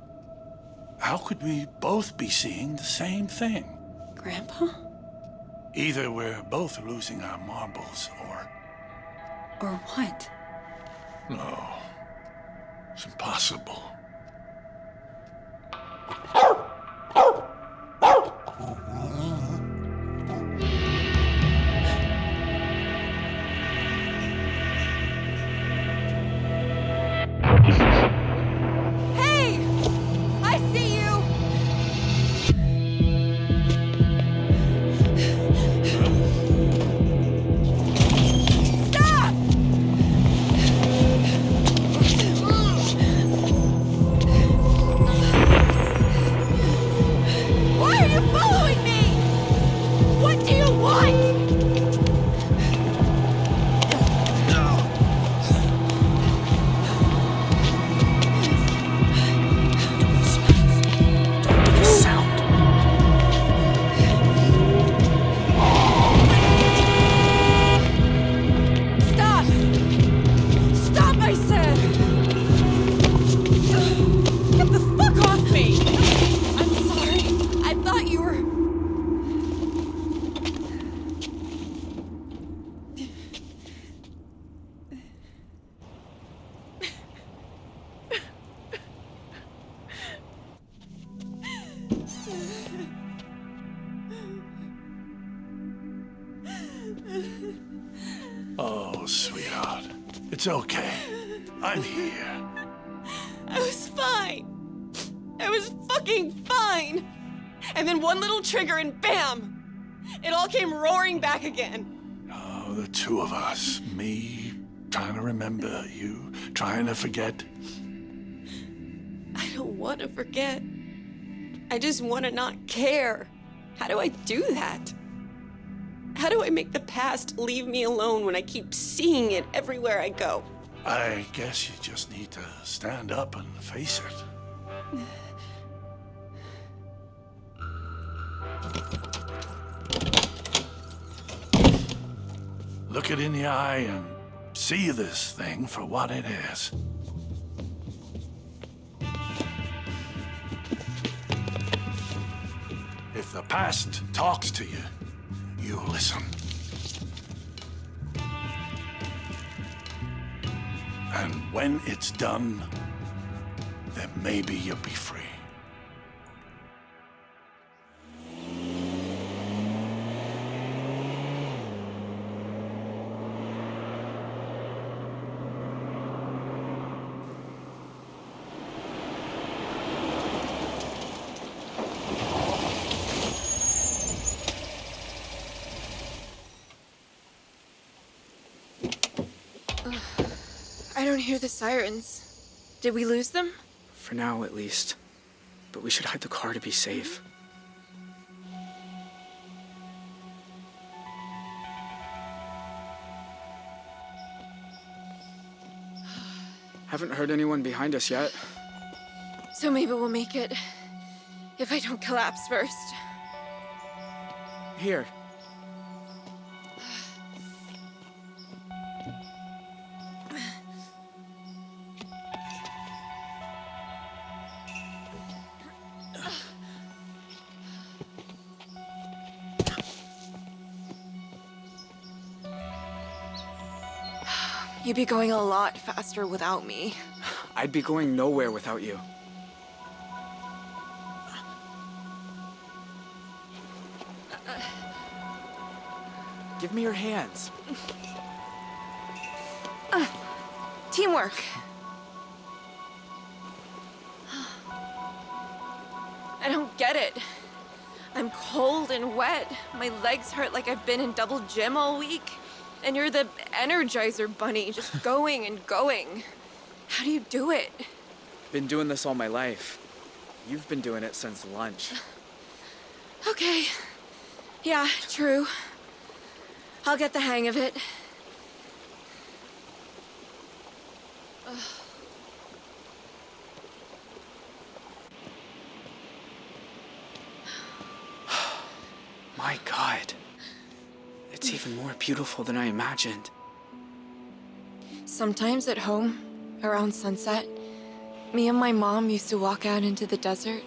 [SPEAKER 7] how could we both be seeing the same thing?
[SPEAKER 22] Grandpa?
[SPEAKER 7] Either we're both losing our marbles,
[SPEAKER 22] Or what?
[SPEAKER 7] No. It's impossible. It's okay. I'm here.
[SPEAKER 4] I was fine. I was fucking fine. And then one little trigger and bam! It all came roaring back again.
[SPEAKER 7] Oh, the two of us. Me trying to remember, you trying to forget.
[SPEAKER 4] I don't want to forget. I just want to not care. How do I do that? How do I make the past leave me alone when I keep seeing it everywhere I go?
[SPEAKER 7] I guess you just need to stand up and face it. Look it in the eye and see this thing for what it is. If the past talks to you, you listen. And when it's done, then maybe you'll be free.
[SPEAKER 17] I don't hear the sirens. Did we lose them?
[SPEAKER 6] For now, at least. But we should hide the car to be safe. Haven't heard anyone behind us yet.
[SPEAKER 17] So maybe we'll make it. If I don't collapse first.
[SPEAKER 6] Here.
[SPEAKER 17] You'd be going a lot faster without me.
[SPEAKER 6] I'd be going nowhere without you. Give me your hands.
[SPEAKER 17] Teamwork. I don't get it. I'm cold and wet. My legs hurt like I've been in double gym all week. And you're the Energizer Bunny, just going and going. How do you do it?
[SPEAKER 6] Been doing this all my life. You've been doing it since lunch.
[SPEAKER 17] Okay. Yeah, true. I'll get the hang of it. Ugh.
[SPEAKER 6] My God. It's even more beautiful than I imagined.
[SPEAKER 17] Sometimes at home, around sunset, me and my mom used to walk out into the desert.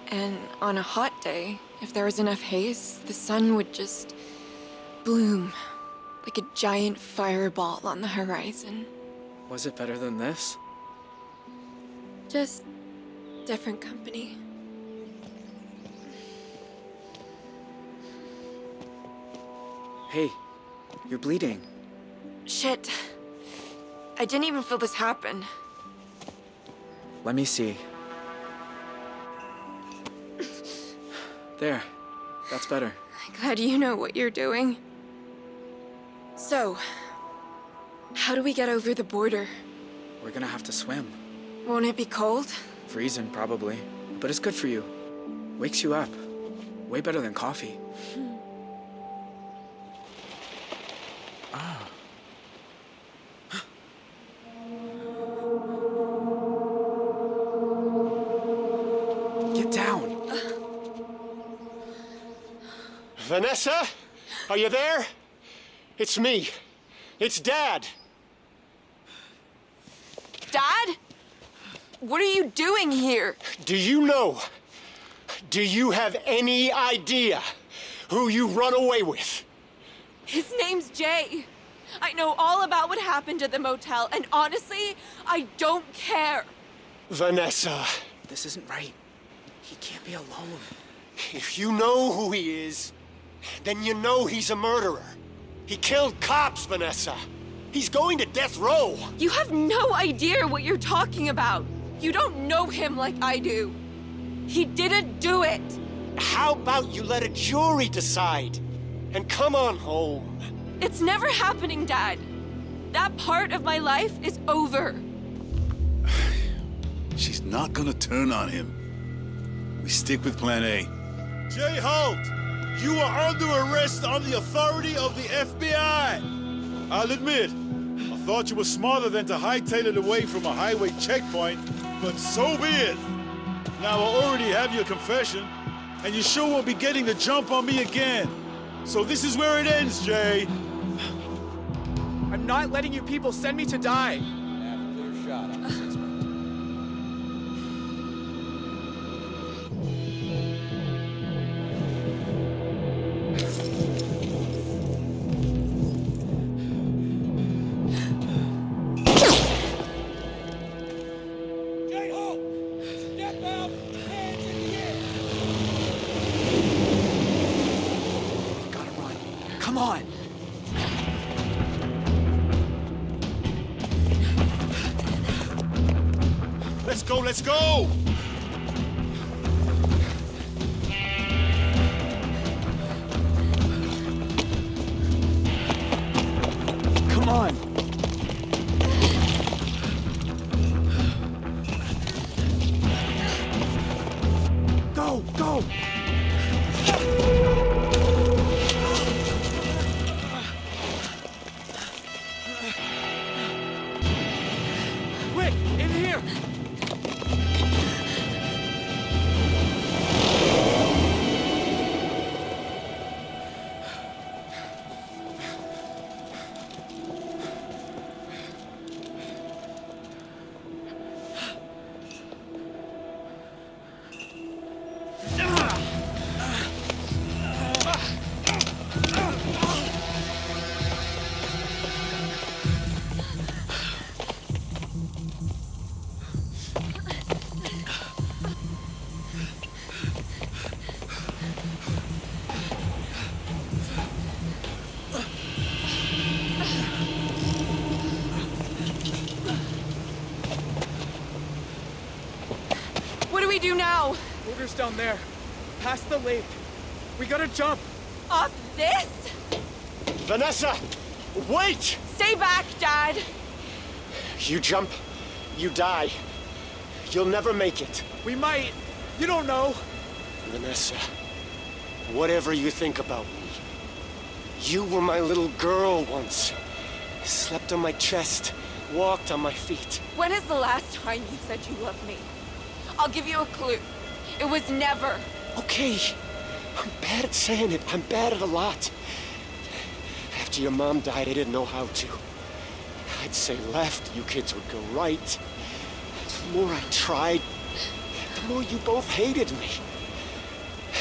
[SPEAKER 17] And on a hot day, if there was enough haze, the sun would just bloom like a giant fireball on the horizon.
[SPEAKER 6] Was it better than this?
[SPEAKER 17] Just different company.
[SPEAKER 6] Hey, you're bleeding.
[SPEAKER 17] Shit. I didn't even feel this happen.
[SPEAKER 6] Let me see. There. That's better.
[SPEAKER 17] Glad you know what you're doing. So, how do we get over the border?
[SPEAKER 6] We're gonna have to swim.
[SPEAKER 17] Won't it be cold?
[SPEAKER 6] Freezing, probably. But it's good for you. Wakes you up. Way better than coffee. Ah. Get down.
[SPEAKER 1] Vanessa? Are you there? It's me. It's Dad.
[SPEAKER 17] Dad? What are you doing here?
[SPEAKER 1] Do you know? Do you have any idea who you run away with?
[SPEAKER 17] His name's Jay. I know all about what happened at the motel, and honestly, I don't care.
[SPEAKER 1] Vanessa.
[SPEAKER 6] This isn't right. He can't be alone.
[SPEAKER 1] If you know who he is, then you know he's a murderer. He killed cops, Vanessa. He's going to death row!
[SPEAKER 17] You have no idea what you're talking about. You don't know him like I do. He didn't do it.
[SPEAKER 1] How about you let a jury decide? And come on home.
[SPEAKER 17] It's never happening, Dad. That part of my life is over.
[SPEAKER 3] She's not gonna turn on him. We stick with plan A.
[SPEAKER 11] Jay Holt, you are under arrest on the authority of the FBI. I'll admit, I thought you were smarter than to hightail it away from a highway checkpoint, but so be it. Now I already have your confession, and you sure won't be getting the jump on me again. So this is where it ends, Jay.
[SPEAKER 6] I'm not letting you people send me to die.
[SPEAKER 18] Have a clear shot on the 6 months.
[SPEAKER 6] Come on!
[SPEAKER 11] Let's go, let's go!
[SPEAKER 6] Come on! Go, go! Quick, in here!
[SPEAKER 17] What do we do now?
[SPEAKER 6] Booger's down there. Past the lake. We gotta jump.
[SPEAKER 17] Off this?
[SPEAKER 1] Vanessa! Wait!
[SPEAKER 17] Stay back, Dad.
[SPEAKER 1] You jump, you die. You'll never make it.
[SPEAKER 6] We might. You don't know.
[SPEAKER 1] Vanessa, whatever you think about me, you were my little girl once. Slept on my chest, walked on my feet.
[SPEAKER 17] When is the last time you said you loved me? I'll give you a clue. It was never.
[SPEAKER 1] Okay, I'm bad at saying it. I'm bad at a lot. After your mom died, I didn't know how to. I'd say left, you kids would go right. The more I tried, the more you both hated me.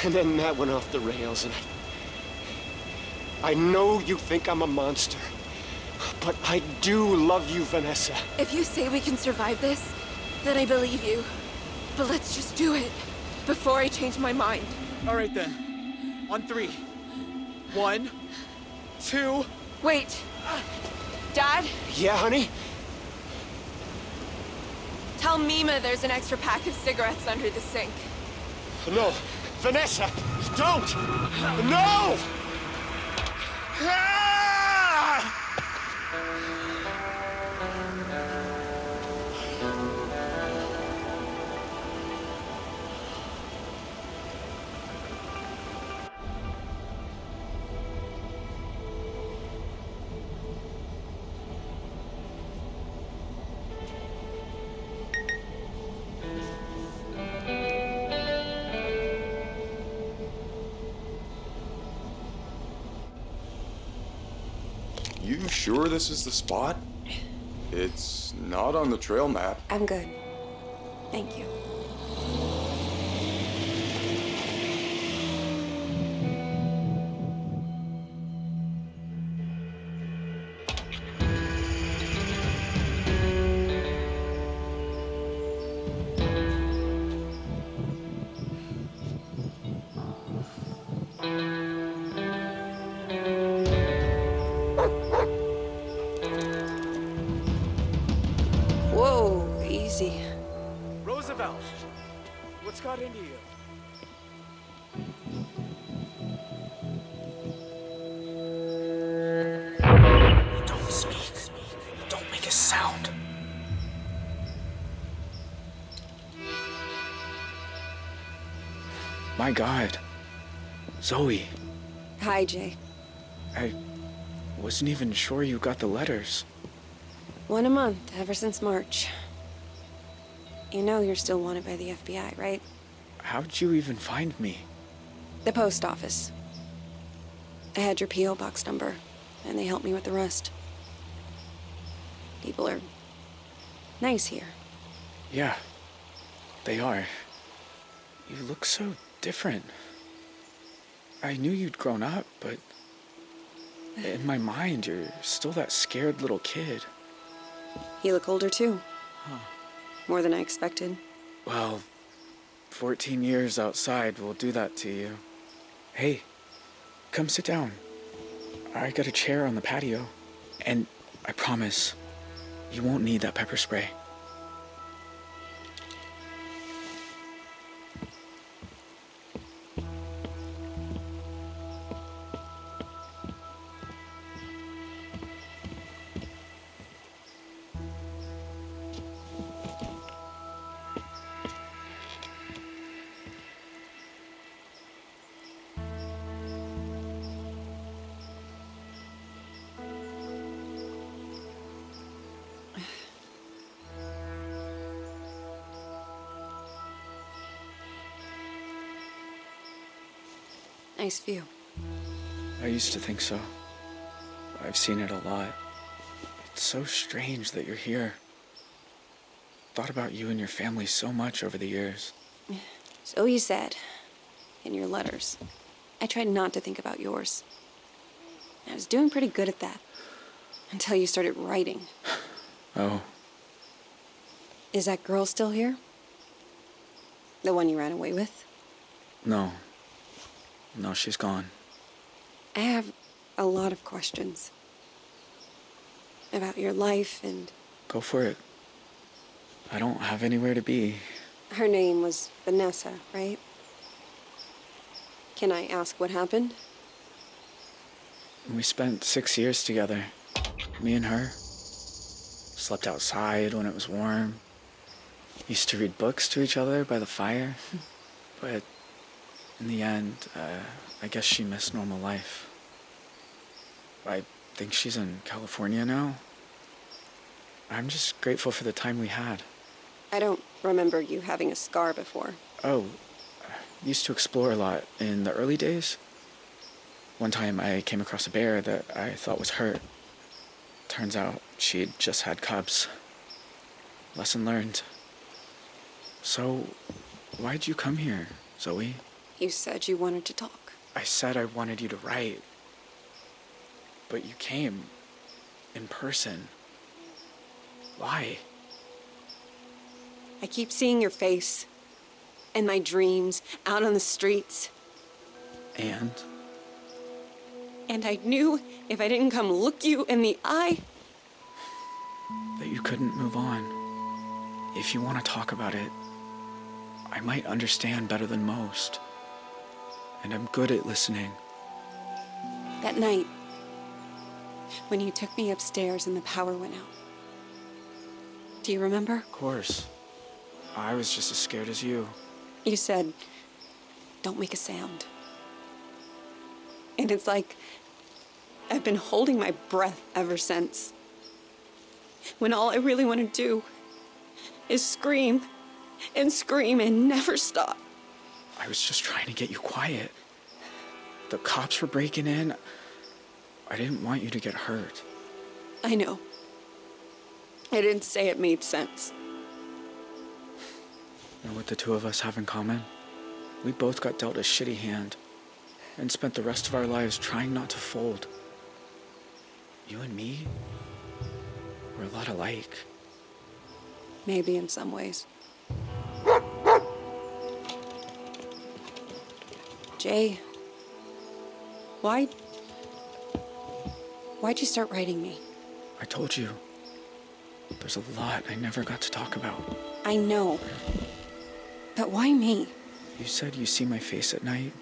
[SPEAKER 1] And then that went off the rails, and I know you think I'm a monster, but I do love you, Vanessa.
[SPEAKER 17] If you say we can survive this, then I believe you. But let's just do it before I change my mind.
[SPEAKER 6] All right then. On 3. 1, 2.
[SPEAKER 17] Wait. Dad?
[SPEAKER 1] Yeah, honey?
[SPEAKER 17] Tell Mima there's an extra pack of cigarettes under the sink.
[SPEAKER 1] No. Vanessa, don't! No! Ah!
[SPEAKER 21] You sure this is the spot? It's not on the trail map.
[SPEAKER 22] I'm good. Thank you.
[SPEAKER 6] Don't speak. Don't make a sound. My God. Zoe,
[SPEAKER 22] Hi, Jay.
[SPEAKER 6] I wasn't even sure you got the letters.
[SPEAKER 22] 1 a month, ever since March. You know you're still wanted by the FBI, right?
[SPEAKER 6] How'd you even find me?
[SPEAKER 22] The post office. I had your P.O. box number, and they helped me with the rest. People are nice here.
[SPEAKER 6] Yeah, they are. You look so different. I knew you'd grown up, but in my mind, you're still that scared little kid.
[SPEAKER 22] You look older, too.
[SPEAKER 6] Huh.
[SPEAKER 22] More than I expected.
[SPEAKER 6] Well, 14 years outside will do that to you. Hey, come sit down. I got a chair on the patio, and I promise, you won't need that pepper spray.
[SPEAKER 22] Nice view.
[SPEAKER 6] I used to think so. I've seen it a lot. It's so strange that you're here. Thought about you and your family so much over the years.
[SPEAKER 22] So you said. In your letters. I tried not to think about yours. I was doing pretty good at that. Until you started writing.
[SPEAKER 6] Oh.
[SPEAKER 22] Is that girl still here? The one you ran away with?
[SPEAKER 6] No. No, she's gone.
[SPEAKER 22] I have a lot of questions. About your life and...
[SPEAKER 6] Go for it. I don't have anywhere to be.
[SPEAKER 22] Her name was Vanessa, right? Can I ask what happened?
[SPEAKER 6] We spent 6 years together. Me and her. Slept outside when it was warm. Used to read books to each other by the fire. But in the end, I guess she missed normal life. I think she's in California now. I'm just grateful for the time we had.
[SPEAKER 22] I don't remember you having a scar before.
[SPEAKER 6] Oh, used to explore a lot in the early days. One time I came across a bear that I thought was hurt. Turns out she'd just had cubs. Lesson learned. So, why'd you come here, Zoe?
[SPEAKER 22] You said you wanted to talk.
[SPEAKER 6] I said I wanted you to write. But you came. In person. Why?
[SPEAKER 22] I keep seeing your face. In my dreams, out on the streets.
[SPEAKER 6] And?
[SPEAKER 22] And I knew if I didn't come look you in the eye...
[SPEAKER 6] that you couldn't move on. If you want to talk about it, I might understand better than most. And I'm good at listening.
[SPEAKER 22] That night, when you took me upstairs and the power went out. Do you remember?
[SPEAKER 6] Of course. I was just as scared as you.
[SPEAKER 22] You said, don't make a sound. And it's like I've been holding my breath ever since. When all I really want to do is scream and scream and never stop.
[SPEAKER 6] I was just trying to get you quiet. The cops were breaking in. I didn't want you to get hurt.
[SPEAKER 22] I know. I didn't say it made sense.
[SPEAKER 6] You know what the two of us have in common? We both got dealt a shitty hand and spent the rest of our lives trying not to fold. You and me, we're a lot alike.
[SPEAKER 22] Maybe in some ways. Jay, why'd you start writing me?
[SPEAKER 6] I told you. There's a lot I never got to talk about.
[SPEAKER 22] I know. But why me?
[SPEAKER 6] You said you see my face at night,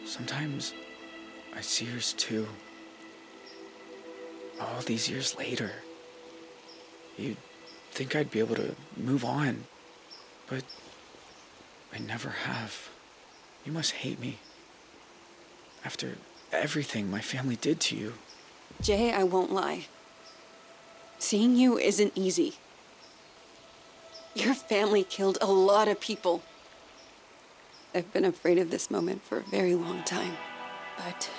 [SPEAKER 6] Sometimes I see yours too. All these years later. You'd think I'd be able to move on, but I never have. You must hate me. After everything my family did to you.
[SPEAKER 22] Jay, I won't lie. Seeing you isn't easy. Your family killed a lot of people. I've been afraid of this moment for a very long time, but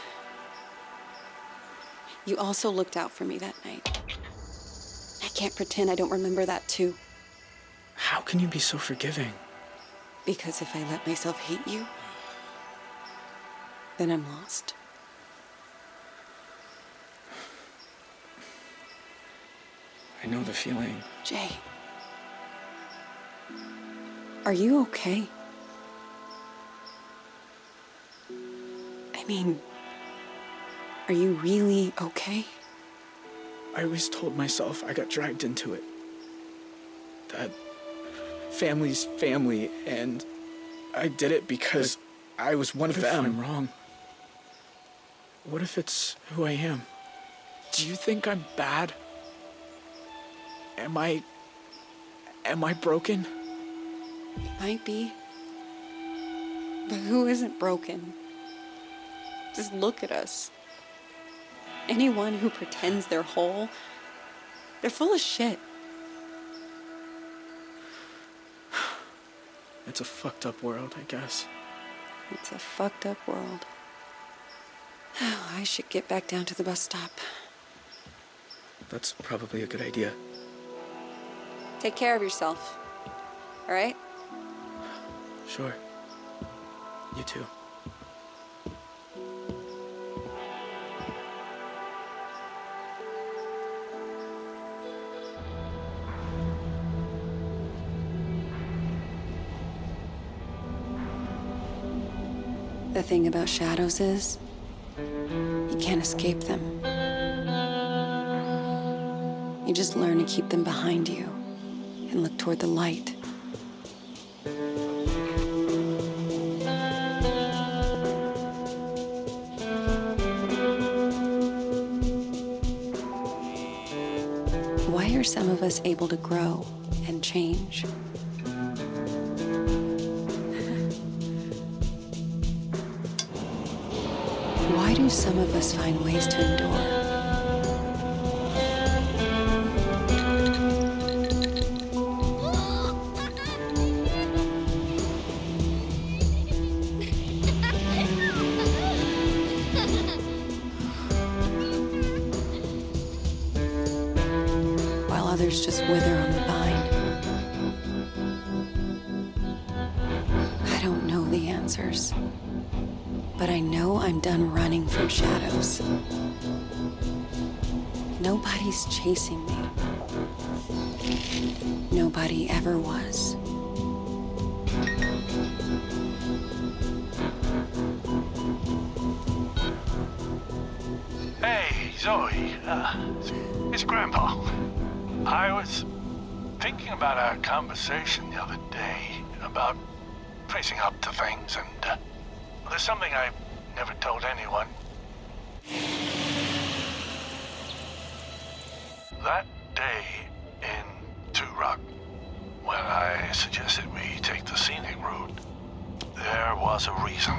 [SPEAKER 22] you also looked out for me that night. I can't pretend I don't remember that too.
[SPEAKER 6] How can you be so forgiving?
[SPEAKER 22] Because if I let myself hate you, then I'm lost.
[SPEAKER 6] I know the feeling.
[SPEAKER 22] Jay, are you okay? I mean, are you really okay?
[SPEAKER 6] I always told myself I got dragged into it. That family's family, and I did it because I was one of them. What if I'm wrong? What if it's who I am? Do you think I'm bad? Am I broken?
[SPEAKER 22] You might be. But who isn't broken? Just look at us. Anyone who pretends they're whole, they're full of shit.
[SPEAKER 6] It's a fucked up world, I guess.
[SPEAKER 22] It's a fucked up world. Oh, I should get back down to the bus stop.
[SPEAKER 6] That's probably a good idea.
[SPEAKER 22] Take care of yourself. All right?
[SPEAKER 6] Sure. You too.
[SPEAKER 22] The thing about shadows is, you can't escape them. You just learn to keep them behind you and look toward the light. Why are some of us able to grow and change? Why do some of us find ways to endure? While others just wither on the vine. I don't know the answers. But I know I'm done running from shadows. Nobody's chasing me. Nobody ever was.
[SPEAKER 7] Hey, Zoe. It's Grandpa. I was thinking about our conversation the other day about facing up to things, and there's something I never told anyone. That day in Two Rock, when I suggested we take the scenic route, there was a reason.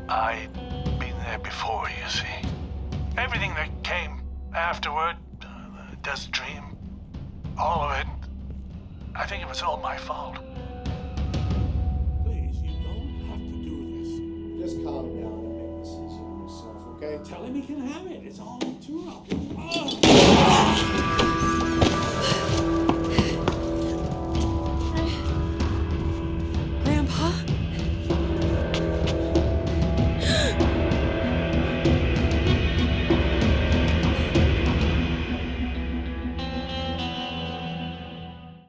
[SPEAKER 7] I'd been there before, you see. Everything that came afterward, the Desert Dream, all of it, I think it was all my fault.
[SPEAKER 11] Just calm down and make decisions yourself, okay?
[SPEAKER 2] Tell him he can have it. It's all too rough.